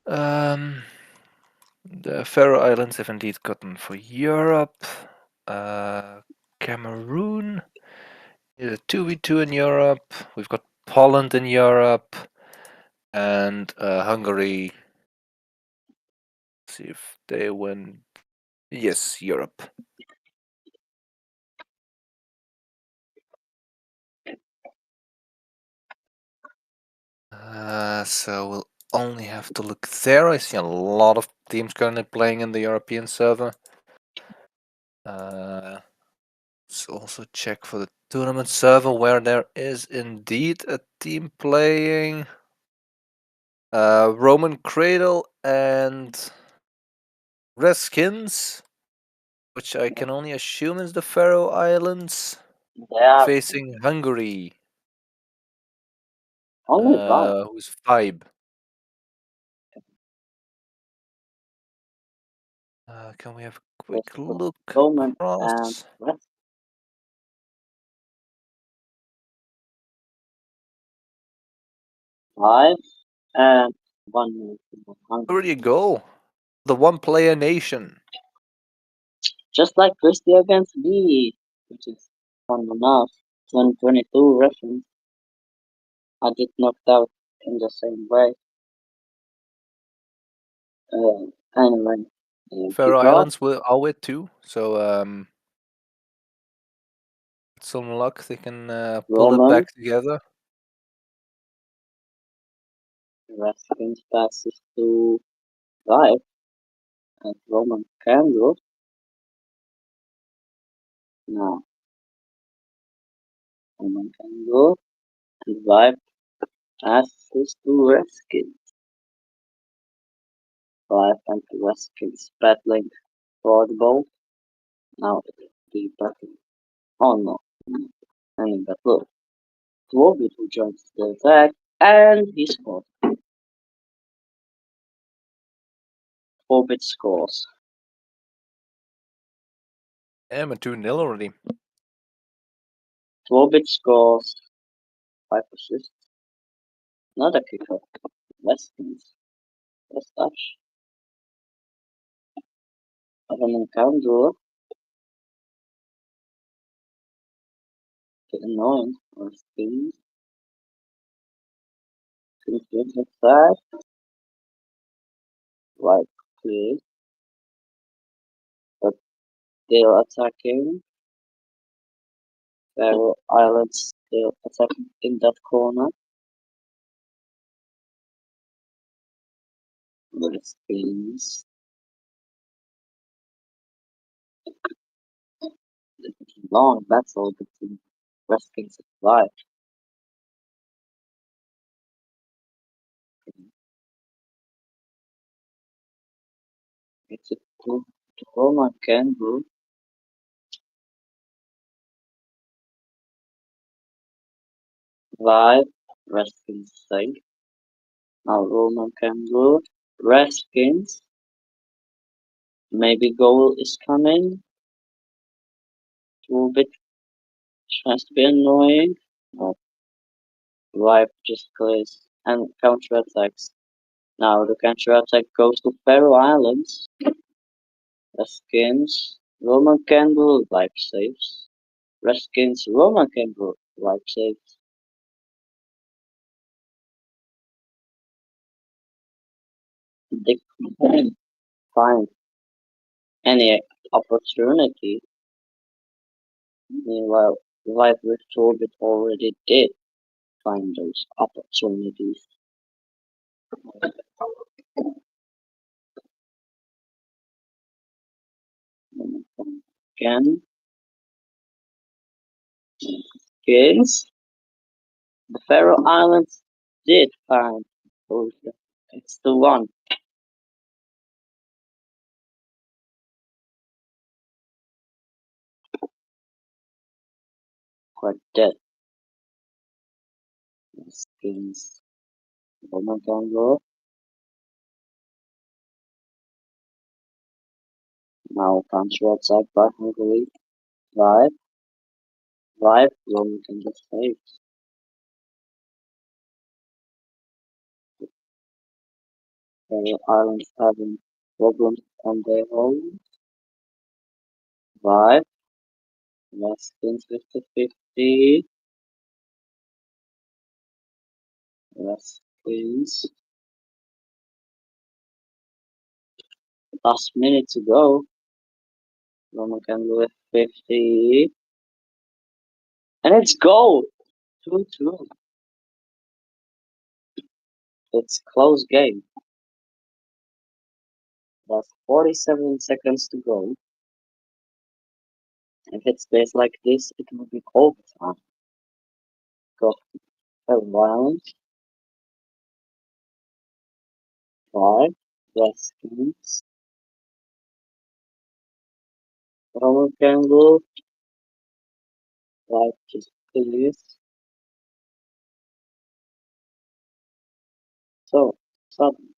The Faroe Islands have indeed gotten for Europe. Cameroon is a 2v2 in Europe. We've got Poland in Europe. And Hungary. See if they win. Yes, Europe. So we'll only have to look there. I see a lot of teams currently playing in the European server. Let's also check for the tournament server where there is indeed a team playing. Roman Cradle and Reskins, which I can only assume is the Faroe Islands, Yeah, facing Hungary. only five. Who's Vibe? Can we have a quick There's look Roman and across? rest. 5 and 1 Where do you go? The one player nation. Just like Christie against me, which is fun enough. 2022 reference. I get knocked out in the same way. Anyway, Faroe kick off. Islands are with too, so with some luck they can pull them Roman, back together. Raskins passes to 5, and Roman can go. Now, Roman can go, and 5 passes to Raskins. 5 and Raskins battling for the ball. Now it'll be battling. Oh no. And but look, Dworbit who joins the attack, and he scores. Dworbit scores. I'm a 2-0 already. Dworbit scores 5 assists. Another kicker. Lessons. First touch. Of an encounter. Get annoying. Or spins. Spins to the side. Right clear. But they're attacking. Faroe Islands still attacking in that corner. The spins. Long battle between Redskins and Fly. It's a Roman Kangaroo. Live Redskins side. Now Roman Kangaroo. Redskins. Maybe goal is coming. Too bit tries to be annoying. No. Live just clears and counter attacks. Now the counter attack goes to Faroe Islands. Redskins. Roman Kangaroo life saves. Redskins Roman Kangaroo life saves. They couldn't find any opportunity. Meanwhile, Life with Orbit already did find those opportunities. Again, skins. The Faroe Islands did find Polska. It's the one. Quite dead. Skins. Roman can go. Now country outside by Hungary. Five. Roman can get saved. Faroe Islands having problems on their own. Five. Less skins 50-50. Less skins. Last minute to go. Roman can go with 50. And it's goal! 2-2. It's close game. There's 47 seconds to go. If it stays like this, it will be overtime. Go violence. 5. Less skins. Roman can go. 5 just please. So, sudden.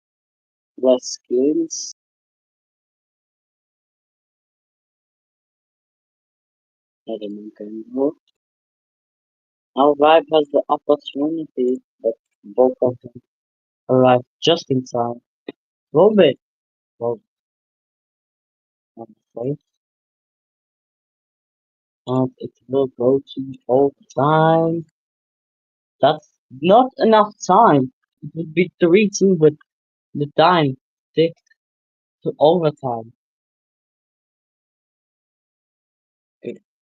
Less skins. Roman can go. Now Vibe has the opportunity, but both of them arrive just in time. Robert, well, I'm safe. And it will go to overtime. That's not enough time. It would be 3-2, but the time ticked to overtime.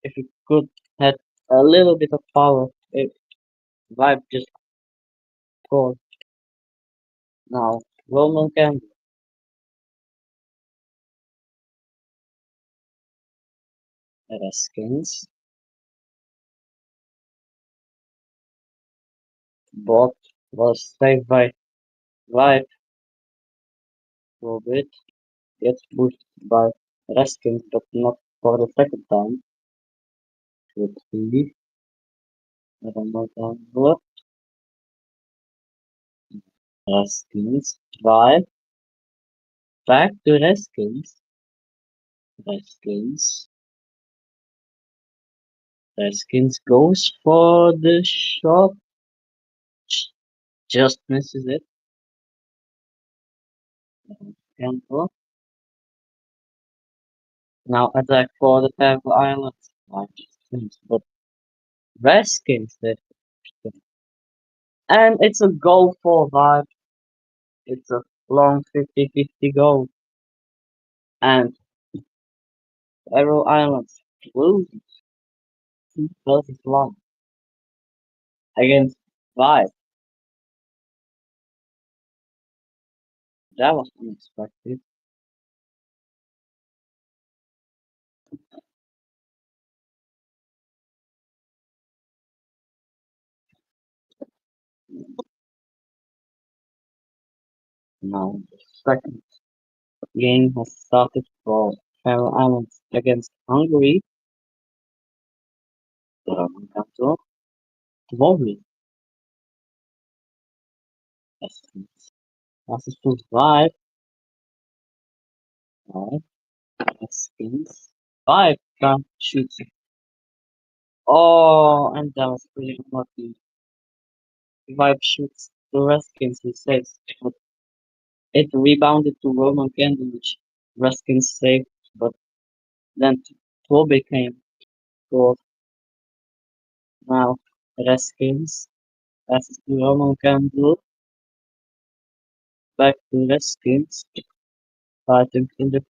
If it could had a little bit of power, if Vibe just scored. Now, Roman can skins. Bot was saved by Vibe. Robert gets pushed by Raskins, but not for the second time. With 3. Roman can go. Raskins. Vibe. Back to Raskins. Raskins. Raskins goes for the shot. Just misses it. Cancel. Now attack for the Faroe Islands. But Raskins did. And it's a goal for Vibe. It's a long 50-50 goal. And Faroe Islands loses 2-1 against Vibe. That was unexpected. Now the second game has started for Faroe Islands against Hungary. Roman capital. Dvory. Passes to Vibe. Vibe. Skins. Vibe can't shoot. Oh, and that was pretty unlucky. Vibe shoots the Raskins, he says, but it rebounded to Roman Candle, which Raskins saved, but then Toby came, scored. Now Raskins passes to Roman Candle, back to Raskins, fighting in the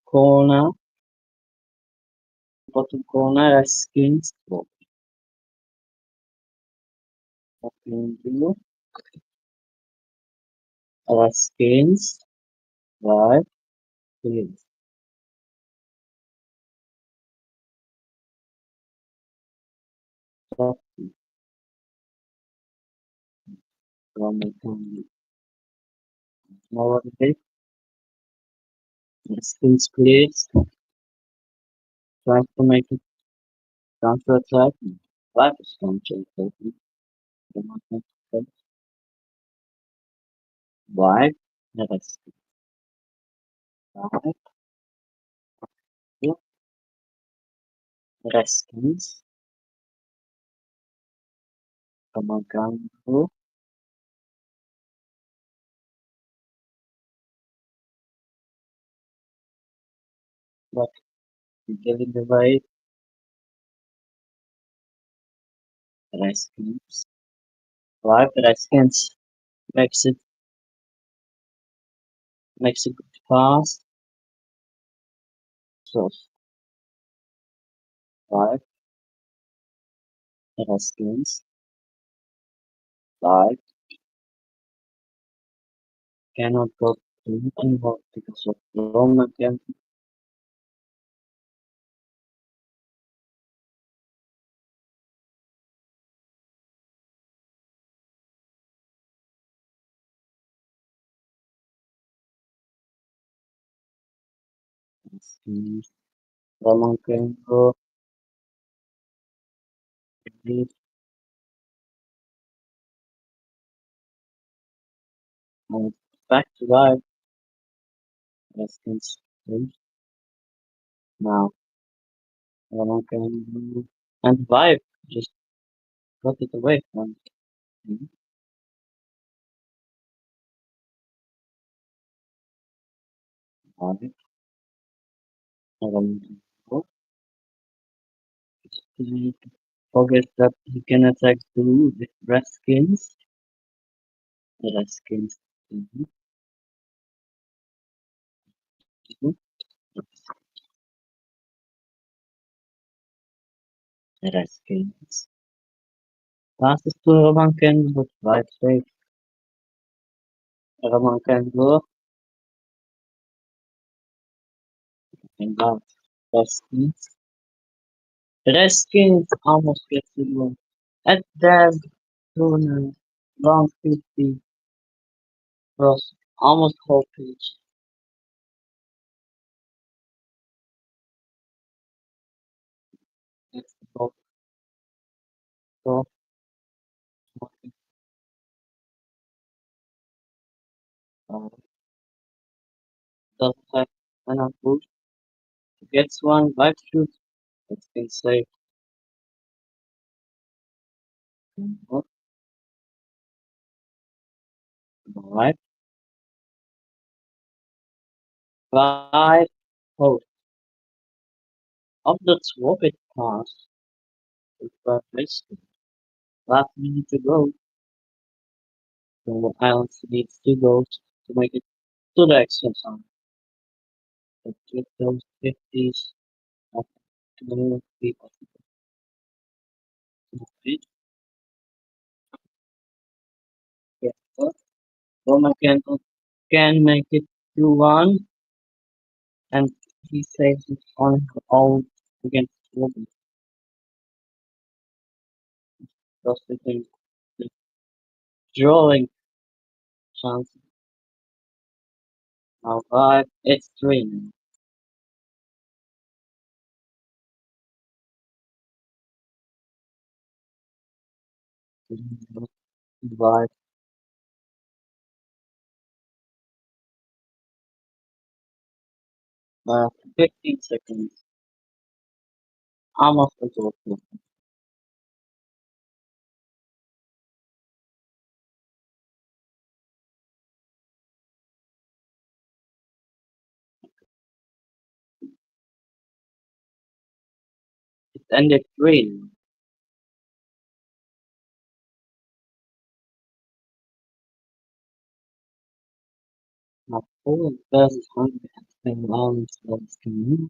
corner, bottom corner, Raskins, Raskins, right, please. from it to more of it. Skin splits, tries to make it counter attack. Life is counter attacking. Why? That is right. Yeah. Reskins. Come on, gun. But giving away Reskins. Life Reskins makes it fast. So five Reskins. Five cannot go through anymore because of Rome again. Reskins. Roman can go. And back to life. Reskins. Now Roman can go. And five just got it away from him. Five. Roman can go. He forgets that he can attack two with Reskins. Reskins. Mhm. Mhm. Reskins. Passes to Roman can but five safe. Roman can go and out. Reskins. Reskins almost gets it one. At that corner, 150 cross, almost whole page. That's the ball. So, does have enough boost. Gets one, light shoot. It's been safe. Alright. Five. Oh, of the swap it pass. It's got risk. Last minute to go. So Island needs 2 goals to make it to the extra time. So with those 50s of 2 people to fit. Yeah. Roman can make it 2-1 and he saves it on his own against Robin. Just the drawing chance. Now 5, it's 3 now. But 15 seconds. Almost a goal. It ended 3 now. Now Poland versus Hungary has been long as can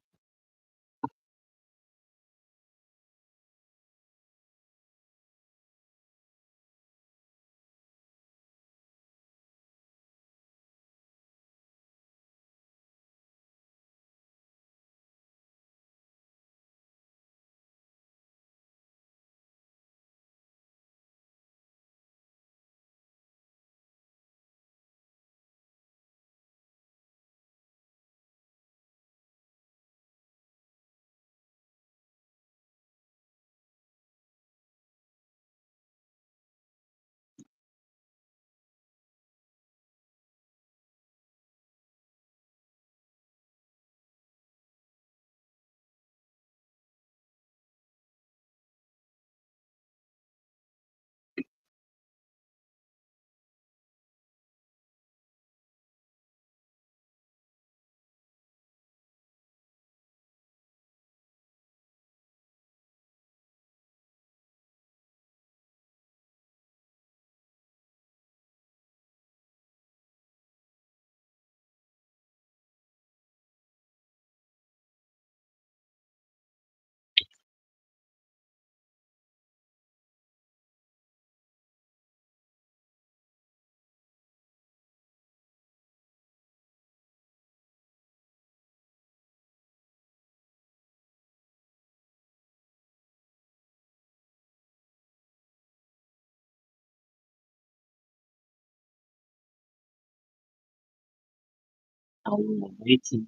I'm waiting.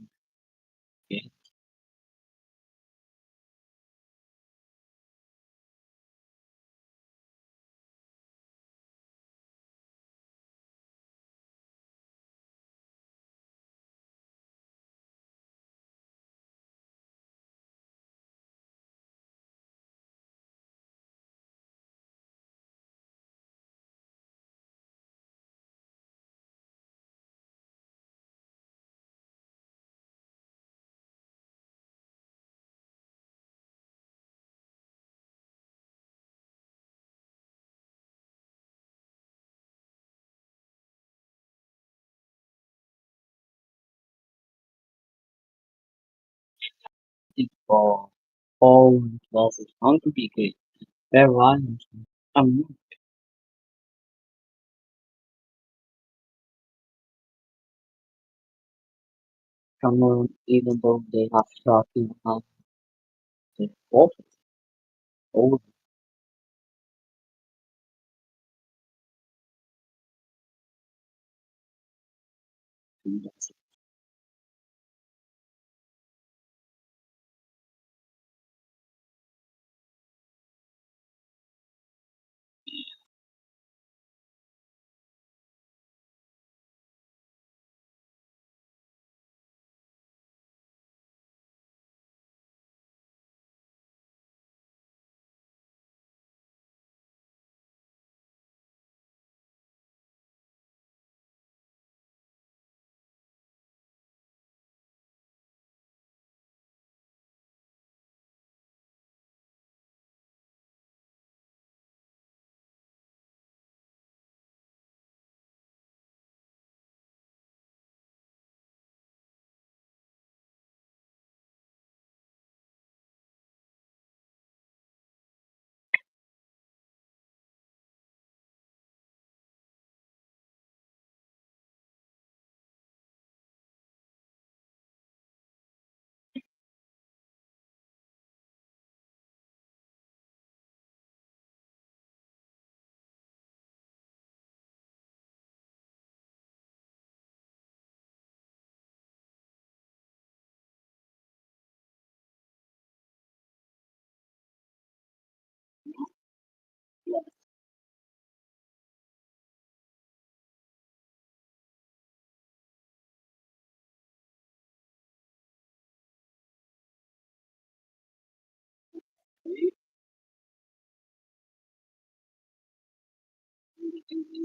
Okay. For all classes Hungary good. Where violent. I'm from even though they have shocking the profit over that's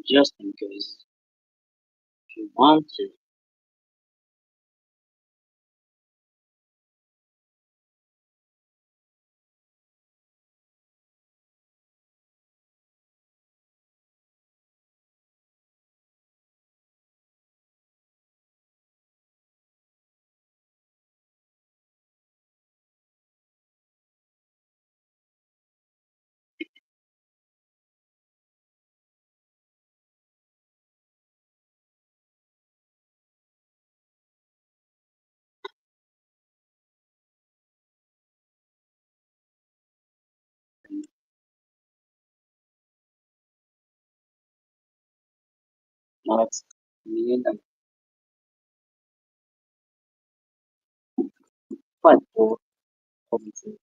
just in case if you want to. Not me and I'm quite bored of it.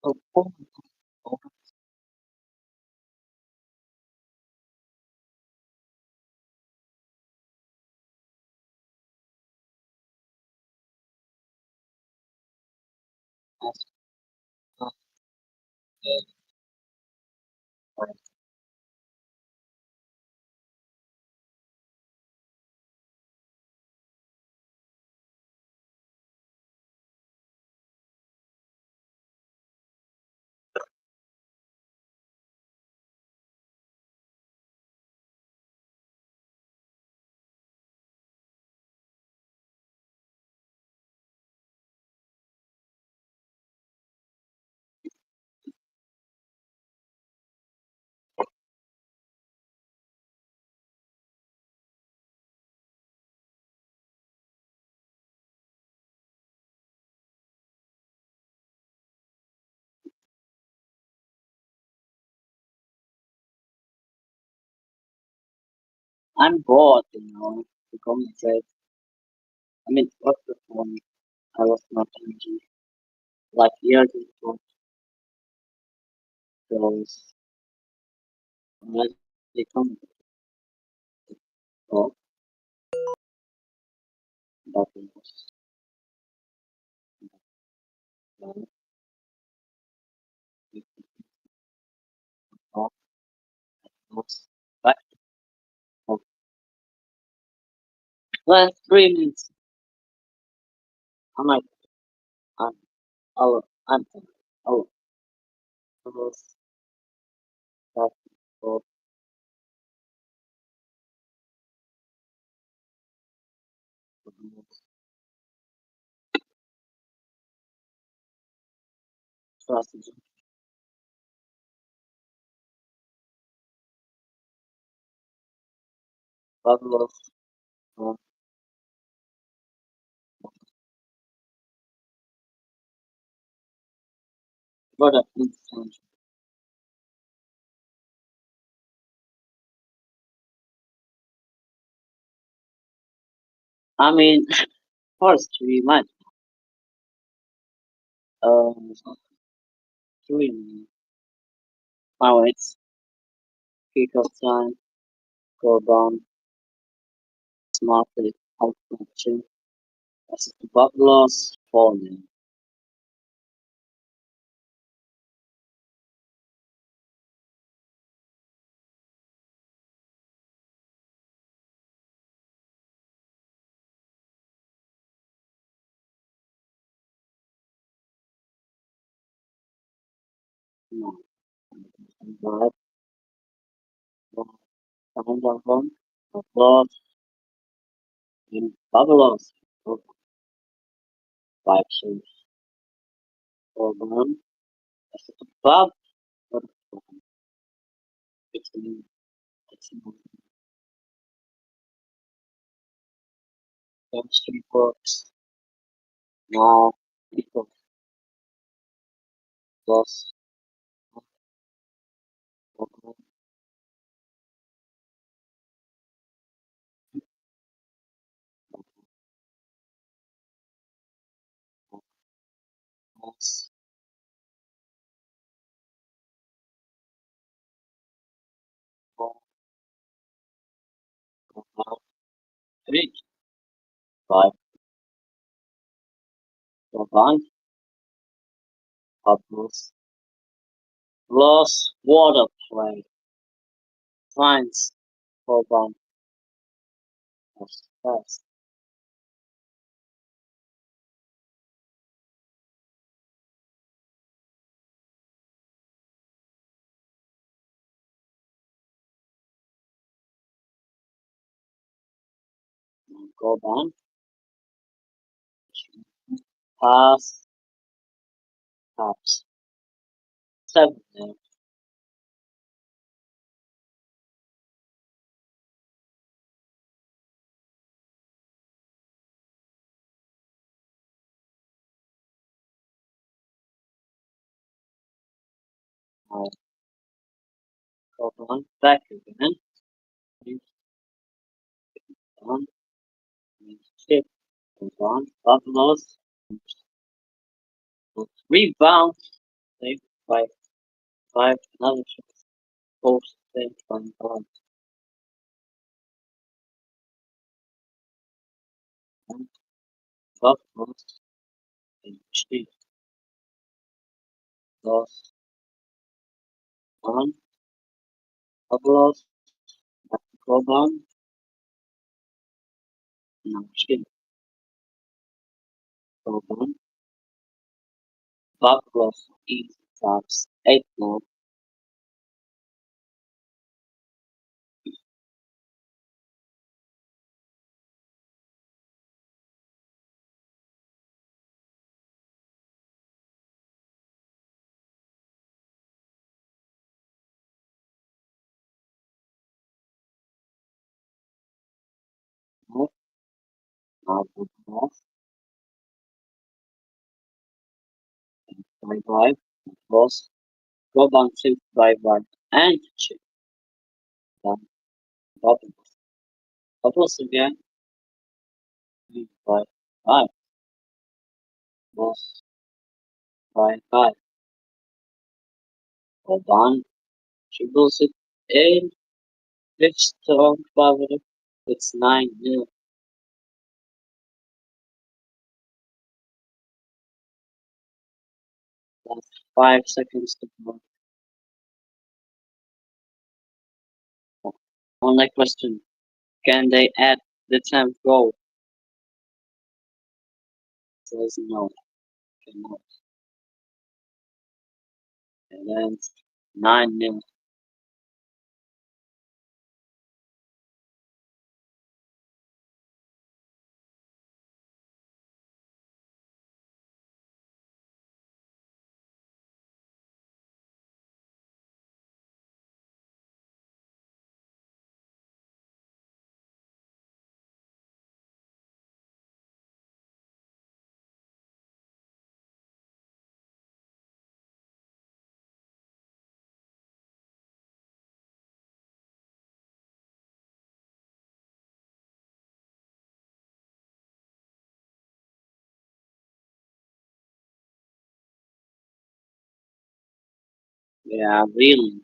Oh, oh, oh, that's not right. I'm bored, to commentate. I mean, what's the point? I lost my energy. Like years ago, because they come oh, that was well, oh, was back of last 3 minutes. I'm like, I'm, I'm, oh, was back of strategy. Bubble of, uh, what a instant. I mean, first 3 months, 3 minutes. Now it's peak of time, go down smartly, out connection, as the bubbles falling. No, but, find out one, applause, in bubbles, of 5 shades, go down, as the club, but it's chemistry works, now, people, plus, plus, go down, 3, 5, go down, bubbles, plus, water play, finds, go down, as fast, go down, pass, taps, 7, now, go down, back again, down, shift, go down, bubbles, rebound, save, 5, 5, another shot, post, save, 1, bubbles, and shift, loss, 1, bubbles, back, go down, now shift, go down, bubbles, easy taps, 8 more, more, now go off, 5, loss, go down, shift, 5, and shift, down, bubbles. Bubbles again. 5, 5. Boss 5, 5. Hold on. Dribbles it in. Fifth strong favorite. It's 9-0. Last 5 seconds to go. Only question. Can they add the 10th goal? Says no. Cannot. And then 9-0. Yeah, really.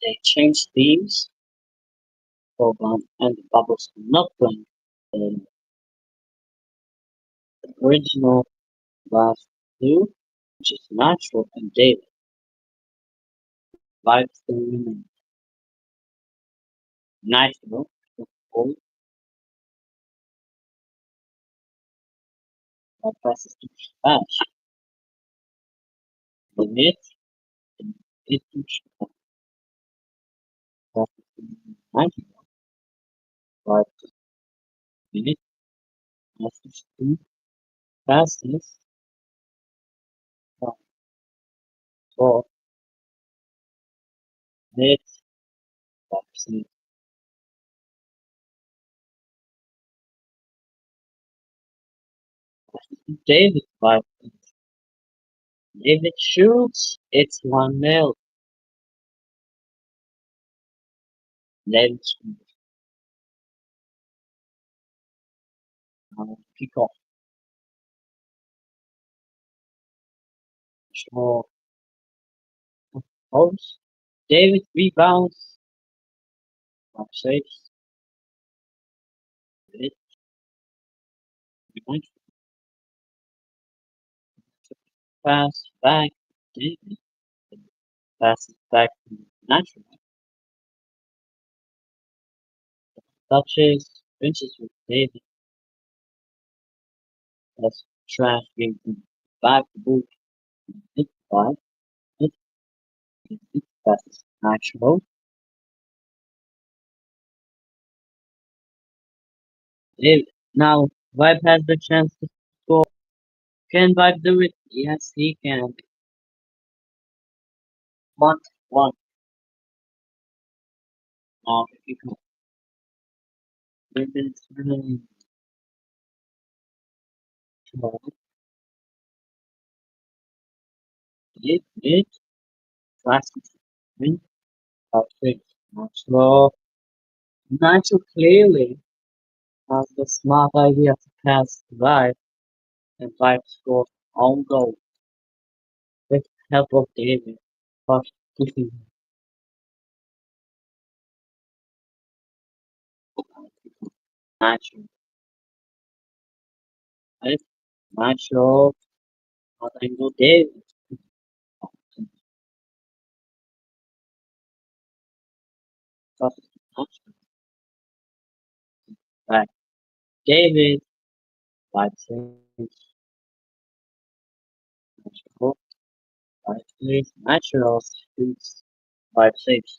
They changed themes. Program and the bubbles are not playing the original last two, which is natural and David. 5 still remain. Natural, full, that passes to Splash. Limit, and it to Splash. Passes to 91. 5 minute, passes to passes. 5, 4, minutes, passes. Passes to David. 5 minutes. David shoots. It's 1-0. David scores. Kick off. Sure. Holmes. David rebounds. 5 saves. It behind pass back. David passes back to Natural. Touches. Finishes with David. That's trash game to back to boot. It 5. It passes Natural. David. Now Vibe has the chance to score. Can Vibe do it? Yes, he can. 1-1. Now kick off. David's running. 12. It passes. Win. 5 6. Natural. Natural clearly has the smart idea to pass right and try to score own goal with help of David. But keeping natural. Right? Natural But I know David. But right. David, 5 6, natural, 5 6, natural, shoots, 5 6.